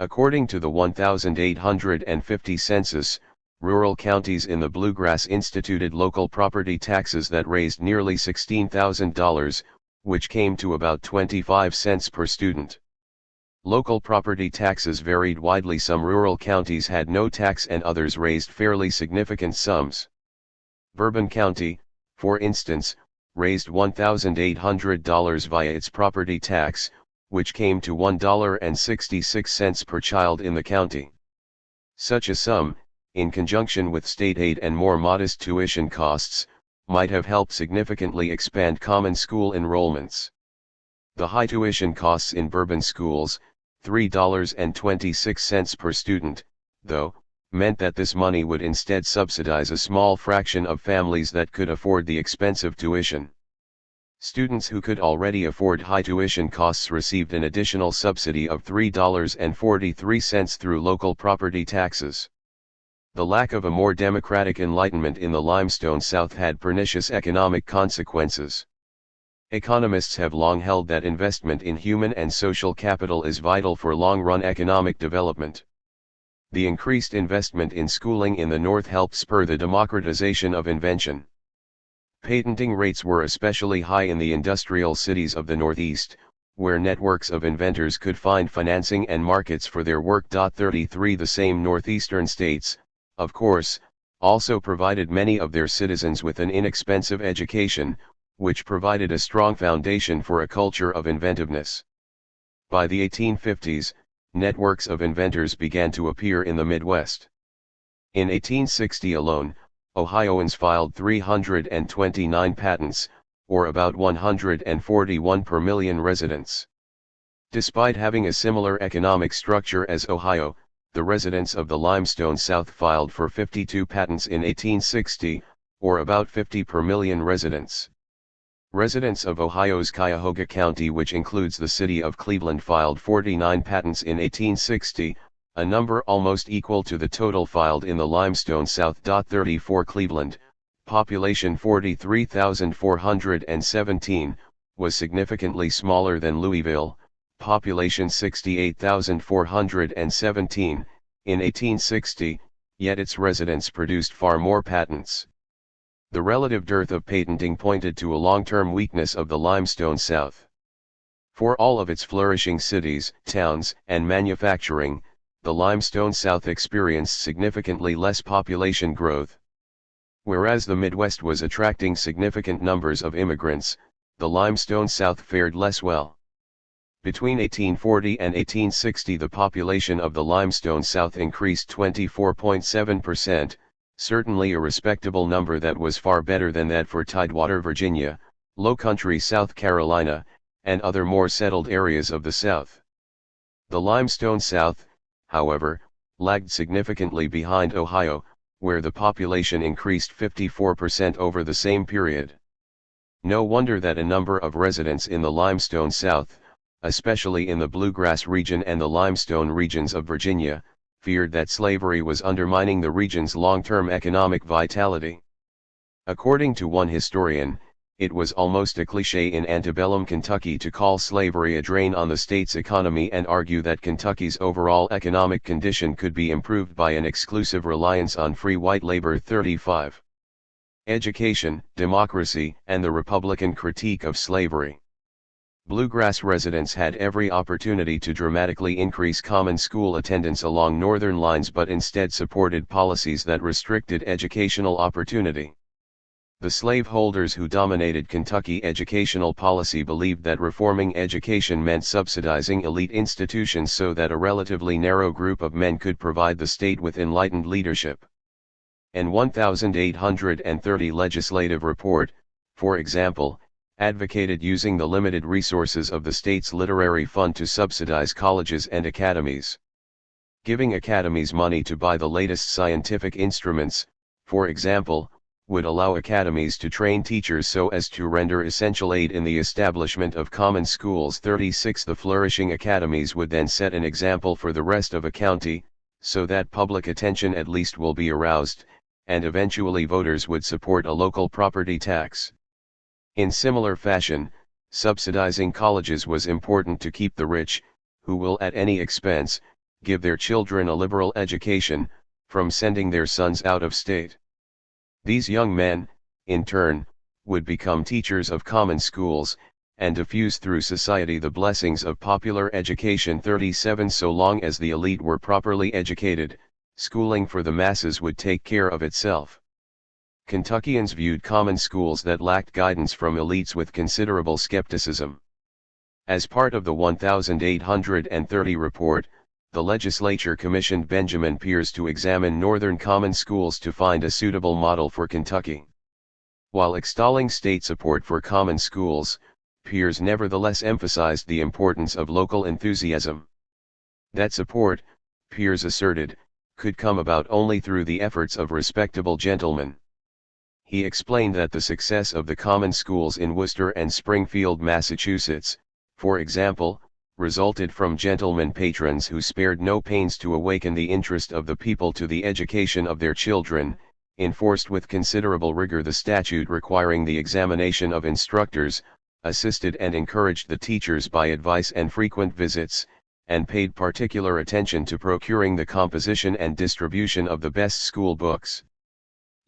According to the 1850 census, rural counties in the bluegrass instituted local property taxes that raised nearly $16,000, which came to about 25 cents per student. Local property taxes varied widely. Some rural counties had no tax and others raised fairly significant sums. Bourbon County, for instance, raised $1,800 via its property tax, which came to $1.66 per child in the county. Such a sum, in conjunction with state aid and more modest tuition costs, might have helped significantly expand common school enrollments. The high tuition costs in Bourbon schools, $3.26 per student, though, meant that this money would instead subsidize a small fraction of families that could afford the expensive tuition. Students who could already afford high tuition costs received an additional subsidy of $3.43 through local property taxes. The lack of a more democratic enlightenment in the limestone South had pernicious economic consequences. Economists have long held that investment in human and social capital is vital for long-run economic development. The increased investment in schooling in the North helped spur the democratization of invention. Patenting rates were especially high in the industrial cities of the Northeast, where networks of inventors could find financing and markets for their work. 33 The same northeastern states, of course, also provided many of their citizens with an inexpensive education, which provided a strong foundation for a culture of inventiveness. By the 1850s, networks of inventors began to appear in the Midwest. In 1860 alone, Ohioans filed 329 patents, or about 141 per million residents. Despite having a similar economic structure as Ohio, the residents of the limestone South filed for 52 patents in 1860, or about 50 per million residents. Residents of Ohio's Cuyahoga County, which includes the city of Cleveland, filed 49 patents in 1860, a number almost equal to the total filed in the limestone South. 34 Cleveland, population 43,417, was significantly smaller than Louisville, population 68,417, in 1860, yet its residents produced far more patents. The relative dearth of patenting pointed to a long-term weakness of the limestone South. For all of its flourishing cities, towns, and manufacturing, the limestone South experienced significantly less population growth. Whereas the Midwest was attracting significant numbers of immigrants, the limestone South fared less well. Between 1840 and 1860 the population of the limestone South increased 24.7%, certainly a respectable number that was far better than that for Tidewater, Virginia, Lowcountry, South Carolina, and other more settled areas of the South. The limestone South, however, lagged significantly behind Ohio, where the population increased 54% over the same period. No wonder that a number of residents in the limestone South, especially in the Bluegrass region and the limestone regions of Virginia, feared that slavery was undermining the region's long-term economic vitality. According to one historian, it was almost a cliché in antebellum Kentucky to call slavery a drain on the state's economy and argue that Kentucky's overall economic condition could be improved by an exclusive reliance on free white labor. 35. Education, democracy, and the Republican critique of slavery. Bluegrass residents had every opportunity to dramatically increase common school attendance along northern lines, but instead supported policies that restricted educational opportunity. The slaveholders who dominated Kentucky educational policy believed that reforming education meant subsidizing elite institutions so that a relatively narrow group of men could provide the state with enlightened leadership. An 1830 legislative report, for example, advocated using the limited resources of the state's literary fund to subsidize colleges and academies. Giving academies money to buy the latest scientific instruments, for example, would allow academies to train teachers so as to render essential aid in the establishment of common schools. 36 The flourishing academies would then set an example for the rest of a county, so that public attention at least will be aroused, and eventually voters would support a local property tax. In similar fashion, subsidizing colleges was important to keep the rich, who will at any expense, give their children a liberal education, from sending their sons out of state. These young men, in turn, would become teachers of common schools, and diffuse through society the blessings of popular education. 37 So long as the elite were properly educated, schooling for the masses would take care of itself. Kentuckians viewed common schools that lacked guidance from elites with considerable skepticism. As part of the 1830 report, the legislature commissioned Benjamin Pierce to examine northern common schools to find a suitable model for Kentucky. While extolling state support for common schools, Pierce nevertheless emphasized the importance of local enthusiasm. That support, Pierce asserted, could come about only through the efforts of respectable gentlemen. he explained that the success of the common schools in Worcester and Springfield, Massachusetts, for example, resulted from gentlemen patrons who spared no pains to awaken the interest of the people to the education of their children, enforced with considerable rigor the statute requiring the examination of instructors, assisted and encouraged the teachers by advice and frequent visits, and paid particular attention to procuring the composition and distribution of the best school books.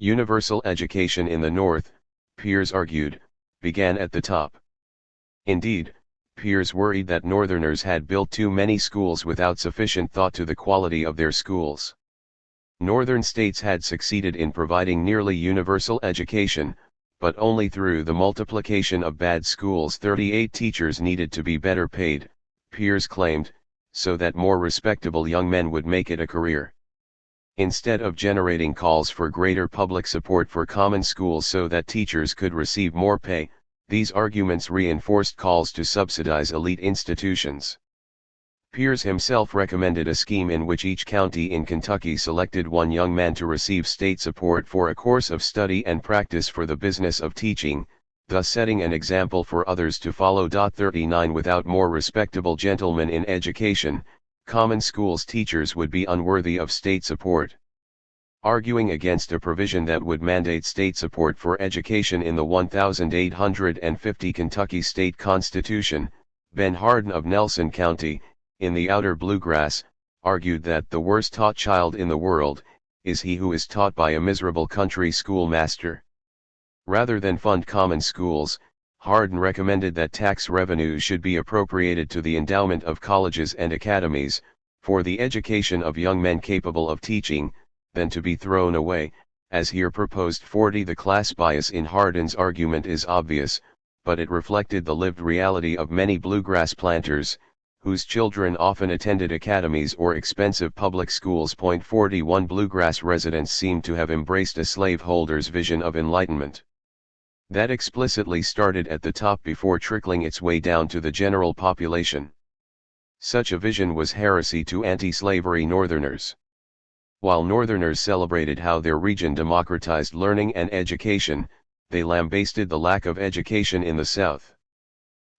Universal education in the North, Peers argued, began at the top. Indeed, Peers worried that Northerners had built too many schools without sufficient thought to the quality of their schools. Northern states had succeeded in providing nearly universal education, but only through the multiplication of bad schools. 38 teachers needed to be better paid, Peers claimed, so that more respectable young men would make it a career. Instead of generating calls for greater public support for common schools so that teachers could receive more pay, these arguments reinforced calls to subsidize elite institutions. Peers himself recommended a scheme in which each county in Kentucky selected one young man to receive state support for a course of study and practice for the business of teaching, thus setting an example for others to follow. 39 Without more respectable gentlemen in education, common schools teachers would be unworthy of state support. Arguing against a provision that would mandate state support for education in the 1850 Kentucky State Constitution, Ben Hardin of Nelson County, in the outer Bluegrass, argued that the worst taught child in the world is he who is taught by a miserable country schoolmaster. Rather than fund common schools, Hardin recommended that tax revenues should be appropriated to the endowment of colleges and academies, for the education of young men capable of teaching, than to be thrown away, as here proposed. 40 The class bias in Hardin's argument is obvious, but it reflected the lived reality of many bluegrass planters, whose children often attended academies or expensive public schools. 41 Bluegrass residents seem to have embraced a slaveholder's vision of enlightenment. That explicitly started at the top before trickling its way down to the general population. Such a vision was heresy to anti-slavery Northerners. While Northerners celebrated how their region democratized learning and education, they lambasted the lack of education in the South.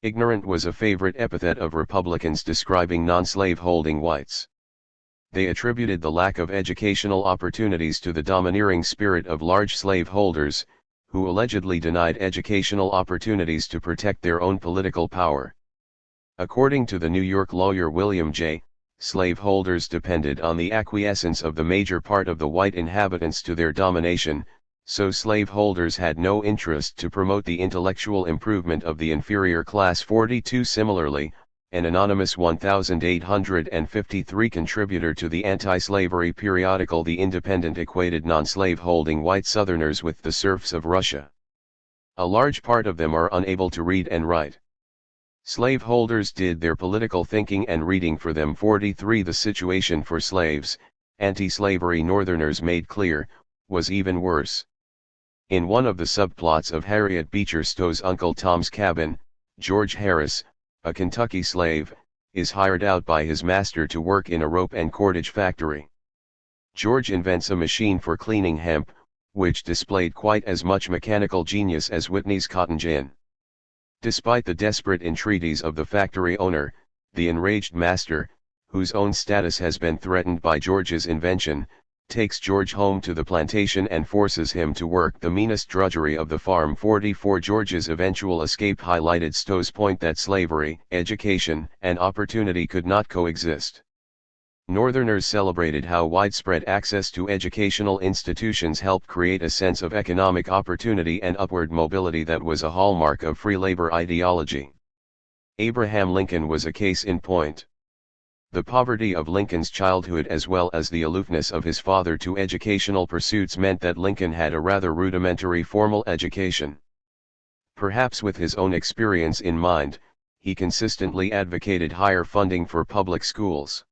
Ignorant was a favorite epithet of Republicans describing non-slave-holding whites. They attributed the lack of educational opportunities to the domineering spirit of large slaveholders, who allegedly denied educational opportunities to protect their own political power. According to the New York lawyer William J., slaveholders depended on the acquiescence of the major part of the white inhabitants to their domination, so slaveholders had no interest to promote the intellectual improvement of the inferior class. 42 Similarly, an anonymous 1853 contributor to the anti-slavery periodical The Independent equated non-slave-holding white Southerners with the serfs of Russia. A large part of them are unable to read and write. Slaveholders did their political thinking and reading for them. 43 The situation for slaves, anti-slavery Northerners made clear, was even worse. In one of the subplots of Harriet Beecher Stowe's Uncle Tom's Cabin, George Harris, a Kentucky slave, is hired out by his master to work in a rope and cordage factory. George invents a machine for cleaning hemp, which displayed quite as much mechanical genius as Whitney's cotton gin. Despite the desperate entreaties of the factory owner, the enraged master, whose own status has been threatened by George's invention, takes George home to the plantation and forces him to work the meanest drudgery of the farm. 44 George's eventual escape highlighted Stowe's point that slavery, education, and opportunity could not coexist. Northerners celebrated how widespread access to educational institutions helped create a sense of economic opportunity and upward mobility that was a hallmark of free labor ideology. Abraham Lincoln was a case in point. The poverty of Lincoln's childhood as well as the aloofness of his father to educational pursuits meant that Lincoln had a rather rudimentary formal education. Perhaps with his own experience in mind, he consistently advocated higher funding for public schools.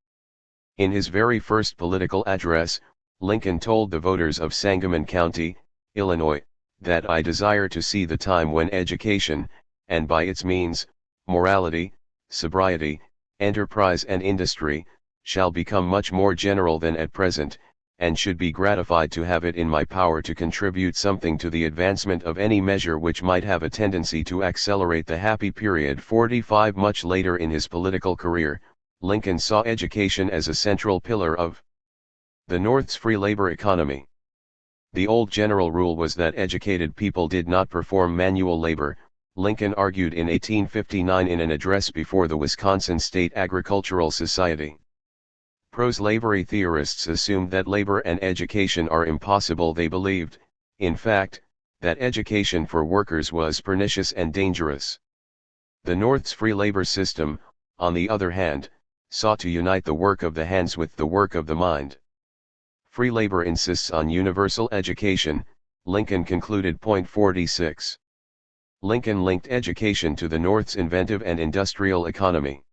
In his very first political address, Lincoln told the voters of Sangamon County, Illinois, that I desire to see the time when education, and by its means, morality, sobriety, enterprise and industry, shall become much more general than at present, and should be gratified to have it in my power to contribute something to the advancement of any measure which might have a tendency to accelerate the happy period. 45 Much later in his political career, Lincoln saw education as a central pillar of the North's free labor economy. The old general rule was that educated people did not perform manual labor, Lincoln argued in 1859 in an address before the Wisconsin State Agricultural Society. Pro-slavery theorists assumed that labor and education are impossible. They believed, in fact, that education for workers was pernicious and dangerous. The North's free labor system, on the other hand, sought to unite the work of the hands with the work of the mind. Free labor insists on universal education, Lincoln concluded. Point 46. Lincoln linked education to the North's inventive and industrial economy.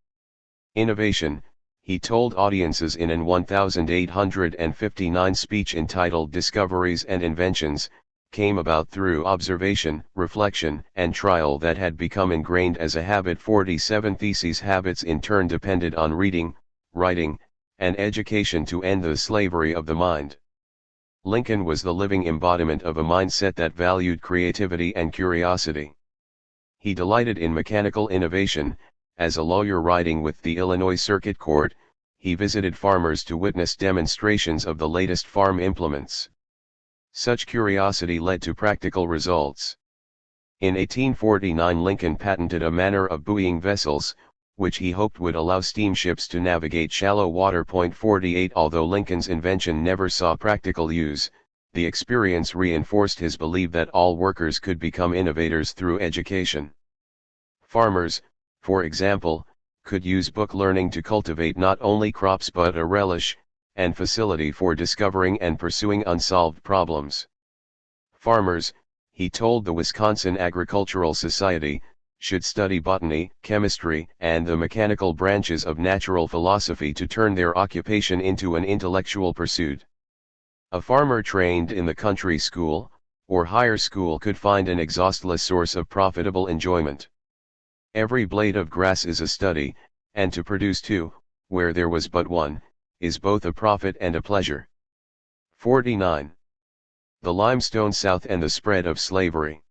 Innovation, he told audiences in an 1859 speech entitled Discoveries and Inventions, came about through observation, reflection, and trial that had become ingrained as a habit. 47 Theses habits in turn depended on reading, writing, and education to end the slavery of the mind. Lincoln was the living embodiment of a mindset that valued creativity and curiosity. He delighted in mechanical innovation. As a lawyer writing with the Illinois Circuit Court, he visited farmers to witness demonstrations of the latest farm implements. Such curiosity led to practical results. In 1849 Lincoln patented a manner of buoying vessels, which he hoped would allow steamships to navigate shallow water. Point 48 Although Lincoln's invention never saw practical use, the experience reinforced his belief that all workers could become innovators through education. Farmers, for example, could use book learning to cultivate not only crops but a relish and facility for discovering and pursuing unsolved problems. Farmers, he told the Wisconsin Agricultural Society, should study botany, chemistry, and the mechanical branches of natural philosophy to turn their occupation into an intellectual pursuit. A farmer trained in the country school, or higher school could find an exhaustless source of profitable enjoyment. Every blade of grass is a study, and to produce two, where there was but one, is both a profit and a pleasure. 49. The Limestone South and the spread of slavery.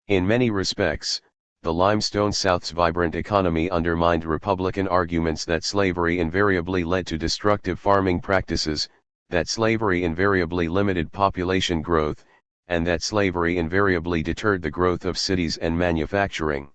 In many respects, the Limestone South's vibrant economy undermined Republican arguments that slavery invariably led to destructive farming practices, that slavery invariably limited population growth, and that slavery invariably deterred the growth of cities and manufacturing.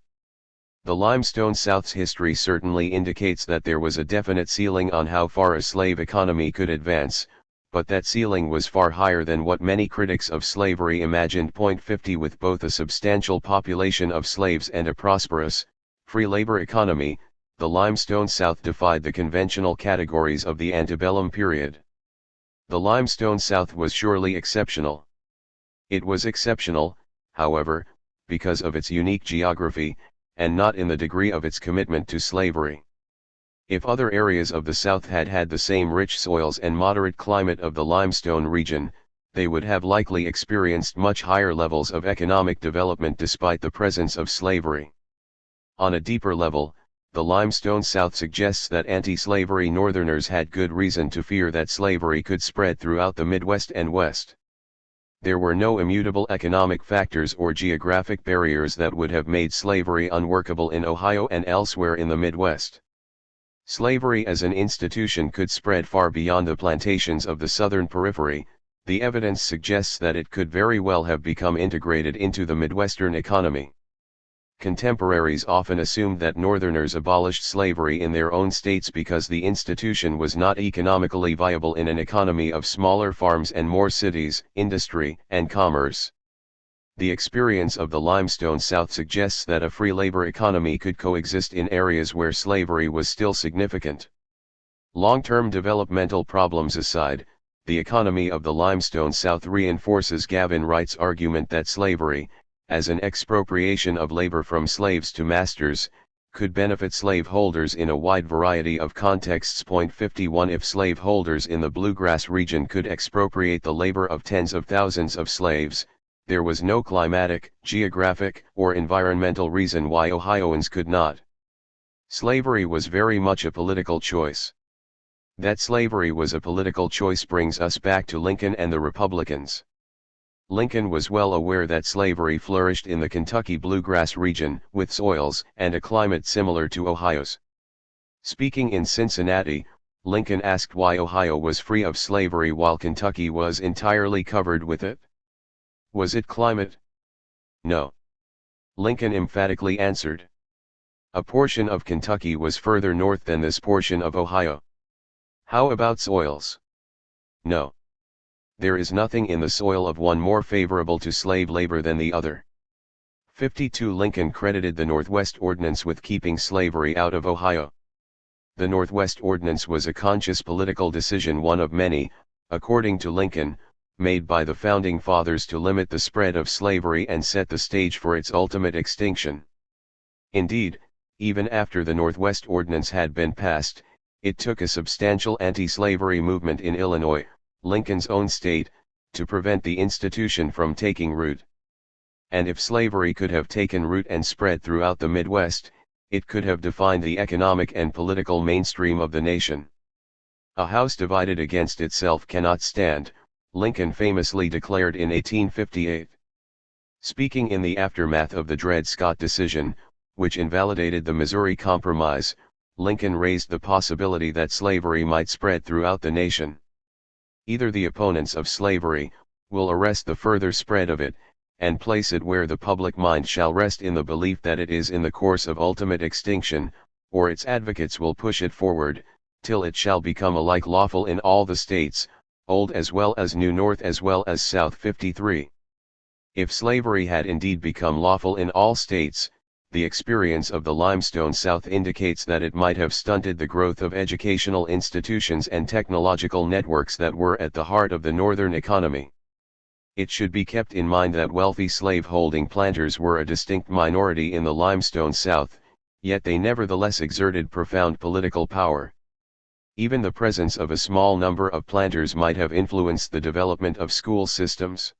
The Limestone South's history certainly indicates that there was a definite ceiling on how far a slave economy could advance, but that ceiling was far higher than what many critics of slavery imagined. Point 50 With both a substantial population of slaves and a prosperous, free labor economy, the Limestone South defied the conventional categories of the antebellum period. The Limestone South was surely exceptional. It was exceptional, however, because of its unique geography, and not in the degree of its commitment to slavery. If other areas of the South had had the same rich soils and moderate climate of the limestone region, they would have likely experienced much higher levels of economic development despite the presence of slavery. On a deeper level, the Limestone South suggests that anti-slavery Northerners had good reason to fear that slavery could spread throughout the Midwest and West. There were no immutable economic factors or geographic barriers that would have made slavery unworkable in Ohio and elsewhere in the Midwest. Slavery as an institution could spread far beyond the plantations of the southern periphery. The evidence suggests that it could very well have become integrated into the Midwestern economy. Contemporaries often assumed that Northerners abolished slavery in their own states because the institution was not economically viable in an economy of smaller farms and more cities, industry, and commerce. The experience of the Limestone South suggests that a free labor economy could coexist in areas where slavery was still significant. Long-term developmental problems aside, the economy of the Limestone South reinforces Gavin Wright's argument that slavery, as an expropriation of labor from slaves to masters, could benefit slaveholders in a wide variety of contexts. Point 51 If slaveholders in the Bluegrass region could expropriate the labor of tens of thousands of slaves, there was no climatic, geographic, or environmental reason why Ohioans could not. Slavery was very much a political choice. That slavery was a political choice brings us back to Lincoln and the Republicans. Lincoln was well aware that slavery flourished in the Kentucky bluegrass region, with soils and a climate similar to Ohio's. Speaking in Cincinnati, Lincoln asked why Ohio was free of slavery while Kentucky was entirely covered with it. Was it climate? No. Lincoln emphatically answered. A portion of Kentucky was further north than this portion of Ohio. How about soils? No. There is nothing in the soil of one more favorable to slave labor than the other. 52 Lincoln credited the Northwest Ordinance with keeping slavery out of Ohio. The Northwest Ordinance was a conscious political decision, one of many, according to Lincoln, made by the Founding Fathers to limit the spread of slavery and set the stage for its ultimate extinction. Indeed, even after the Northwest Ordinance had been passed, it took a substantial anti-slavery movement in Illinois, Lincoln's own state, to prevent the institution from taking root. And if slavery could have taken root and spread throughout the Midwest, it could have defined the economic and political mainstream of the nation. A house divided against itself cannot stand, Lincoln famously declared in 1858. Speaking in the aftermath of the Dred Scott decision, which invalidated the Missouri Compromise, Lincoln raised the possibility that slavery might spread throughout the nation. Either the opponents of slavery will arrest the further spread of it, and place it where the public mind shall rest in the belief that it is in the course of ultimate extinction, or its advocates will push it forward, till it shall become alike lawful in all the states, Old as well as New, North as well as South. 53. If slavery had indeed become lawful in all states, the experience of the limestone South indicates that it might have stunted the growth of educational institutions and technological networks that were at the heart of the Northern economy. It should be kept in mind that wealthy slave-holding planters were a distinct minority in the limestone South, yet they nevertheless exerted profound political power. Even the presence of a small number of planters might have influenced the development of school systems.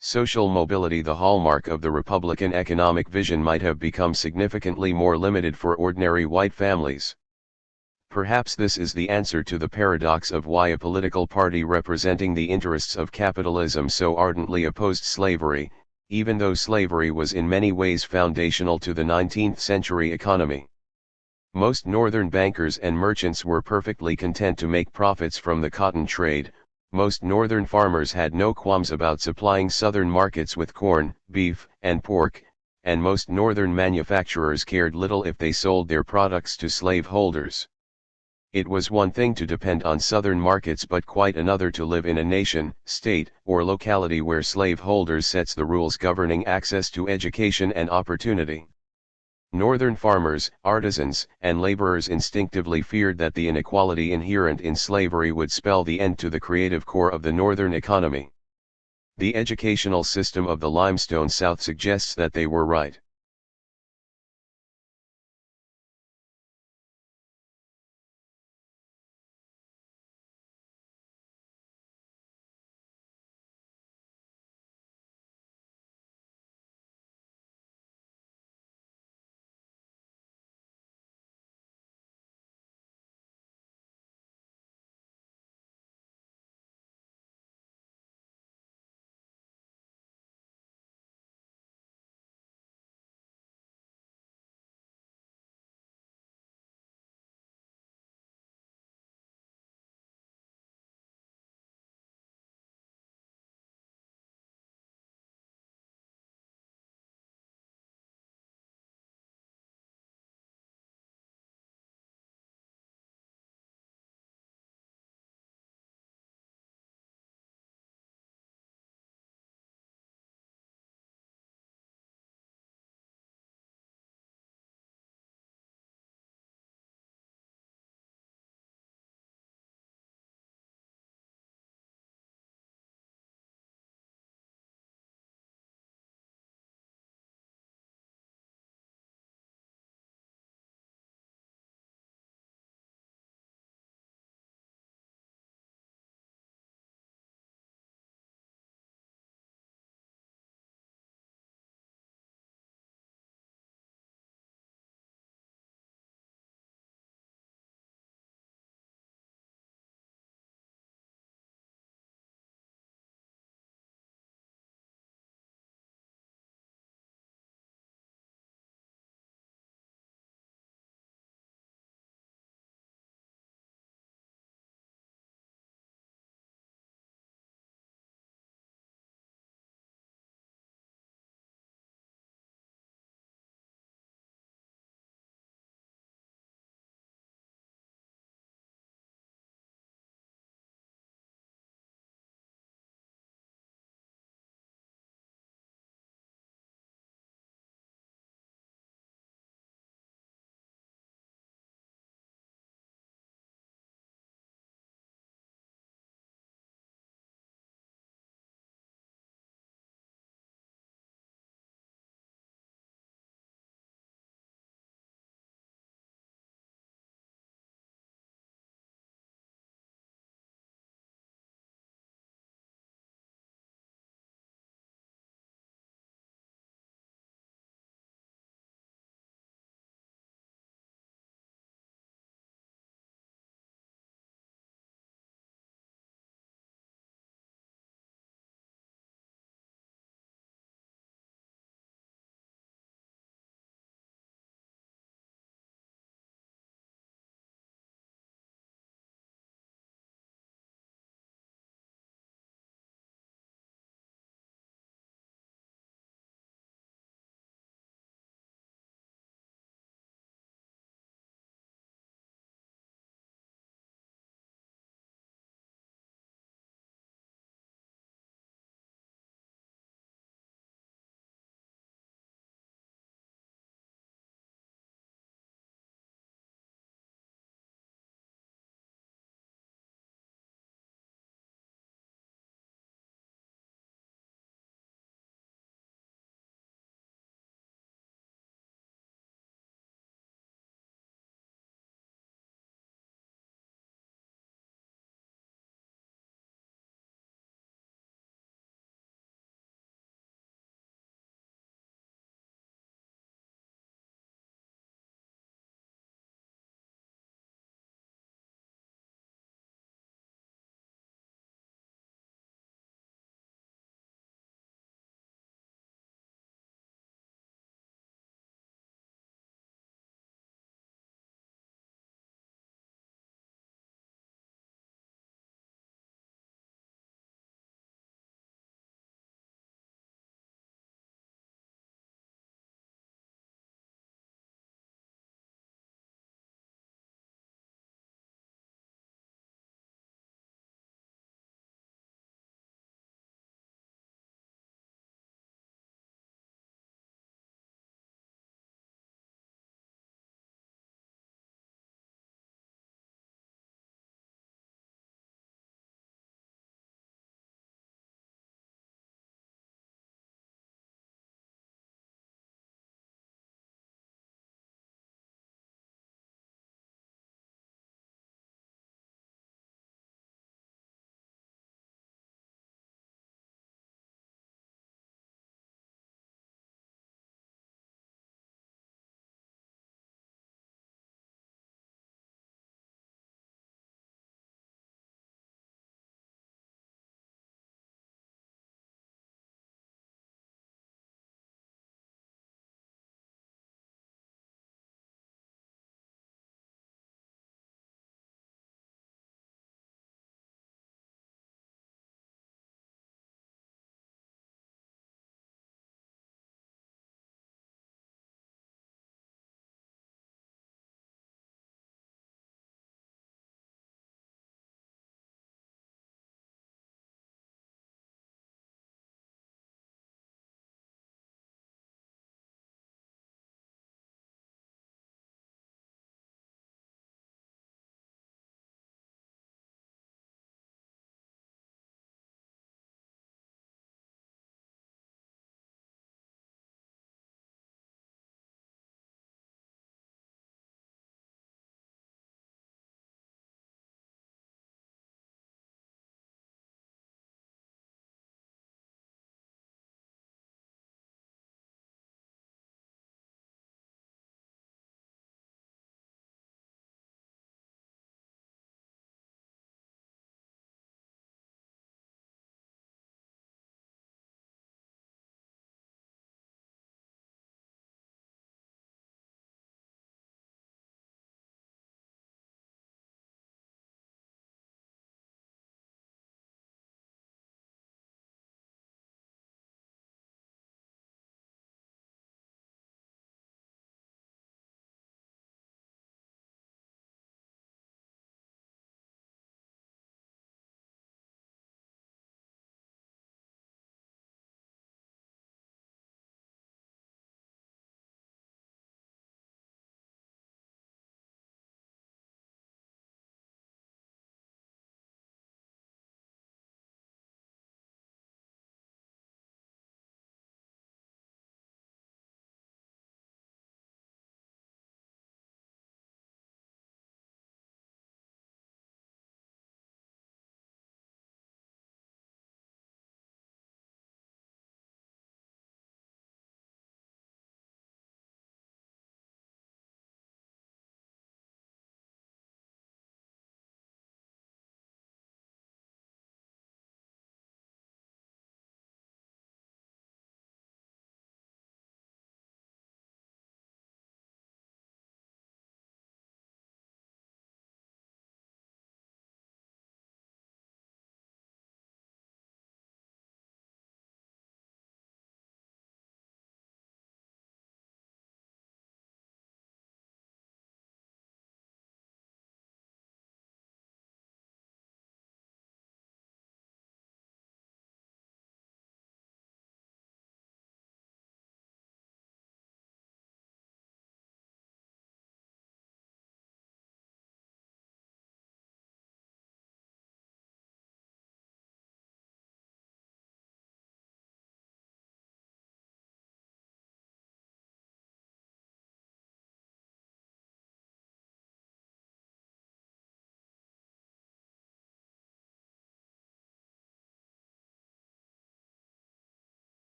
Social mobility, the hallmark of the Republican economic vision, might have become significantly more limited for ordinary white families. Perhaps this is the answer to the paradox of why a political party representing the interests of capitalism so ardently opposed slavery, even though slavery was in many ways foundational to the 19th century economy. Most Northern bankers and merchants were perfectly content to make profits from the cotton trade. Most Northern farmers had no qualms about supplying Southern markets with corn, beef, and pork, and most Northern manufacturers cared little if they sold their products to slaveholders. It was one thing to depend on Southern markets, but quite another to live in a nation, state, or locality where slaveholders sets the rules governing access to education and opportunity. Northern farmers, artisans, and laborers instinctively feared that the inequality inherent in slavery would spell the end to the creative core of the Northern economy. The educational system of the limestone South suggests that they were right.